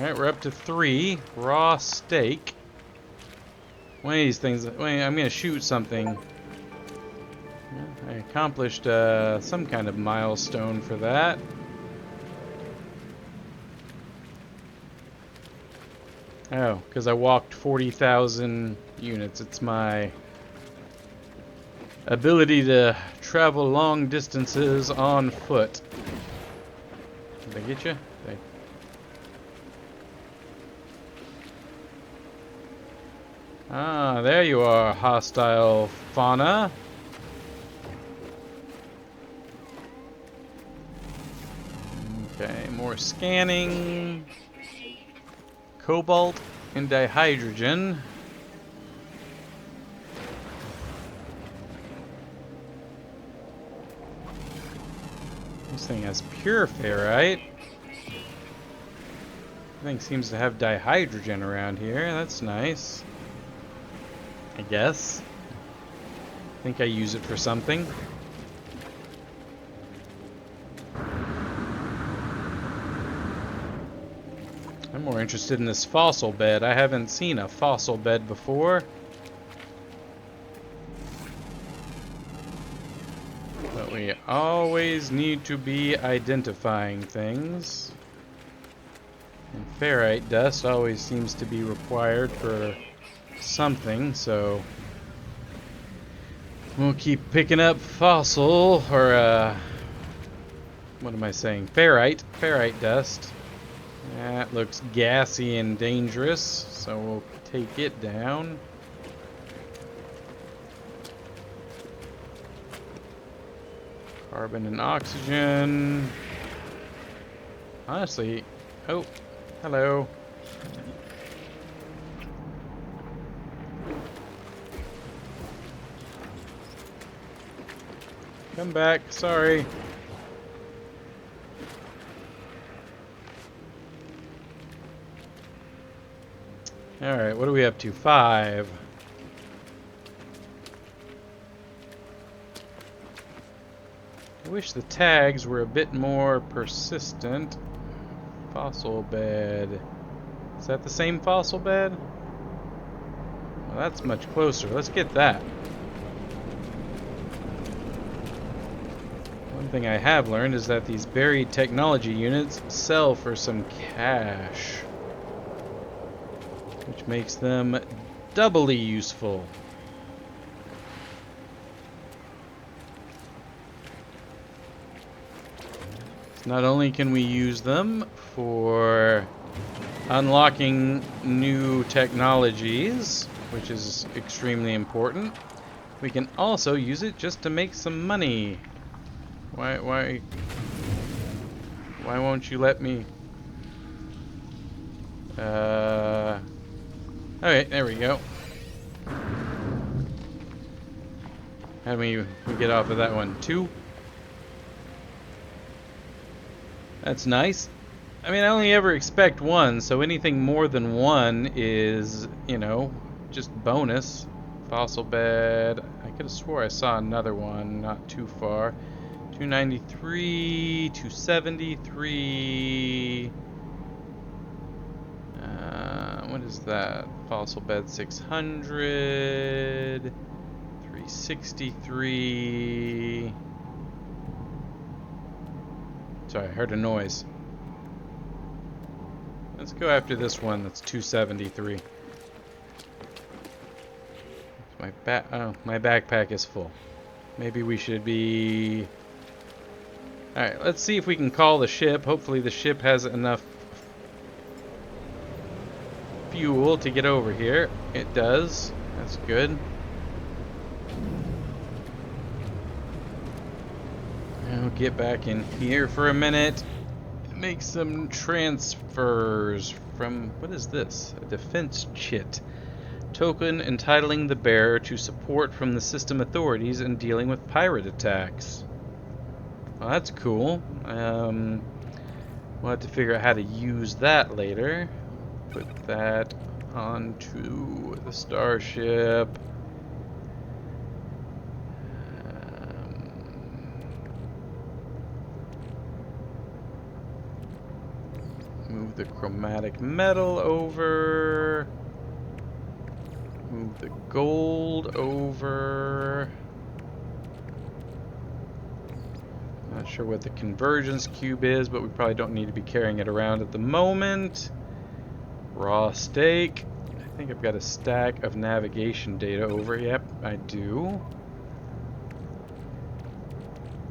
Alright, we're up to 3. Raw steak. One of these things... Wait, I'm gonna shoot something. I accomplished some kind of milestone for that. Oh, because I walked 40,000 units. It's my ability to travel long distances on foot. Did I get you? Ah, there you are, hostile fauna. Okay, more scanning. Cobalt and dihydrogen. This thing has pure ferrite. Everything seems to have dihydrogen around here. That's nice. I guess. I think I use it for something. I'm more interested in this fossil bed. I haven't seen a fossil bed before. But we always need to be identifying things. And ferrite dust always seems to be required for something, so We'll keep picking up fossil, or, what am I saying? Ferrite dust. That looks gassy and dangerous, so we'll take it down. Carbon and oxygen. Honestly, oh, hello. Come back, sorry. Alright, what are we up to? 5. I wish the tags were a bit more persistent. Fossil bed. Is that the same fossil bed? Well, that's much closer. Let's get that. One thing I have learned is that these buried technology units sell for some cash, which makes them doubly useful. So not only can we use them for unlocking new technologies, which is extremely important, we can also use it just to make some money. Why won't you let me? Okay, there we go. How do we get off of that one? 2? That's nice. I mean, I only ever expect 1, so anything more than 1 is, you know, just bonus. Fossil bed. I could have swore I saw another one not too far. 293, 273. What is that? Fossil bed 600. 363. Sorry, I heard a noise. Let's go after this one that's 273. My backpack is full. Maybe we should be... Alright, let's see if we can call the ship. Hopefully the ship has enough fuel to get over here. It does. That's good. I'll get back in here for a minute. Make some transfers from... What is this? A defense chit. Token entitling the bearer to support from the system authorities in dealing with pirate attacks. Well, that's cool. We'll have to figure out how to use that later. Put that onto the starship. Move the chromatic metal over. Move the gold over. Not sure what the convergence cube is, but we probably don't need to be carrying it around at the moment. Raw steak. I think I've got a stack of navigation data over. Yep, I do.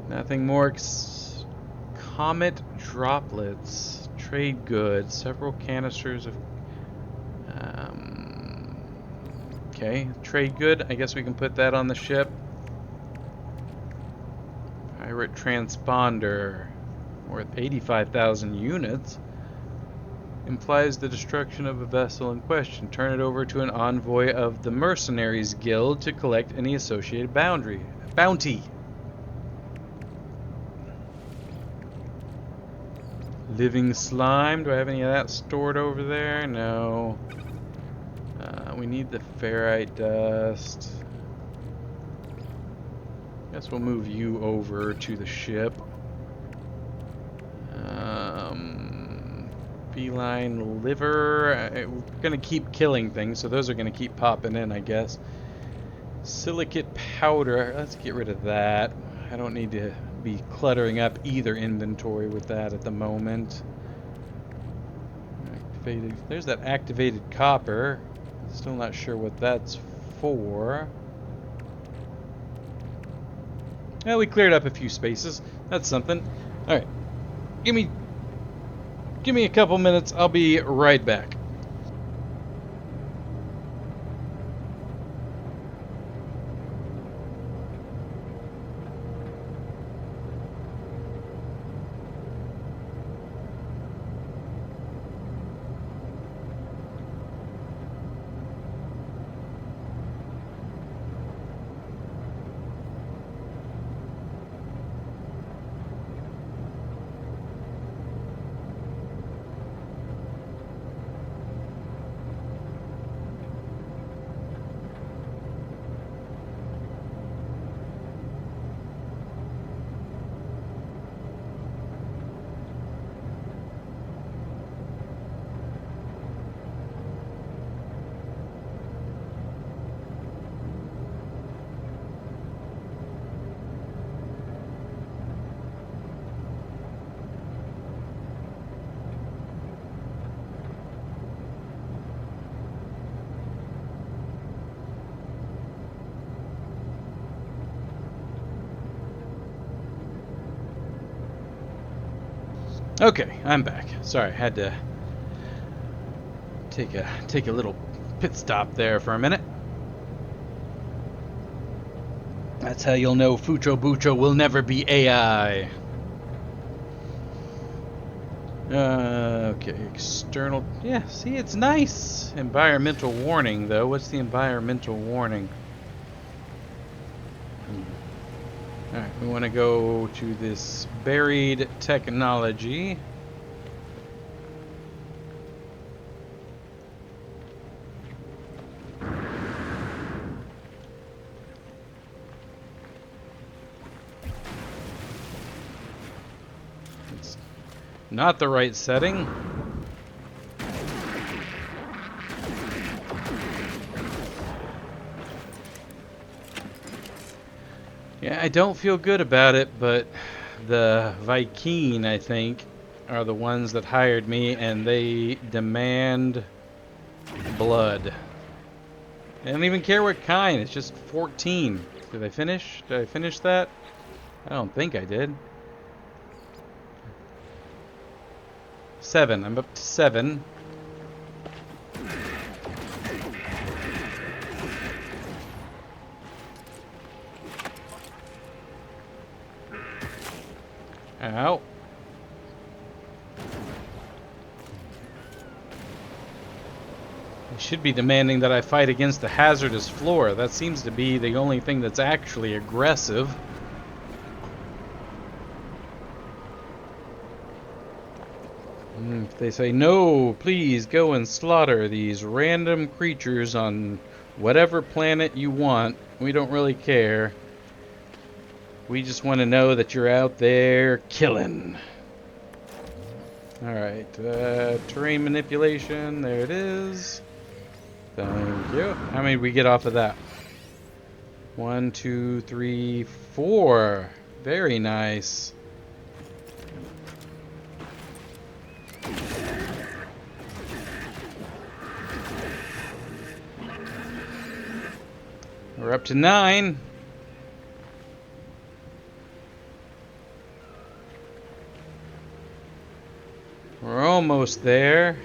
Nothing more. Comet droplets. Trade goods. Several canisters of... okay, trade good. I guess we can put that on the ship. Pirate transponder. Worth 85,000 units. Implies the destruction of a vessel in question. Turn it over to an envoy of the Mercenaries Guild to collect any associated bounty. Living slime. Do I have any of that stored over there? No. We need the ferrite dust. Guess we'll move you over to the ship. Feline liver. We're gonna keep killing things, so those are gonna keep popping in, I guess. Silicate powder. Let's get rid of that. I don't need to be cluttering up either inventory with that at the moment. Activated. There's that activated copper. Still not sure what that's for. Well, we cleared up a few spaces. That's something. All right. Give me a couple minutes. I'll be right back. Okay, I'm back. Sorry, I had to take a little pit stop there for a minute. That's how you'll know Fucho Bucho will never be AI. Okay, external. Yeah, see, it's nice. Environmental warning, though. What's the environmental warning? Alright, we want to go to this buried technology. It's not the right setting. Yeah, I don't feel good about it, but the Viking, I think, are the ones that hired me, and they demand blood. They don't even care what kind, it's just 14. Did I finish? Did I finish that? I don't think I did. 7. I'm up to 7. Ow. They should be demanding that I fight against the hazardous floor. That seems to be the only thing that's actually aggressive. If they say, no, please go and slaughter these random creatures on whatever planet you want, we don't really care. We just want to know that you're out there killing. Alright, terrain manipulation, there it is. Thank you. How many did we get off of that? 1, 2, 3, 4. Very nice. We're up to 9. We're almost there.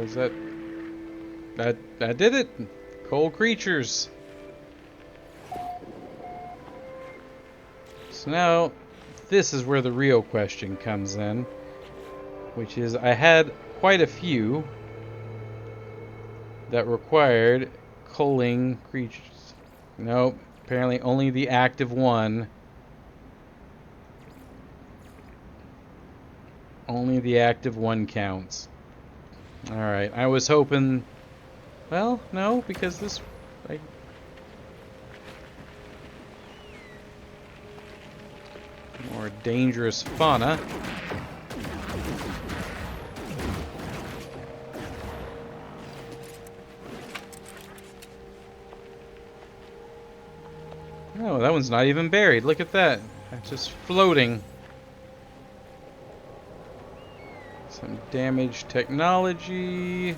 Is that did it? Cold creatures. So now, this is where the real question comes in, which is I had quite a few that required culling creatures. Nope, apparently only the active one. Only the active one counts. Alright, I was hoping... Well, no, because this... more dangerous fauna. Oh, that one's not even buried. Look at that. It's just floating. Some damaged technology.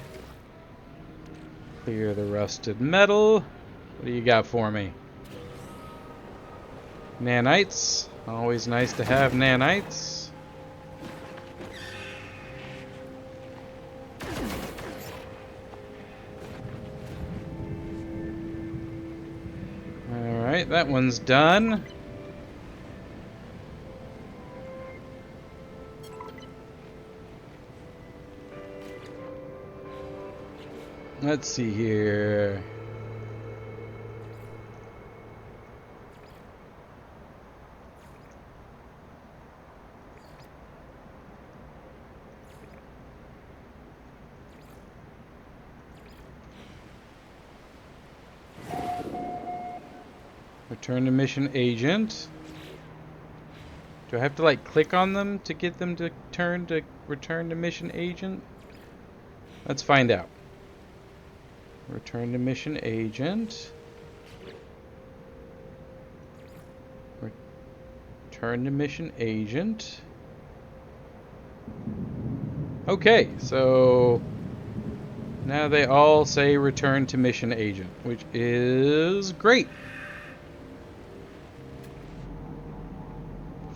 Clear the rusted metal. What do you got for me? Nanites. Always nice to have nanites. Alright, that one's done. Let's see here. Return to mission agent. Do I have to like click on them to get them to return to mission agent? Let's find out. Return to mission agent. Return to mission agent. Okay, so now they all say return to mission agent, which is great.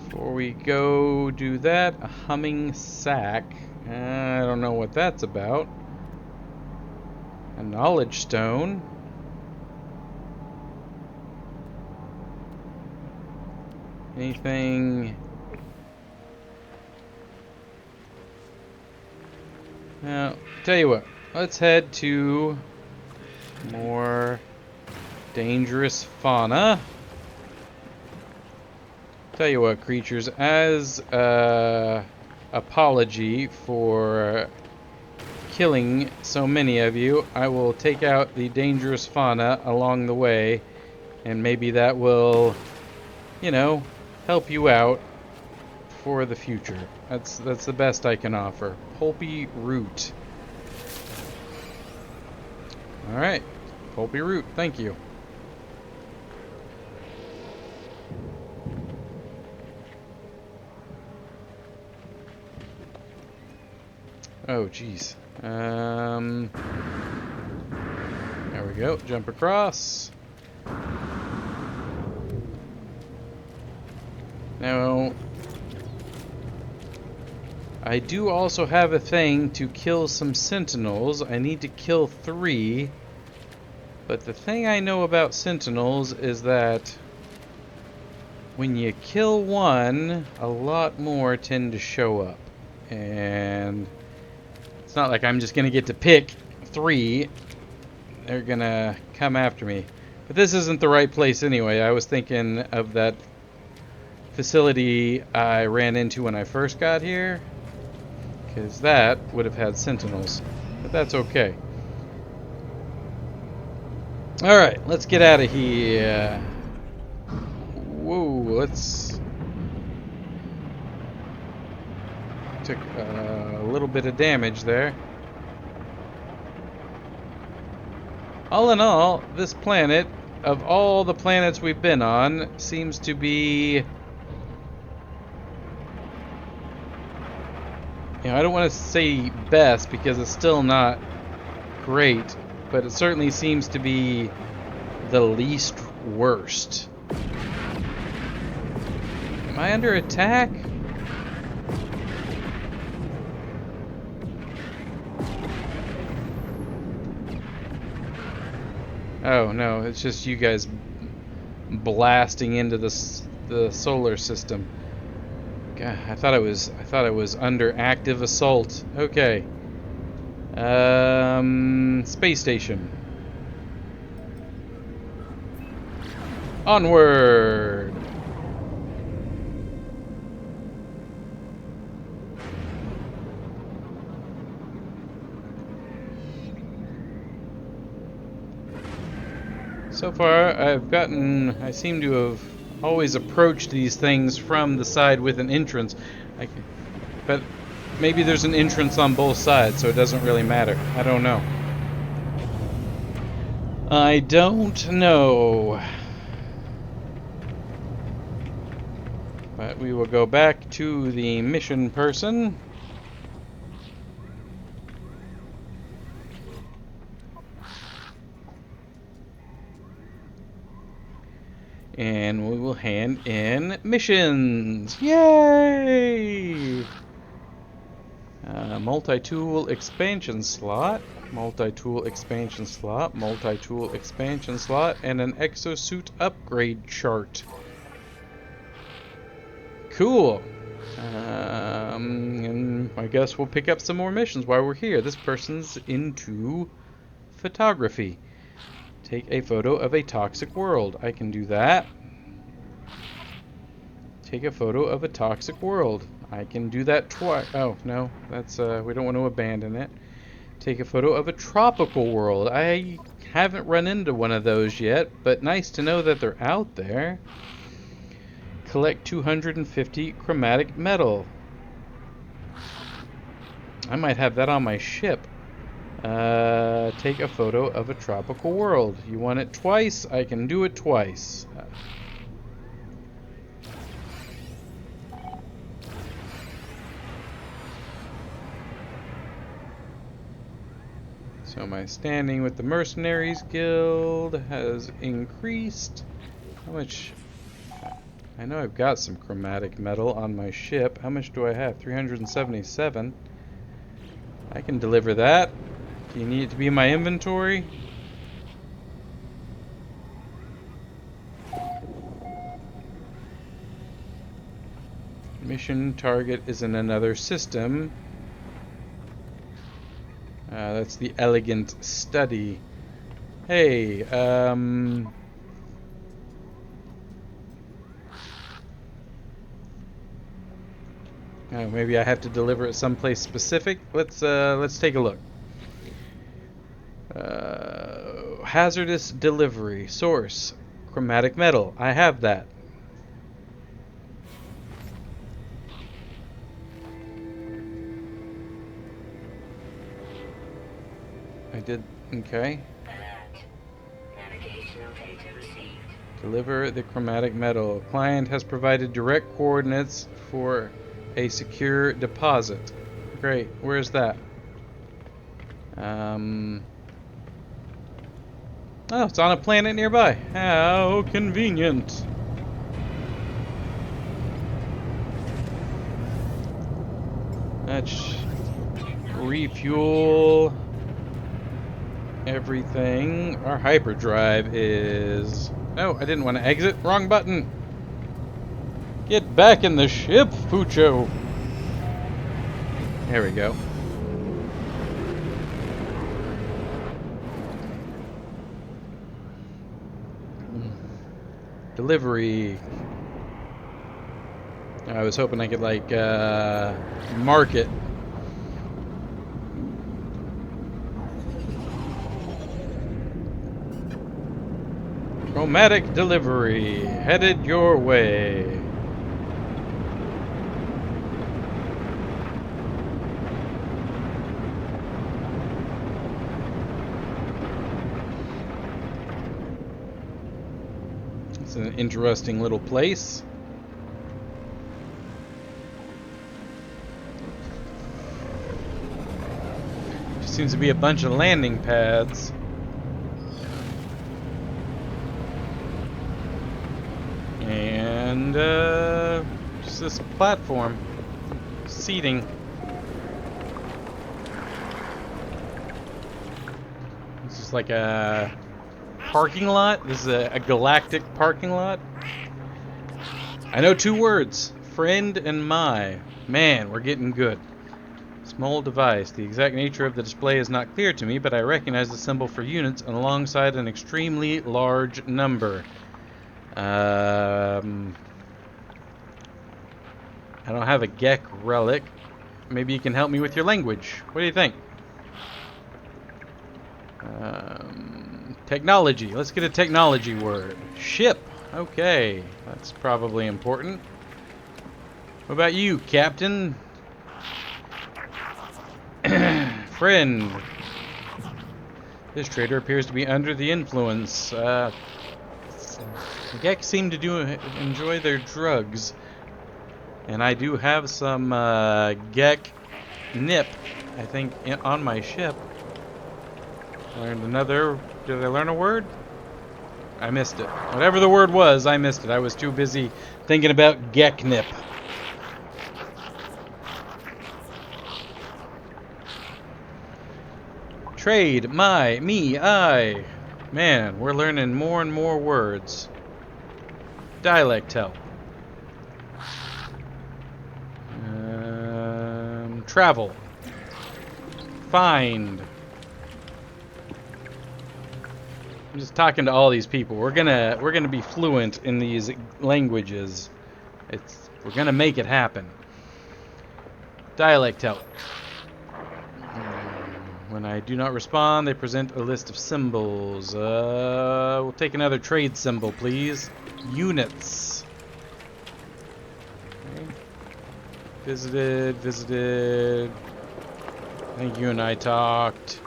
Before we go do that, a humming sack. I don't know what that's about. A knowledge stone. Anything? Now, tell you what. Let's head to more dangerous fauna. Tell you what, creatures, as apology for killing so many of you, I will take out the dangerous fauna along the way, and maybe that will, you know, help you out for the future. That's the best I can offer. Pulpy root. All right, pulpy root. Thank you. Oh, jeez. There we go. Jump across. Now, I do also have a thing to kill some sentinels. I need to kill 3. But the thing I know about sentinels is that when you kill 1, a lot more tend to show up. And it's not like I'm just going to get to pick 3. They're going to come after me. But this isn't the right place anyway. I was thinking of that facility I ran into when I first got here, because that would have had sentinels. But that's okay. Alright, let's get out of here. Whoa, let's... Took a little bit of damage there. All in all, this planet, of all the planets we've been on, seems to be... You know, I don't want to say best because it's still not great, but it certainly seems to be the least worst. Am I under attack? Oh no, it's just you guys blasting into the solar system. God, I thought it was under active assault. Okay. Space station. Onward. So far, I seem to have always approached these things from the side with an entrance. But maybe there's an entrance on both sides, so it doesn't really matter. I don't know. I don't know. But we will go back to the mission person. And we will hand in missions. Yay! Multi-tool expansion slot, multi-tool expansion slot, multi-tool expansion slot, and an exosuit upgrade chart. Cool. And I guess we'll pick up some more missions while we're here. This person's into photography. Take a photo of a toxic world. I can do that. Take a photo of a toxic world. I can do that twice. Oh, no. That's, we don't want to abandon it. Take a photo of a tropical world. I haven't run into one of those yet, but nice to know that they're out there. Collect 250 chromatic metal. I might have that on my ship. Take a photo of a tropical world. You want it twice? I can do it twice. So my standing with the Mercenaries Guild has increased. How much? I know I've got some chromatic metal on my ship. How much do I have? 377. I can deliver that. Do you need it to be in my inventory? Mission target is in another system. That's the Elegant Study. Hey, oh, maybe I have to deliver it someplace specific. Let's take a look. Hazardous delivery. Source. Chromatic metal. I have that. I did. Okay. Alert. Navigational data received. Deliver the chromatic metal. Client has provided direct coordinates for a secure deposit. Great. Where's that? Oh, it's on a planet nearby. How convenient. Let's refuel everything. Our hyperdrive is... Oh, I didn't want to exit. Wrong button. Get back in the ship, Fucho. There we go. Delivery. I was hoping I could, like, mark it. Chromatic delivery. Headed your way. It's an interesting little place. Just seems to be a bunch of landing pads. And just this platform. Seating. This is like a parking lot. This is a galactic parking lot. I know two words. Friend and my. Man, we're getting good. Small device. The exact nature of the display is not clear to me, but I recognize the symbol for units alongside an extremely large number. I don't have a Gek relic. Maybe you can help me with your language. What do you think? Technology. Let's get a technology word. Ship. Okay. That's probably important. What about you, Captain? Friend. This trader appears to be under the influence. Gek seem to enjoy their drugs. And I do have some Gek nip, I think, on my ship. Learned another... Did I learn a word? I missed it. Whatever the word was, I missed it. I was too busy thinking about Geknip. Trade, my, me, I. Man, we're learning more and more words. Dialect help. Travel. Find. I'm just talking to all these people. We're gonna be fluent in these languages. We're gonna make it happen. Dialect help. When I do not respond, they present a list of symbols. We'll take another trade symbol, please. Units. Okay. Visited. I think you and I talked.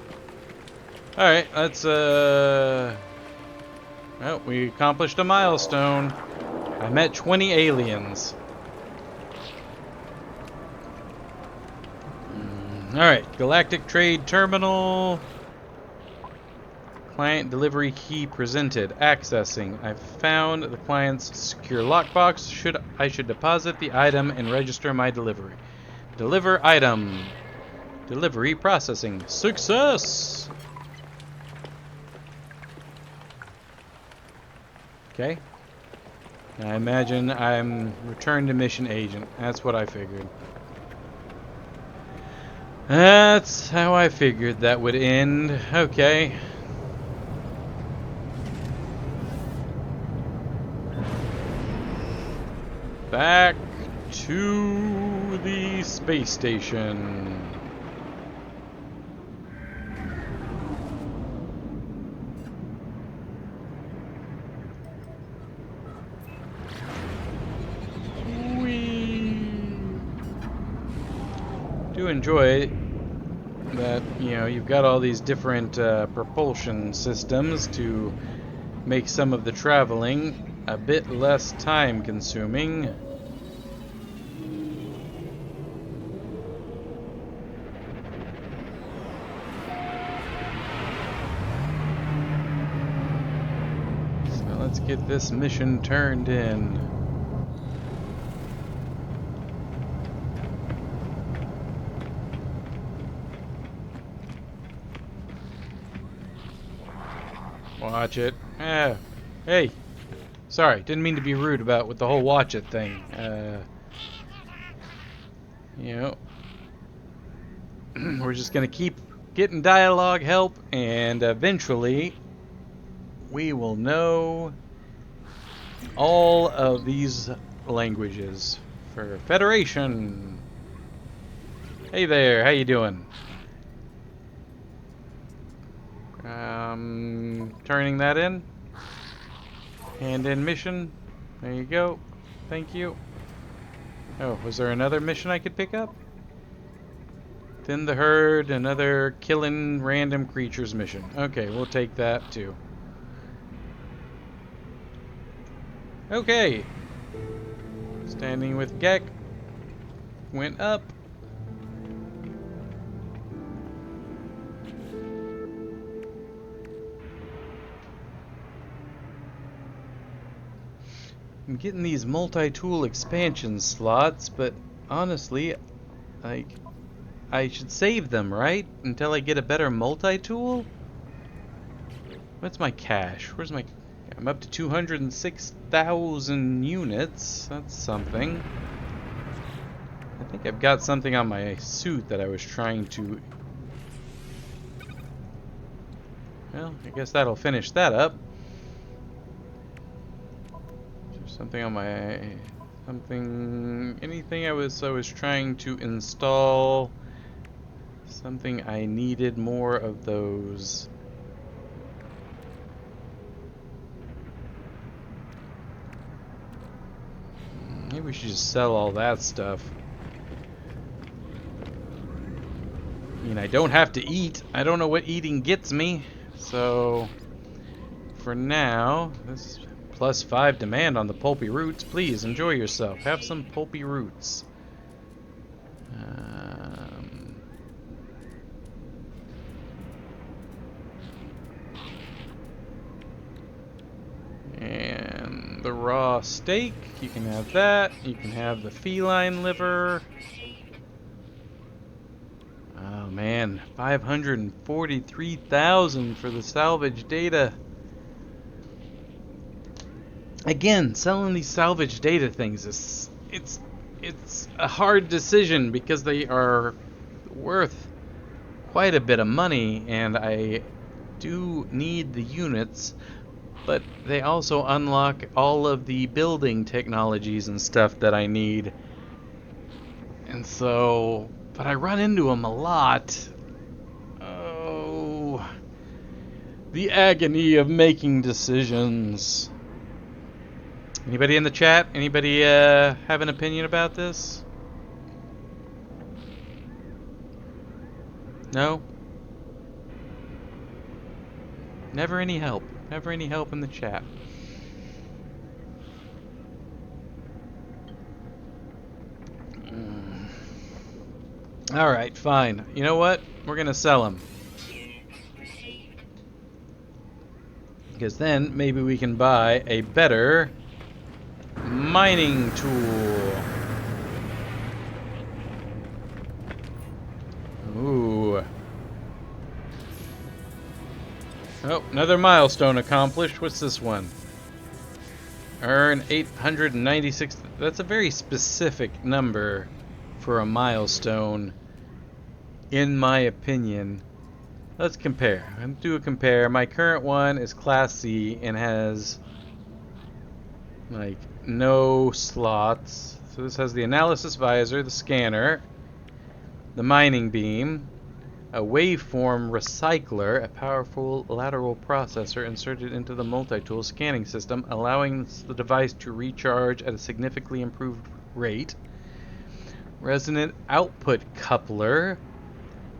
Alright, let's, well, we accomplished a milestone. I met 20 aliens. Alright, Galactic Trade Terminal. Client delivery key presented. Accessing. I've found the client's secure lockbox. I should deposit the item and register my delivery. Deliver item. Delivery processing. Success! Okay. I imagine I'm returned to mission agent. That's what I figured. That's how I figured that would end. Okay. Back to the space station. We do enjoy that, you know, you've got all these different propulsion systems to make some of the traveling a bit less time consuming. So let's get this mission turned in. Watch it. Hey. Sorry, didn't mean to be rude about with the whole watch it thing. You know, we're just gonna keep getting dialogue help, and eventually we will know all of these languages for Federation. Hey there, how you doing? Turning that in. Hand in mission. There you go. Thank you. Oh, was there another mission I could pick up? Thin the herd, another killing random creatures mission. Okay, we'll take that too. Okay. Standing with Gek. Went up. I'm getting these multi-tool expansion slots, but honestly, like, I should save them, right? Until I get a better multi-tool? What's my cash? Where's my... I'm up to 206,000 units. That's something. I think I've got something on my suit that I was trying to... Well, I guess that'll finish that up. Something on my... Anything I was trying to install. Something I needed more of those. Maybe we should just sell all that stuff. I mean, I don't have to eat. I don't know what eating gets me. So, for now, this is +5 demand on the pulpy roots. Please, enjoy yourself. Have some pulpy roots. raw steak. You can have that. You can have the feline liver. Oh man, 543,000 for the salvage data. Again, selling these salvage data things is it's a hard decision because they are worth quite a bit of money, and I do need the units, but they also unlock all of the building technologies and stuff that I need. And so, but I run into them a lot. Oh, the agony of making decisions. Anybody in the chat? Anybody have an opinion about this? No? Never any help. Never any help in the chat. Alright, fine. You know what? We're gonna sell them. Because then maybe we can buy a better mining tool. Ooh. Oh, another milestone accomplished. What's this one? Earn 896. That's a very specific number for a milestone, in my opinion. Let's compare. I'm gonna do a compare. My current one is Class C and has like no slots. So this has the analysis visor, the scanner, the mining beam, a waveform recycler, a powerful lateral processor inserted into the multi-tool scanning system, allowing the device to recharge at a significantly improved rate, resonant output coupler,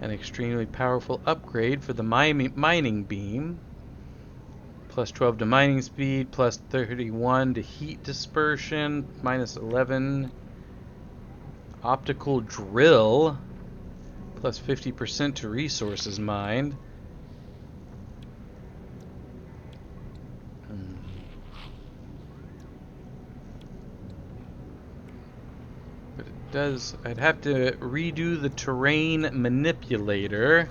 an extremely powerful upgrade for the mining beam, plus 12 to mining speed, plus 31 to heat dispersion, minus 11 optical drill, plus 50% to resources mined. But it does, I'd have to redo the terrain manipulator.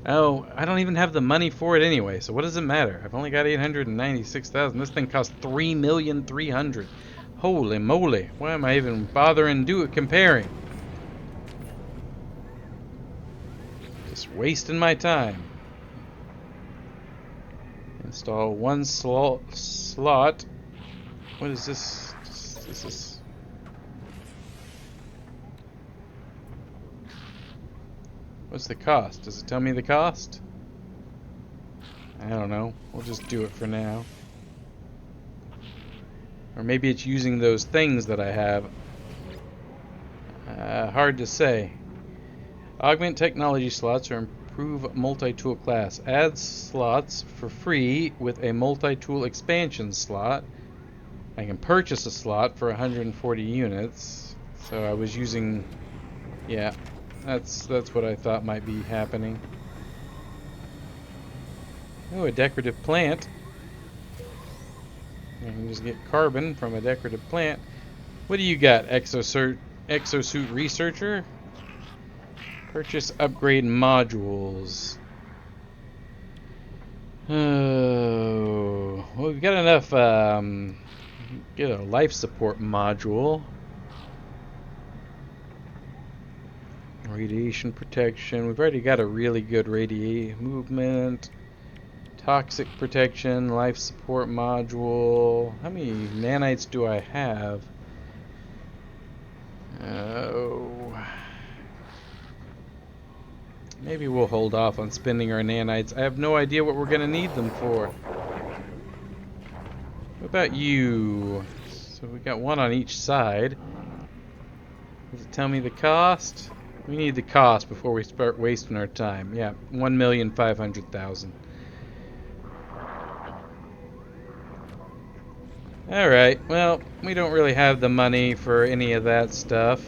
Oh, I don't even have the money for it anyway, so what does it matter? I've only got 896,000. This thing costs 3,300,000. Holy moly. Why am I even bothering comparing? Just wasting my time. Install one slot. What is this? This is... What's the cost? Does it tell me the cost? I don't know. We'll just do it for now. Or maybe it's using those things that I have. Hard to say. Augment technology slots or improve multi-tool class. Add slots for free with a multi-tool expansion slot. I can purchase a slot for 140 units. So I was using... Yeah, that's what I thought might be happening. Oh, a decorative plant. I can just get carbon from a decorative plant. What do you got, exosuit researcher? Purchase upgrade modules. Oh, well, we've got enough. Get a life support module. Radiation protection. We've already got a really good movement. Toxic protection, life support module. How many nanites do I have? Oh. Maybe we'll hold off on spending our nanites. I have no idea what we're going to need them for. What about you? So we got one on each side. Does it tell me the cost? We need the cost before we start wasting our time. Yeah, 1,500,000. Alright, well, we don't really have the money for any of that stuff.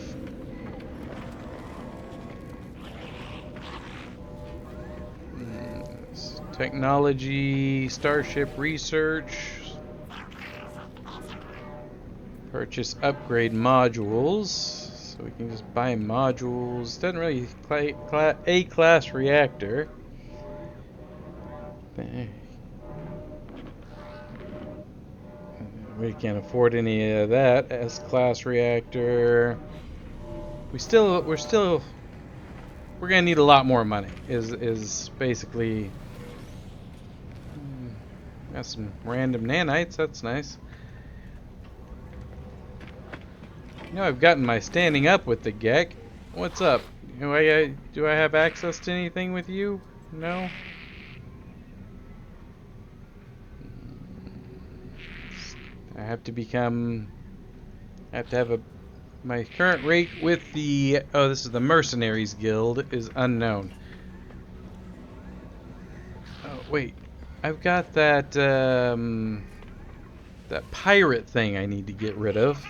Technology, Starship Research. Purchase upgrade modules. So we can just buy modules. Doesn't really A-class reactor. We can't afford any of that. S-class reactor. We're gonna need a lot more money. Is basically. Got some random nanites. That's nice. You know, I've gotten my standing up with the Gek. What's up? Do I have access to anything with you? No? I have to become... I have to have my current rate with the... Oh, this is the Mercenaries Guild is unknown. Oh, wait. I've got that, that pirate thing I need to get rid of.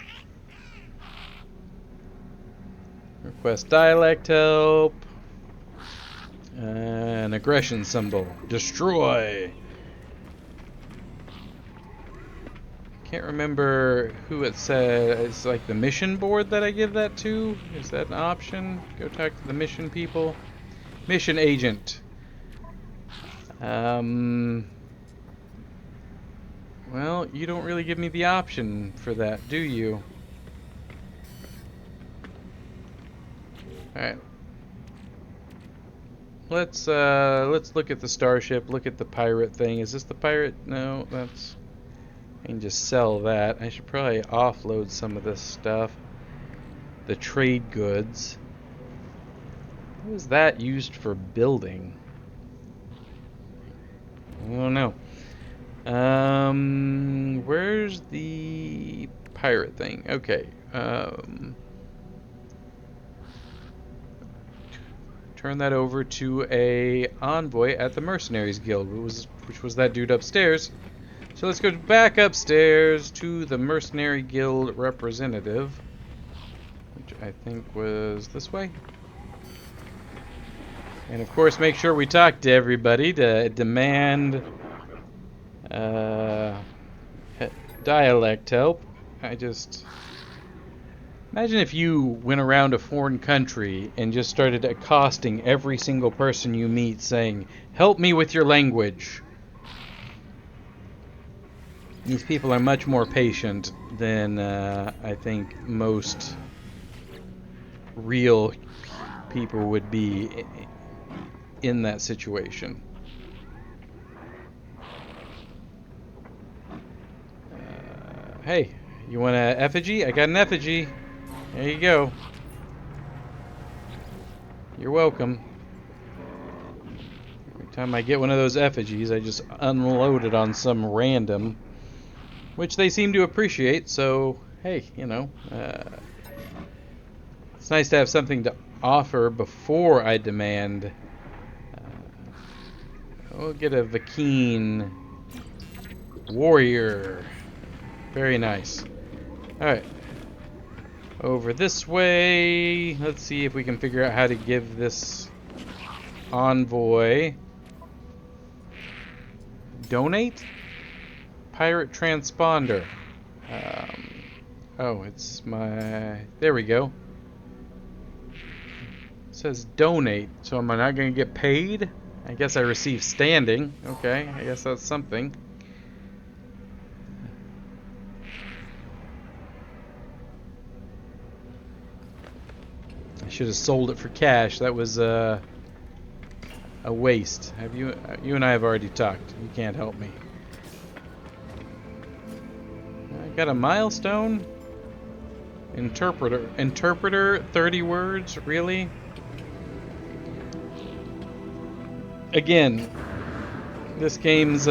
Request dialect help. An aggression symbol. Destroy. Can't remember who it said. It's like the mission board that I give that to. Is that an option? Go talk to the mission people. Mission agent. Well, you don't really give me the option for that, do you? Alright. Let's look at the starship, look at the pirate thing. Is this the pirate? No, that's... I can just sell that. I should probably offload some of this stuff. The trade goods. What was that used for building? I don't know. Where's the pirate thing? Okay. Turn that over to a envoy at the Mercenaries Guild, which was that dude upstairs. So let's go back upstairs to the Mercenary Guild representative, which I think was this way. And of course, make sure we talk to everybody to demand dialect help. Imagine if you went around a foreign country and just started accosting every single person you meet saying, "Help me with your language." These people are much more patient than I think most real people would be in that situation. Hey, you want an effigy? I got an effigy. There you go. You're welcome. Every time I get one of those effigies, I just unload it on some random, which they seem to appreciate, so hey, you know, it's nice to have something to offer before I demand. We'll get a Vakeen warrior. Very nice. Alright. Over this way. Let's see if we can figure out how to give this envoy donate? Pirate transponder. Oh, it's my... There we go. It says donate, so am I not going to get paid? I guess I receive standing. Okay, I guess that's something. I should have sold it for cash. That was a waste. You and I have already talked. You can't help me. I got a milestone. Interpreter. 30 words. Really? Again, this game's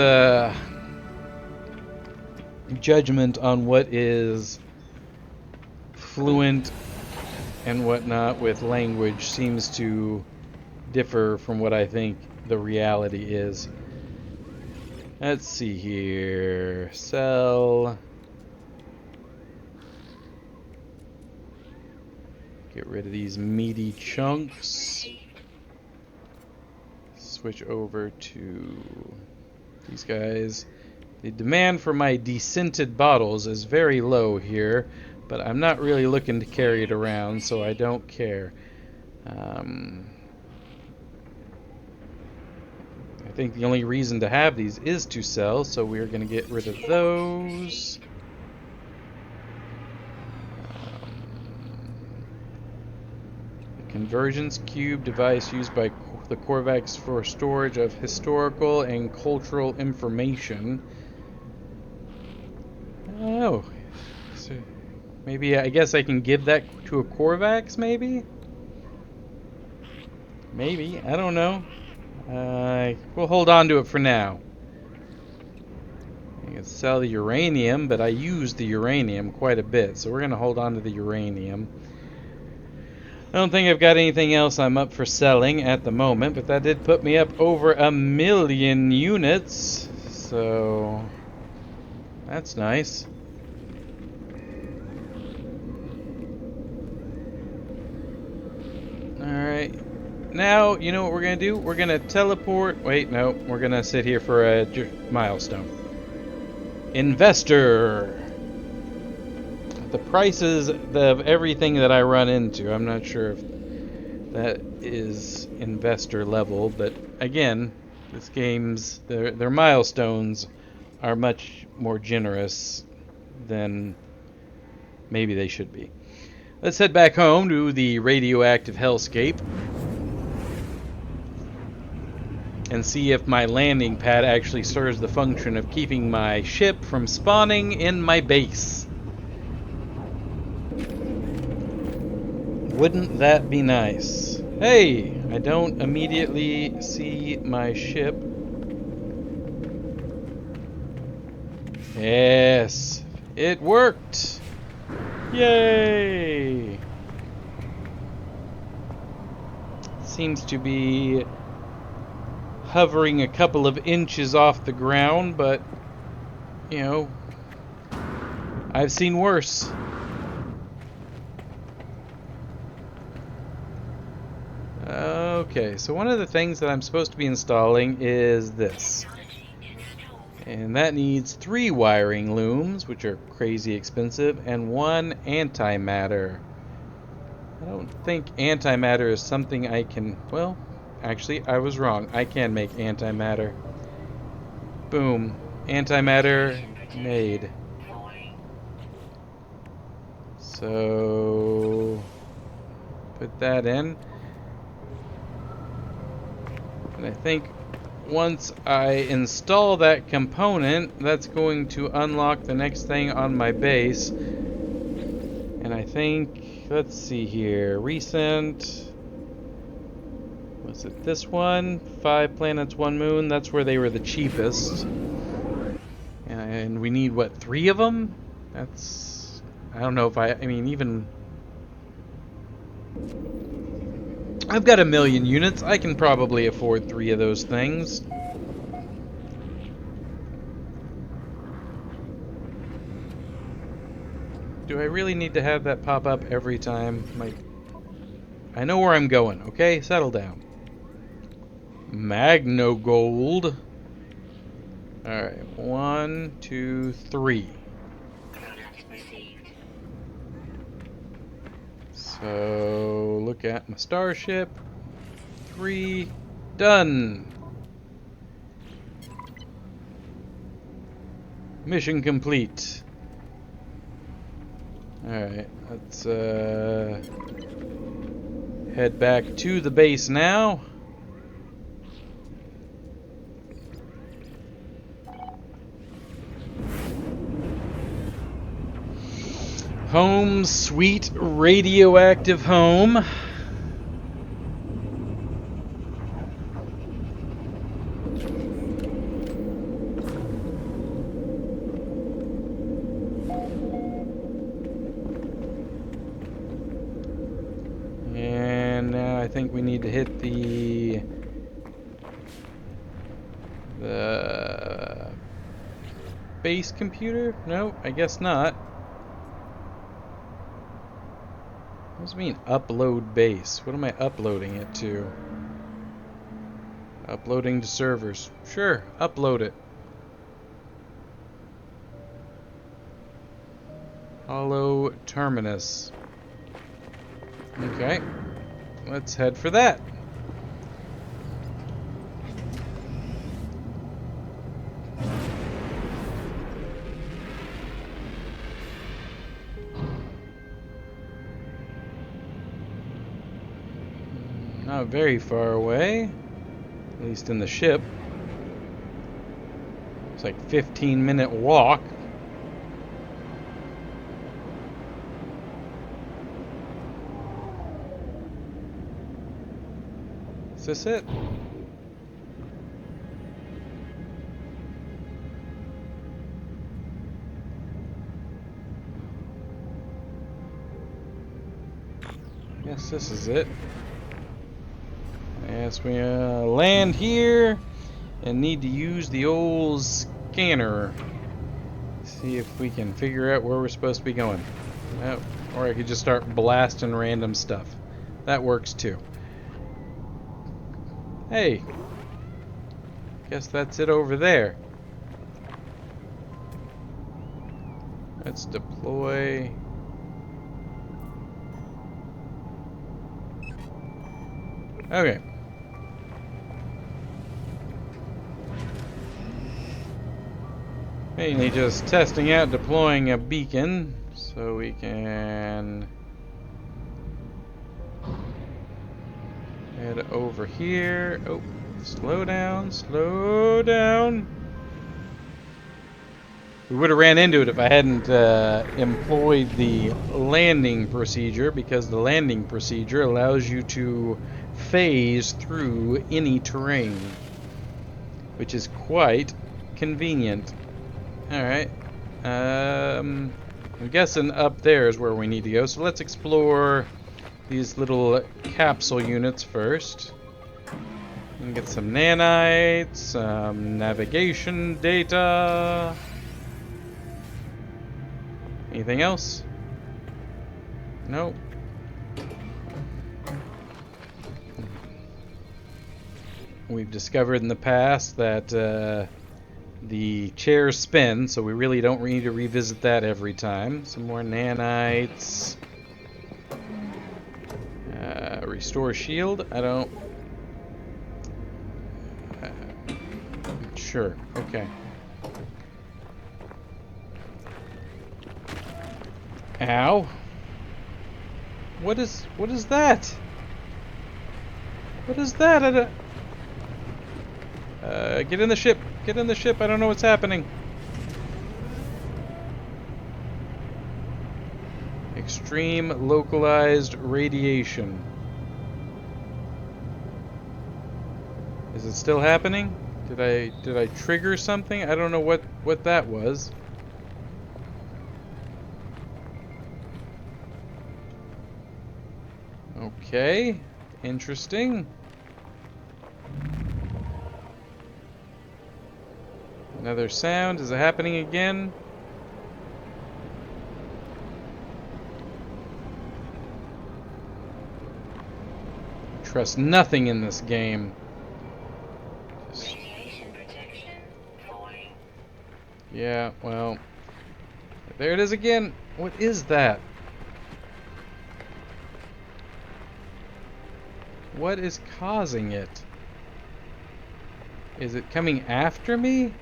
judgment on what is fluent and whatnot with language seems to differ from what I think the reality is. Let's see here. Sell. Get rid of these meaty chunks. Switch over to these guys. The demand for my descented bottles is very low here, but I'm not really looking to carry it around, so I don't care. I think the only reason to have these is to sell, so we're going to get rid of those. The convergence cube device used by the Korvax for storage of historical and cultural information. Oh, so maybe I guess I can give that to a Korvax, maybe? Maybe, I don't know. We'll hold on to it for now. I can sell the uranium, but I use the uranium quite a bit, so we're going to hold on to the uranium. I don't think I've got anything else I'm up for selling at the moment, but that did put me up over 1,000,000 units, so that's nice. Alright. Now, you know what we're going to do? We're going to teleport. Wait, no. We're going to sit here for a milestone. Investor. The prices of everything that I run into. I'm not sure if that is investor level, but again, this game's their milestones are much more generous than maybe they should be. Let's head back home to the radioactive hellscape and see if my landing pad actually serves the function of keeping my ship from spawning in my base. Wouldn't that be nice? Hey, I don't immediately see my ship. Yes, it worked. Yay! Seems to be hovering a couple of inches off the ground, but, you know, I've seen worse. Okay, so one of the things that I'm supposed to be installing is this. And that needs 3 wiring looms, which are crazy expensive, and 1 antimatter. I don't think antimatter is something I can... Well, actually, I was wrong. I can make antimatter. Boom. Antimatter made. So... put that in. And I think once I install that component, that's going to unlock the next thing on my base. And I think, let's see here, recent, was it this one? 5 planets, 1 moon, that's where they were the cheapest. And we need, what, 3 of them? That's, I don't know if I mean, even... I've got 1,000,000 units. I can probably afford 3 of those things. Do I really need to have that pop up every time? I know where I'm going, okay? Settle down. Magno Gold. Alright, 1, 2, 3. So, look at my starship. 3, done. Mission complete. Alright, let's head back to the base now. Home, sweet radioactive home. And now I think we need to hit the base computer? No, I guess not. What does it mean, upload base? What am I uploading it to? Uploading to servers. Sure, upload it. Hollow terminus. Okay. Let's head for that. Not very far away. At least in the ship. It's like 15-minute walk. Is this it? Yes, this is it. Yes, we land here and need to use the old scanner. See if we can figure out where we're supposed to be going. Or I could just start blasting random stuff. That works too. Hey, guess that's it over there. Let's deploy. Okay. Mainly just testing out deploying a beacon so we can head over here. Oh, slow down, slow down. We would have ran into it if I hadn't employed the landing procedure, because the landing procedure allows you to phase through any terrain, which is quite convenient. Alright. I'm guessing up there is where we need to go, so let's explore these little capsule units first. And get some nanites, some navigation data. Anything else? Nope. We've discovered in the past that the chairs spin, so we really don't need to revisit that every time. Some more nanites. Restore shield. I don't... Sure. Okay. Ow. What is that? What is that? Get in the ship. Get in the ship. I don't know what's happening. Extreme localized radiation. Is it still happening? Did I trigger something? I don't know what that was. Okay, interesting. Another sound. Is it happening again? Trust nothing in this game. Radiation protection falling. Yeah, well, there it is again. What is that? What is causing it? Is it coming after me?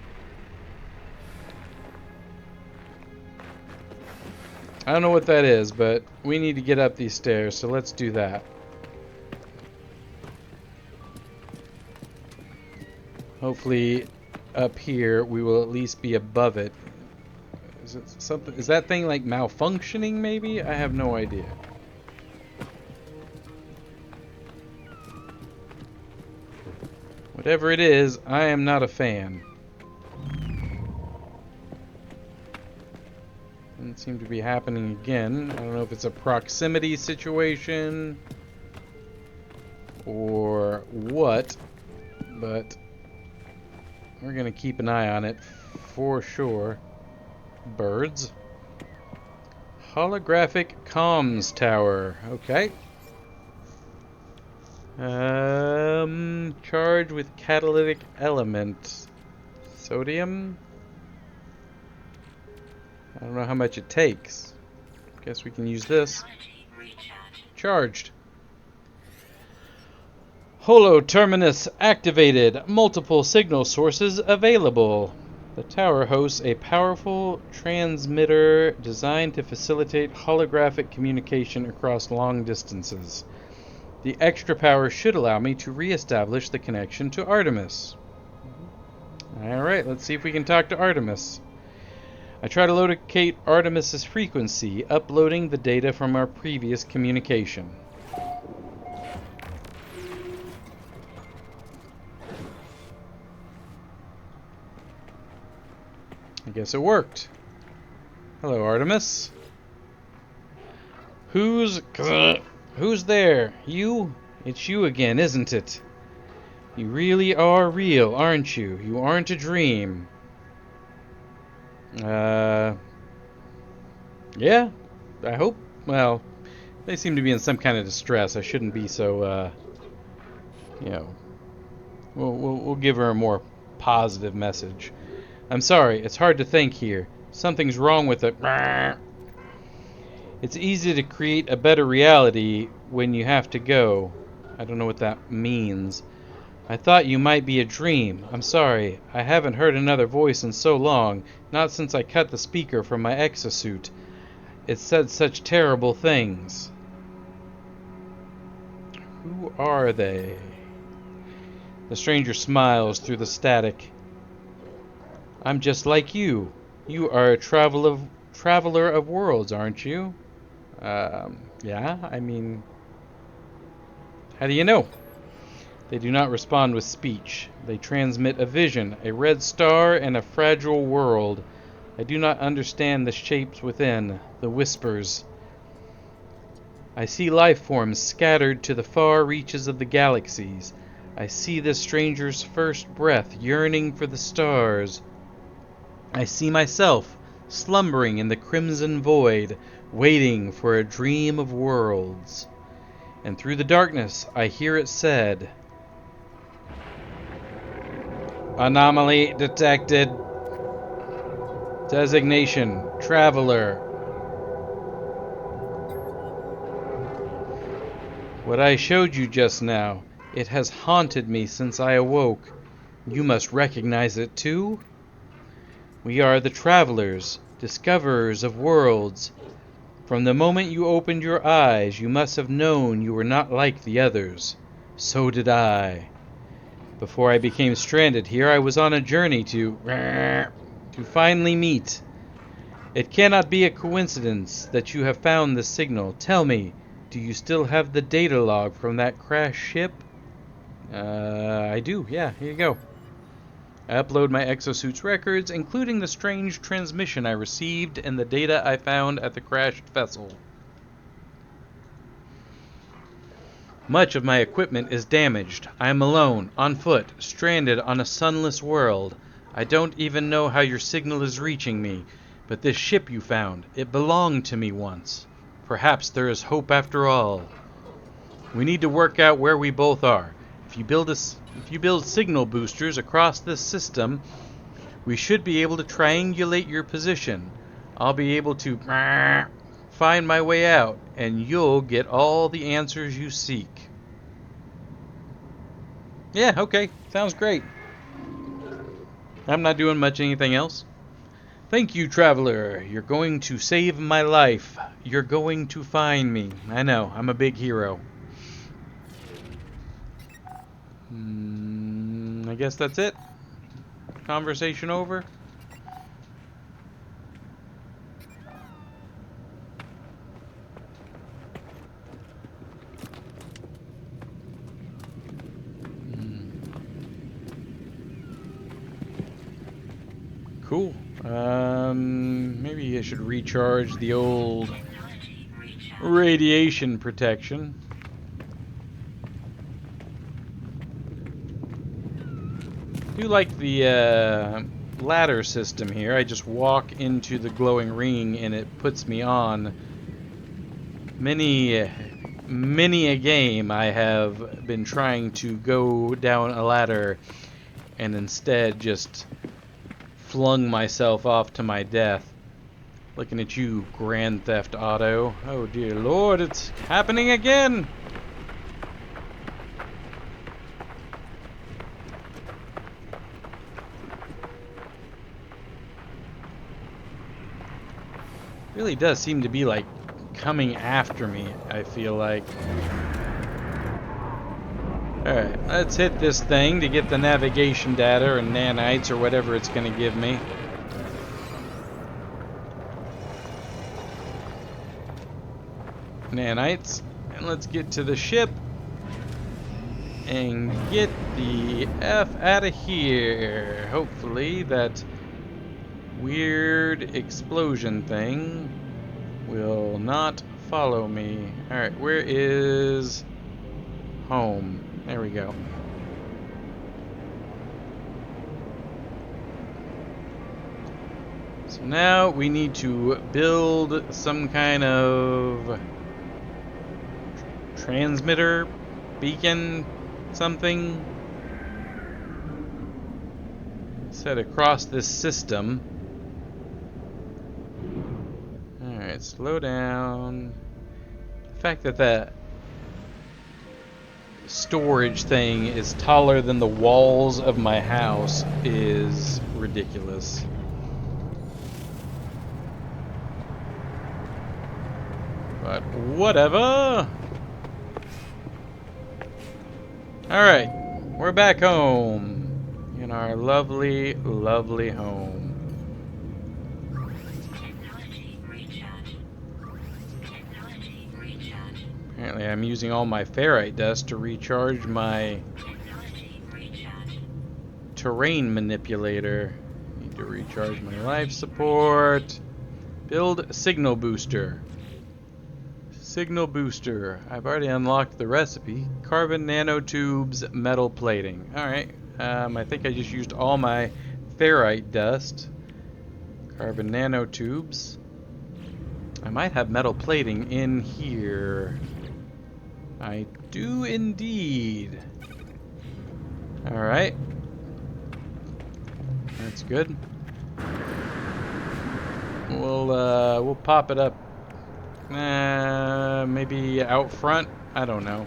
I don't know what that is, but we need to get up these stairs, so let's do that. Hopefully up here we will at least be above it. Is it something? Is that thing like malfunctioning maybe? I have no idea. Whatever it is, I am not a fan. Doesn't seem to be happening again. I don't know if it's a proximity situation or what, but we're gonna keep an eye on it for sure. Birds. Holographic comms tower. Okay. Charged with catalytic element. Sodium? I don't know how much it takes. Guess we can use this. Technology recharging. Charged. Holo terminus activated. Multiple signal sources available. The tower hosts a powerful transmitter designed to facilitate holographic communication across long distances. The extra power should allow me to re-establish the connection to Artemis. Alright, let's see if we can talk to Artemis. I try to locate Artemis's frequency, uploading the data from our previous communication. I guess it worked. Hello, Artemis. Who's there? You? It's you again, isn't it? You really are real, aren't you? You aren't a dream. Yeah, I hope. Well, they seem to be in some kind of distress. I shouldn't be so, you know. We'll give her a more positive message. I'm sorry, it's hard to think here. Something's wrong with it. It's easy to create a better reality when you have to go. I don't know what that means. I thought you might be a dream. I'm sorry. I haven't heard another voice in so long, not since I cut the speaker from my exosuit. It said such terrible things. Who are they? The stranger smiles through the static. I'm just like you. You are a traveler of worlds, aren't you? Yeah, I mean... How do you know? They do not respond with speech. They transmit a vision, a red star, and a fragile world. I do not understand the shapes within, the whispers. I see life forms scattered to the far reaches of the galaxies. I see this stranger's first breath yearning for the stars. I see myself slumbering in the crimson void, waiting for a dream of worlds. And through the darkness, I hear it said, anomaly detected. Designation, traveler. What I showed you just now, it has haunted me since I awoke. You must recognize it too? We are the travelers, discoverers of worlds. From the moment you opened your eyes, you must have known you were not like the others. So did I. Before I became stranded here, I was on a journey to finally meet. It cannot be a coincidence that you have found the signal. Tell me, do you still have the data log from that crash ship? I do. Yeah, here you go. I upload my exosuit's records, including the strange transmission I received and the data I found at the crashed vessel. Much of my equipment is damaged. I am alone, on foot, stranded on a sunless world. I don't even know how your signal is reaching me, but this ship you found, it belonged to me once. Perhaps there is hope after all. We need to work out where we both are. If you build signal boosters across this system, we should be able to triangulate your position. I'll be able to find my way out, and you'll get all the answers you seek. Yeah, okay. Sounds great. I'm not doing much anything else. Thank you, traveler. You're going to save my life. You're going to find me. I know, I'm a big hero. I guess that's it. Conversation over. Cool. Maybe I should recharge the old Technology recharging. radiation protection. I do like the ladder system here. I just walk into the glowing ring and it puts me on. Many a game I have been trying to go down a ladder and instead just flung myself off to my death. Looking at you, Grand Theft Auto. Oh dear Lord, it's happening again! Really does seem to be like coming after me, I feel like. Alright, let's hit this thing to get the navigation data or nanites or whatever it's going to give me. Nanites. And let's get to the ship and get the F out of here. Hopefully that weird explosion thing will not follow me. Alright, where is home? There we go. So now we need to build some kind of transmitter, beacon, something set across this system. Alright, slow down. The fact that that storage thing is taller than the walls of my house is ridiculous. But whatever. Alright, we're back home. In our lovely, lovely home. Technology recharge. Technology recharge. Apparently I'm using all my ferrite dust to recharge my Technology recharge. terrain manipulator. Need to recharge my life support. Build signal booster. Signal booster. I've already unlocked the recipe. Carbon nanotubes, metal plating. Alright. I think I just used all my ferrite dust. Carbon nanotubes. I might have metal plating in here. I do indeed. Alright. That's good. We'll pop it up. Maybe out front? I don't know.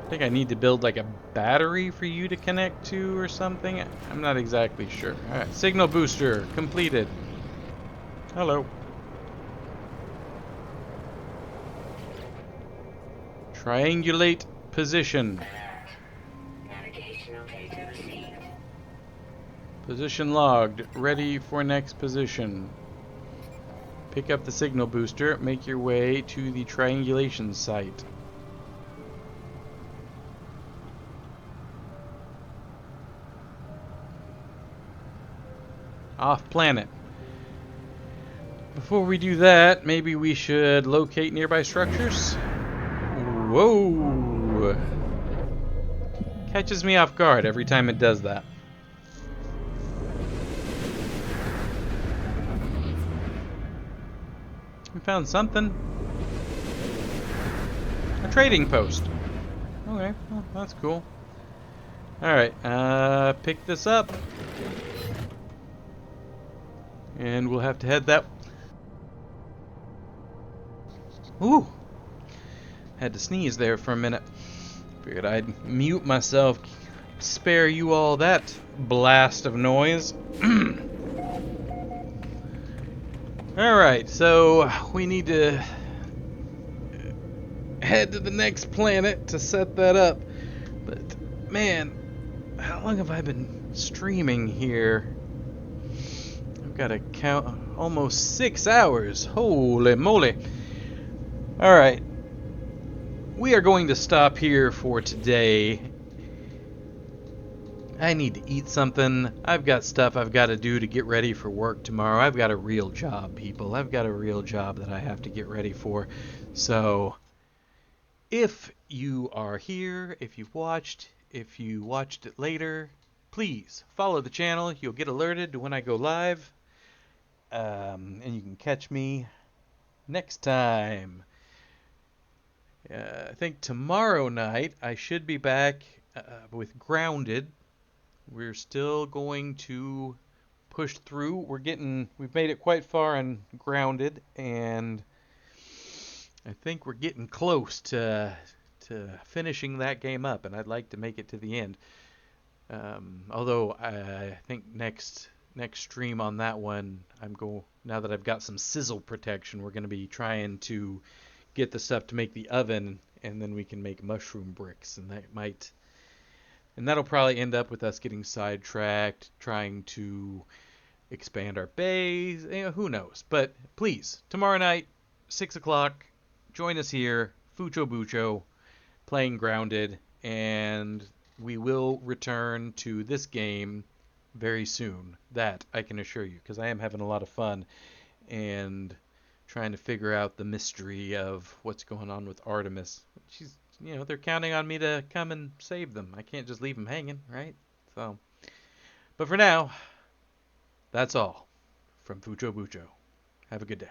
I think I need to build like a battery for you to connect to or something. I'm not exactly sure. Alright, signal booster completed. Hello. Triangulate position. Navigational data received. Position logged. Ready for next position. Pick up the signal booster. Make your way to the triangulation site. Off planet. Before we do that, maybe we should locate nearby structures. Whoa! Catches me off guard every time it does that. We found something. A trading post. Okay, well, that's cool. Alright, pick this up. And we'll have to head that... Ooh! Had to sneeze there for a minute. Figured I'd mute myself, spare you all that blast of noise. Alright, so we need to head to the next planet to set that up. But, man, how long have I been streaming here? I've got to count almost 6 hours. Holy moly. Alright. We are going to stop here for today. I need to eat something. I've got stuff I've got to do to get ready for work tomorrow. I've got a real job, people. I've got a real job that I have to get ready for. So, if you are here, if you watched it later, please follow the channel. You'll get alerted when I go live. And you can catch me next time. I think tomorrow night I should be back with Grounded. We're still going to push through. We've made it quite far and grounded, and I think we're getting close to finishing that game up, and I'd like to make it to the end. Although I think next stream on that one, now that I've got some sizzle protection, we're going to be trying to get the stuff to make the oven, and then we can make mushroom bricks, and that'll probably end up with us getting sidetracked, trying to expand our base. Who knows? But please, tomorrow night, 6 o'clock, join us here, Fucho Bucho, playing Grounded, and we will return to this game very soon. That I can assure you, because I am having a lot of fun and trying to figure out the mystery of what's going on with Artemis. They're counting on me to come and save them. I can't just leave them hanging, right? So, but for now, that's all from Fucho Bucho. Have a good day.